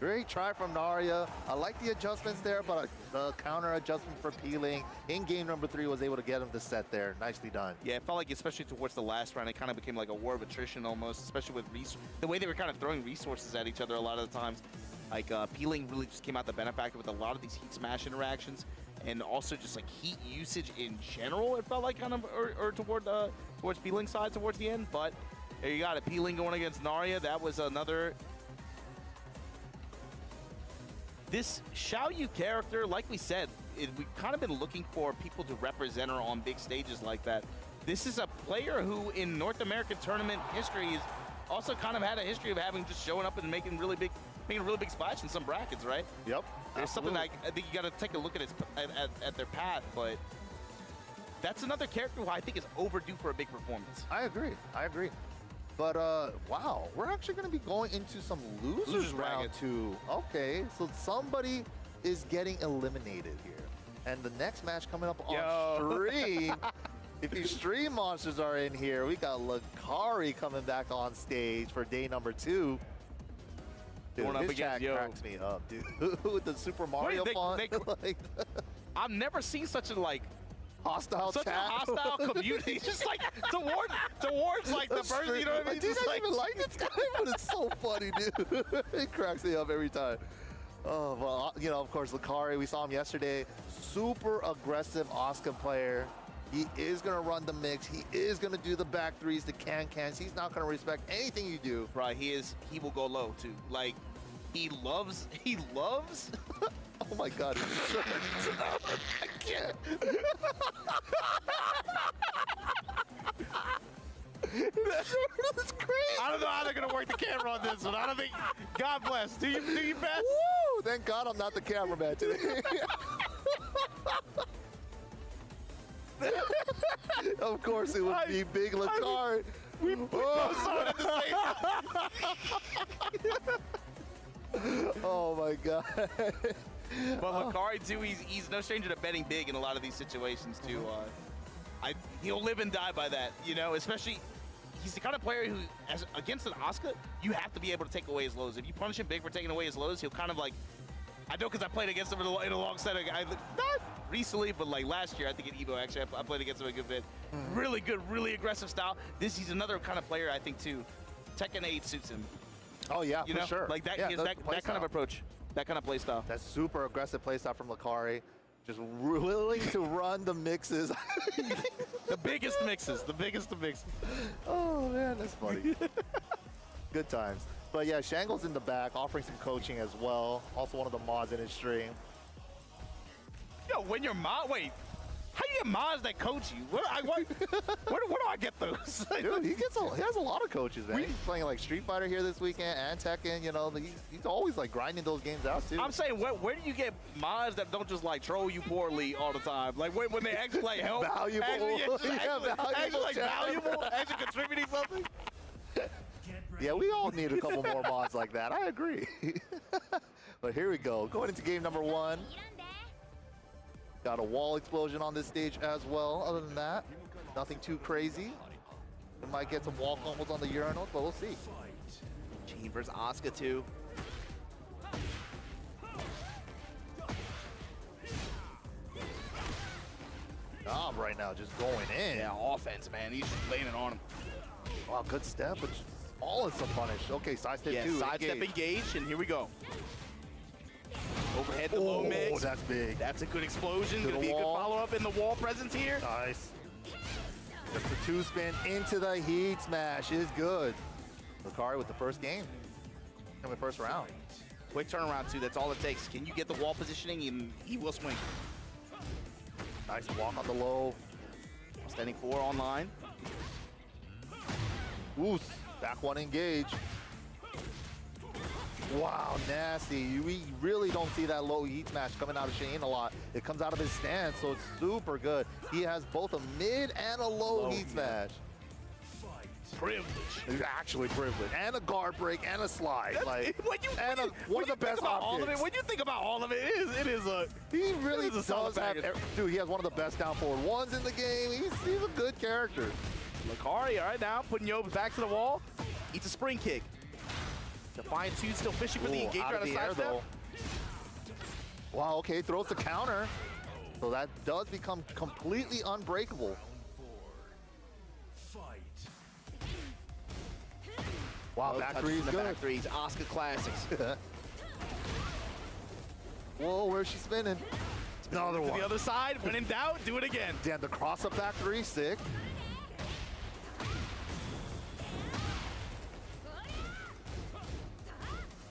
Great try from Narya. I like the adjustments there, but the counter adjustment for Peeling in game number 3 was able to get him to set there. Nicely done. Yeah, it felt like, especially towards the last round, it kind of became like a war of attrition almost, especially with the way they were kind of throwing resources at each other a lot of the times. Like, Peeling really just came out the benefactor with a lot of these heat smash interactions, and also just like heat usage in general, it felt like kind of, or towards Peeling's side towards the end. But there you got it, Peeling going against Narya. That was another... This Xiaoyu character, like we said, we've kind of been looking for people to represent her on big stages like that. This is a player who, in North American tournament history, has also kind of had a history of having just showing up and making a really big splash in some brackets, right? Yep. There's something that I think you got to take a look at their path, but that's another character who I think is overdue for a big performance. I agree. But, wow, we're actually going to be going into some losers round 2. Okay, so somebody is getting eliminated here. And the next match coming up on stream, if you stream monsters are in here, we got Lucari coming back on stage for day number 2. Dude, his chat cracks me up, dude. With the Super Mario font. I've never seen such a, like, hostile such chat. a hostile community, just like towards like the person, you know what I mean? Dude, I don't even like this guy, but it's so funny, dude. It cracks me up every time. Oh, well, you know, of course, Lucari, we saw him yesterday. Super aggressive Oscar player. He is going to run the mix. He is going to do the back threes, the can-cans. He's not going to respect anything you do. Right, he will go low, too. Like, he loves oh my God. I can't. That's crazy. I don't know how they're going to work the camera on this one. I don't think, God bless. Do you best? Woo! Thank God I'm not the cameraman today. Of course it would be Big Lucari. We both saw it at the same time. Oh my God. But Lucari too, he's no stranger to betting big in a lot of these situations too. He'll live and die by that, you know. Especially, he's the kind of player who, against an Oscar, you have to be able to take away his lows. If you punish him big for taking away his lows, he'll kind of like. I know because I played against him in a long set. Not recently, but like last year, I think at Evo actually, I played against him a good bit. Really good, really aggressive style. He's another kind of player I think too. Tekken 8 suits him. Oh yeah, you for know? sure. Like that, yeah, that kind of approach, that kind of play style. That's super aggressive play style from Lucari. Just willing to run the mixes. The biggest mixes. Oh man, that's funny. Good times. But yeah, Shangle's in the back, offering some coaching as well. Also one of the mods in his stream. Yo, when you're wait, how do you get mods that coach you? Where do I get those? Dude, he has a lot of coaches, man. He's playing like Street Fighter here this weekend and Tekken. You know, he's always like grinding those games out too. I'm saying, where do you get mods that don't just like troll you poorly all the time? Like when they actually like help, valuable, actually contributing something. Yeah, we all need a couple more mods like that. I agree. But here we go. Going into game number 1. Got a wall explosion on this stage as well. Other than that, Nothing too crazy. We might get some wall combos on the urinals, but we'll see. Gene versus Asuka too. Job right now, just going in. Yeah, offense, man. He's just laying it on him. Wow, good step, but just all is some punish. Okay, sidestep Yeah, two. sidestep engage, and here we go. Overhead the low mix. Oh, that's big. That's a good explosion. To Gonna the be a good wall. follow-up in the wall presence here. Nice. Just the two spin into the heat smash is good. Lucari with the first game. In the first round. Quick turnaround too, that's all it takes. Can you get the wall positioning and he will swing. Nice walk on the low. Standing 4 online. Ooh, back one engage. Wow, nasty. We really don't see that low heat smash coming out of Shane a lot. It comes out of his stance, so it's super good. He has both a mid and a low heat smash. Privilege. He's actually privileged. And a guard break and a slide. Like, When one of the best all of it, options. when you think about all of it, it is a He really it is a solid does have, package. dude, he has one of the best down forward ones in the game. He's a good character. Lucari, all right now, putting Yobes back to the wall. Eats a spring kick. Defiant 2 still fishing for the engage out of on a the air, sidestep. though. Wow, okay, throws the counter. So that does become completely unbreakable. Wow, back three is the good. back threes, Asuka classics. Whoa, where's she spinning? Another To one. the other side, when in doubt, do it again. Damn, the cross-up back three, sick.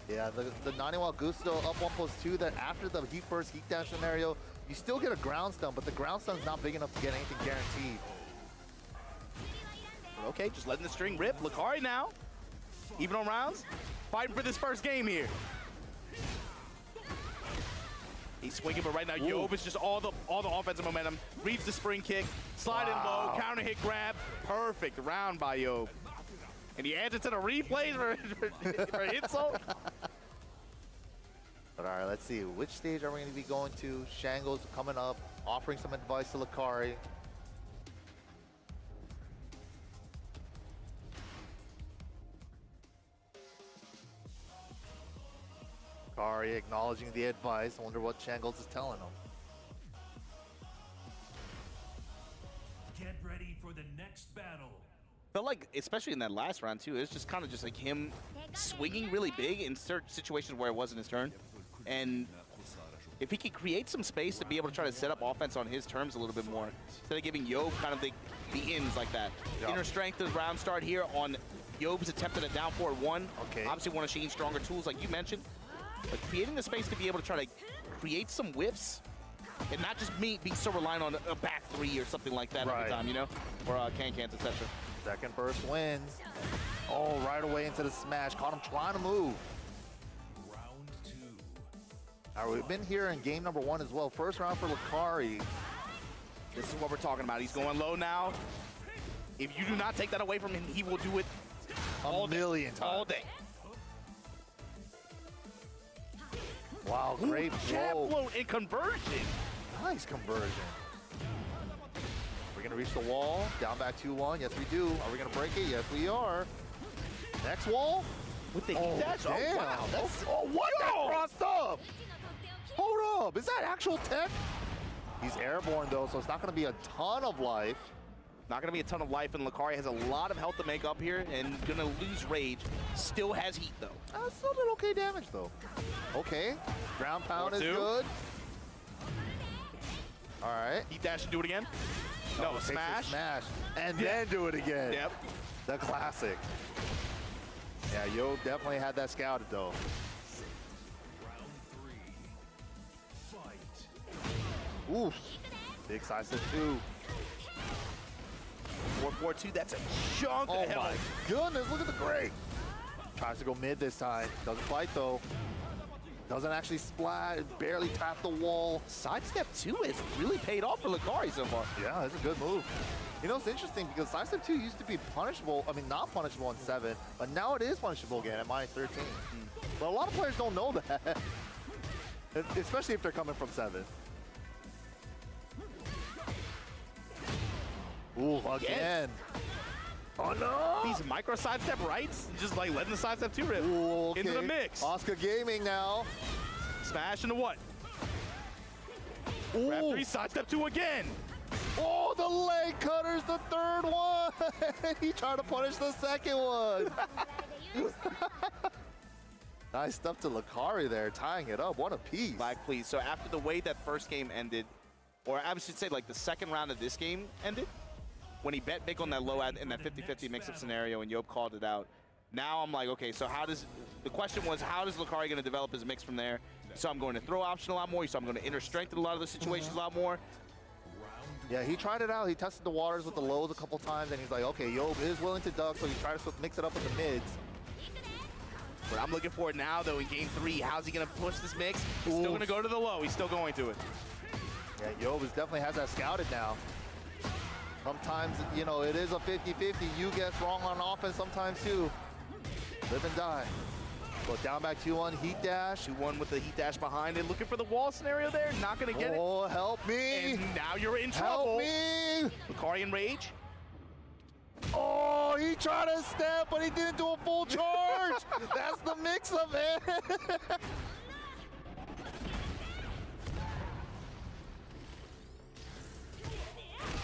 Yeah, the 90-watt Gusto up 1+2, that after the first heat dash scenario, you still get a ground stun, but the ground stun's not big enough to get anything guaranteed. Okay, just letting the string rip. Lucari now, even on rounds, fighting for this first game here. He's swinging, but right now Yob is just all the offensive momentum. Reads the spring kick, slide in low, counter hit grab. Perfect round by Yob. And he adds it to the replays for insult. But all right, let's see. Which stage are we going to be going to? Shango's coming up, offering some advice to Lucari. Lucari acknowledging the advice. I wonder what Shangles is telling him. Get ready for the next battle. Felt like, especially in that last round too, it's just kind of just like him swinging really big in certain situations where it wasn't his turn. And if he could create some space to be able to try to set up offense on his terms a little bit more, instead of giving Yob kind of the ins like that. Yeah. Inner strength of the round start here on Yob's attempt at a down forward 1. Okay. Obviously one of Shane's stronger tools like you mentioned. But creating the space to be able to try to create some whiffs and not just be so reliant on a back 3 or something like that every time, you know? Or can-cans, etc. Second burst wins. Oh, right away into the smash. Caught him trying to move. Round 2. All right, we've been here in game number 1 as well. First round for Lucari. This is what we're talking about. He's going low now. If you do not take that away from him, he will do it A million times. all day. Wow, great Jab blow. float and conversion. Nice conversion. We're gonna reach the wall. Down back 2-1. Yes, we do. Are we gonna break it? Yes, we are. Next wall. With the heat dash? Damn. Oh, wow. That's, what? That crossed up. Hold up. Is that actual tech? He's airborne though, so it's not gonna be a ton of life. not going to be a ton of life, and Lucari has a lot of health to make up here and going to lose rage. Still has heat, though. Still did okay damage, though. Okay. Ground pound is good. All right. Heat dash and do it again. No, takes the smash. Smash. And then do it again. Yep. The classic. Yeah, Yo definitely had that scouted, though. Oof. Big size of 2. 4-4-2, that's a chunk of Oh my health. goodness, look at the break. Tries to go mid this time. Doesn't fight though. Doesn't actually splat, barely tap the wall. Sidestep 2 has really paid off for Lucari so far. Yeah, it's a good move. You know, it's interesting because sidestep 2 used to be punishable, I mean not punishable in 7, but now it is punishable again at -13. But a lot of players don't know that. Especially if they're coming from 7. Ooh, again. Oh no! These micro sidestep rights, just like letting the sidestep 2 rip Ooh, into the mix. Oscar Gaming now. Smash into what? Grab 3, sidestep 2 again. Oh, the leg cutter's the third one. He tried to punish the second one. Nice stuff to Lucari there, tying it up. What a piece. Black, please. So after the way that first game ended, or I should say like the second round of this game ended, when he bet big on that low ad in that 50-50 mix-up scenario and Yob called it out, now I'm like, okay, so the question was, how does Lucari going to develop his mix from there? So I'm going to throw option a lot more, so I'm going to inner strengthen a lot of the situations a lot more. Yeah, he tried it out. He tested the waters with the lows a couple times, and he's like, okay, Yob is willing to duck, so he tried to mix it up with the mids. But I'm looking for it now, though, in game 3. How's he going to push this mix? He's still going to go to the low. He's still going to it. Yeah, Yob definitely has that scouted now. Sometimes, you know, it is a 50-50. You guess wrong on offense sometimes, too. Live and die. Go down back 2-1, heat dash. 2-1 with the heat dash behind it. Looking for the wall scenario there. Not going to get it. Oh, help me. And now you're in trouble. Help me. Lucari in rage. Oh, he tried to step, but he didn't do a full charge. That's the mix-up, man.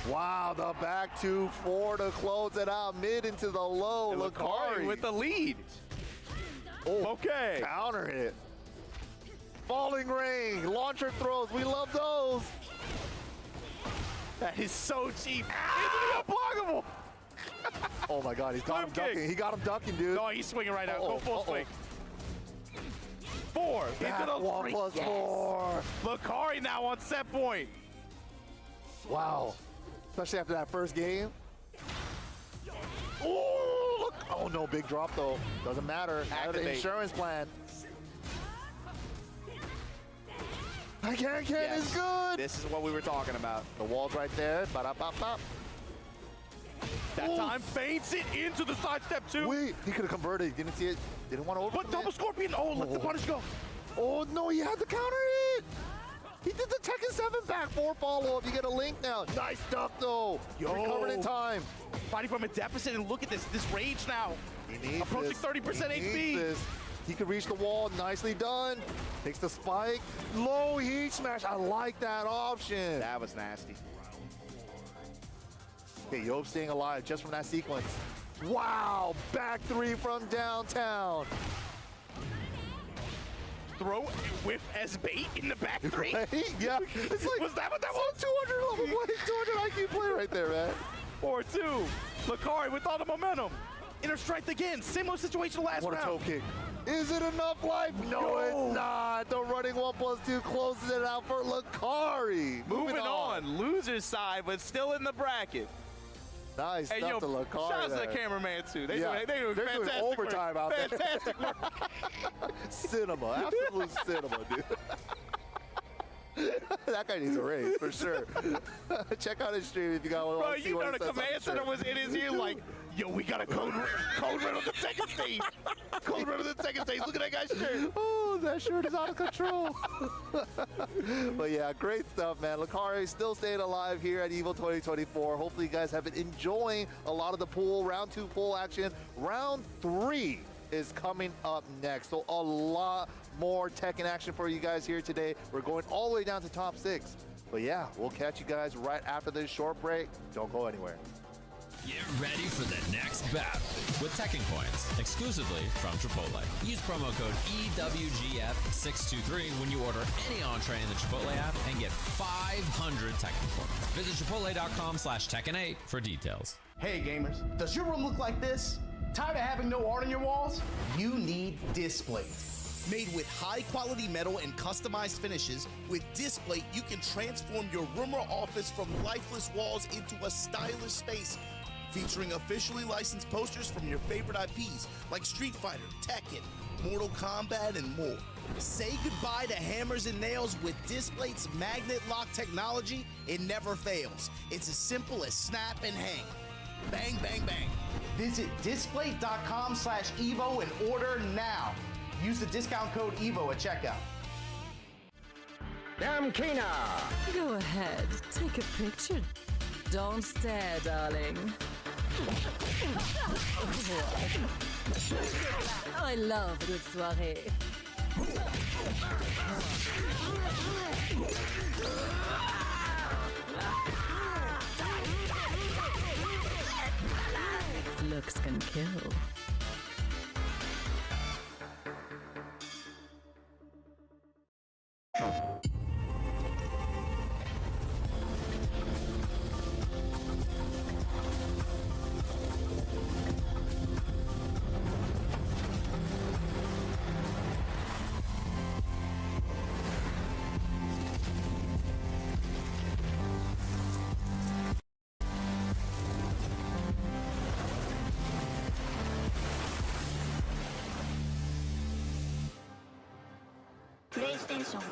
Wow, the back 2-4 to close it out, mid into the low. Lucari with the lead. Oh, okay. Counter hit. Falling rain, launcher throws. We love those. That is so cheap. It's unblockable. Oh my God, he's got him ducking. He got him ducking, dude. No, he's swinging right now. Go full swing. 4 into the 1 plus 4. Lucari now on set point. Wow. Especially after that first game. Oh, look. Oh no, big drop though. Doesn't matter. Activate. The insurance plan. I can't get is good. This is what we were talking about. The wall's right there. Ba-da-ba-ba. That time feints it into the sidestep 2. Wait, he could have converted. Didn't see it. Didn't want to over. But double scorpion. Oh, let the punish go. Oh no, he had the counter hit. He did the Tekken 7 back 4 follow-up. You get a link now. Nice stuff though. Yo. Recovered in time. Fighting from a deficit, and look at this rage now. He needs approaching 30% HP. He could reach the wall. Nicely done. Takes the spike. Low heat smash. I like that option. That was nasty. Okay, Yob staying alive just from that sequence. Wow, back 3 from downtown. Throw whiff as bait in the back 3. Right? Yeah. It's like, was that what that was? 200 level play, 200 IQ play right there, man. 4-2. Lucari with all the momentum. Inner strength again. Similar situation last round. What a toe kick. Is it enough life? No, it's not. The running 1+2 closes it out for Lucari. Moving on. Loser's side, but still in the bracket. Nice stuff to Lucari. Shout out to the cameraman, too. They're doing fantastic overtime work. out there. Fantastic work. Cinema. Absolute cinema, dude. That guy needs a raise, for sure. Check out his stream if you got one. Bro, you know the command center was in his ear like, yo, we got a code red on the second stage. Code red on the second stage. Look at that guy's shirt. Oh, that shirt is out of control. But yeah, great stuff, man. Lucari still staying alive here at EVO 2024. Hopefully you guys have been enjoying a lot of the pool, round 2 pool action. Round 3 is coming up next. So a lot more Tekken action for you guys here today. We're going all the way down to top 6. But yeah, we'll catch you guys right after this short break. Don't go anywhere. Get ready for the next battle with Tekken coins exclusively from Chipotle. Use promo code EWGF623 when you order any entree in the Chipotle app and get 500 Tekken coins. Visit chipotle.com/Tekken8 for details. Hey gamers, does your room look like this? Tired of having no art on your walls? You need Displate. Made with high-quality metal and customized finishes, with Displate you can transform your room or office from lifeless walls into a stylish space. Featuring officially licensed posters from your favorite IPs like Street Fighter, Tekken, Mortal Kombat, and more. Say goodbye to hammers and nails with Displate's magnet lock technology. It never fails. It's as simple as snap and hang. Bang, bang, bang. Visit displate.com/EVO and order now. Use the discount code EVO at checkout. Go ahead, take a picture. Don't stare, darling. I love a good soirée. Looks can kill. PlayStation.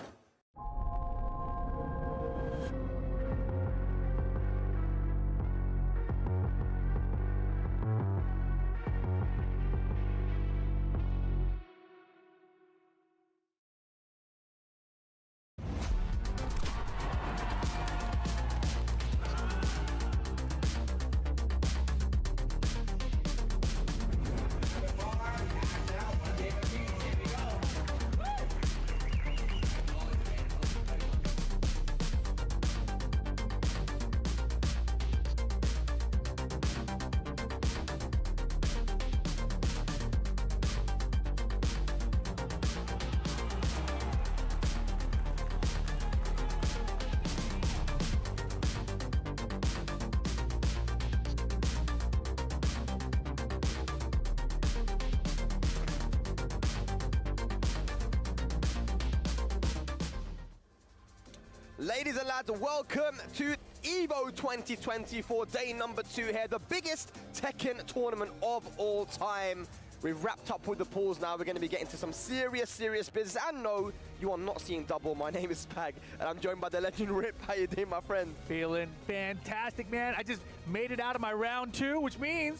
Ladies and lads, welcome to EVO 2024, day number 2 here, the biggest Tekken tournament of all time. We've wrapped up with the pools now. We're going to be getting to some serious business. And no, you are not seeing double. My name is Spag, and I'm joined by the legend Rip. How you doing, my friend? Feeling fantastic, man. I just made it out of my round 2, which means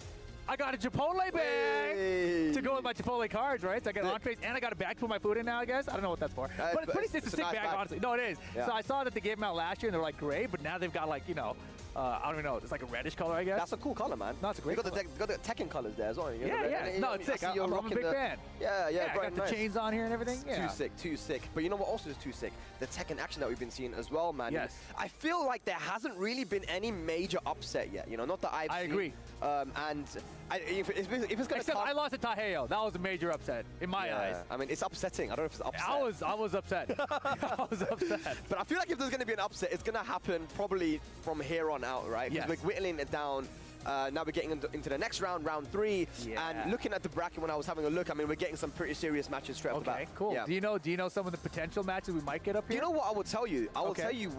I got a Chipotle bag to go with my Chipotle cards, right? So I got entrees and I got a bag to put my food in now, I guess. I don't know what that's for. But it's a sick bag, honestly. No, it is. Yeah. So I saw that they gave them out last year and they're like gray, but now they've got like, you know, I don't even know. It's like a reddish color, I guess. That's a cool color, man. No, it's a great color. You got the Tekken colors there as well. Yeah. No, it's sick. I'm a big fan. Yeah, I got the chains on here and everything. Yeah. Too sick. But you know what also is too sick? The Tekken action that we've been seeing as well, man. Yes. I feel like there hasn't really been any major upset yet. You know, not that I've seen. I agree. And if it's going to Except I lost to Taheo. That was a major upset in my eyes. I mean, it's upsetting. I don't know if it's upset. I was upset. I was upset. But I feel like if there's going to be an upset, it's going to happen probably from here on out, right? Yes. We're whittling it down. Now we're getting into the next round, round 3. Yeah. And looking at the bracket when I was having a look, I mean, we're getting some pretty serious matches straight off the bat. Okay, cool. Yeah. Do you know some of the potential matches we might get up here? Do you know what I will tell you? I will tell you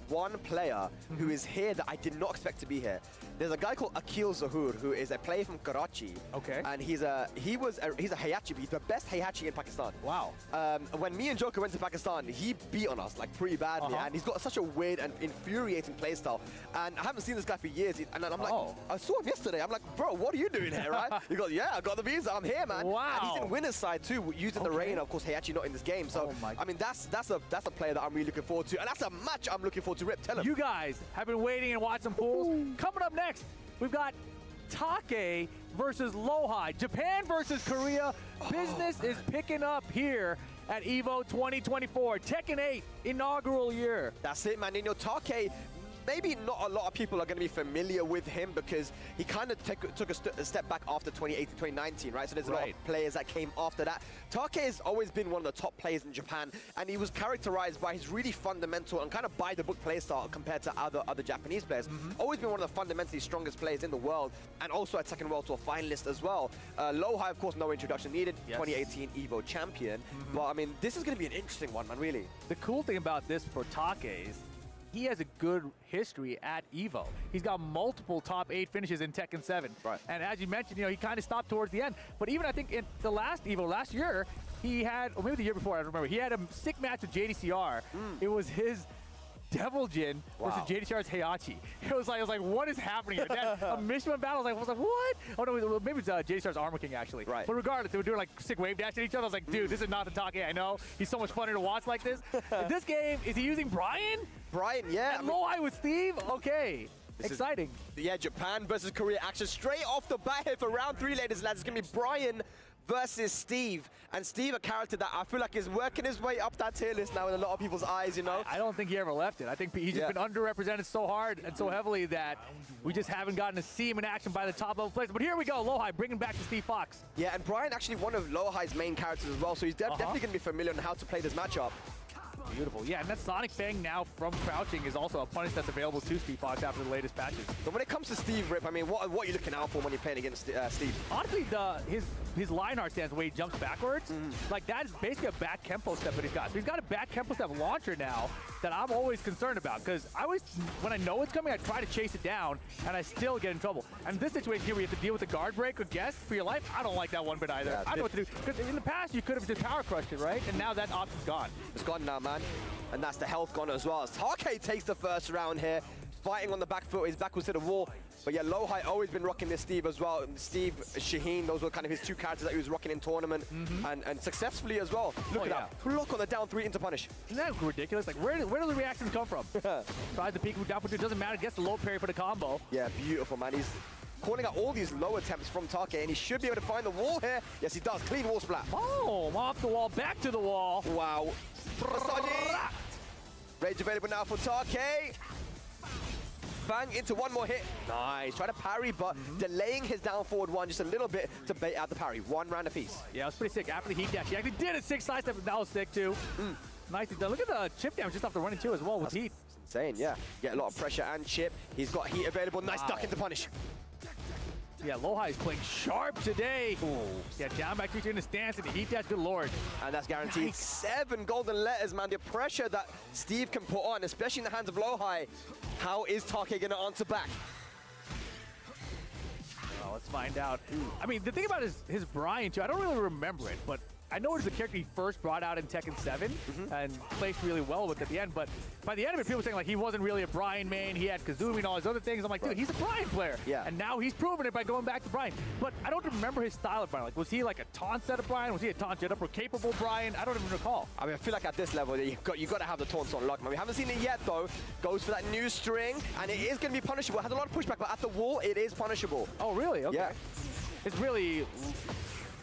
one player who is here that I did not expect to be here. There's a guy called Akil Zahur who is a player from Karachi. Okay. And he's a Heihachi. He's the best Heihachi in Pakistan. Wow. When me and Joker went to Pakistan, he beat on us like pretty badly, and he's got such a weird and infuriating playstyle. And I haven't seen this guy for years. And I'm like, I saw him yesterday. I'm like, bro, what are you doing here, right? He goes, yeah, I got the visa. I'm here, man. Wow. And he's in winner's side too, using the rain. Of course, Heihachi not in this game. So I mean, that's a player that I'm really looking forward to, and that's a match I'm looking forward to. Rip, tell him. You guys have been waiting and watching pools. Coming up next, we've got TEKKEN versus Lohai. Japan versus Korea. Business is picking up here at EVO 2024. Tekken 8 inaugural year. That's it, man. You know, TEKKEN, maybe not a lot of people are going to be familiar with him because he kind of took a step back after 2018, 2019, right? So there's a lot of players that came after that. TEKKEN has always been one of the top players in Japan, and he was characterized by his really fundamental and kind of by-the-book playstyle compared to other Japanese players. Always been one of the fundamentally strongest players in the world, and also a Tekken World Tour finalist as well. Lohai, of course, no introduction needed. 2018 EVO champion. But I mean, this is going to be an interesting one, man, really. The cool thing about this for TEKKEN is he has a good history at EVO. He's got multiple top 8 finishes in Tekken 7. Right. And as you mentioned, you know, he kind of stopped towards the end. But even I think in the last EVO last year, he had, or maybe the year before, I don't remember, he had a sick match with JDCR. It was his Devil Jin versus JDCR's Heihachi. It was like, what is happening here? A Mishima battle, I was like, what? Oh no, maybe it's JDCR's Armor King actually. Right. But regardless, they were doing like sick wave dash at each other. I was like, dude, this is not the TEKKEN I know. He's so much funner to watch like this. In this game, is he using Brian? Brian, yeah. And Lohai with Steve? Okay. Exciting. Yeah, Japan versus Korea action straight off the bat here for round 3, ladies and lads. It's going to be Brian versus Steve. And Steve, a character that I feel like is working his way up that tier list now in a lot of people's eyes, you know? I don't think he ever left it. I think he's just been underrepresented so hard and so heavily that we just haven't gotten to see him in action by the top level players. But here we go, Lohai bringing back to Steve Fox. Yeah, and Brian actually one of Lohai's main characters as well, so he's definitely going to be familiar on how to play this matchup. Beautiful. Yeah, and that Sonic Fang now from crouching is also a punish that's available to Steve Fox after the latest patches. But when it comes to Steve, Rip, I mean, what are you looking out for when you're playing against Steve? Honestly, his line art stance, the way he jumps backwards, like that is basically a back Kempo step that he's got. So he's got a back Kempo step launcher now that I'm always concerned about, because when I know it's coming, I try to chase it down, and I still get in trouble. And this situation here, where you have to deal with the guard break or guess for your life, I don't like that one bit either. I don't know what to do, because in the past, you could have just power crushed it, right? And now that option's gone. It's gone now, man. And that's the health gone as well. As TEKKEN takes the first round here, fighting on the back foot, he's backwards to the wall. But yeah, Lohai always been rocking this Steve as well. Steve, Shaheen, those were kind of his two characters that he was rocking in tournament, and successfully as well. Look at that, block on the down 3 into punish. Isn't that ridiculous? Like, where do the reactions come from? Tries the peek down, but it doesn't matter, gets the low parry for the combo. Yeah, beautiful, man. He's calling out all these low attempts from TEKKEN, and he should be able to find the wall here. Yes, he does. Clean wall splat. Oh, off the wall, back to the wall. Wow. Rage available now for TEKKEN. Bang into one more hit. Nice. Try to parry, but delaying his down forward one just a little bit to bait out the parry. One round apiece. Yeah, it was pretty sick. After the heat dash, he actually did a 6 side step, that was sick too. Nicely done. Look at the chip damage just off the running too as well with heat. Insane, yeah. Get a lot of pressure and chip. He's got heat available. Nice duck into punish. Yeah, Lohai is playing sharp today. Yeah, down back in the stance and the heat dash, good lord. And that's guaranteed. Nice. 7 golden letters, man. The pressure that Steve can put on, especially in the hands of Lohai. How is TEKKEN going to answer back? Well, let's find out. I mean, the thing about his Brian, too, I don't really remember it, but I know it's the character he first brought out in Tekken 7 and placed really well with at the end, but by the end of it, people were saying like he wasn't really a Brian main, he had Kazumi and all his other things. I'm like, dude, he's a Brian player. Yeah. And now he's proven it by going back to Brian. But I don't remember his style of Brian. Like, was he like a taunt set of Brian? Was he a taunt jet up or capable Brian? I don't even recall. I mean, I feel like at this level, you got to have the taunts on lock, man. We haven't seen it yet, though. Goes for that new string, and it is going to be punishable. It has a lot of pushback, but at the wall, it is punishable. Oh, really? Okay. Yeah. It's really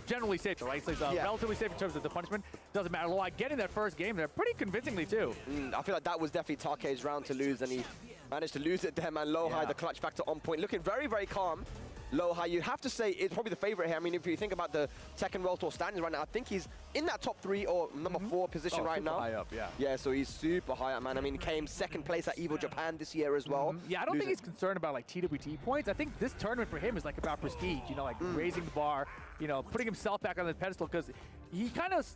generally safe, right? So it's relatively safe in terms of the punishment. Doesn't matter. Lohai getting that first game there pretty convincingly, too. I feel like that was definitely TEKKEN's round to lose, and he managed to lose it there, man. Lohai, the clutch factor on point. Looking very, very calm. Lohai, you'd have to say, is probably the favorite here. I mean, if you think about the Tekken World Tour standings right now, I think he's in that top 3 or number 4 position right now. High up, yeah. Yeah, so he's super high up, man. I mean, he came 2nd place at EVO Japan this year as well. Yeah, I don't think he's concerned about like TWT points. I think this tournament for him is like about prestige, you know, like raising the bar, you know, putting himself back on the pedestal, because he kind of,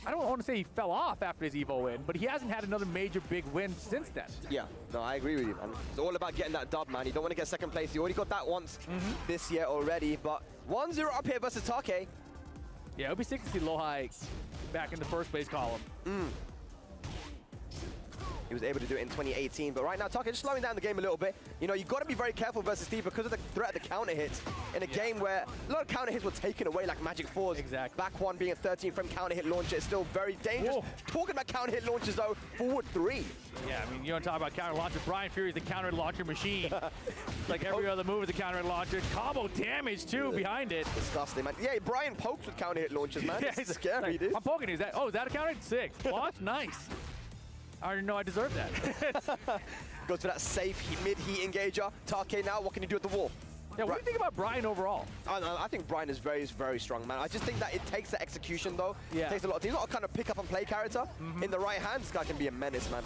I don't want to say he fell off after his EVO win, but he hasn't had another major big win since then. Yeah, no, I agree with you, man. It's all about getting that dub, man. You don't want to get 2nd place. You already got that once this year already, but 1-0 up here versus TEKKEN. Yeah, it would be sick to see Lohai back in the first place column. He was able to do it in 2018, but right now TEKKEN just slowing down the game a little bit. You know, you've got to be very careful versus Steve because of the threat of the counter hits in a game where a lot of counter hits were taken away like Magic 4's. Exactly. Back one being a 13-frame counter hit launcher is still very dangerous. Whoa. Talking about counter hit launchers though, forward 3. Yeah, I mean, you don't talk about counter launcher. Brian Fury is the counter launcher machine. Like every other move is a counter hit launcher. Combo damage too behind it. Disgusting, man. Yeah, Brian pokes with counter hit launchers, man. Yeah, it's scary, like, dude. I'm poking. Is that that a counter hit? Sick. Launch, nice. I already know I deserve that. Goes for that safe mid-heat engager. TEKKEN now, what can you do at the wall? Yeah, what do you think about Brian overall? I think Brian is very, very strong, man. I just think that it takes the execution, though. Yeah. It takes a lot. He's not a kind of pick-up-and-play character. In the right hand, this guy can be a menace, man.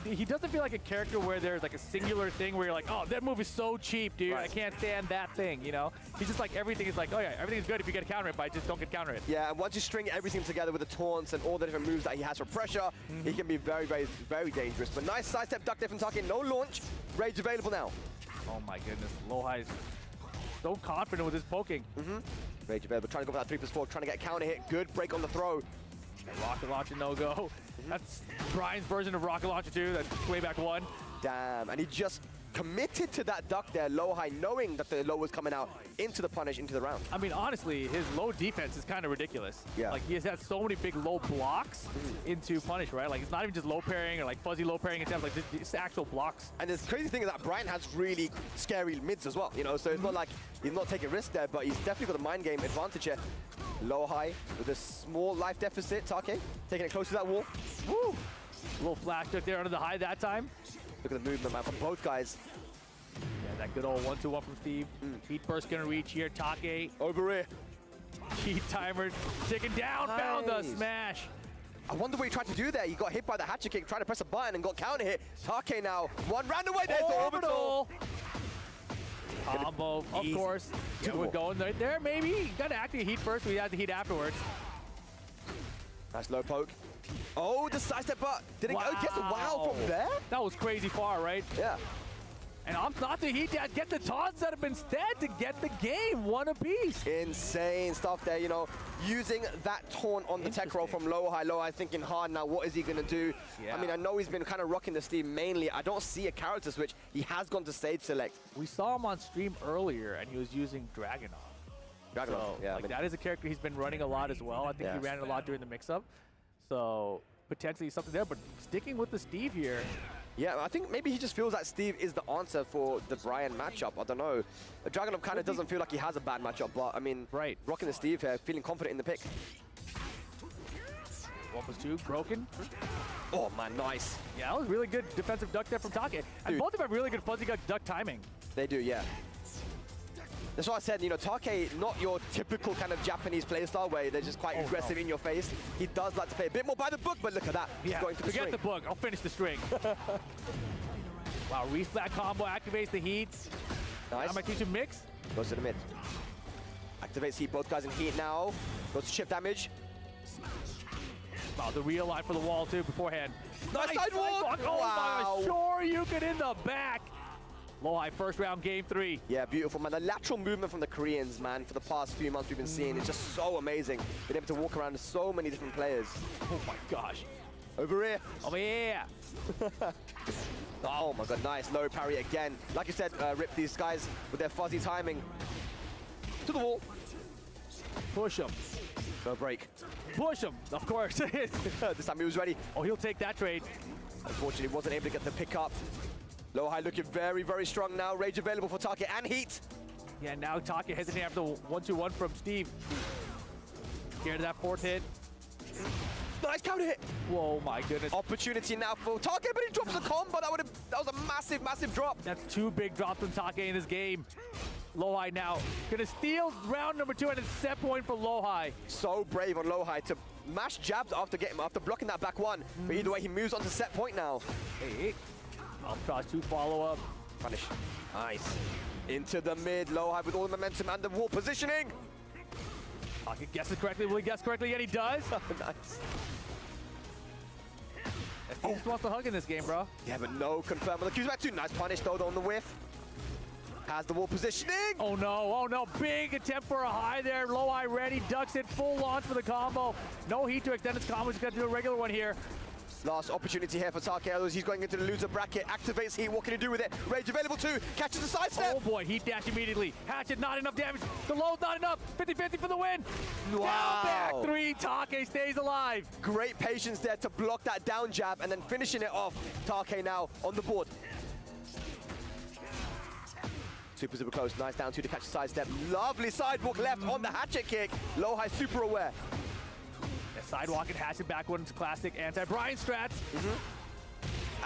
He doesn't feel like a character where there's like a singular thing where you're like, oh, that move is so cheap, dude. Right. I can't stand that thing, you know? He's just like, everything is like, oh, yeah, everything is good if you get a counter hit, but I just don't get counter hit. Yeah, and once you string everything together with the taunts and all the different moves that he has for pressure, he can be very, very, very dangerous. But nice sidestep duck there from TEKKEN. No launch. Rage available now. Oh, my goodness. Lohai's so confident with his poking. Rage available, trying to go for that 3+4, trying to get a counter hit. Good break on the throw. Rocket launcher, no go. That's Brian's version of rocket launcher too. That's way back one. Damn, and he just committed to that duck there, low high, knowing that the low was coming out into the punish, into the round. I mean, honestly, his low defense is kind of ridiculous. Yeah. Like, he has had so many big low blocks into punish, right? Like, it's not even just low parrying or like fuzzy low parrying. It's like it's actual blocks. And the crazy thing is that Brian has really scary mids as well, you know, so it's not like he's not taking risks there, but he's definitely got the mind game advantage here. Low high with a small life deficit. Take taking it close to that wall. Woo! A little flash hook there under the high that time. Look at the movement, man, from both guys. Yeah, that good old 1-2-1 from Steve. Heat burst gonna reach here. Take over here. Heat timer ticking down. Nice. Found the smash. I wonder what he tried to do there. He got hit by the hatchet kick, tried to press a button and got counter hit. Take now, one round away. There's the orbital. Combo, of course. Yeah, we're going right there, maybe. You gotta activate heat first, we have the heat afterwards. Nice low poke. Oh, the sidestep, but didn't go. Gets a wow from there? That was crazy far, right? Yeah. And I'm not the heat dad. Get the taunts set up instead to get the game one apiece. Insane stuff there, you know, using that taunt on the tech roll from low high, thinking hard now, what is he going to do? Yeah. I mean, I know he's been kind of rocking the Steve mainly. I don't see a character switch. He has gone to stage select. We saw him on stream earlier, and he was using Dragunov. So, yeah. Like, that is a character he's been running a lot as well. I think he ran it a lot during the mix-up. So potentially something there, but sticking with the Steve here. Yeah, I think maybe he just feels like Steve is the answer for the Brian matchup. I don't know. Dragunov kind of doesn't feel like he has a bad matchup, but I mean, rocking the Steve here, feeling confident in the pick. 1+2, broken. Oh man, nice. Yeah, that was really good defensive duck there from Take. And both of them have really good fuzzy duck timing. They do, yeah. That's what I said, you know, Take, not your typical kind of Japanese playstyle where they're just quite aggressive in your face. He does like to play a bit more by the book, but look at that. Yeah, He's going for the forget string. the book. I'll finish the string. Wow, resplat combo activates the heat. Nice. I'm going to mix. Goes to the mid. Activates heat, both guys in heat now. Goes to chip damage. Wow, the real line for the wall too beforehand. Nice sidewalk! Oh Wow. my, sure you can in the back. Low high first round, game 3. Yeah, beautiful, man. The lateral movement from the Koreans, man, for the past few months we've been seeing, it's just so amazing. Been able to walk around with so many different players. Oh my gosh. Over here. Over here. Oh my god, nice. Low parry again. Like you said, Rip, these guys with their fuzzy timing. To the wall. Push him. No break. Push him, of course. This time he was ready. Oh, he'll take that trade. Unfortunately, wasn't able to get the pick up. Low high looking very, very strong now. Rage available for Take and heat. Yeah, now Take hesitating after the 1-2-1 from Steve. Scared of that fourth hit. Nice counter hit. Whoa, my goodness. Opportunity now for Take, but he drops a combo. That was a massive, massive drop. That's 2 big drops from Take in this game. Low high now gonna steal round number 2 and it's set point for low high. So brave on low high to mash jabs after blocking that back one. But either way, he moves on to set point now. Hey. Up cross 2 follow up. Punish. Nice. Into the mid, low high with all the momentum and the wall positioning. Take guesses correctly. Will he guess correctly? And he does. Nice. He just wants to hug in this game, bro. Yeah, but no confirm. Well, the Q's back 2. Nice punish though on the whiff. Has the wall positioning. Oh no, big attempt for a high there. Low high ready, ducks it, full launch for the combo. No heat to extend his combo, he's got to do a regular one here. Last opportunity here for Take. He's going into the loser bracket, activates heat. What can he do with it? Rage available too, catches the sidestep. Oh boy, heat dash immediately. Hatchet, not enough damage. The low's not enough. 50-50 for the win. Wow. Down back 3, Take stays alive. Great patience there to block that down jab and then finishing it off. Take now on the board. Super, super close. Nice down 2 to catch the sidestep. Lovely sidewalk left on the hatchet kick. Low high super aware. Yeah, sidewalk and hatchet back one's classic anti-Brian strats.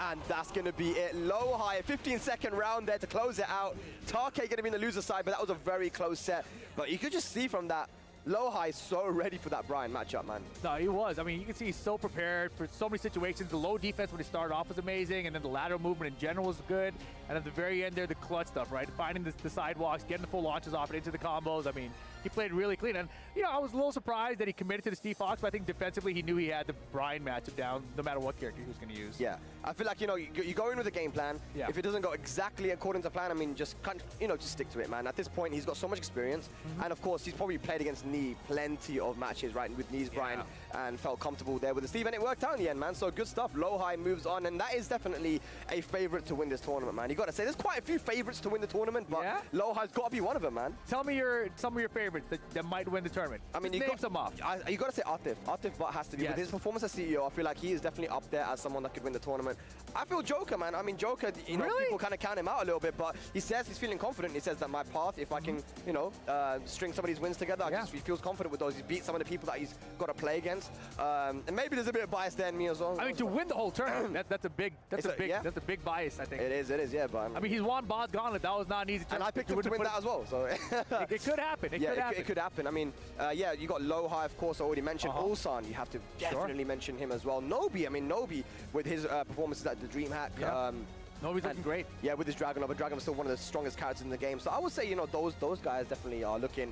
And that's going to be it. Low high, 15-second round there to close it out. Take going to be in the loser side, but that was a very close set. But you could just see from that, low high so ready for that Brian matchup, man. No, he was. I mean, you can see he's so prepared for so many situations. The low defense when he started off was amazing, and then the lateral movement in general was good. And at the very end there, the clutch stuff, right? Finding the sidewalks, getting the full launches off and into the combos. I mean, he played really clean. And, you know, I was a little surprised that he committed to the Steve Fox, but I think defensively he knew he had the Brian matchup down no matter what character he was going to use. Yeah, I feel like, you know, you go in with a game plan. Yeah. If it doesn't go exactly according to plan, I mean, just, just stick to it, man. At this point, he's got so much experience. And, of course, he's probably played against Nee plenty of matches, right, with Nee's Brian, and felt comfortable there with the Steve, and it worked out in the end, man. So good stuff. Low-High moves on, and that is definitely a favorite to win this tournament, man. You got to say, there's quite a few favorites to win the tournament, but Low-High's got to be one of them, man. Tell me some of your favorites that might win the tournament. I mean, you got some off. You got to say Atif. Atif has to be. With his performance as CEO, I feel like he is definitely up there as someone that could win the tournament. I feel Joker, man. I mean, Joker, you know, people kind of count him out a little bit, but he says he's feeling confident. He says that my path, if I can, you know, string some of these wins together, he feels confident with those. He's beat some of the people that he's got to play against. And maybe there's a bit of bias there in me as well. I mean, to win the whole tournament, that's a big bias, I think. It is, yeah. But I mean, he's won Boz Gauntlet. That was not an easy tournament. And I picked him to win that as well, so. It could happen. It could happen. I mean, yeah, you got Low-High, of course, I already mentioned. Ulsan, you have to definitely mention him as well. Nobi, I mean, Nobi, with his performances at the DreamHack. Nobi's looking great. Yeah, with his Dragonova. Dragonova's still one of the strongest characters in the game. So I would say, you know, those guys definitely are looking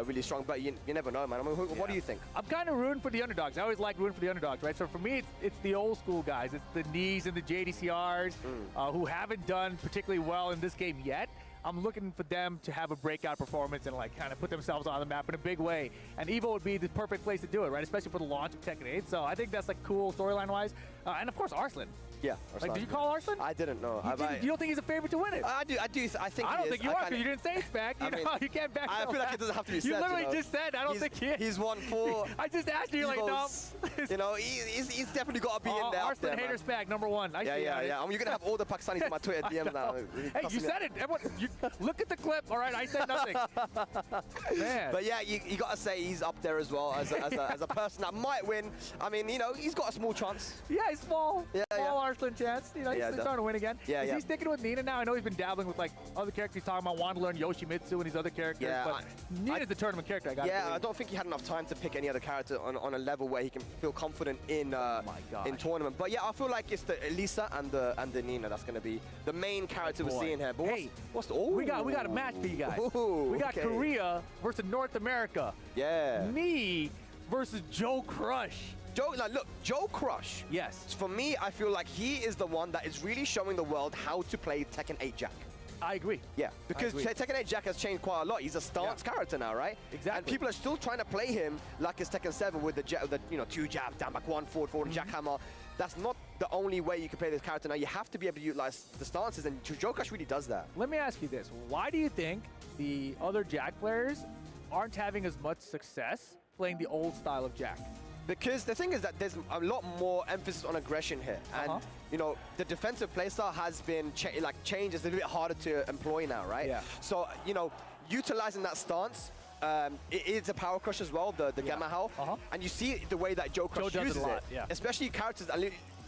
really strong. But you never know, man. I mean, what do you think? I'm kind of rooting for the underdogs. I always like rooting for the underdogs, right? So for me, it's the old school guys. It's the Nees and the JDCRs who haven't done particularly well in this game yet. I'm looking for them to have a breakout performance and like kind of put themselves on the map in a big way. And EVO would be the perfect place to do it, right? Especially for the launch of Tekken 8. So I think that's like cool storyline-wise. And of course, Arslan. Yeah. Like, did you call Arslan? I didn't know. You don't think he's a favorite to win it? I do. I think. I don't think you are because you didn't say it's back. You know, you can't back. I feel like it doesn't have to be said. You literally just said I don't think he is. He's won 4. I just asked you, like, no. You know, he's definitely got to be in there. Arslan haters back number 1. Yeah. I mean, you're gonna have all the Pakistanis in my Twitter DMs now. Hey, you said it. Everyone, look at the clip. All right, I said nothing. Man. But yeah, you got to say he's up there as well as a person that might win. I mean, you know, he's got a small chance. Yeah, he's small. Small Arslan chance. You know, he's starting to win again. Is he sticking with Nina now? I know he's been dabbling with like other characters. He's talking about wanting to learn Yoshimitsu and these other characters. But Nina's the tournament character. I don't think he had enough time to pick any other character on a level where he can feel confident in tournament. But yeah, I feel like it's the Elisa and the Nina that's going to be the main character we're seeing here. But we got a match for you guys. We got Korea versus North America. Yeah. Me versus Joe Crush. Joe Crush. Yes. For me, I feel like he is the one that is really showing the world how to play Tekken 8 Jack. I agree. Yeah, because Tekken 8 Jack has changed quite a lot. He's a stance character now, right? Exactly. And people are still trying to play him like it's Tekken 7 with the 2 jab, down back 1, forward, jackhammer. That's not the only way you can play this character now. You have to be able to utilize the stances, and Joe Crush really does that. Let me ask you this. Why do you think the other Jack players aren't having as much success playing the old style of Jack? Because the thing is that there's a lot more emphasis on aggression here. And, you know, the defensive playstyle has been changed. It's a little bit harder to employ now, right? Yeah. So, you know, utilizing that stance, it's a power crush as well, the Gamma Howl. And you see the way that Joe Crush uses does it a lot, especially characters that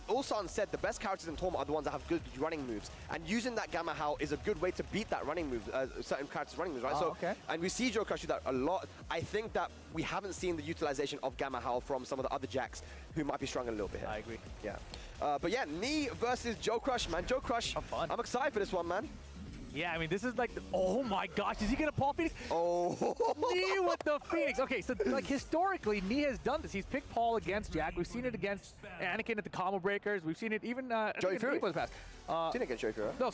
Ulsan said the best characters in tournament are the ones that have good running moves, and using that Gamma Howl is a good way to beat that running move, certain characters' running moves, right? And we see Joe Crush do that a lot. I think that we haven't seen the utilization of Gamma Howl from some of the other Jacks who might be struggling a little bit here. I agree. Yeah. But yeah, Nee versus Joe Crush, man. Joe Crush, I'm excited for this one, man. Yeah, I mean, this is like, oh my gosh, is he gonna Paul Phoenix? Oh. Nee with the Phoenix. Okay, so like historically, Nee has done this. He's picked Paul against Jack. We've seen it against Anakin at the Combo Breakers. We've seen it even Joey Fury. Was past. Seen it against Joey Fury. No,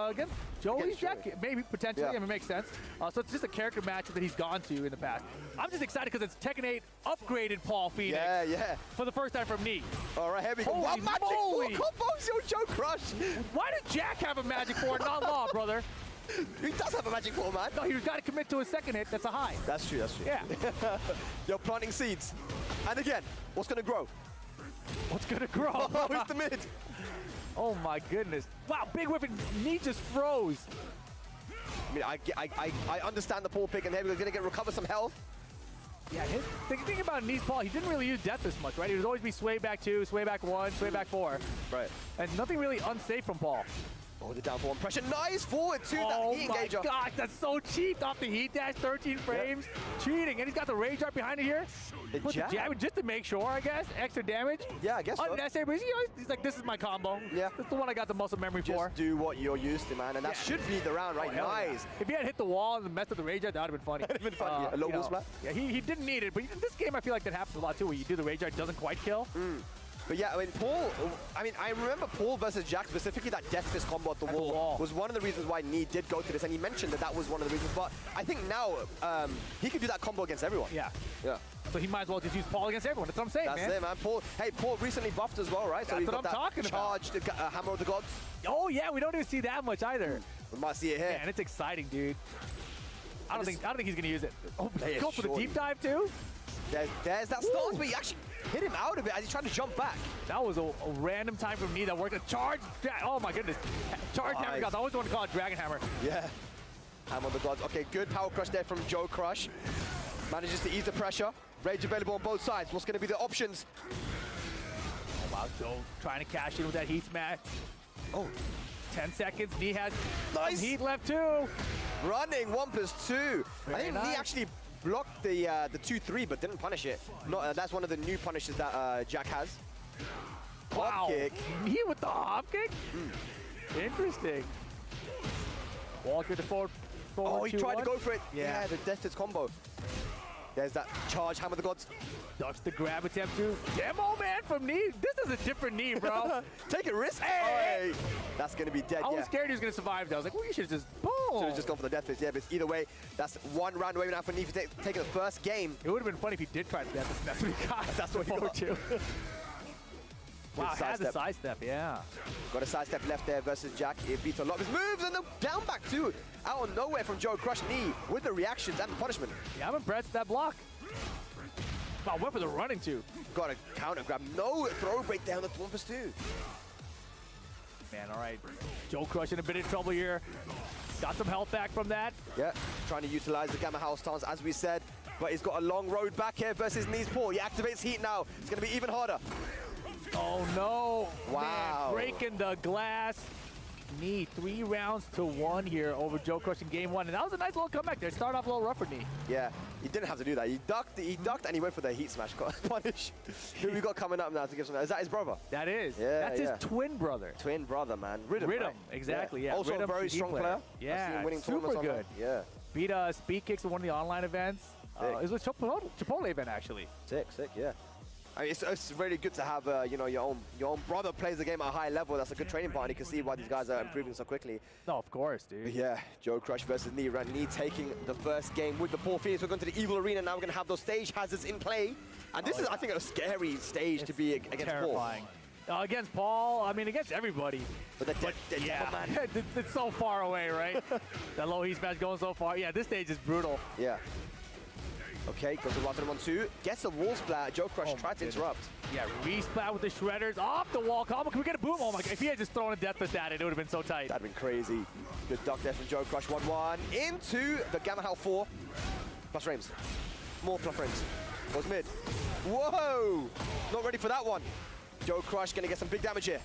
against Joey Jack, maybe potentially. Yeah. I mean, it makes sense. So it's just a character match that he's gone to in the past. I'm just excited because it's Tekken 8 upgraded Paul Phoenix. Yeah. For the first time from Nee. All right, here we go. Holy moly! Combos, Joe Crush. Why did Jack have a magic four, not Law, brother? He does have a magic ball, man. No, he's got to commit to a second hit. That's a high. That's true. Yeah. You're planting seeds. And again, what's going to grow? What's going to grow? Oh, it's the mid. Oh, my goodness. Wow, big whip and Nee just froze. I mean, I understand the pull pick, and here we're going to recover some health. Yeah, the thing about Nee's Paul, he didn't really use death this much, right? He would always be sway back 2, sway back 1, sway back 4. Right. And nothing really unsafe from Paul. Oh, the down for one pressure. Nice forward to that heat engager. Oh my gosh, that's so cheap off the heat dash, 13 frames. Cheating, and he's got the rage art behind it here. Put the jab in just to make sure, I guess. Extra damage. Yeah, I guess so. Unnecessary, but he's like, this is my combo. Yeah. That's the one I got the muscle memory for. Just do what you're used to, man, and that should be the round, right? Nice. Yeah. If he had hit the wall and messed with the rage art, that would have been funny. That would have been funny, a low wall splat. Yeah, he didn't need it, but in this game, I feel like that happens a lot too, where you do the rage art, doesn't quite kill. But yeah, I mean, Paul, I remember Paul versus Jack, specifically that Death Fist combo at the wall was one of the reasons why Nee did go to this, and he mentioned that that was one of the reasons. But I think now he can do that combo against everyone. Yeah. Yeah. So he might as well just use Paul against everyone. That's what I'm saying, That's man. it, man. Paul, hey, Paul recently buffed as well, right? So That's he's what got I'm talking about. charged Hammer of the Gods. Oh, yeah, we don't even see that much either. We might see it here. Yeah, and it's exciting, dude. I don't think he's gonna use it. Oh, Yeah, go for the deep dive too. There's that stance, but he actually hit him out of it as he tried to jump back. That was a random time from Nee that worked. A charge. Oh my goodness. Charge hammer gods. I always want to call it Dragon Hammer. Yeah. Hammer of the Gods. Okay, good power crush there from Joe Crush. Manages to ease the pressure. Rage available on both sides. What's going to be the options? Oh wow, Joe trying to cash in with that heat smash. Oh. 10 seconds. Nee has nice heat left too. Running 1+2. I think nice. Nee actually blocked the 2-3 but didn't punish it. That's one of the new punishes that Jack has. Wow. Hop kick. Nee with the hop kick? Interesting. Walker to forward. Oh, he tried to go for it. Yeah, the Death Fist combo. There's that charge Hammer of the Gods. Ducks the grab attempt too. Demo man from Nee. This is a different Nee, bro. Take a risk. Hey. That's going to be dead. I was scared he was going to survive though. I was like, well, you should have just boom. Should have just gone for the Death Fist. Yeah, but either way, that's one round away now for Nee for taking the first game. It would have been funny if he did try the Death Fist. That's what he got. That's what he got. To. Wow, has a sidestep, yeah. Got a sidestep left there versus Jack. It beats a lot of his moves and the down back too. Out of nowhere from Joe Crush. Nee with the reactions and the punishment. Yeah, I'm impressed with that block. Wow, went for the running too. Got a counter grab. No throw break down. That's 1+2. Man, all right. Joe Crush in a bit of trouble here. Got some health back from that. Yeah, trying to utilize the Gamma House stance as we said. But he's got a long road back here versus Nee's Paul. He activates heat now. It's going to be even harder. Oh no. Wow. Man, breaking the glass. Nee 3 rounds to 1 here over Joe Crush in game 1. And that was a nice little comeback there. Start off a little rough for Nee. Yeah, he didn't have to do that. He ducked and he went for the heat smash punish. Who we got coming up now to give some? Is that his brother? That is. Yeah, That's his twin brother. Twin brother, man. Rhythm, right? Exactly, yeah. Also Rhythm, a very strong player. Yeah, I've seen him winning super tournaments good. online. Yeah. Beat Speed Kicks in one of the online events. It was a Chipotle event, actually. Sick, yeah. I mean, it's really good to have you know, your own brother plays the game at a high level. That's a good training partner. You can see why these guys are improving so quickly. No, of course, dude. But yeah, Joe Crush versus Nee. Nee taking the first game with the Paul Phoenix. We're going to the Evil Arena now. We're going to have those stage hazards in play. And this is, I think, a scary stage to be against terrifying. Paul. Against Paul, I mean, against everybody. But yeah, it's so far away, right? That low heat smash going so far. Yeah, this stage is brutal. Yeah. Okay, goes to Rotten 1-2. Gets a wall splat. Joe Crush tried to interrupt. Yeah, resplat with the shredders off the wall. Combo, can we get a boom? Oh my god, if he had just thrown a Death Fist at it, it would have been so tight. That'd been crazy. Good duck there from Joe Crush. 1-1 into the Gamma Howl 4. Plus frames. More plus frames. Goes mid. Whoa! Not ready for that one. Joe Crush gonna get some big damage here.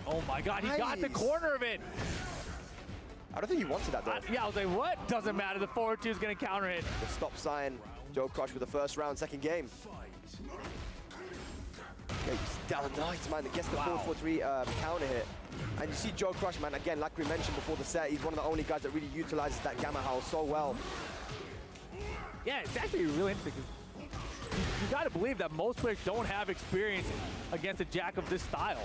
Oh my god, he got the corner of it. I don't think he wanted that though. Yeah, I was like, what? Doesn't matter. The forward 2 is going to counter it. The stop sign. Joe Crush with the first round, second game. Yeah, he's down nice, man. It gets the 4-4-3 counter hit. And you see Joe Crush, man, again, like we mentioned before the set, he's one of the only guys that really utilizes that Gamma Howl so well. Yeah, it's actually really interesting. You got to believe that most players don't have experience against a Jack of this style.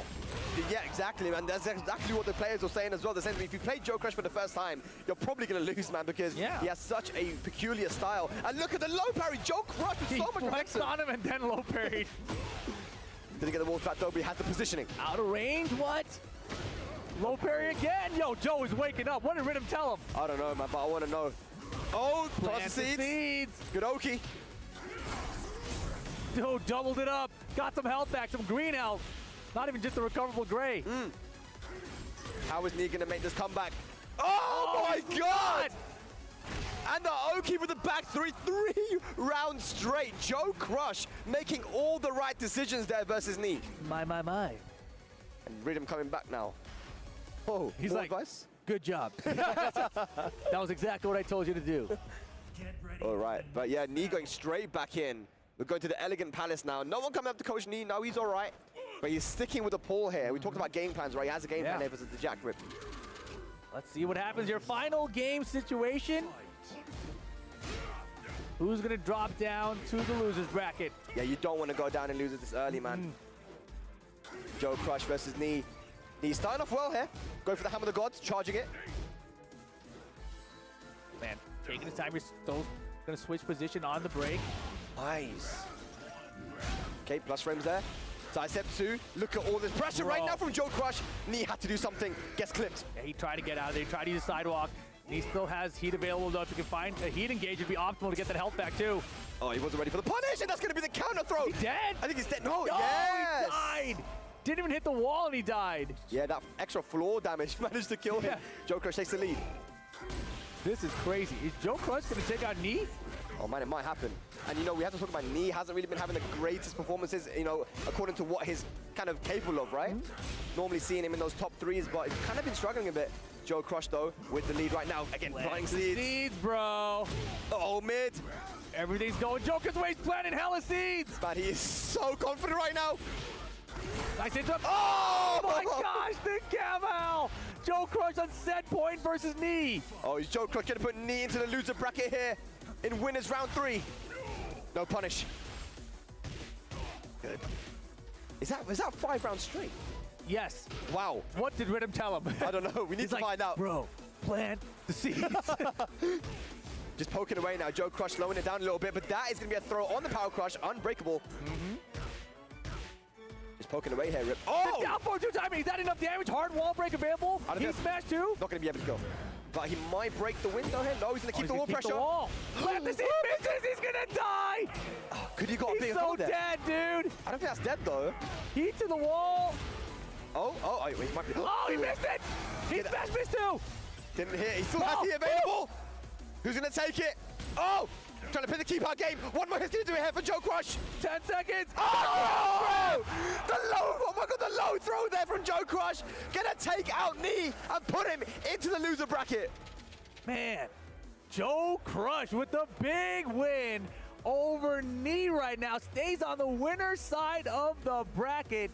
Yeah, exactly, man. That's exactly what the players were saying as well. They're saying if you play Joe Crush for the first time, you're probably going to lose, man, because he has such a peculiar style. And look at the low parry. Joe Crush with so much flexed on him and then low parried. Didn't get the wall flat though, but he had the positioning. Out of range, what? Low parry again. Yo, Joe is waking up. What did Rhythm tell him? I don't know, man, but I want to know. Oh, plant the seeds. Good Oki. Dude, doubled it up. Got some health back, some green health. Not even just a recoverable gray. How is Nee going to make this comeback? Oh my god! And the Oki with the back three rounds straight. Joe Crush making all the right decisions there versus Nee. My. And And Rhythm coming back now. Oh, he's like, advice? Good job. That was exactly what I told you to do. All right, but yeah, Nee going straight back in. We're going to the Elegant Palace now. No one coming up to Coach Nee. No, he's all right. But he's sticking with the pull here. We talked about game plans, right? He has a game plan here versus the Jack Rip. Let's see what happens. Your final game situation. Who's going to drop down to the losers bracket? Yeah, you don't want to go down and lose it this early, man. Joe Crush versus Nee. Nee starting off well here. Going for the Hammer of the Gods, charging it. Man, taking his time. He's still going to switch position on the break. Nice. Okay, plus frames there. Side step 2. Look at all this pressure right now from Joe Crush. Nee had to do something. Gets clipped. Yeah, he tried to get out of there. He tried to use the sidewalk. He still has heat available, though. If he can find a heat engage, it'd be optimal to get that health back, too. Oh, he wasn't ready for the punish, and that's going to be the counter throw. Is he dead? I think he's dead. No, yes! Yes! He died! Didn't even hit the wall, and he died. Yeah, that extra floor damage managed to kill him. Joe Crush takes the lead. This is crazy. Is Joe Crush going to take out Nee? Oh, man, it might happen. And, you know, we have to talk about Nee. Hasn't really been having the greatest performances, you know, according to what he's kind of capable of, right? Normally seeing him in those top 3s, but he's kind of been struggling a bit. Joe Crush, though, with the lead right now. Again, planting seeds. Seeds, bro. Oh, mid. Everything's going Joker's way. He's planting hella seeds. Man, he is so confident right now. Nice interrupt. Oh my gosh, the Gamal. Joe Crush on set point versus Nee. Oh, is Joe Crush going to put Nee into the loser bracket here in winners round 3? No punish. Good. Is that 5 rounds straight? Yes. Wow. What did Rhythm tell him? I don't know. We need to find out. Bro, plant the seeds. Just poking away now. Joe Crush slowing it down a little bit, but that is going to be a throw on the Power Crush. Unbreakable. Just poking away here, Rip. Oh! The down 4-2 timing. Is that enough damage? Hard wall break available. He smashed 2. Not going to be able to go. But he might break the window here. No, he's going to keep the wall pressure. Plant the seed. Misses. He's going to die. Oh, could he got a big He's so dead, dude. I don't think that's dead, though. Heat to the wall. Oh, wait, he might be. Oh, he missed it. He smashed missed 2. Didn't hit. He still has the available. Who's going to take it? Oh! Trying to play the keep out game. One more hit's going to do it here for Joe Crush. 10 seconds. Oh! The low, oh my God, the low throw there from Joe Crush. Gonna take out Nee and put him into the loser bracket. Man, Joe Crush with the big win over Nee right now. Stays on the winner's side of the bracket.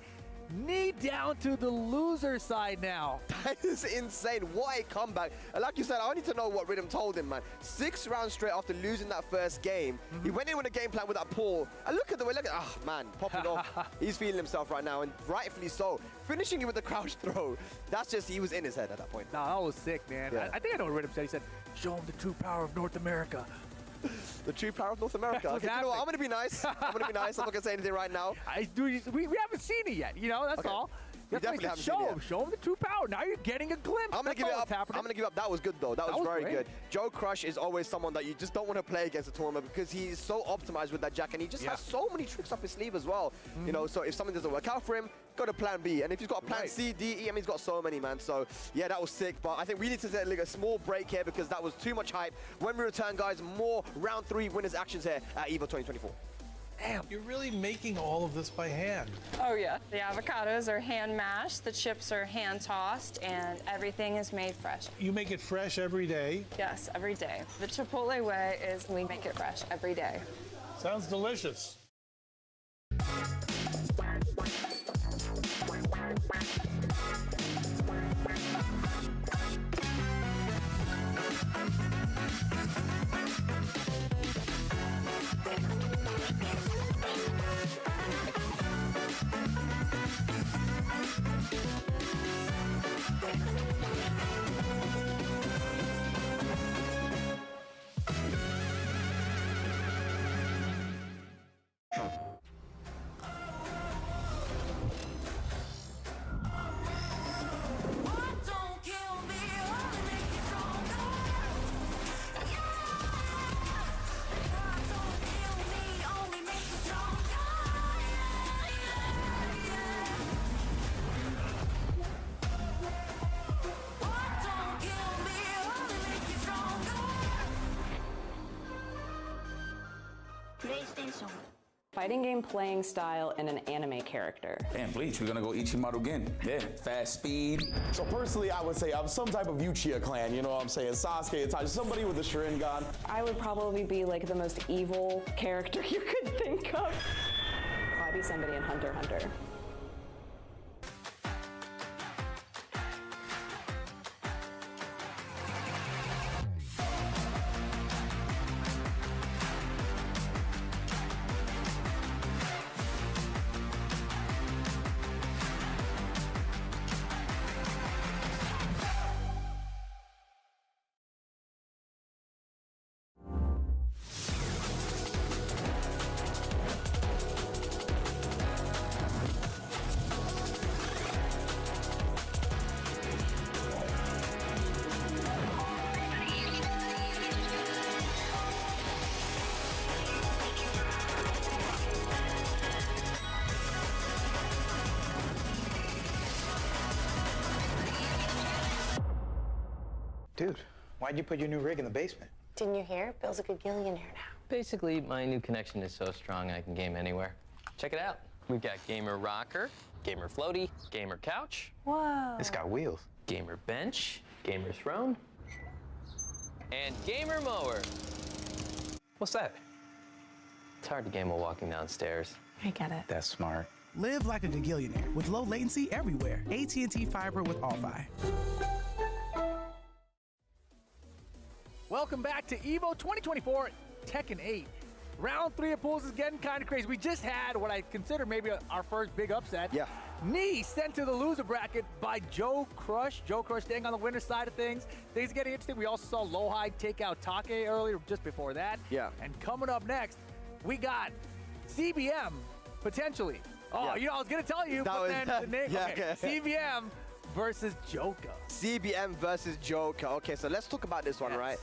Nee down to the loser side now. That is insane. What a comeback. And like you said, I need to know what Rhythm told him, man. 6 rounds straight after losing that first game. He went in with a game plan with that pull. And look at the way, man, popping off. He's feeling himself right now, and rightfully so. Finishing it with the crouch throw. That's just, he was in his head at that point. Nah, that was sick, man. Yeah. I think I know what Rhythm said. He said, show him the true power of North America. The true power of North America. Okay, you know what? I'm going to be nice. I'm not going to say anything right now. We haven't seen it yet, you know, that's all. We definitely haven't seen it. Show him the true power. Now you're getting a glimpse. I'm going to give it up. I'm going to give up. That was good, though. That was very great. good. Joe Crush is always someone that you just don't want to play against a tournament because he's so optimized with that Jack, and he just has so many tricks up his sleeve as well. You know, so if something doesn't work out for him, go to plan B. And if he's got a plan C, D, E, I mean, he's got so many, man. So, yeah, that was sick. But I think we need to take a small break here because that was too much hype. When we return, guys, more round 3 winners actions here at EVO 2024. Damn, you're really making all of this by hand. Oh yeah, the avocados are hand mashed, the chips are hand tossed, and everything is made fresh. You make it fresh every day? Yes, every day. The Chipotle way is we make it fresh every day. Sounds delicious. fighting game playing style and an anime character. And Bleach, we're gonna go Ichimaru again. Yeah, fast speed. So personally, I would say I'm some type of Uchiha clan, you know what I'm saying? Sasuke, Itachi, somebody with a Sharingan. I would probably be like the most evil character you could think of. Probably somebody in Hunter x Hunter. Dude, why'd you put your new rig in the basement? Didn't you hear? Bill's a gagillionaire now. Basically, my new connection is so strong I can game anywhere. Check it out. We've got Gamer Rocker, Gamer Floaty, Gamer Couch. Whoa. It's got wheels. Gamer Bench, Gamer Throne, and Gamer Mower. What's that? It's hard to game while walking downstairs. I get it. That's smart. Live like a gagillionaire with low latency everywhere. AT&T Fiber with All-Fi. Welcome back to EVO 2024 Tekken 8. Round 3 of pools is getting kind of crazy. We just had what I consider maybe our first big upset. Yeah. Knee sent to the loser bracket by Joe Crush. Joe Crush staying on the winner's side of things. Things getting interesting. We also saw Lowhide take out Take earlier, just before that. Yeah. And coming up next, we got CBM, potentially. Oh, Yeah. you know, I was going to tell you, That but was- then the name. Yeah, Okay. okay. CBM versus Joker. CBM versus Joker. Okay, so let's talk about this one, right?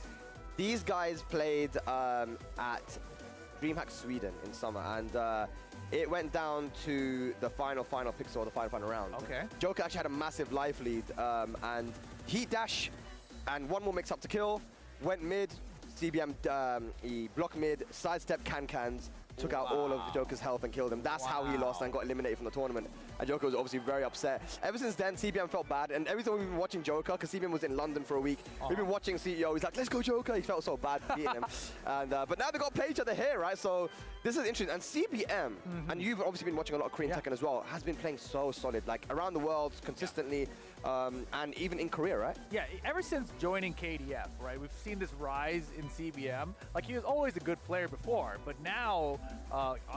These guys played at DreamHack Sweden in summer, and it went down to the final pixel, the final round. Okay. Joker actually had a massive life lead, and heat dash, and one more mix-up to kill, went mid, CBM, he blocked mid, sidestep can-cans, took out all of Joker's health and killed him. That's how he lost and got eliminated from the tournament. And Joker was obviously very upset. Ever since then, CBM felt bad. And every time we've been watching Joker, because CBM was in London for a week, we've been watching CEO. He's like, let's go Joker. He felt so bad for beating him. And but now they got to play each other here, right? So this is interesting. And CBM, and you've obviously been watching a lot of Korean Tekken as well, has been playing so solid, like around the world consistently, and even in Korea, right? Yeah, ever since joining KDF, right, we've seen this rise in CBM. Like, he was always a good player before, but now,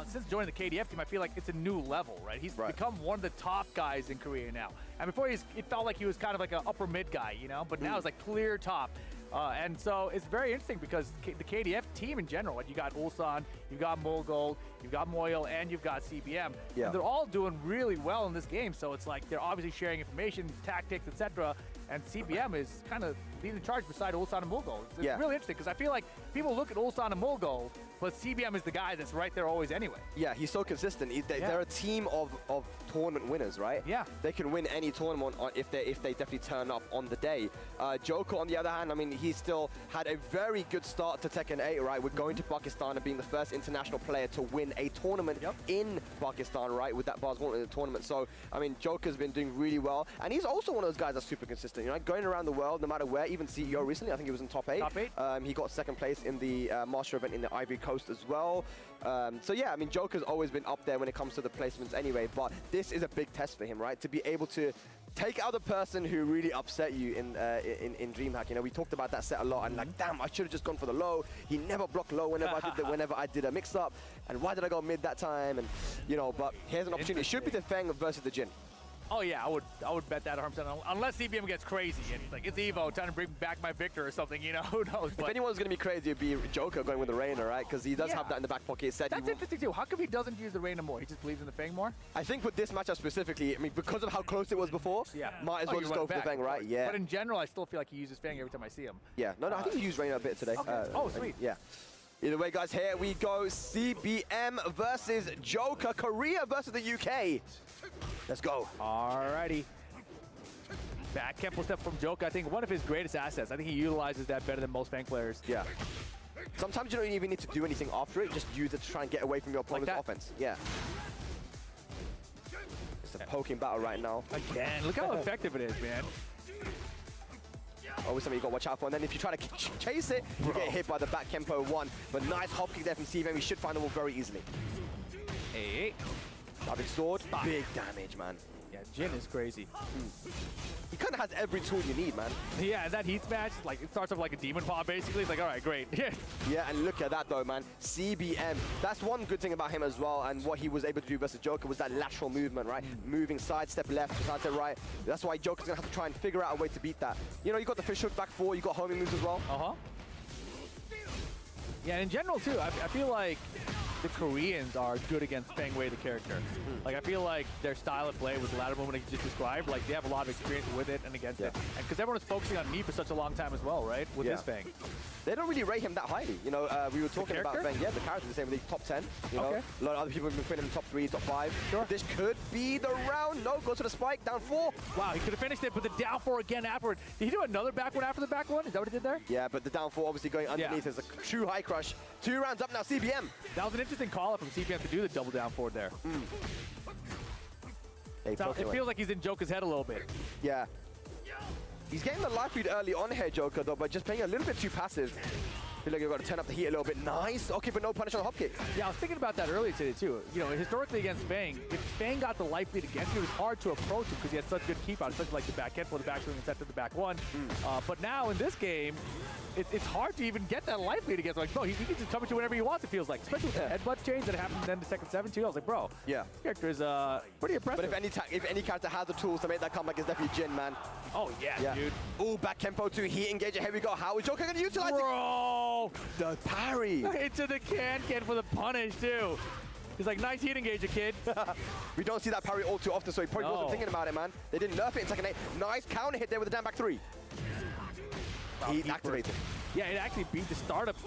since joining the KDF team, I feel like it's a new level, right? He's become one of the top guys in Korea now. And before, it felt like he was kind of like an upper mid guy, you know? But now it's like clear top. And so it's very interesting because the KDF team in general, like you got Ulsan, you got Mulgold, you've got Moyle, and you've got CBM. Yeah. And they're all doing really well in this game. So it's like they're obviously sharing information, tactics, etc. And CBM is kind of leading the charge beside Ulsan and Mulgold. It's really interesting because I feel like people look at Ulsan and Mulgold, but CBM is the guy that's right there always anyway. Yeah, he's so consistent. They're a team of tournament winners, right? Yeah. They can win any tournament if they definitely turn up on the day. Joker, on the other hand, I mean, he still had a very good start to Tekken 8, right? With going to Pakistan and being the first international player to win a tournament in Pakistan, right? With that Bars in the tournament. So, I mean, Joker's been doing really well. And he's also one of those guys that's super consistent, you know, going around the world, no matter where, even CEO recently, I think he was in top 8. Top 8. He got second place in the Master event in the Ivory Coast as well. So yeah, I mean, Joker's always been up there when it comes to the placements anyway, but this is a big test for him, right? To be able to take out the person who really upset you in DreamHack. You know, we talked about that set a lot, and like, damn, I should have just gone for the low. He never blocked low whenever I did a mix-up, and why did I go mid that time? And you know, but here's an opportunity. It should be the Feng versus the Jin. Oh yeah, I would bet that 100%. Unless CBM gets crazy and like it's Evo trying to bring back my Victor or something, you know, who knows? If anyone's gonna be crazy, it'd be Joker going with the Reina, right? Because he does have that in the back pocket. That's interesting too. How come he doesn't use the Reina more? He just believes in the Feng more? I think with this matchup specifically, I mean, because of how close it was before, might as well just go for the Feng, right? Yeah. But in general, I still feel like he uses Feng every time I see him. Yeah. No, I think he used Reina a bit today. Okay. Oh, sweet. Yeah. Either way, guys, here we go. CBM versus Joker. Korea versus the UK. Let's go. Alrighty. Back Kempo step from Joker. I think one of his greatest assets. I think he utilizes that better than most Fang players. Yeah. Sometimes you don't even need to do anything after it. Just use it to try and get away from your opponent's offense. Yeah. It's a poking battle right now. Again, look how effective it is, man. Always something you got to watch out for. And then if you try to chase it, you get hit by the back Kempo 1. But nice hop kick there from CVM. We should find the wall very easily. Hey. Diving sword. Big damage, man. Yeah, Jin is crazy. He kind of has every tool you need, man. Yeah, and that heat smash, like, it starts off like a demon paw, basically. It's like, all right, great. Yeah, and look at that, though, man. CBM. That's one good thing about him as well, and what he was able to do versus Joker was that lateral movement, right? Moving side step left, side step right. That's why Joker's going to have to try and figure out a way to beat that. You know, you got the fish hook back four, you got homing moves as well. Yeah, and in general, too, I feel like the Koreans are good against Feng Wei, the character. Like, I feel like their style of play with the ladder movement you just described, like, they have a lot of experience with it and against it. And because everyone was focusing on me for such a long time as well, right? With this Feng. They don't really rate him that highly. You know, we were talking about Feng. Yeah, the character's the same with the top 10. You know, a lot of other people have been putting him in top 3, top 5. Sure. This could be the round. No, goes to the spike, down 4. Wow, he could have finished it, but the down 4 again afterward. Did he do another back one after the back one? Is that what he did there? Yeah, but the down 4 obviously going underneath is a true high crush. 2 rounds up now, CBM. That was an interesting call up from CBM to do the double down forward there. It feels like he's in Joker's head a little bit. Yeah. He's getting the life lead early on here, Joker, though, but just playing a little bit too passive. I feel like you've got to turn up the heat a little bit. Nice. Okay, but no punish on the hop kick. Yeah, I was thinking about that earlier today, too. You know, historically against Feng, if Feng got the life lead against you, it was hard to approach him because he had such good keep out, especially like the back head for the back swing and set to the back one. But now in this game, it's hard to even get that life lead against him. Like, bro, he can just come at you whenever he wants, it feels like. Especially with the headbutt change that happened then the second 7 too. I was like, bro, this character is pretty impressive. But if any character has the tools to make that comeback, it's definitely Jin, man. Oh, yeah. Dude. Ooh, back Kempo 2, heat engager. Here we go. How is Joker going to utilize it? Bro! The parry. Into the can for the punish, too. He's like, nice heat engager, kid. We don't see that parry all too often, so he probably wasn't thinking about it, man. They didn't nerf it in second 8. Nice counter hit there with the down back 3. Heat activated. Yeah, it actually beat the startup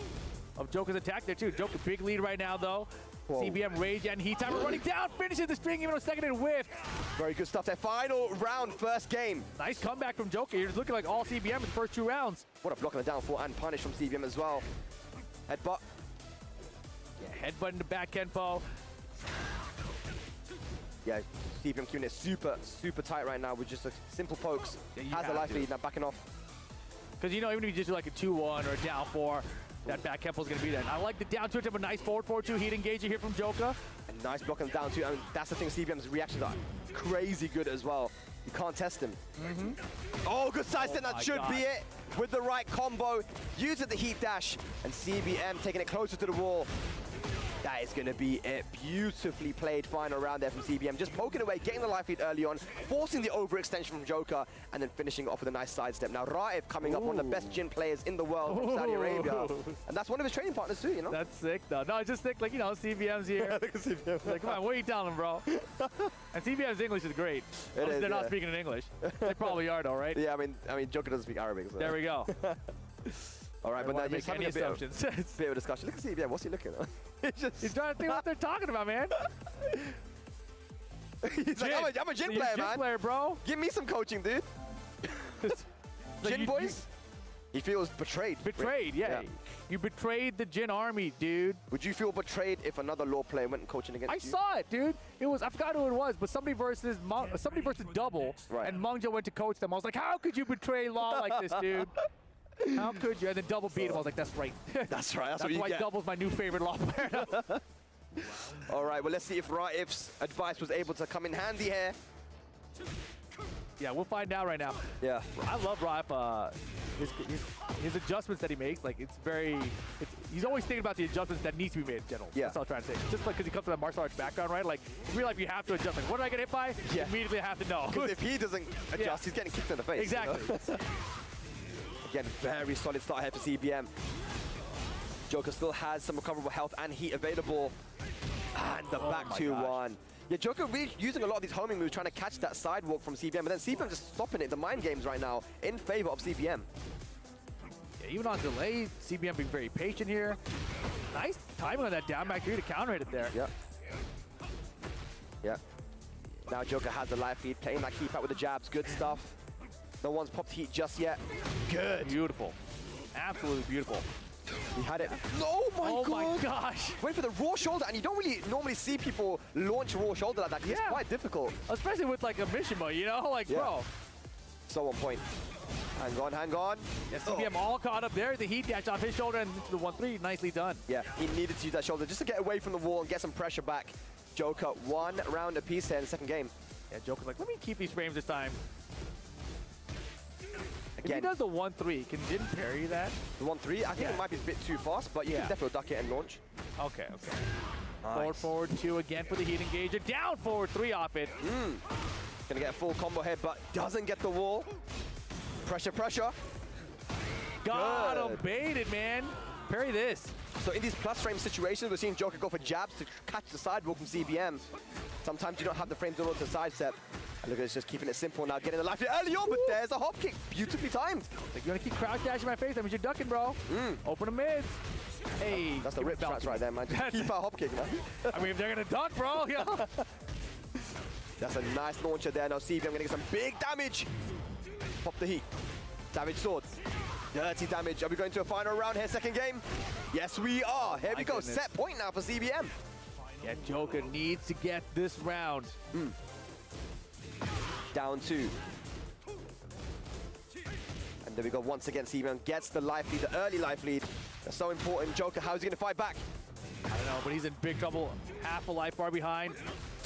of Joker's attack there, too. Joker, big lead right now, though. Whoa. CBM rage and heat timer running down, finishes the string, even a second and whiff. Very good stuff there. Final round, first game. Nice comeback from Joker. You're just looking like all CBM in the first 2 rounds. What a block on the down 4 and punish from CBM as well. Headbutt. Yeah, headbutt in the back Kenpo. Yeah, CBM keeping it super, super tight right now with just a simple pokes. Has a life lead, now backing off. Because, you know, even if you just do like a 2-1 or a down 4, that back Kempo's going to be there. And I like the down 2 attempt, a nice forward 4-2 heat engager here from Joker. And nice block on the down 2. I mean, that's the thing, CBM's reactions are crazy good as well. You can't test him. Oh, good side step, that should be it. With the right combo, uses the heat dash, and CBM taking it closer to the wall. That is going to be it. Beautifully played final round there from CBM. Just poking away, getting the life lead early on, forcing the overextension from Joker, and then finishing off with a nice sidestep. Now, Raif coming up, one of the best Jin players in the world from Saudi Arabia. And that's one of his training partners too, you know? That's sick, though. No, I just think, like, you know, CBM's here. Like, come on, what are you telling him, bro? And CBM's English is great. They're not speaking in English. They probably are, though, right? Yeah, I mean, Joker doesn't speak Arabic. So. There we go. All right, but now he's having a bit of a discussion. Look at CBM, what's he looking at? He's trying to think what they're talking about, man. He's like, I'm a Jin player, man. Player, bro. Give me some coaching, dude. Jin boys? He feels betrayed. Betrayed, yeah. You betrayed the Jin army, dude. Would you feel betrayed if another law player went coaching against you? I saw it, dude. It was, I forgot who it was, but somebody versus Double, and Mungjo went to coach them. I was like, how could you betray Law like this, dude? How could you? And then Double beat him. I was like, that's right. That's right. That's why what you get. Double's my new favorite Law player. All right, well, let's see if Raif's advice was able to come in handy here. Yeah, we'll find out right now. Yeah. I love Raif. His adjustments that he makes, like, he's always thinking about the adjustments that needs to be made in general. Yeah. That's all I'm trying to say. Just like because he comes from that martial arts background, right? Like, in real life, you have to adjust. Like, what did I get hit by? Yeah. Immediately I have to know. Because if he doesn't adjust, he's getting kicked in the face. Exactly. You know? Again, very solid start here for CBM. Joker still has some recoverable health and heat available. And the back 2-1. Yeah, Joker really using a lot of these homing moves, trying to catch that sidewalk from CBM, but then CBM just stopping it, the mind games right now, in favor of CBM. Yeah, even on delay, CBM being very patient here. Nice timing on that down back 3 to counter hit it there. Yeah. Yeah. Now Joker has the life lead, playing that keep out with the jabs, good stuff. No one's popped heat just yet. Good. Beautiful. Absolutely beautiful. He had it. Oh Oh my gosh. Wait for the raw shoulder, and you don't really normally see people launch raw shoulder like that, 'cause it's quite difficult. Especially with like a Mishima, you know? Like, bro. So on point. Hang on, hang on. Yeah, CBM all caught up there. The heat dash off his shoulder and into the 1-3. Nicely done. Yeah, he needed to use that shoulder just to get away from the wall and get some pressure back. Joker, 1 round apiece here in the second game. Yeah, Joker's like, let me keep these frames this time. Again. If he does the 1-3, can Jin parry that? The 1-3? I think it might be a bit too fast, but you can definitely duck it and launch. Okay, okay. Nice. Forward 2 again for the heat engager. Down forward 3 off it. Gonna get a full combo here, but doesn't get the wall. Pressure, pressure. Got him, baited, man. Parry this. So in these plus frame situations, we're seeing Joker go for jabs to catch the sidewalk from CBM. Sometimes you don't have the frames in order to sidestep. And look at this, just keeping it simple now, getting the life early on, but there's a hop kick. Beautifully timed. Like, you want to keep crouch dashing my face, that means you're ducking, bro. Open the mids. Hey. That's the rip strats right there, man. Just keep our hop kick, man. I mean, if they're going to duck, bro. Yeah. That's a nice launcher there. Now CBM going to get some big damage. Pop the heat. Savage sword. Dirty damage. Are we going to a final round here, second game? Yes, we are. Here we go. Goodness. Set point now for CBM. Yeah, Joker needs to get this round. Down 2. And there we go. Once again, CBM gets the life lead, the early life lead. That's so important. Joker, how is he going to fight back? I don't know, but he's in big trouble. Half a life bar behind.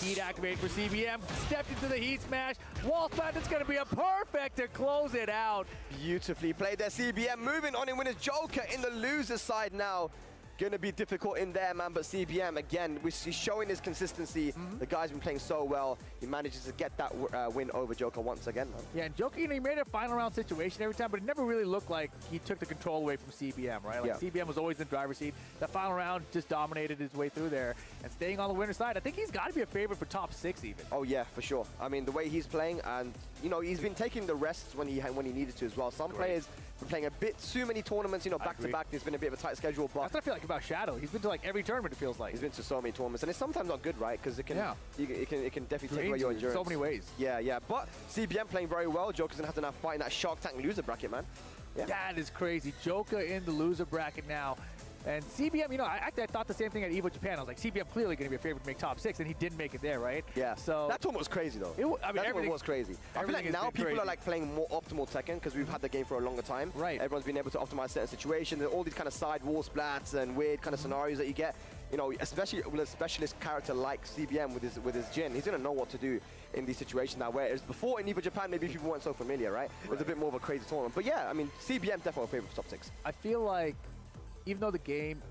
Heat activate for CBM. Stepped into the heat smash. Wall smash. It's going to be a perfect to close it out. Beautifully played there, CBM. Moving on in winners. Joker in the loser side now. Gonna be difficult in there, man, but CBM, again, he's showing his consistency. The guy's been playing so well. He manages to get that win over Joker once again, man. Yeah, and Joker, you know, he made a final round situation every time, but it never really looked like he took the control away from CBM, right? Like, CBM was always in the driver's seat. The final round just dominated his way through there. And staying on the winner's side, I think he's got to be a favorite for top 6 even. Oh, yeah, for sure. I mean, the way he's playing, and, you know, he's been taking the rests when he needed to as well. Some players been playing a bit too many tournaments, you know, back to back. There's been a bit of a tight schedule, but that's what I feel like about Shadow. He's been to like every tournament, it feels like. He's been to so many tournaments, and it's sometimes not good, right? Because it can, it can definitely take away your endurance. So many ways. Yeah, yeah. But CBM playing very well. Joker's gonna have to now fight in that Shark Tank loser bracket, man. Yeah. That is crazy. Joker in the loser bracket now. And CBM, you know, I thought the same thing at EVO Japan. I was like, CBM clearly going to be a favorite to make top 6, and he didn't make it there, right? Yeah. So that tournament was crazy, though. I mean, that was crazy. I feel like now people are like playing more optimal Tekken because we've had the game for a longer time. Right. Everyone's been able to optimize certain situations. All these kind of side wall splats and weird kind of scenarios that you get. You know, especially with a specialist character like CBM with his Jin, he's going to know what to do in these situations now. Whereas before in EVO Japan, maybe people weren't so familiar, right? It was a bit more of a crazy tournament. But yeah, I mean, CBM definitely a favorite for top 6. I feel like even though the game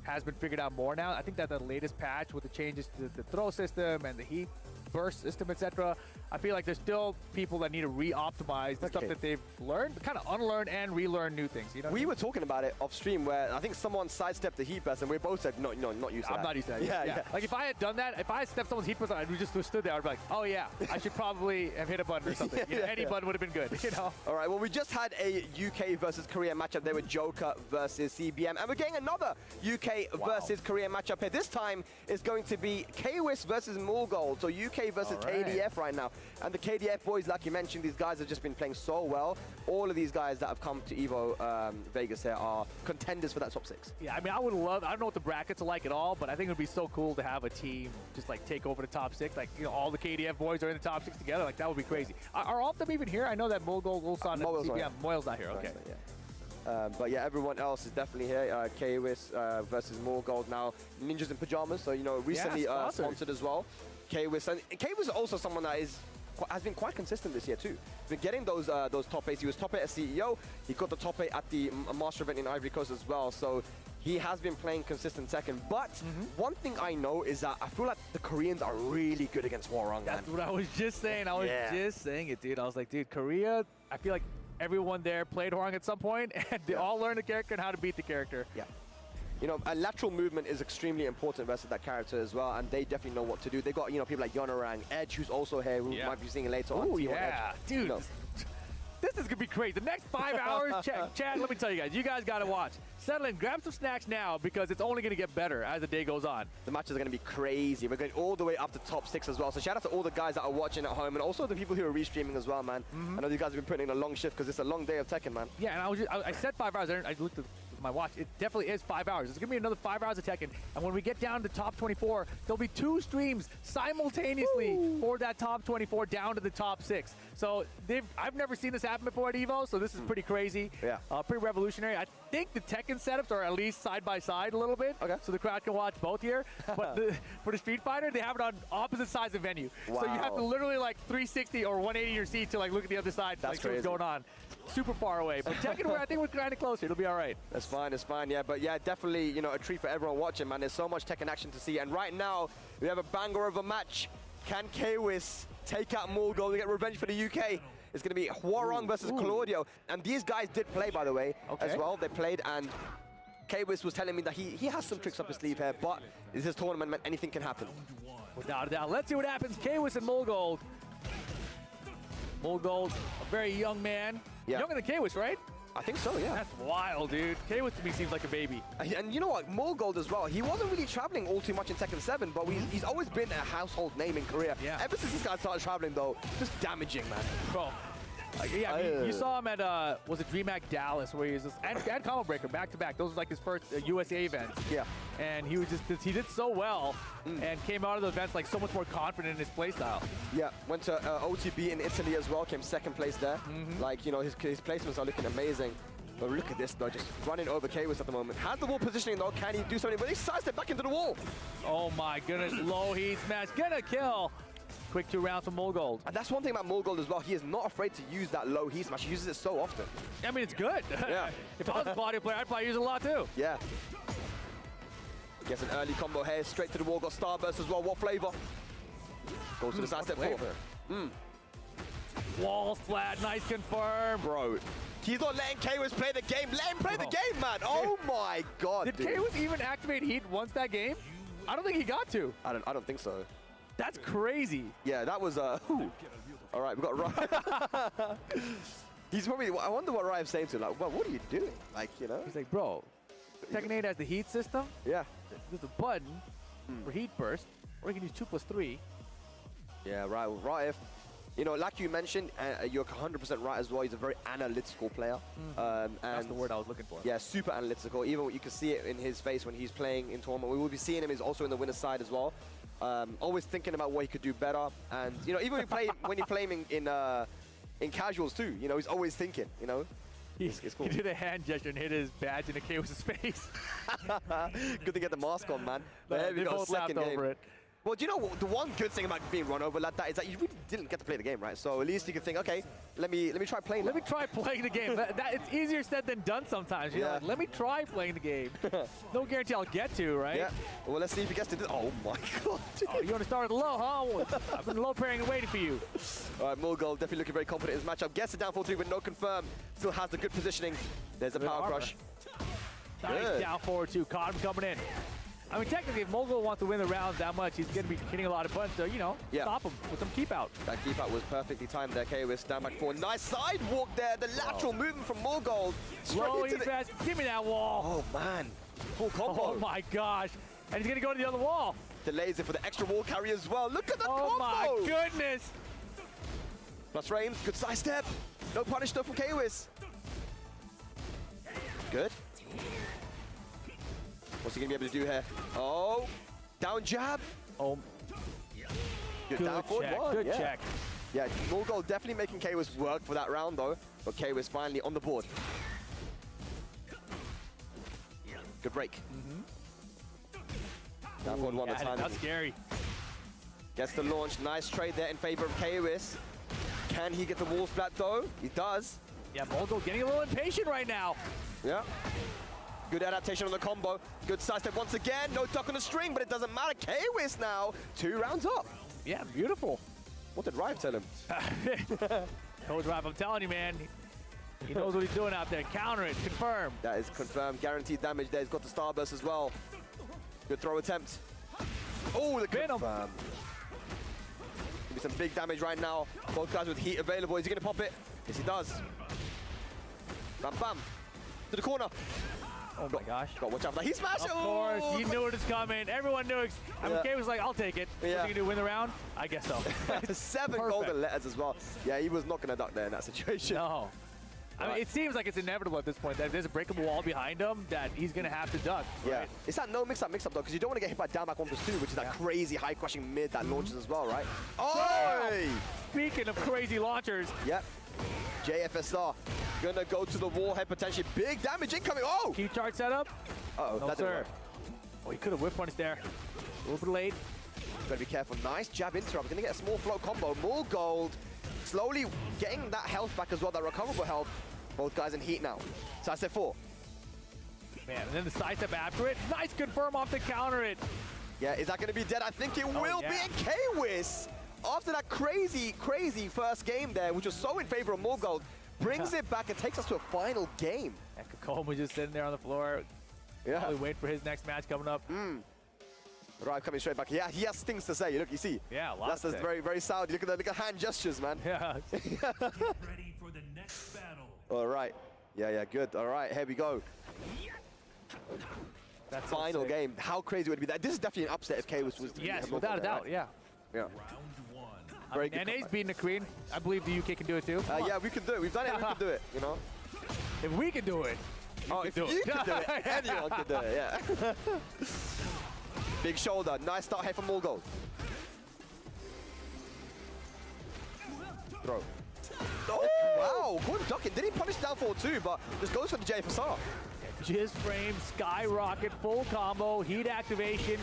has been figured out more now, I think that the latest patch with the changes to the throw system and the heat burst system, etc., I feel like there's still people that need to re-optimize the stuff that they've learned, kind of unlearn and relearn new things. You know, we were talking about it off stream where I think someone sidestepped the heat burst, and we both said, no, not used to that. I'm not used to that. Yeah. Like if I had done that, if I had stepped someone's heat burst, I would just stood there. I'd be like, oh yeah, I should probably have hit a button or something. Any button would have been good. You know. All right. Well, we just had a UK versus Korea matchup there with Joker versus CBM, and we're getting another UK versus Korea matchup here. This time it's going to be KWIS versus Mulgold. So UK versus KDF right now, and the KDF boys, like you mentioned, these guys have just been playing so well. All of these guys that have come to EVO Vegas here are contenders for that top 6. Yeah, I mean, I would love, I don't know what the brackets are like at all, but I think it would be so cool to have a team just like take over the top 6. Like, you know, all the KDF boys are in the top 6 together. Like, that would be crazy. Are all of them even here? I know that Mulgold, Ulsan, and CBM. Moyle's not here. Okay. But yeah, everyone else is definitely here. KWIS versus Mulgold now. Ninjas in Pajamas, so, you know, recently sponsored as well. KWIS, and KWIS is also someone that has been quite consistent this year too. He's been getting those top 8s. He was top 8 as CEO. He got the top 8 at the Master event in Ivory Coast as well. So he has been playing consistent Tekken. But one thing I know is that I feel like the Koreans are really good against Hwoarang. That's what I was just saying. I was just saying it, dude. I was like, dude, Korea, I feel like everyone there played Hwoarang at some point, and they all learned the character and how to beat the character. Yeah. You know, a lateral movement is extremely important versus that character as well, and they definitely know what to do. They got, you know, people like Yonorang, Edge, who's also here, who might be seeing later on. Oh yeah, dude. You know. This is gonna be crazy. The next 5 hours, Chad, let me tell you guys gotta watch. Settle in, grab some snacks now, because it's only gonna get better as the day goes on. The matches are gonna be crazy. We're going all the way up to top 6 as well. So shout out to all the guys that are watching at home, and also the people who are restreaming as well, man. I know these guys have been putting in a long shift because it's a long day of Tekken, man. Yeah, and I said 5 hours. I looked at my watch. It definitely is 5 hours. It's going to be another 5 hours of Tekken. And when we get down to top 24, there'll be 2 streams simultaneously for that top 24 down to the top 6. So I've never seen this happen before at EVO, so this is pretty crazy. Yeah. Pretty revolutionary. I think the Tekken setups are at least side by side a little bit, so the crowd can watch both here. But for the Street Fighter, they have it on opposite sides of the venue. Wow. So you have to literally like 360 or 180 your seat to like look at the other side to like see what's going on. Super far away. But Tekken, I think we're kind of closer. It'll be all right. That's fine, it's fine, yeah. But yeah, definitely, you know, a treat for everyone watching, man. There's so much Tekken action to see. And right now, we have a banger of a match. Can Kwis take out Morgul to get revenge for the UK? It's going to be Hwoarang versus Claudio. And these guys did play, by the way, as well. They played, and Kwis was telling me that he has some tricks up his sleeve here, but this is tournament, man. Anything can happen. Without a doubt. Let's see what happens. Kwis and Morgul. Morgul, a very young man. Yeah. Younger than Kwis, right? I think so, yeah. That's wild, dude. Kwis to me seems like a baby. And you know what? Morgul as well. He wasn't really traveling all too much in Tekken 7, but he's always been a household name in Korea. Yeah. Ever since this guy started traveling, though, just damaging, man. Bro. Yeah, I mean, you saw him at, was it DreamHack Dallas, where he was just, and Combo Breaker, back-to-back. Those were like his first USA events. Yeah. And he was he did so well and came out of those events like so much more confident in his playstyle. Yeah, went to OTB in Italy as well, came second place there. Like, you know, his placements are looking amazing. But look at this, though, just running over Kwis at the moment. Has the wall positioning, though. Can he do something? But he sidestepped back into the wall. Oh, my goodness. Low heat smash. Gonna kill. Quick 2 rounds from Morgul. And that's one thing about Morgul as well. He is not afraid to use that low heat smash. He uses it so often. I mean, it's good. Yeah. If I was a Claudio player, I'd probably use it a lot, too. Yeah. Gets an early combo here. Straight to the wall. Got Starburst as well. What flavor? Goes to the sidestep forward. Wall flat. Nice confirm. Bro. He's not letting Kwis play the game. Let him play the game, man. Oh, my God, Did Kwis even activate heat once that game? I don't think he got to. I don't think so. That's crazy. Yeah, that was all right, we got Ryan. He's probably. I wonder what Ryan's saying to him. Like, well, what are you doing? Like, you know. He's like, bro, Tekken 8 has the heat system. Yeah. There's a button for heat burst, or you can use 2+3. Yeah, right. Well, Raif, you know, like you mentioned, you're 100% right as well. He's a very analytical player. And that's the word I was looking for. Yeah, super analytical. Even you can see it in his face when he's playing in tournament. We will be seeing him. He's also in the winner's side as well. Always thinking about what he could do better. And, you know, even when you play him in casuals too, you know, he's always thinking, you know. It's cool. He did a hand gesture and hit his badge in Kwis' face. Good to get the mask on, man. They both laughed over it. Well, do you know the one good thing about being run over like that is that you really didn't get to play the game, right? So at least you can think, okay, let me try playing. Let me try playing the game. It's easier said than done sometimes. You know, like, let me try playing the game. No guarantee I'll get to, right? Yeah. Well, let's see if he gets to do. Oh my God. Oh, you want to start with low, huh? I've been low pairing and waiting for you. All right, Morgul definitely looking very confident in his matchup. Gets it down 4-3 with no confirm. Still has the good positioning. There's a power crush. Nice down forward two. Caught him coming in. I mean, technically, if Morgul wants to win the rounds that much, he's going to be hitting a lot of buttons, so, you know, stop him with some keep out. That keep out was perfectly timed there. Kwis stand back forward. Nice sidewalk there. The lateral movement from Morgul. Low heat fast. Give me that wall. Oh, man. Full combo. Oh, my gosh. And he's going to go to the other wall. Delays it for the extra wall carry as well. Look at the combo. Oh, my goodness. Plus range. Good side step. No punish though from Kwis. Good. What's he going to be able to do here? Oh, down jab. Oh. Good down forward check. one. Good check. Yeah, Morgul definitely making Kwis work for that round though. But Kwis finally on the board. Good break. Down forward one at a time. That's scary. Gets the launch. Nice trade there in favor of Kwis. Can he get the wall splat though? He does. Yeah, Morgul getting a little impatient right now. Yeah. Good adaptation on the combo. Good sidestep once again. No duck on the string, but it doesn't matter. Kwis now 2 rounds up. Yeah, beautiful. What did Rive tell him? Coach Rive, I'm telling you, man. He knows what he's doing out there. Counter it. Confirm. That is confirmed. Guaranteed damage there. He's got the Starburst as well. Good throw attempt. Oh, the confirm. Give me some big damage right now. Both guys with heat available. Is he going to pop it? Yes, he does. Bam, bam. To the corner. Oh my gosh. Got watch out for that. He smashed it! Of course, you knew it was coming. Everyone knew. I mean, Kay was like, I'll take it. Yeah. What's he gonna do, win the round? I guess so. 7 golden letters as well. Yeah, he was not gonna duck there in that situation. No. I mean, it seems like it's inevitable at this point that if there's a breakable wall behind him, that he's going to have to duck. Yeah. Right? It's that no mix-up though, because you don't want to get hit by down back 1+2, which is that crazy high crushing mid that launches as well, right? Oh! Speaking of crazy launchers. Yep. JFSR gonna go to the wallhead potentially. Big damage incoming. Oh! Key chart setup. Uh-oh, no, that didn't work. Oh, he could have whip punched there. A little bit late. Gotta be careful. Nice jab interrupt. Gonna get a small float combo. More gold. Slowly getting that health back as well, that recoverable health. Both guys in heat now. So I said 4. Man, and then the side step after it. Nice confirm off to counter it. Yeah, is that gonna be dead? I think it will be. And K-Wiz, after that crazy first game there, which was so in favor of more gold, brings it back and takes us to a final game. And Kakoma just sitting there on the floor. Yeah. Probably wait for his next match coming up. Right, coming straight back. Yeah, he has things to say. Look, you see. Yeah, a lot. That's very, very Saudi. Look at the hand gestures, man. Yeah. Ready for the next battle. All right. Yeah, good. All right, here we go. That's final game. How crazy would it be that? This is definitely an upset if K was to yes, without a doubt. Right? Yeah. Yeah. Very good. NA's beating the Queen. I believe the UK can do it too. Yeah, we can do it. We've done it. We can do it. You know. If we can do it. If you can do it, anyone can do it. Yeah. Big shoulder. Nice start here from Morgold. Throw. Oh, wow. Good ducking. Did he punish down forward too, but just goes for the JFSR. Just frame, skyrocket, full combo, heat activation.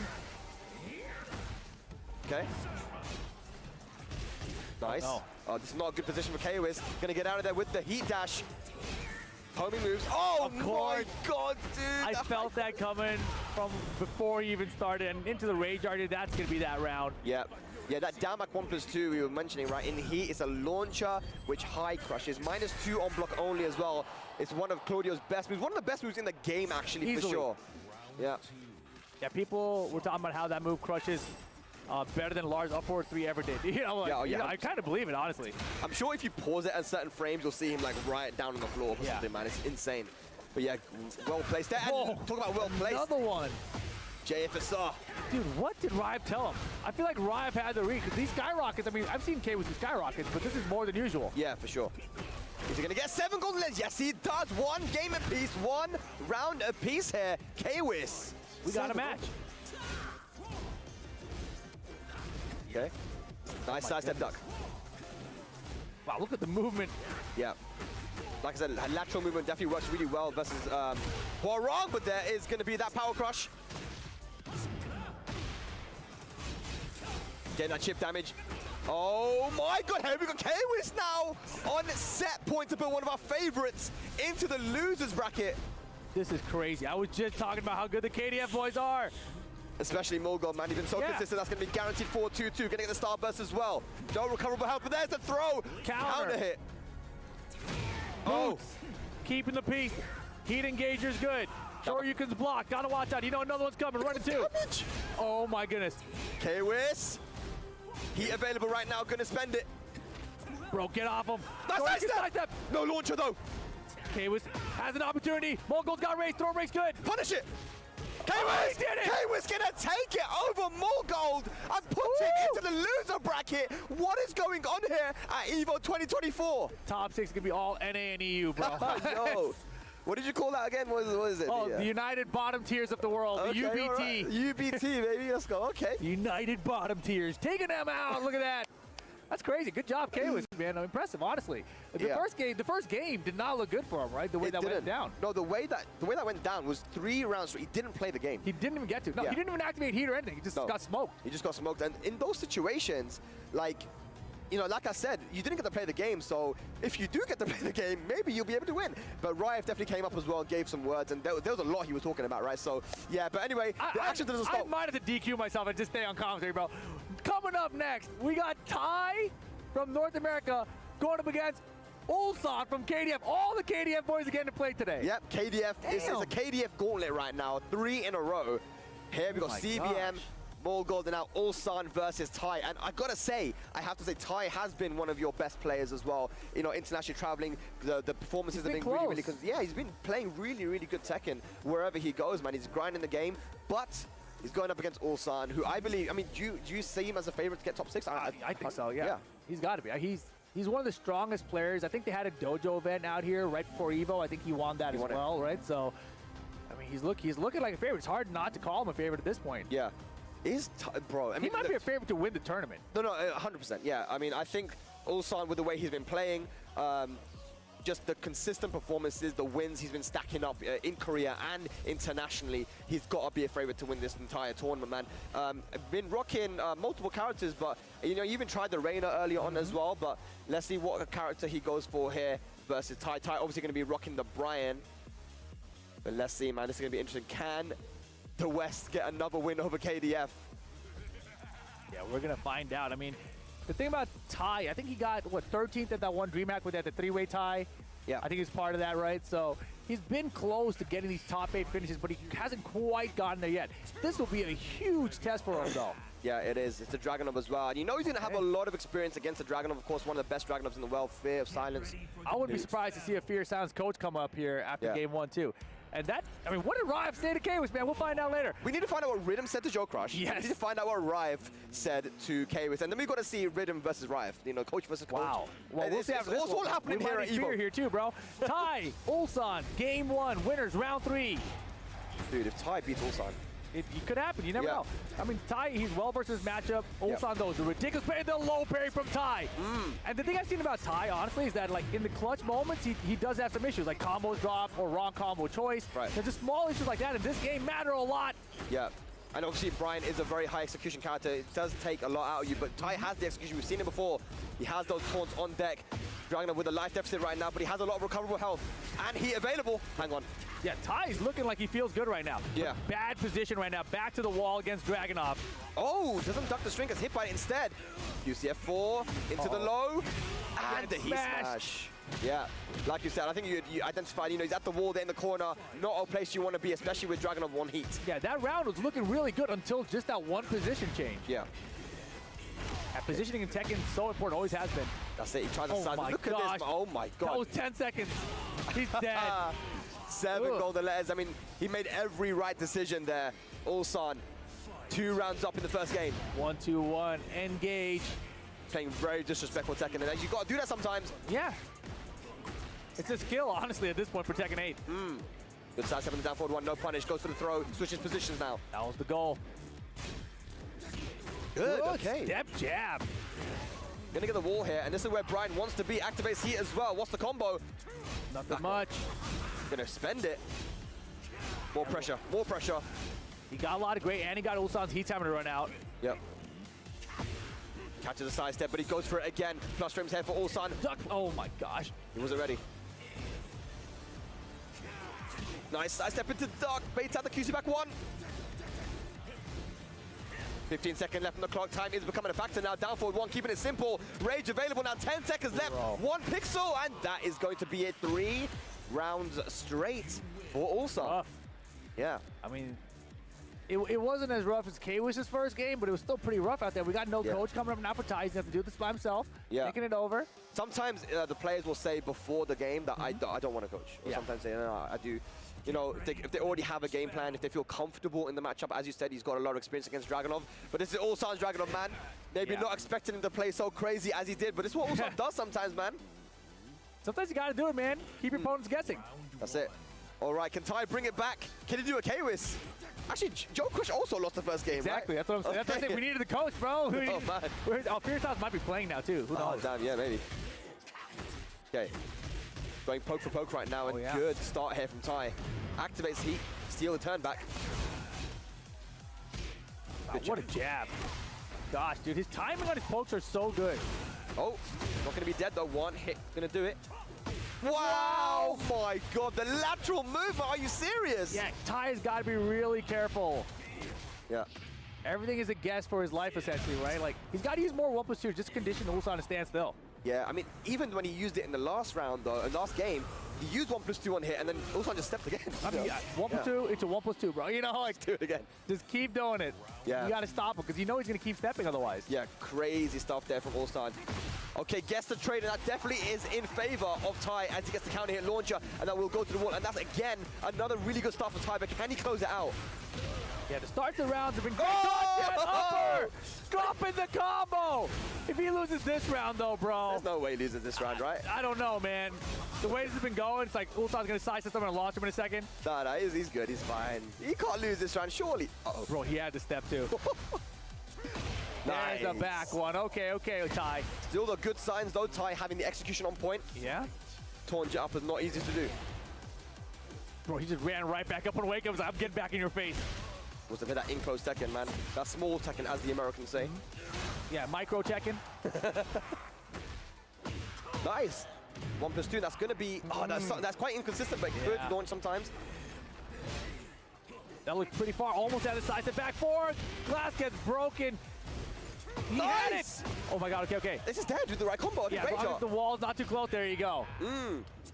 Okay. Nice. Oh, this is not a good position for K-Wiz. Gonna get out of there with the heat dash. Homing moves. Oh my god, dude! I felt that coming from before he even started, and into the rage art. That's gonna be that round. Yeah, that down back 1+2 we were mentioning, right? In heat, it's a launcher which high crushes. -2 on block only as well. It's one of Claudio's best moves. One of the best moves in the game, actually, easily. For sure. Yeah. Yeah, people were talking about how that move crushes better than Lars up forward 3 ever did. You know, like, you know, I kind of believe it, honestly. I'm sure if you pause it at certain frames, you'll see him like right down on the floor or something, man. It's insane. But yeah, well placed there. And talk about well placed. Another one. JFSR. Dude, what did Rive tell him? I feel like Rive had the read, because these skyrockets, I mean, I've seen K with these skyrockets, but this is more than usual. Yeah, for sure. Is he gonna get 7 golden legs? Yes, he does. 1 game apiece, 1 round apiece here. K-Wiz. We got a match. Okay. Nice side step duck. Wow, look at the movement. Yeah. Like I said, lateral movement definitely works really well versus Huarong, but there is going to be that power crush. Getting that chip damage. Oh my god, here we go. K-Wiz now on set point to put one of our favorites into the losers bracket. This is crazy. I was just talking about how good the KDF boys are. Especially Morgold, man. He's been so consistent. That's going to be guaranteed 4-2-2. Going to get the starburst as well. No recoverable health, but there's the throw. Counter hit. Oh. Keeping the peace. Heat engager's good. Sure, you can block. Gotta watch out. You know another one's coming. Running too. Oh my goodness. K-Wiz. Heat available right now. Going to spend it. Bro, get off him. Nice step. No launcher though. K-Wiz has an opportunity. Morgold's got race. Throw race good. Punish it. K-Wiz did it! K-Wiz gonna take it over Morgold and put him into the loser bracket. What is going on here at EVO 2024? Top 6 gonna be all NA and EU, bro. Yo, what did you call that again? What is it? Oh, the United Bottom Tiers of the world, okay, the UBT. Right. UBT, baby, let's go, okay. United Bottom Tiers, taking them out, look at that. That's crazy. Good job, K-Wiz, man. Impressive, honestly. The first game did not look good for him, right? The way that went down. No, the way that went down was 3 rounds. He didn't play the game. He didn't even get to. No, he didn't even activate heat or anything. He just got smoked. He just got smoked. And in those situations, like, you know, like I said, you didn't get to play the game. So if you do get to play the game, maybe you'll be able to win. But Rive definitely came up as well, gave some words, and there was a lot he was talking about, right? So yeah. But anyway, the action doesn't stop. I might have to DQ myself and just stay on commentary, bro. Coming up next, we got Ty from North America going up against Ulsan from KDF. All the KDF boys are getting to play today. Yep, KDF. It's a KDF gauntlet right now, 3 in a row. Here we got CBM, Morgold, and now Ulsan versus Ty. And I gotta say, I have to say, Ty has been one of your best players as well. You know, internationally traveling, the performances have been really, really good. Yeah, he's been playing really, really good Tekken wherever he goes, man. He's grinding the game, but he's going up against Ulsan, who I believe, I mean, do you see him as a favorite to get top 6? I think so, yeah. He's got to be. He's one of the strongest players. I think they had a dojo event out here right before Evo. I think he won that as well, right? So, I mean, he's looking like a favorite. It's hard not to call him a favorite at this point. Yeah. Bro, I mean, he might be a favorite to win the tournament. No, 100%. Yeah, I mean, I think Ulsan, with the way he's been playing, just the consistent performances, the wins he's been stacking up in Korea and internationally, he's got to be a favorite to win this entire tournament, man. Been rocking multiple characters, but you know, you even tried the Reina early on as well. But let's see what character he goes for here versus Ty. Ty obviously going to be rocking the Brian. But let's see, man. This is going to be interesting. Can the West get another win over KDF? Yeah, we're going to find out. I mean, the thing about Ty, I think he got, what, 13th at that one DreamHack with that the three-way tie. Yeah. I think he's part of that, right? So he's been close to getting these top 8 finishes, but he hasn't quite gotten there yet. This will be a huge test for him, though. Yeah, it is. It's a Dragunov as well. And you know he's going to have a lot of experience against the Dragunov, of course, one of the best Dragunovs in the world, Fear of Silence. I wouldn't be surprised to see a Fear Sounds coach come up here after game 1, too. And that, I mean, what did Rive say to Kwis, man? We'll find out later. We need to find out what Rhythm said to Joe Crush. Yes. We need to find out what Rive said to Kwis. And then we've got to see Rhythm versus Rive. You know, coach versus coach. Wow. Well, we'll see after this. It's all happening here at Evo. Fear here, too, bro. Ty, Ulsan, game 1, winners, round 3. Dude, if Ty beats Ulsan. It could happen. You never know. I mean, Ty, he's well versus matchup. Ulsan, though, is a ridiculous parry. The low parry from Ty. And the thing I've seen about Ty, honestly, is that, like, in the clutch moments, he does have some issues, like combos drop or wrong combo choice. Right. There's just small issues like that in this game matter a lot. Yeah. And obviously, Brian is a very high execution character. It does take a lot out of you, but Ty has the execution. We've seen it before. He has those taunts on deck. Dragunov with a life deficit right now, but he has a lot of recoverable health. And he available. Hang on. Yeah, Ty's looking like he feels good right now. Yeah. But bad position right now. Back to the wall against Dragunov. Oh, doesn't duck the string, gets hit by it instead. UCF4 into the low. And the heat smash. Yeah, like you said, I think you identified, you know, he's at the wall there in the corner. Not a place you want to be, especially with Dragunov 1 heat. Yeah, that round was looking really good until just that one position change. Yeah. Positioning in Tekken is so important, always has been. That's it, he tries to side. Look gosh. at this, oh my god. That was 10 seconds. He's dead. 7 golden letters. I mean, he made every right decision there. Ulsan, 2 rounds up in the first game. 1-2-1, engage. Playing very disrespectful Tekken, and you got to do that sometimes. Yeah. It's a skill, honestly, at this point for Tekken 8. Good side step in the down forward 1, no punish, goes for the throw, switches positions now. That was the goal. Good, okay. Step jab. Gonna get the wall here, and this is where Brian wants to be. Activates heat as well. What's the combo? Nothing much. Gonna spend it. More pressure, more pressure. He got a lot of great, and he got Ulsan's heat time to run out. Yep. Catches a side step, but he goes for it again. Plus frames here for Ulsan. Duck. Oh my gosh. He wasn't ready. Nice side step into duck. Baits out the QC back 1. 15 seconds left on the clock. Time is becoming a factor now. Down forward 1, keeping it simple. Rage available now. 10 seconds left. 1 pixel, and that is going to be it. 3 rounds straight for Ulsan. Rough. Yeah. I mean, it wasn't as rough as Kwis' first game, but it was still pretty rough out there. We got no coach coming up now for Ty. He's going to have to do this by himself. Yeah. Taking it over. Sometimes the players will say before the game that I don't want to coach. Or sometimes they, no, I do. You know, if they already have a game plan, if they feel comfortable in the matchup, as you said, he's got a lot of experience against Dragunov. But this is Ulsan's Dragunov, man. Maybe not expecting him to play so crazy as he did, but it's what Ulsan does sometimes, man. Sometimes you got to do it, man. Keep your opponents guessing. That's it. All right, can Ty bring it back? Can he do a Kwis? Actually, Joe Crush also lost the first game, exactly. Right? That's what I'm saying. That's what I think. We needed the coach, bro. Oh, man. Fierce House might be playing now, too. Who knows? Oh, damn, yeah, maybe. Okay. Going poke for poke right now, and good start here from Ty. Activates heat, steal the turn back. Wow, what a jab. Gosh, dude, his timing on his pokes are so good. Oh, not going to be dead, though. 1 hit, going to do it. Wow! Oh my god, the lateral movement, are you serious? Yeah, Ty has got to be really careful. Yeah. Everything is a guess for his life, essentially, right? Like, he's got to use more 1+2 just to condition Ulsan to stand still. Yeah, I mean, even when he used it in the last round, though, last game, he used 1+2 on hit, and then Ulsan just stepped again. I mean, 1+2, it's a 1+2, bro. You know, like, do it again. Just keep doing it. Yeah. You got to stop him, because you know he's going to keep stepping otherwise. Yeah, crazy stuff there from Ulsan. Okay, gets the trade, and that definitely is in favor of Ty as he gets the counter hit launcher, and that will go to the wall. And that's, again, another really good start for Ty, but can he close it out? Yeah, the starts of the rounds have been great. Upper! Dropping the combo! If he loses this round, though, bro. There's no way he loses this round, right? I don't know, man. The way this has been going, it's like Ulsan's going to side system and launch him in a second. Nah, he's good. He's fine. He can't lose this round, surely. Uh-oh. Bro, he had to step, too. Nice. There's a back one. Okay, Ty. Still the good signs, though. Ty having the execution on point. Yeah. Taunt jet up is not easy to do. Bro, he just ran right back up on wake up. I'm getting back in your face. Was a bit that in-close Tekken, man. That small Tekken, as the Americans say. Yeah, micro Tekken. Nice. 1+2, that's going to be... Oh, that's quite inconsistent, but good launch sometimes. That looked pretty far. Almost out of sight. The back forward. Glass gets broken. He had it. Oh, my God. Okay. This is dead with the right combo. Yeah, the wall's not too close. There you go.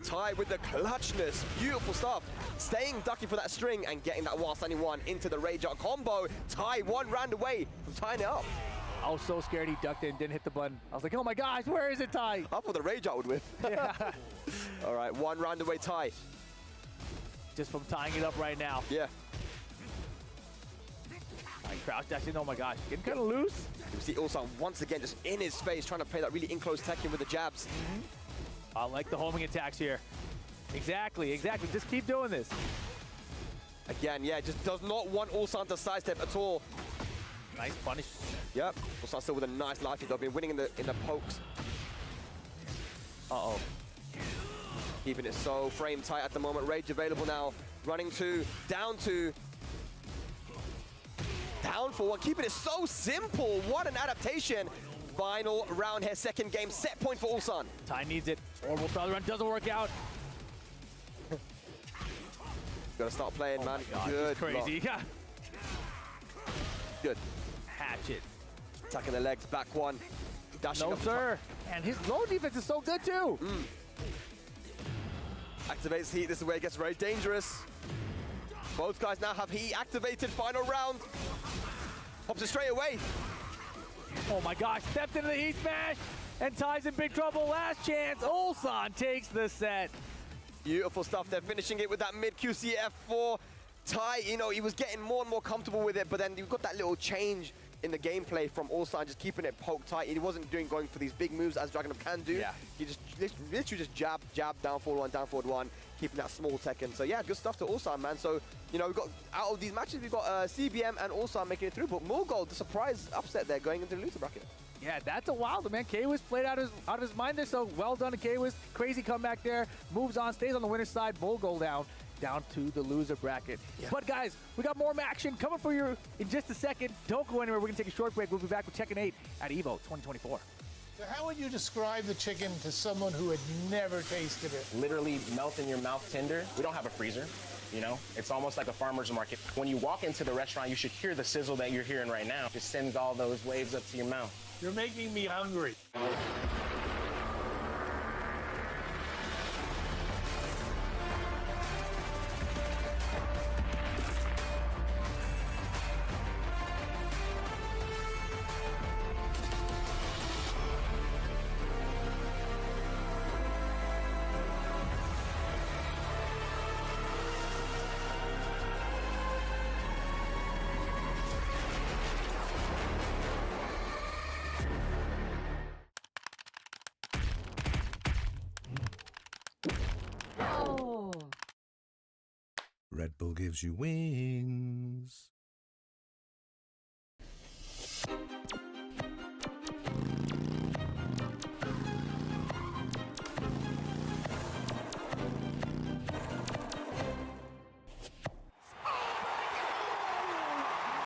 Ty with the clutchness. Beautiful stuff. Staying ducky for that string and getting that while standing one into the Rage Art combo. Ty 1 round away from tying it up. I was so scared he ducked it and didn't hit the button. I was like, oh my gosh, where is it, Ty? I thought the Rage Art would whip. Yeah. All right, 1 round away, Ty. Just from tying it up right now. Yeah. Crouch dash in, oh my gosh, getting kind of loose. You see Ulsan once again just in his face, trying to play that really in-close Tekken with the jabs. I like the homing attacks here. Exactly. Just keep doing this. Again, yeah, just does not want Ulsan to sidestep at all. Nice punish. Yep, Ulsan still with a nice life. They've been winning in the pokes. Uh-oh. Keeping it so frame tight at the moment. Rage available now. Running 2, down 2. Down for 1, keeping it so simple. What an adaptation. Final round here, second game, set point for Ulsan. Ty needs it. Orbital style run doesn't work out. Gotta start playing, man. God, good. Crazy. Yeah. Good. Hatchet. Attacking the legs, back 1. Dashing up sir. And his low defense is so good, too. Activates heat. This is where it gets very dangerous. Both guys now have heat activated. Final round. Pops it straight away. Oh my gosh, stepped into the heat smash, and Ty's in big trouble. Last chance, Ulsan takes the set. Beautiful stuff. They're finishing it with that mid QCF4. Ty, you know, he was getting more and more comfortable with it, but then you've got that little change in the gameplay from Ulsan, just keeping it poked tight. He wasn't going for these big moves as Dragunov can do. Yeah. He just literally just jab, down forward 1, keeping that small Tekken. So yeah, good stuff to Ulsan, man. So, you know, we've got, out of these matches, we've got CBM and Ulsan making it through, but Morgold, the surprise upset there, going into the loser bracket. Yeah, that's a wild one, man. K-Wiz played out of his mind there, so well done to K-Wiz. Crazy comeback there. Moves on, stays on the winner's side. Morgold down to the loser bracket. Yeah. But guys, we got more action coming for you in just a second. Don't go anywhere. We're going to take a short break. We'll be back with Tekken 8 at EVO 2024. So how would you describe the chicken to someone who had never tasted it? Literally melt in your mouth tender. We don't have a freezer, you know? It's almost like a farmer's market. When you walk into the restaurant, you should hear the sizzle that you're hearing right now. Just sends all those waves up to your mouth. You're making me hungry. Red Bull gives you wings.